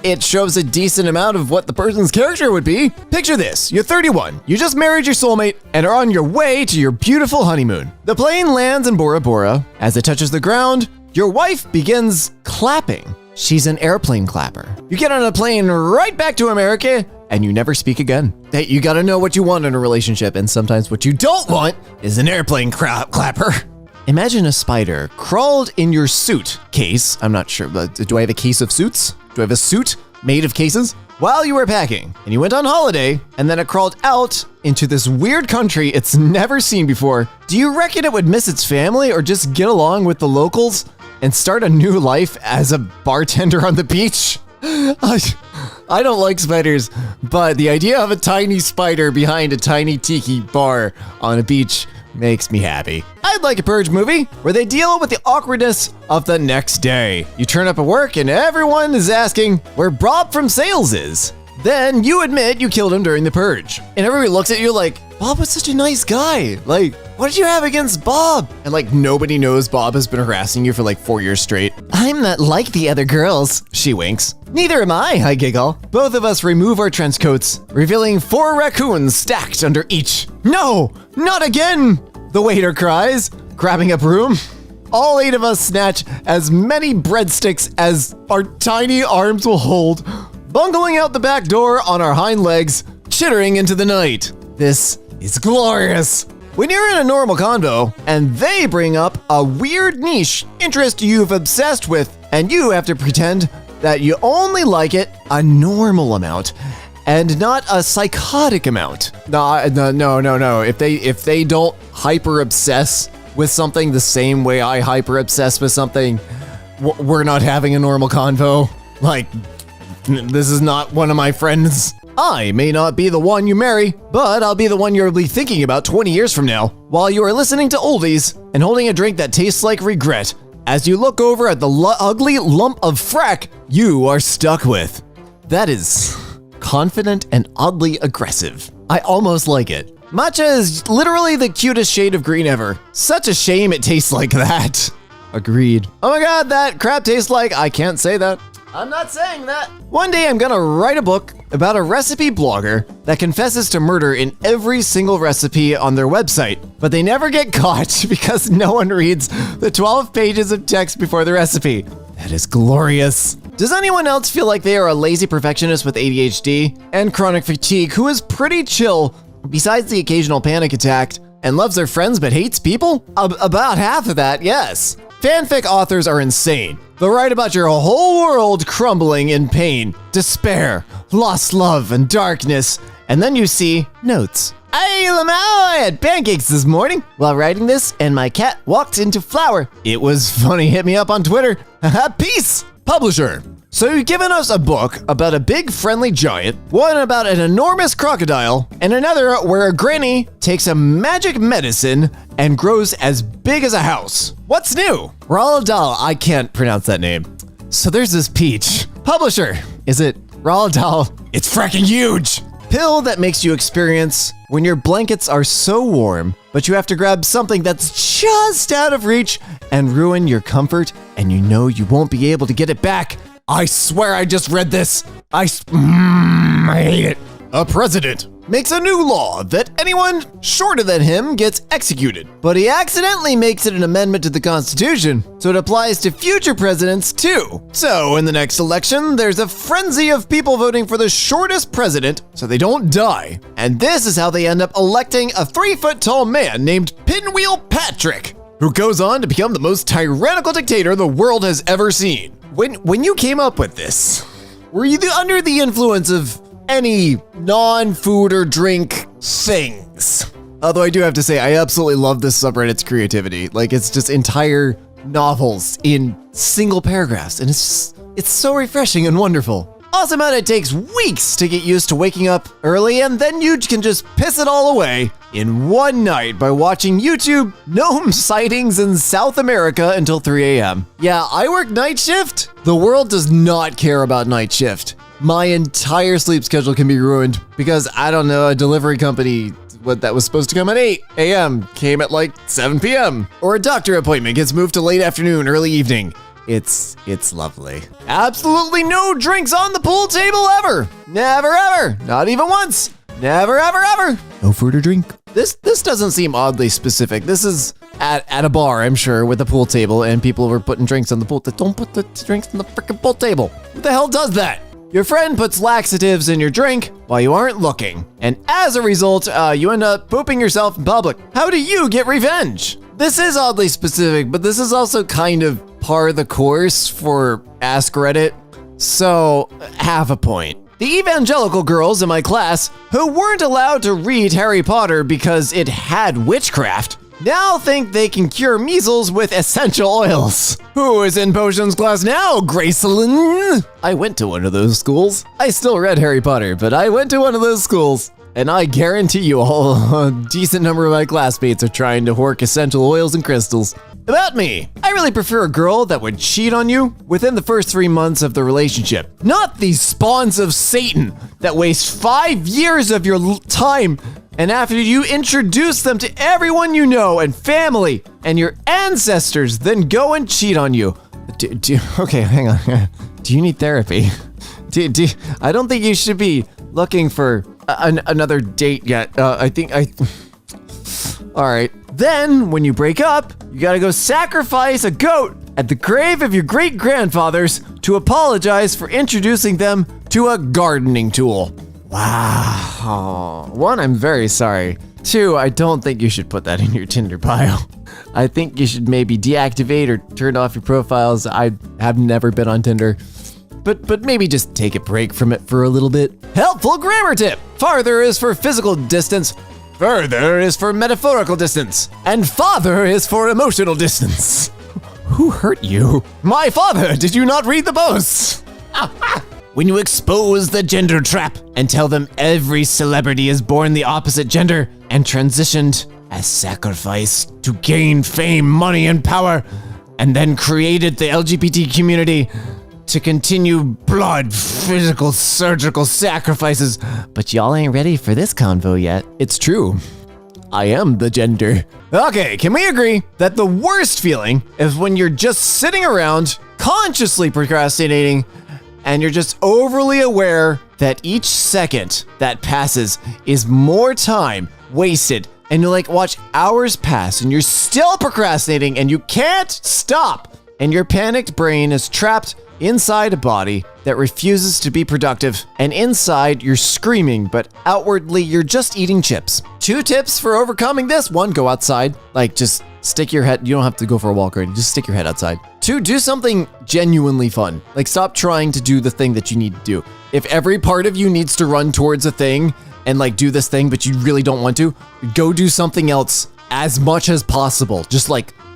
M: it shows a decent amount of what the person's character would be. Picture this. You're 31. You just married your soulmate and are on your way to your beautiful honeymoon. The plane lands in Bora Bora. As it touches the ground, your wife begins clapping. She's an airplane clapper. You get on a plane right back to America, and you never speak again. Hey, you gotta know what you want in a relationship, and sometimes what you don't want is an airplane clapper. Imagine a spider crawled in your suitcase. I'm not sure, but do I have a case of suits? Do I have a suit made of cases? While you were packing, and you went on holiday, and then it crawled out into this weird country it's never seen before. Do you reckon it would miss its family or just get along with the locals and start a new life as a bartender on the beach? I don't like spiders, but the idea of a tiny spider behind a tiny tiki bar on a beach makes me happy. I'd like a Purge movie where they deal with the awkwardness of the next day. You turn up at work and everyone is asking where Bob from sales is. Then you admit you killed him during the Purge. And everybody looks at you like, Bob was such a nice guy. Like, what did you have against Bob? And like nobody knows Bob has been harassing you for like 4 years straight. I'm not like the other girls, she winks. Neither am I giggle. Both of us remove our trench coats, revealing 4 raccoons stacked under each. No, not again, the waiter cries, grabbing a broom. All 8 of us snatch as many breadsticks as our tiny arms will hold, bungling out the back door on our hind legs, chittering into the night. This is glorious. When you're in a normal convo and they bring up a weird niche interest you've obsessed with, and you have to pretend that you only like it a normal amount and not a psychotic amount. No. If they don't hyper obsess with something the same way I hyper obsess with something, we're not having a normal convo. Like, this is not one of my friends. I may not be the one you marry, but I'll be the one you'll be thinking about 20 years from now, while you are listening to oldies and holding a drink that tastes like regret, as you look over at the ugly lump of frack you are stuck with. That is confident and oddly aggressive. I almost like it. Matcha is literally the cutest shade of green ever. Such a shame it tastes like that. Agreed. Oh my god, that crap tastes like... I can't say that. I'm not saying that. One day I'm gonna write a book about a recipe blogger that confesses to murder in every single recipe on their website, but they never get caught because no one reads the 12 pages of text before the recipe. That is glorious. Does anyone else feel like they are a lazy perfectionist with ADHD and chronic fatigue who is pretty chill besides the occasional panic attack and loves their friends but hates people? About half of that, yes. Fanfic authors are insane. They'll write about your whole world crumbling in pain, despair, lost love, and darkness, and then you see notes. Hey, Lamau, I had pancakes this morning while writing this, and my cat walked into flour. It was funny, hit me up on Twitter. Peace! Publisher. So you've given us a book about a big friendly giant, one about an enormous crocodile, and another where a granny takes a magic medicine and grows as big as a house. What's new? Roald Dahl, I can't pronounce that name. So there's this peach. Publisher, is it Roald Dahl? It's fracking huge! Pill that makes you experience when your blankets are so warm, but you have to grab something that's just out of reach and ruin your comfort, and you know you won't be able to get it back. I swear I just read this. I hate it. A president makes a new law that anyone shorter than him gets executed, but he accidentally makes it an amendment to the Constitution, so it applies to future presidents too. So in the next election, there's a frenzy of people voting for the shortest president so they don't die. And this is how they end up electing a 3-foot-tall man named Pinwheel Patrick, who goes on to become the most tyrannical dictator the world has ever seen. When you came up with this, were you under the influence of any non-food or drink things? Although I do have to say, I absolutely love this subreddit's creativity. Like, it's just entire novels in single paragraphs, and it's so refreshing and wonderful. Also, man, it takes weeks to get used to waking up early, and then you can just piss it all away in one night by watching YouTube gnome sightings in South America until 3 a.m. Yeah, I work night shift. The world does not care about night shift. My entire sleep schedule can be ruined because, I don't know, a delivery company that was supposed to come at 8 a.m. came at like 7 p.m. Or a doctor appointment gets moved to late afternoon, early evening. It's lovely. Absolutely no drinks on the pool table ever. Never ever. Not even once. Never ever ever. No food or drink. This doesn't seem oddly specific. This is at a bar, I'm sure, with a pool table and people were putting drinks on the pool. Don't put the drinks on the freaking pool table. Who the hell does that? Your friend puts laxatives in your drink while you aren't looking. And as a result, you end up pooping yourself in public. How do you get revenge? This is oddly specific, but this is also kind of par the course for Ask Reddit. So, half a point. The evangelical girls in my class who weren't allowed to read Harry Potter because it had witchcraft now think they can cure measles with essential oils. Who is in potions class now, Gracelyn? I went to one of those schools. I still read Harry Potter, but I went to one of those schools. And I guarantee you a decent number of my classmates are trying to hoard essential oils and crystals. About me, I really prefer a girl that would cheat on you within the first 3 months of the relationship. Not these spawns of Satan that waste 5 years of your time, and after you introduce them to everyone you know and family and your ancestors, then go and cheat on you. Okay, hang on. Do you need therapy? I don't think you should be looking for another date yet. All right. Then, when you break up, you gotta go sacrifice a goat at the grave of your great-grandfathers to apologize for introducing them to a gardening tool. Wow. 1, I'm very sorry. 2, I don't think you should put that in your Tinder bio. I think you should maybe deactivate or turn off your profiles. I have never been on Tinder. But maybe just take a break from it for a little bit. Helpful grammar tip. Farther is for physical distance. Further is for metaphorical distance. And father is for emotional distance. Who hurt you? My father. Did you not read the post? When you expose the gender trap and tell them every celebrity is born the opposite gender and transitioned as sacrifice to gain fame, money, and power, and then created the LGBT community to continue blood, physical, surgical sacrifices. But y'all ain't ready for this convo yet. It's true. I am the gender. Okay, can we agree that the worst feeling is when you're just sitting around, consciously procrastinating, and you're just overly aware that each second that passes is more time wasted, and you watch hours pass and you're still procrastinating and you can't stop, and your panicked brain is trapped inside a body that refuses to be productive, and inside you're screaming, but outwardly you're just eating chips. 2 tips for overcoming this. 1, go outside. Just stick your head. You don't have to go for a walk or anything. Just stick your head outside. 2, do something genuinely fun. Stop trying to do the thing that you need to do. If every part of you needs to run towards a thing and do this thing, but you really don't want to, go do something else as much as possible. Just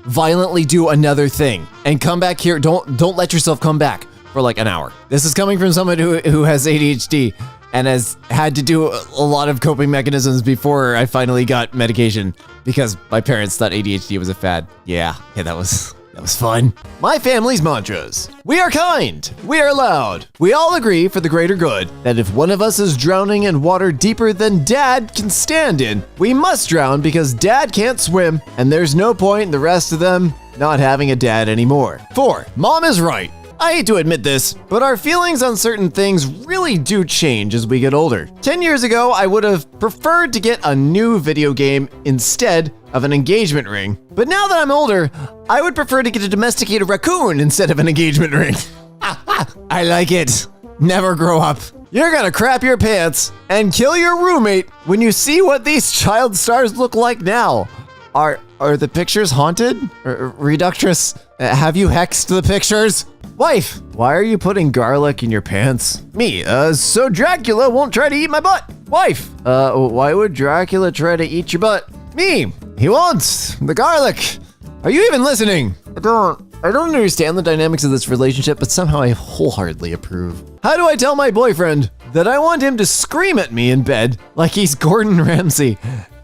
M: violently do another thing and come back here. Don't let yourself come back for an hour. This is coming from someone who has ADHD and has had to do a lot of coping mechanisms before I finally got medication because my parents thought ADHD was a fad. Yeah, that was fun. My family's mantras. We are kind. We are loud. We all agree for the greater good that if one of us is drowning in water deeper than Dad can stand in, we must drown because Dad can't swim, and there's no point in the rest of them not having a dad anymore. 4, Mom is right. I hate to admit this, but our feelings on certain things really do change as we get older. 10 years ago, I would have preferred to get a new video game instead of an engagement ring. But now that I'm older, I would prefer to get a domesticated raccoon instead of an engagement ring. I like it. Never grow up. You're gonna crap your pants and kill your roommate when you see what these child stars look like now. Are the pictures haunted? Reductress, have you hexed the pictures? Wife, why are you putting garlic in your pants? Me, so Dracula won't try to eat my butt. Wife, why would Dracula try to eat your butt? Me, he won't. The garlic. Are you even listening? I don't understand the dynamics of this relationship, but somehow I wholeheartedly approve. How do I tell my boyfriend that I want him to scream at me in bed like he's Gordon Ramsay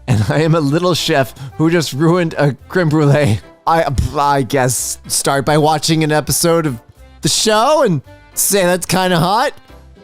M: and I am a little chef who just ruined a creme brulee? I guess start by watching an episode of the show and say that's kind of hot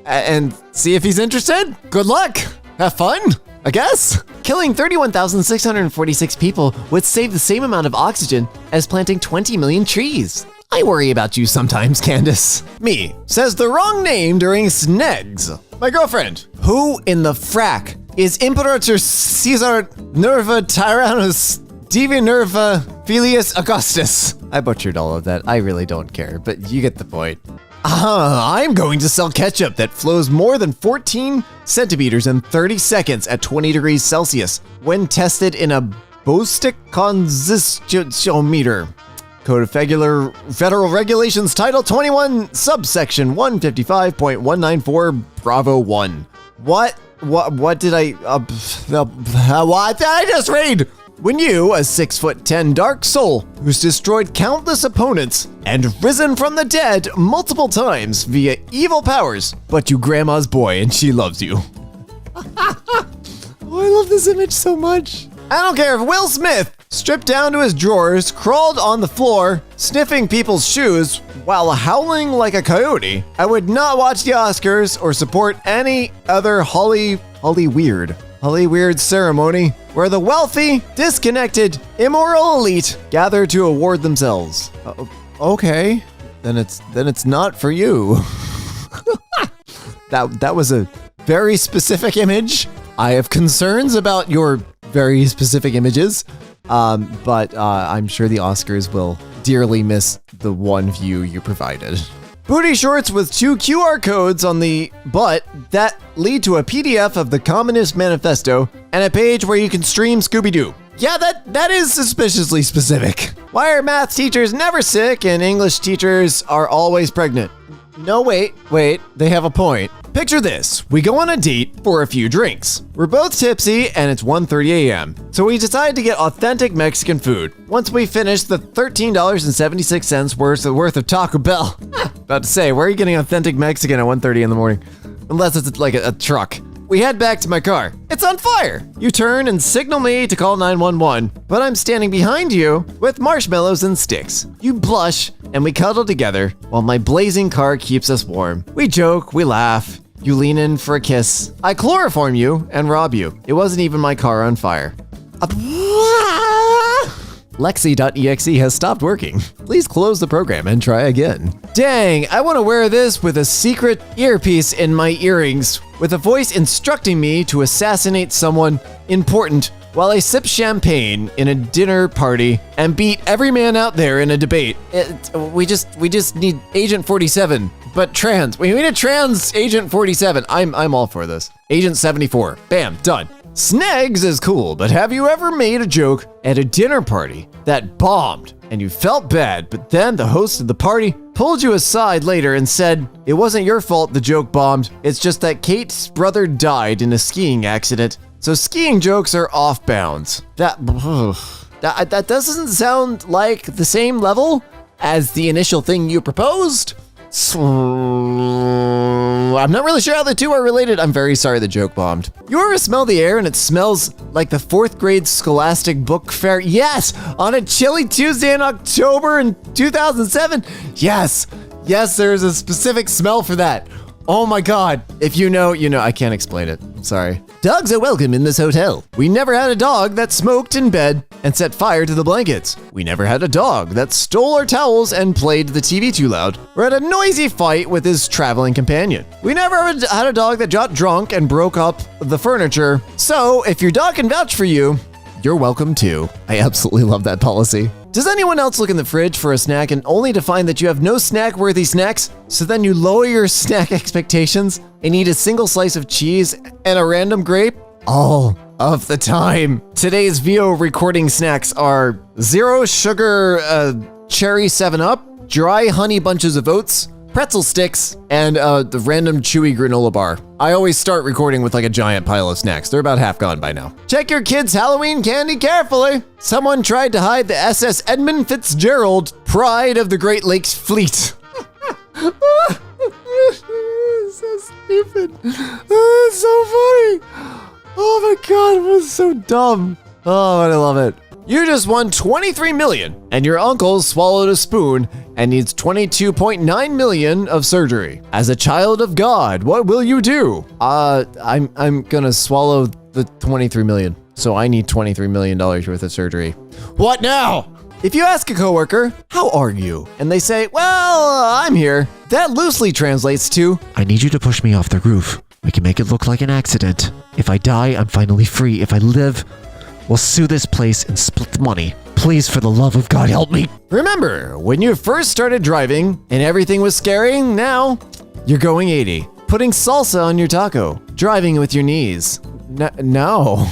M: and see if he's interested. Good luck. Have fun, I guess. Killing 31,646 people would save the same amount of oxygen as planting 20 million trees. I worry about you sometimes, Candace. Me, says the wrong name during Snegs. My girlfriend, who in the frack is Imperator Caesar Nerva Tyrannus Divi Nerva Filius Augustus. I butchered all of that. I really don't care, but you get the point. I'm going to sell ketchup that flows more than 14 centimeters in 30 seconds at 20 degrees Celsius when tested in a Bostic consistometer. Code of Federal Regulations, Title 21, subsection 155.194, Bravo 1. What did I just read? When you, a 6'10" dark soul who's destroyed countless opponents and risen from the dead multiple times via evil powers, but you grandma's boy and she loves you. Oh, I love this image so much. I don't care if Will Smith, stripped down to his drawers, crawled on the floor, sniffing people's shoes while howling like a coyote. I would not watch the Oscars or support any other Hollyweird ceremony where the wealthy, disconnected, immoral elite gather to award themselves. Okay, then it's not for you. That was a very specific image. I have concerns about your very specific images, but I'm sure the Oscars will dearly miss the one view you provided. Booty shorts with 2 QR codes on the butt that lead to a PDF of the Communist Manifesto and a page where you can stream Scooby-Doo. Yeah, that is suspiciously specific. Why are math teachers never sick and English teachers are always pregnant? No, wait, they have a point. Picture this, we go on a date for a few drinks. We're both tipsy and it's 1:30 a.m. So we decide to get authentic Mexican food. Once we finish the $13.76 worth of Taco Bell. About to say, where are you getting authentic Mexican at 1:30 in the morning? Unless it's like a truck. We head back to my car. It's on fire! You turn and signal me to call 911, but I'm standing behind you with marshmallows and sticks. You blush, and we cuddle together while my blazing car keeps us warm. We joke, we laugh. You lean in for a kiss. I chloroform you and rob you. It wasn't even my car on fire. Lexi.exe has stopped working. Please close the program and try again. Dang, I want to wear this with a secret earpiece in my earrings, with a voice instructing me to assassinate someone important while I sip champagne in a dinner party and beat every man out there in a debate. We just need Agent 47, but trans. We need a trans Agent 47. I'm all for this. Agent 74. Bam, done. Snags is cool, but have you ever made a joke at a dinner party that bombed and you felt bad, but then the host of the party pulled you aside later and said, it wasn't your fault the joke bombed, it's just that Kate's brother died in a skiing accident, so skiing jokes are off bounds. That doesn't sound like the same level as the initial thing you proposed. I'm not really sure how the two are related. I'm very sorry the joke bombed. You ever smell the air and it smells like the 4th grade Scholastic Book Fair? Yes, on a chilly Tuesday in October in 2007. Yes, there's a specific smell for that. Oh my God. If you know, you know. I can't explain it. Sorry. Dogs are welcome in this hotel. We never had a dog that smoked in bed and set fire to the blankets. We never had a dog that stole our towels and played the TV too loud or had a noisy fight with his traveling companion. We never had a dog that got drunk and broke up the furniture. So if your dog can vouch for you, you're welcome too. I absolutely love that policy. Does anyone else look in the fridge for a snack and only to find that you have no snack-worthy snacks? So then you lower your snack expectations and eat a single slice of cheese and a random grape? All of the time. Today's VO recording snacks are 0 sugar cherry 7-Up, dry honey bunches of oats, pretzel sticks, and the random chewy granola bar. I always start recording with like a giant pile of snacks. They're about half gone by now. Check your kids' Halloween candy carefully. Someone tried to hide the SS Edmund Fitzgerald, pride of the Great Lakes Fleet. So stupid. It's so funny. Oh my God, it was so dumb. Oh, I love it. You just won $23 million, and your uncle swallowed a spoon and needs $22.9 million of surgery. As a child of God, what will you do? I'm gonna swallow the $23 million, so I need $23 million worth of surgery. What now? If you ask a coworker, how are you? And they say, well, I'm here. That loosely translates to,
N: I need you to push me off the roof. We can make it look like an accident. If I die, I'm finally free. If I live,
M: We'll sue this place and split the money. Please, for the love of God, help me. Remember, when you first started driving and everything was scary, now you're going 80. Putting salsa on your taco. Driving with your knees. No,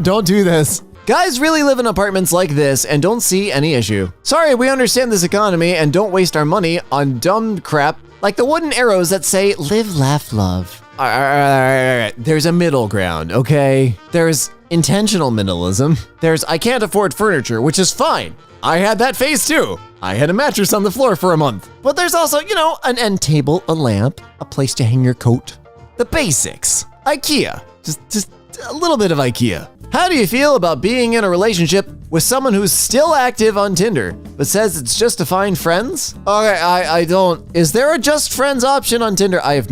M: don't do this. Guys really live in apartments like this and don't see any issue. Sorry, we understand this economy and don't waste our money on dumb crap like the wooden arrows that say, live, laugh, love. All right. There's a middle ground, okay? There's intentional minimalism. There's I can't afford furniture, which is fine. I had that phase too. I had a mattress on the floor for a month. But there's also, an end table, a lamp, a place to hang your coat. The basics. IKEA. Just a little bit of IKEA. How do you feel about being in a relationship with someone who's still active on Tinder, but says it's just to find friends? Okay, I don't. Is there a just friends option on Tinder? I've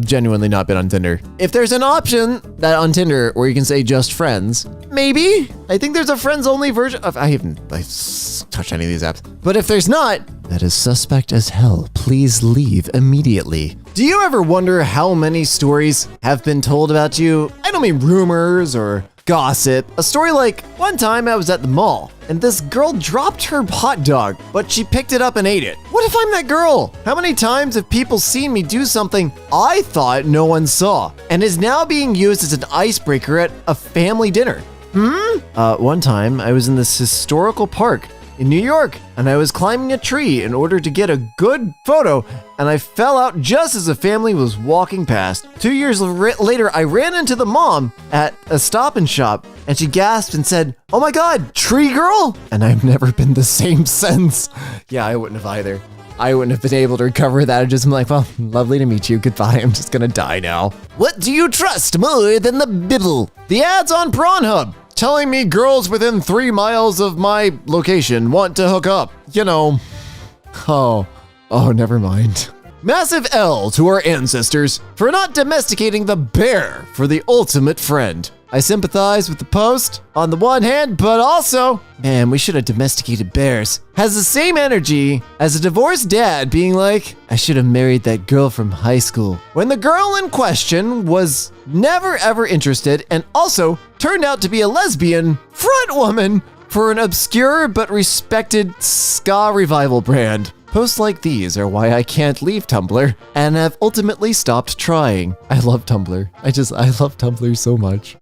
M: genuinely not been on Tinder. If there's an option that on Tinder where you can say just friends, maybe. I think there's a friends only version of, I haven't touched any of these apps. But if there's not, that is suspect as hell. Please leave immediately. Do you ever wonder how many stories have been told about you? I don't mean rumors or gossip. A story like, one time I was at the mall and this girl dropped her hot dog, but she picked it up and ate it. What if I'm that girl? How many times have people seen me do something I thought no one saw and is now being used as an icebreaker at a family dinner? One time I was in this historical park in New York and I was climbing a tree in order to get a good photo and I fell out just as a family was walking past. 2 years later, I ran into the mom at a Stop and Shop and she gasped and said, "Oh my God, tree girl?" And I've never been the same since. Yeah, I wouldn't have either. I wouldn't have been able to recover that. I'd just been like, well, lovely to meet you. Goodbye. I'm just gonna die now. What do you trust more than the Bible? The ads on Pornhub telling me girls within 3 miles of my location want to hook up. Oh, never mind. Massive L to our ancestors for not domesticating the bear for the ultimate friend. I sympathize with the post on the one hand, but also, man, we should have domesticated bears. Has the same energy as a divorced dad being like, I should have married that girl from high school. When the girl in question was never ever interested and also turned out to be a lesbian front woman for an obscure but respected ska revival brand. Posts like these are why I can't leave Tumblr and have ultimately stopped trying. I love Tumblr. I love Tumblr so much.